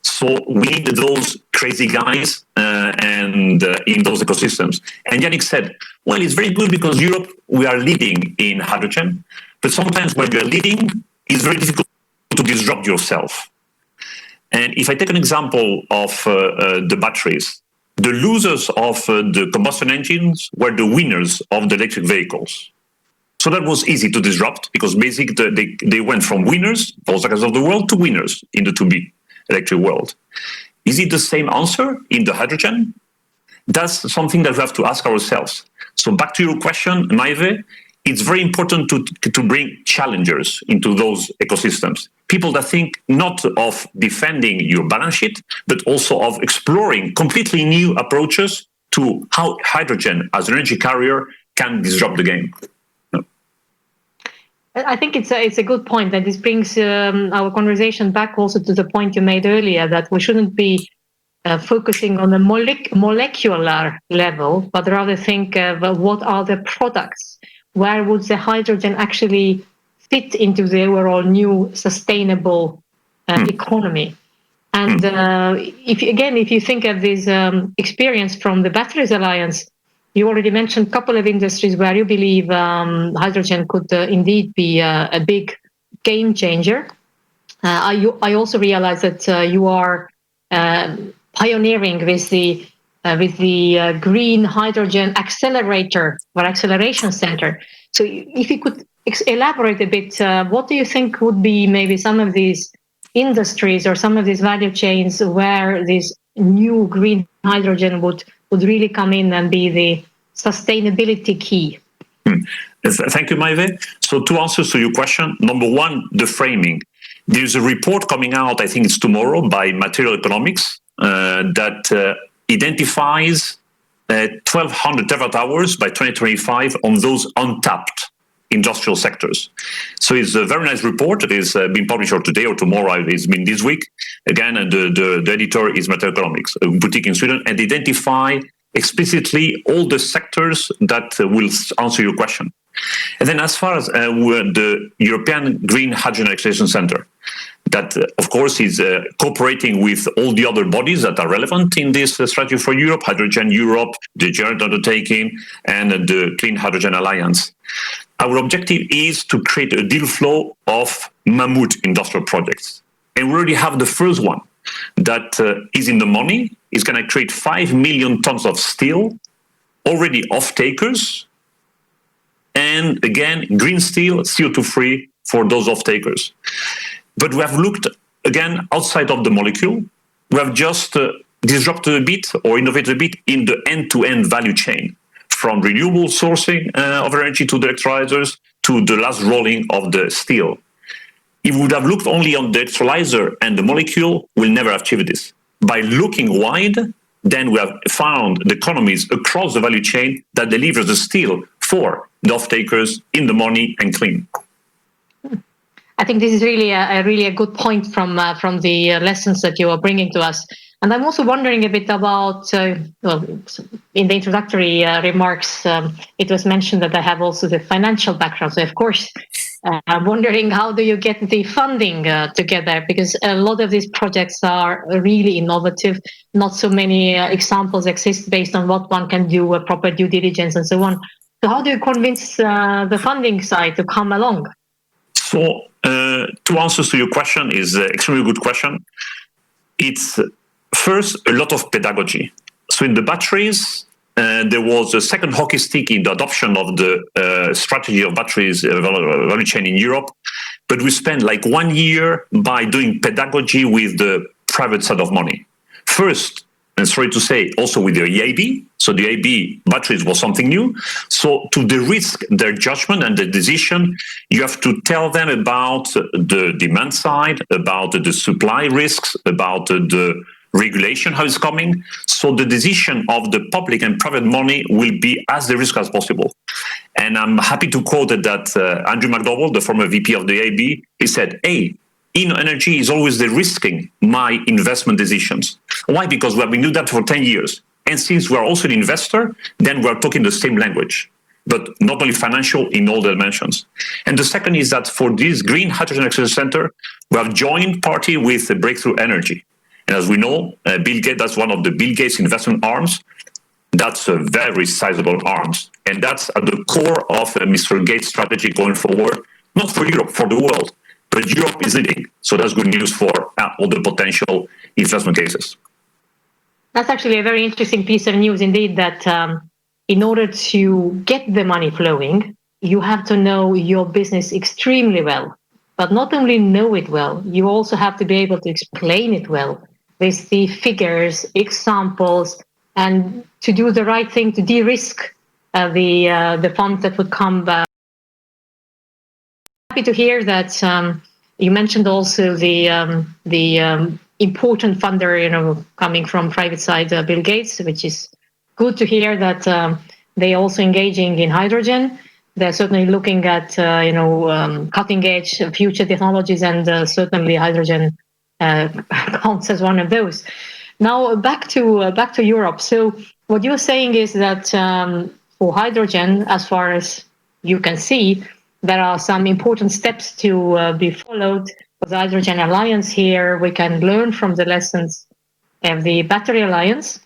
So we need those crazy guys and in those ecosystems. And Yannick said, well, it's very good because Europe, we are leading in hydrogen, but sometimes when you're leading, it's very difficult to disrupt yourself. And if I take an example of the batteries, the losers of the combustion engines were the winners of the electric vehicles. So that was easy to disrupt, because basically they went from winners, Volkswagen of the world, to winners in the 2B electric world. Is it the same answer in the hydrogen? That's something that we have to ask ourselves. So back to your question, Maive, it's very important to bring challengers into those ecosystems. People that think not of defending your balance sheet, but also of exploring completely new approaches to how hydrogen as an energy carrier can disrupt the game. I think it's a good point, and this brings our conversation back also to the point you made earlier, that we shouldn't be focusing on a molecular level, but rather think of what are the products, where would the hydrogen actually fit into the overall new sustainable economy. And if you think of this experience from the Batteries Alliance, you already mentioned a couple of industries where you believe hydrogen could indeed be a big game changer. I also realize that you are pioneering with the Green Hydrogen Accelerator or Acceleration Center. So if you could elaborate a bit, what do you think would be maybe some of these industries or some of these value chains where this new green hydrogen would really come in and be the sustainability key? Thank you, Maive. So 2 answers to your question. Number one, the framing. There's a report coming out, I think it's tomorrow, by Material Economics that identifies 1,200 terawatt hours by 2025 on those untapped industrial sectors. So it's a very nice report that is being published today or tomorrow. It's been this week. Again, the editor is Material Economics, a boutique in Sweden, and identify explicitly all the sectors that will answer your question. And then as far as the European Green Hydrogen Acceleration Center, that of course is cooperating with all the other bodies that are relevant in this strategy for Europe, Hydrogen Europe, the Joint Undertaking, and the Clean Hydrogen Alliance. Our objective is to create a deal flow of mammoth industrial projects. And we already have the first one that is in the money. It's going to create 5 million tons of steel, already off-takers, and again, green steel, CO2-free for those off-takers. But we have looked, again, outside of the molecule. We have just disrupted a bit or innovated a bit in the end-to-end value chain, from renewable sourcing of energy to the electrolyzers to the last rolling of the steel. If we would have looked only on the electrolyzer and the molecule, we'll never have achieved this. By looking wide, then we have found the economies across the value chain that delivers the steel for the off-takers in the money and clean. I think this is really a good point from the lessons that you are bringing to us. And I'm also wondering a bit about, well, in the introductory remarks, it was mentioned that I have also the financial background. So, of course, I'm wondering how do you get the funding together? Because a lot of these projects are really innovative. Not so many examples exist based on what one can do, proper due diligence and so on. So how do you convince the funding side to come along? So, two answers to your question is an extremely good question. It's first a lot of pedagogy. So in the batteries, there was a second hockey stick in the adoption of the strategy of batteries value chain in Europe. But we spent like 1 year by doing pedagogy with the private side of money. First, and sorry to say, also with the EIB. So the EIB batteries was something new. So to de-risk their judgment and the decision, you have to tell them about the demand side, about the supply risks, about the regulation, how it's coming. So the decision of the public and private money will be as de-risk as possible. And I'm happy to quote that Andrew McDowell, the former VP of the EIB, he said, hey, energy is always de-risking my investment decisions. Why? Because we have been doing that for 10 years. And since we're also an investor, then we're talking the same language, but not only financial in all dimensions. And the second is that for this Green Hydrogen Exchange Center, we have joined party with Breakthrough Energy. And as we know, Bill Gates, that's one of the Bill Gates investment arms. That's a very sizable arms. And that's at the core of Mr. Gates' strategy going forward, not for Europe, for the world. But Europe is leading. So that's good news for all the potential investment cases. That's actually a very interesting piece of news indeed, that in order to get the money flowing, you have to know your business extremely well. But not only know it well, you also have to be able to explain it well with the figures, examples, and to do the right thing to de-risk the funds that would come back. Happy to hear that you mentioned also the important funder, coming from private side, Bill Gates, which is good to hear that they also engaging in hydrogen. They're certainly looking at cutting edge future technologies, and certainly hydrogen counts as one of those. Now back to Europe. So what you're saying is that for hydrogen, as far as you can see, there are some important steps to be followed. For the Hydrogen Alliance here, we can learn from the lessons of the Battery Alliance.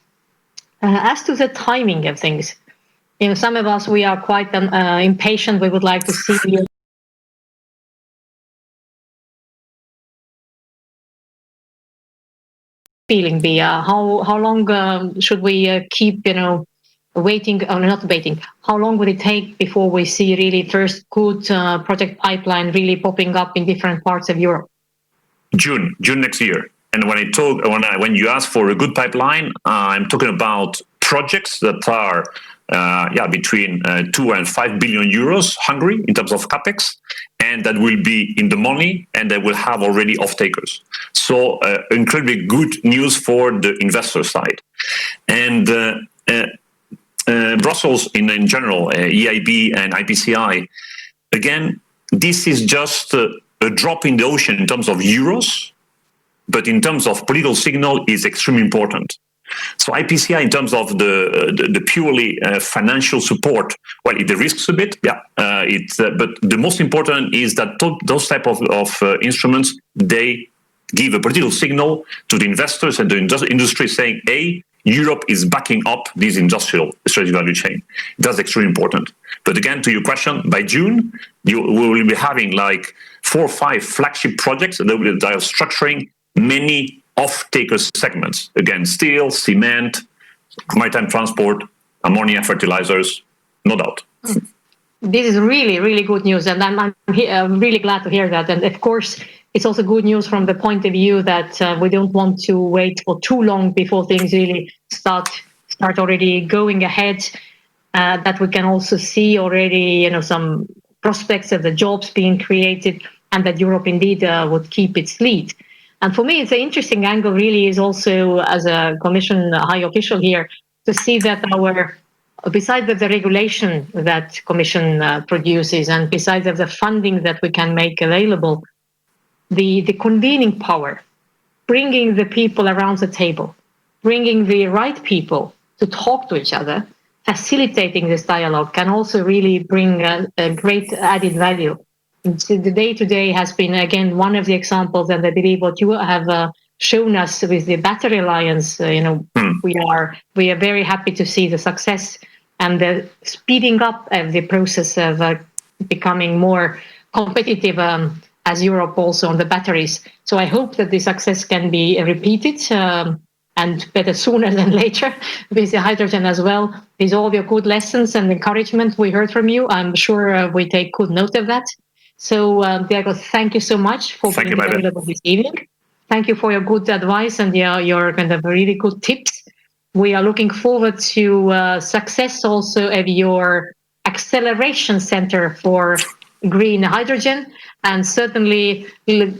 As to the timing of things, some of us, we are quite impatient. We would like to see feeling be. How long should we keep, waiting, or not waiting? How long would it take before we see really first good project pipeline really popping up in different parts of Europe? June next year. And when you ask for a good pipeline, I'm talking about projects that are between 2 and 5 billion euros Hungary in terms of capex, and that will be in the money, and they will have already off-takers. So incredibly good news for the investor side. And Brussels in general, EIB and IPCI, again, this is just a drop in the ocean in terms of euros, but in terms of political signal is extremely important. So IPCI, in terms of the purely financial support, well, it risks a bit, but the most important is that those type of instruments, they give a political signal to the investors and the industry saying, hey, Europe is backing up this industrial strategic value chain. That's extremely important. But again, to your question, by June, we will be having like 4 or 5 flagship projects that are structuring many off-taker segments. Again, steel, cement, maritime transport, ammonia, fertilizers, no doubt. This is really, really good news, and I'm really glad to hear that. And of course, it's also good news from the point of view that we don't want to wait for too long before things really start already going ahead. That we can also see already, some prospects of the jobs being created, and that Europe indeed would keep its lead. And for me, it's an interesting angle really is also, as a Commission high official here, to see that besides the regulation that Commission produces, and besides the funding that we can make available, the convening power, bringing the people around the table, bringing the right people to talk to each other, facilitating this dialogue can also really bring a great added value. So the day-to-day has been, again, one of the examples, and I believe what you have shown us with the Battery Alliance, we are very happy to see the success and the speeding up of the process of becoming more competitive as Europe also on the batteries. So I hope that the success can be repeated and better sooner than later with the hydrogen as well. With all your good lessons and encouragement we heard from you, I'm sure we take good note of that. So, Diego, thank you so much for being available this evening. Thank you for your good advice and your kind of really good tips. We are looking forward to success also of your acceleration center for green hydrogen, and certainly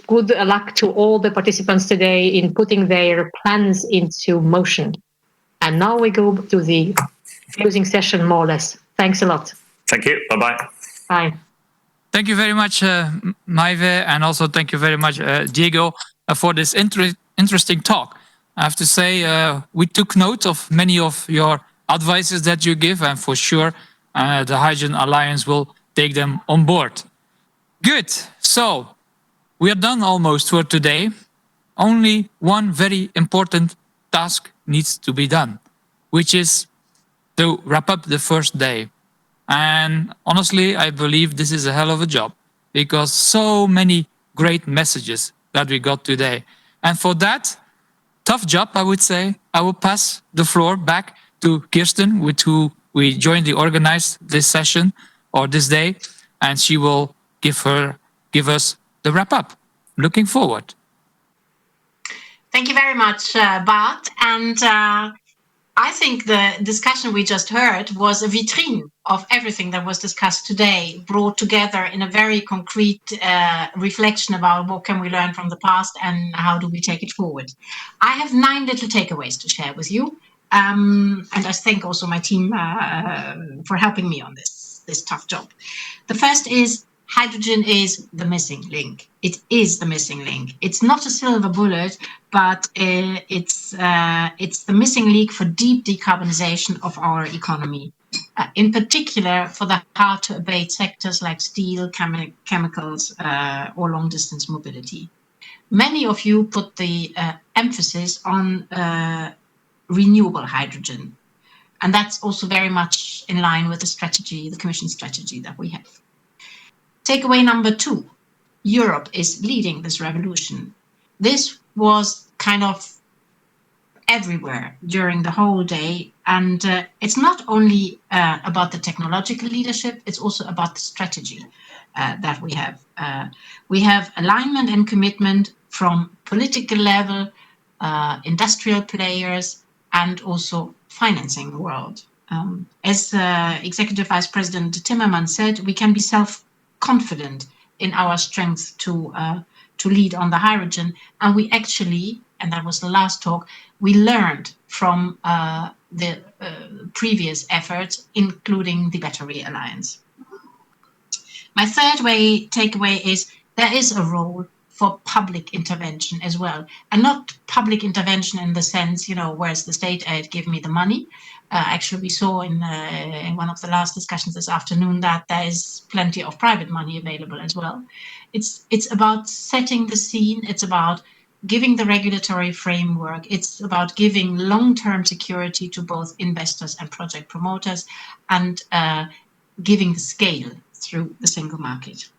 good luck to all the participants today in putting their plans into motion. And now we go to the closing session, more or less. Thanks a lot. Thank you. Bye-bye. Bye. Thank you very much, Maive, and also thank you very much, Diego, for this interesting talk. I have to say, we took note of many of your advices that you give, and for sure, the Hydrogen Alliance will take them on board. Good. So, we are done almost for today. Only one very important task needs to be done, which is to wrap up the first day. And honestly, I believe this is a hell of a job, because so many great messages that we got today. And for that tough job, I would say, I will pass the floor back to Kirsten, with who we jointly organized this session or this day, and she will give us the wrap up. Looking forward. Thank you very much, Bart. And I think the discussion we just heard was a vitrine of everything that was discussed today, brought together in a very concrete reflection about what can we learn from the past and how do we take it forward. I have 9 little takeaways to share with you. And I thank also my team for helping me on this tough job. The first is hydrogen is the missing link. It is the missing link. It's not a silver bullet, but it's the missing link for deep decarbonization of our economy, in particular for the hard-to-abate sectors like steel, chemicals, or long-distance mobility. Many of you put the emphasis on renewable hydrogen, and that's also very much in line with the strategy, the Commission strategy that we have. Takeaway number 2, Europe is leading this revolution. This was kind of everywhere during the whole day. And it's not only about the technological leadership, it's also about the strategy that we have. We have alignment and commitment from political level, industrial players, and also financing world. As Executive Vice President Timmermans said, we can be self-confident in our strength to lead on the hydrogen. And we actually, and that was the last talk, we learned from the previous efforts, including the Battery Alliance. My third takeaway is there is a role for public intervention as well, and not public intervention in the sense, where's the state aid, give me the money. Actually, we saw in one of the last discussions this afternoon that there is plenty of private money available as well. It's about setting the scene. It's about giving the regulatory framework. It's about giving long-term security to both investors and project promoters, and giving the scale through the single market.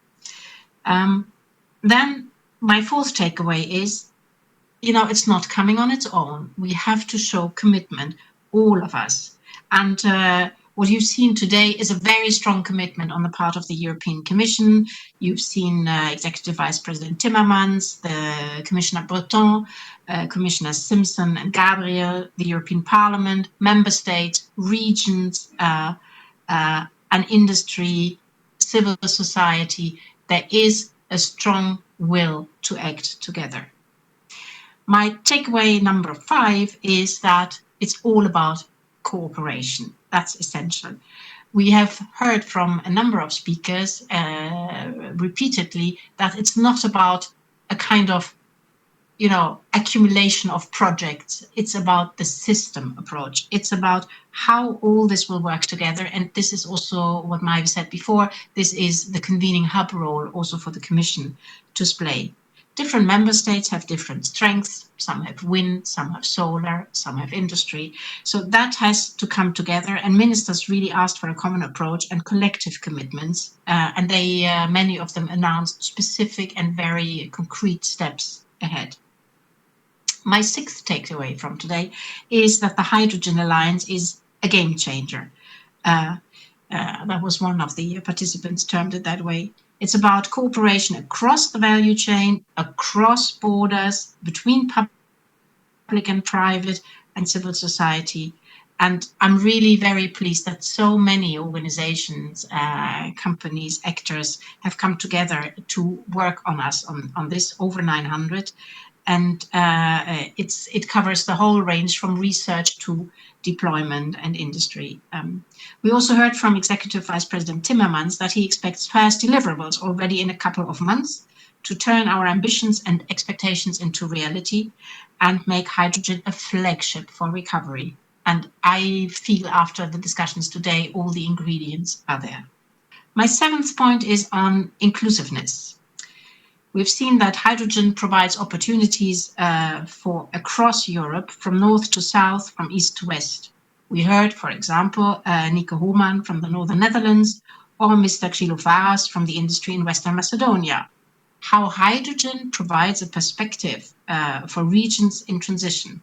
Then my fourth takeaway is, it's not coming on its own. We have to show commitment, all of us. And what you've seen today is a very strong commitment on the part of the European Commission. You've seen Executive Vice President Timmermans, the Commissioner Breton, Commissioner Simpson and Gabriel, the European Parliament, member states, regions, and industry, civil society. There is a strong will to act together. My takeaway number 5 is that it's all about cooperation. That's essential. We have heard from a number of speakers repeatedly that it's not about a kind of accumulation of projects. It's about the system approach. It's about how all this will work together. And this is also what Maive said before. This is the convening hub role also for the Commission to play. Different member states have different strengths. Some have wind, some have solar, some have industry. So that has to come together. And ministers really asked for a common approach and collective commitments. And they, many of them announced specific and very concrete steps ahead. My sixth takeaway from today is that the Hydrogen Alliance is a game changer. That was one of the participants termed it that way. It's about cooperation across the value chain, across borders, between public and private and civil society. And I'm really very pleased that so many organizations, companies, actors have come together to work on us on this, over 900. And it covers the whole range from research to deployment and industry. We also heard from Executive Vice President Timmermans that he expects fast deliverables already in a couple of months to turn our ambitions and expectations into reality and make hydrogen a flagship for recovery. And I feel after the discussions today, all the ingredients are there. My seventh point is on inclusiveness. We've seen that hydrogen provides opportunities for across Europe, from north to south, from east to west. We heard, for example, Nico Hoeman from the Northern Netherlands or Mr. Xilofaras from the industry in Western Macedonia. How hydrogen provides a perspective for regions in transition.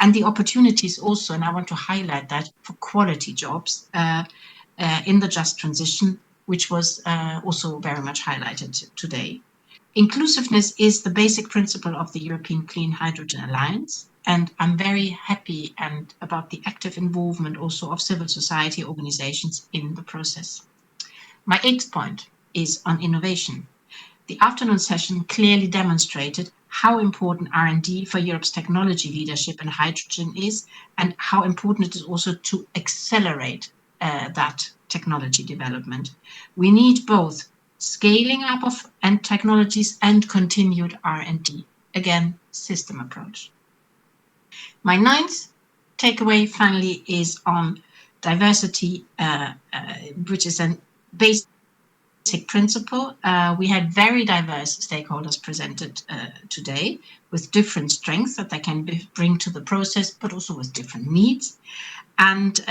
And the opportunities also, and I want to highlight that, for quality jobs in the just transition, which was also very much highlighted today. Inclusiveness is the basic principle of the European Clean Hydrogen Alliance, and I'm very happy and about the active involvement also of civil society organizations in the process. My eighth point is on innovation. The afternoon session clearly demonstrated how important R&D for Europe's technology leadership in hydrogen is, and how important it is also to accelerate that technology development. We need both scaling up of technologies and continued R&D. Again, system approach. My ninth takeaway finally is on diversity, which is a basic principle. We had very diverse stakeholders presented today with different strengths that they can bring to the process, but also with different needs. And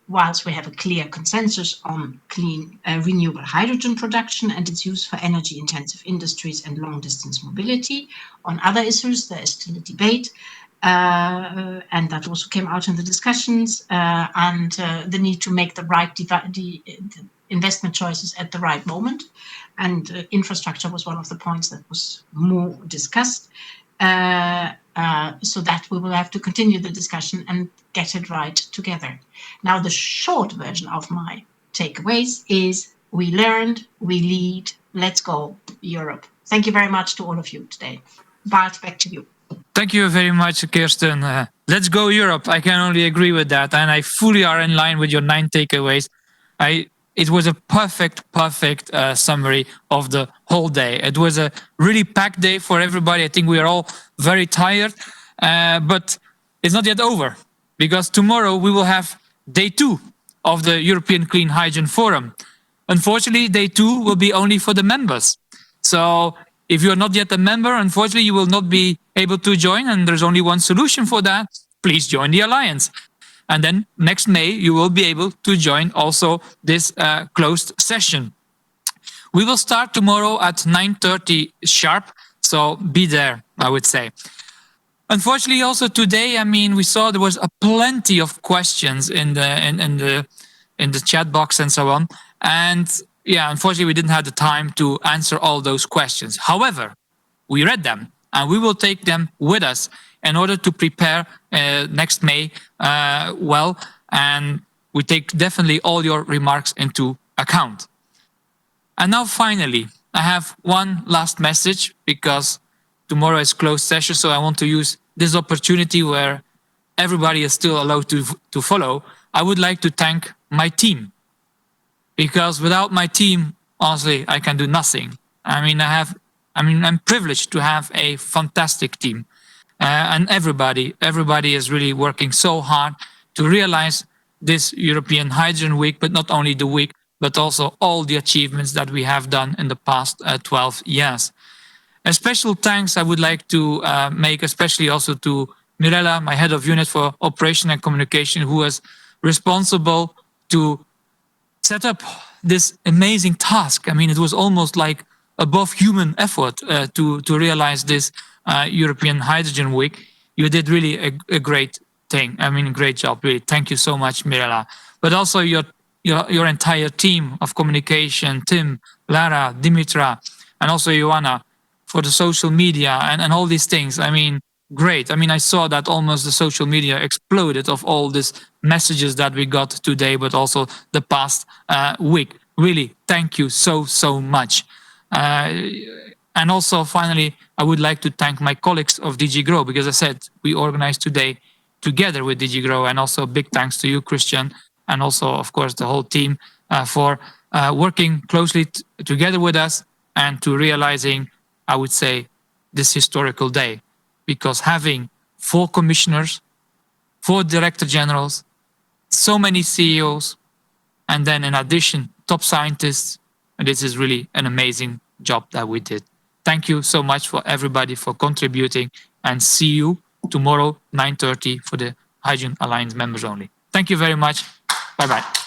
whilst we have a clear consensus on clean renewable hydrogen production and its use for energy-intensive industries and long-distance mobility, on other issues there is still a debate, and that also came out in the discussions, and the need to make the right investment choices at the right moment. And infrastructure was one of the points that was more discussed. So that we will have to continue the discussion and get it right together. Now, the short version of my takeaways is we learned, we lead, let's go, Europe. Thank you very much to all of you today. Bart, back to you. Thank you very much, Kirsten. Let's go, Europe. I can only agree with that. And I fully are in line with your 9 takeaways. It was a perfect summary of the whole day. It was a really packed day for everybody. I think we are all very tired, but it's not yet over, because tomorrow we will have day 2 of the European Clean Hydrogen Forum. Unfortunately, day 2 will be only for the members. So if you're not yet a member, unfortunately, you will not be able to join, and there's only one solution for that. Please join the Alliance. And then next May, you will be able to join also this closed session. We will start tomorrow at 9:30 sharp, so be there, I would say. Unfortunately, also today, I mean, we saw there was plenty of questions in the chat box and so on. And yeah, unfortunately, we didn't have the time to answer all those questions. However, we read them, and we will take them with us in order to prepare next May well, and we take definitely all your remarks into account. And now finally, I have one last message, because tomorrow is closed session, so I want to use this opportunity where everybody is still allowed to follow. I would like to thank my team, because without my team, honestly, I can do nothing. I mean, I have I mean, I'm privileged to have a fantastic team. And everybody is really working so hard to realize this European Hydrogen Week, but not only the week, but also all the achievements that we have done in the past 12 years. A special thanks I would like to make, especially also to Mirella, my head of unit for operation and communication, who was responsible to set up this amazing task. I mean, it was almost like above human effort to realize this European Hydrogen Week. You did really a great thing. I mean, great job, really. Thank you so much, Mirella. But also your entire team of communication, Tim, Lara, Dimitra, and also Joanna for the social media and all these things. I mean, great. I mean, I saw that almost the social media exploded of all these messages that we got today, but also the past week. Really, thank you so much. And also, finally, I would like to thank my colleagues of DG Grow, because I said we organized today together with DG Grow, and also big thanks to you, Christian, and also, of course, the whole team for working closely together with us and to realizing, I would say, this historical day. Because having 4 commissioners, 4 director generals, so many CEOs, and then in addition, top scientists, this is really an amazing job that we did. Thank you so much for everybody for contributing, and see you tomorrow, 9:30 for the Hydrogen Alliance members only. Thank you very much. Bye-bye.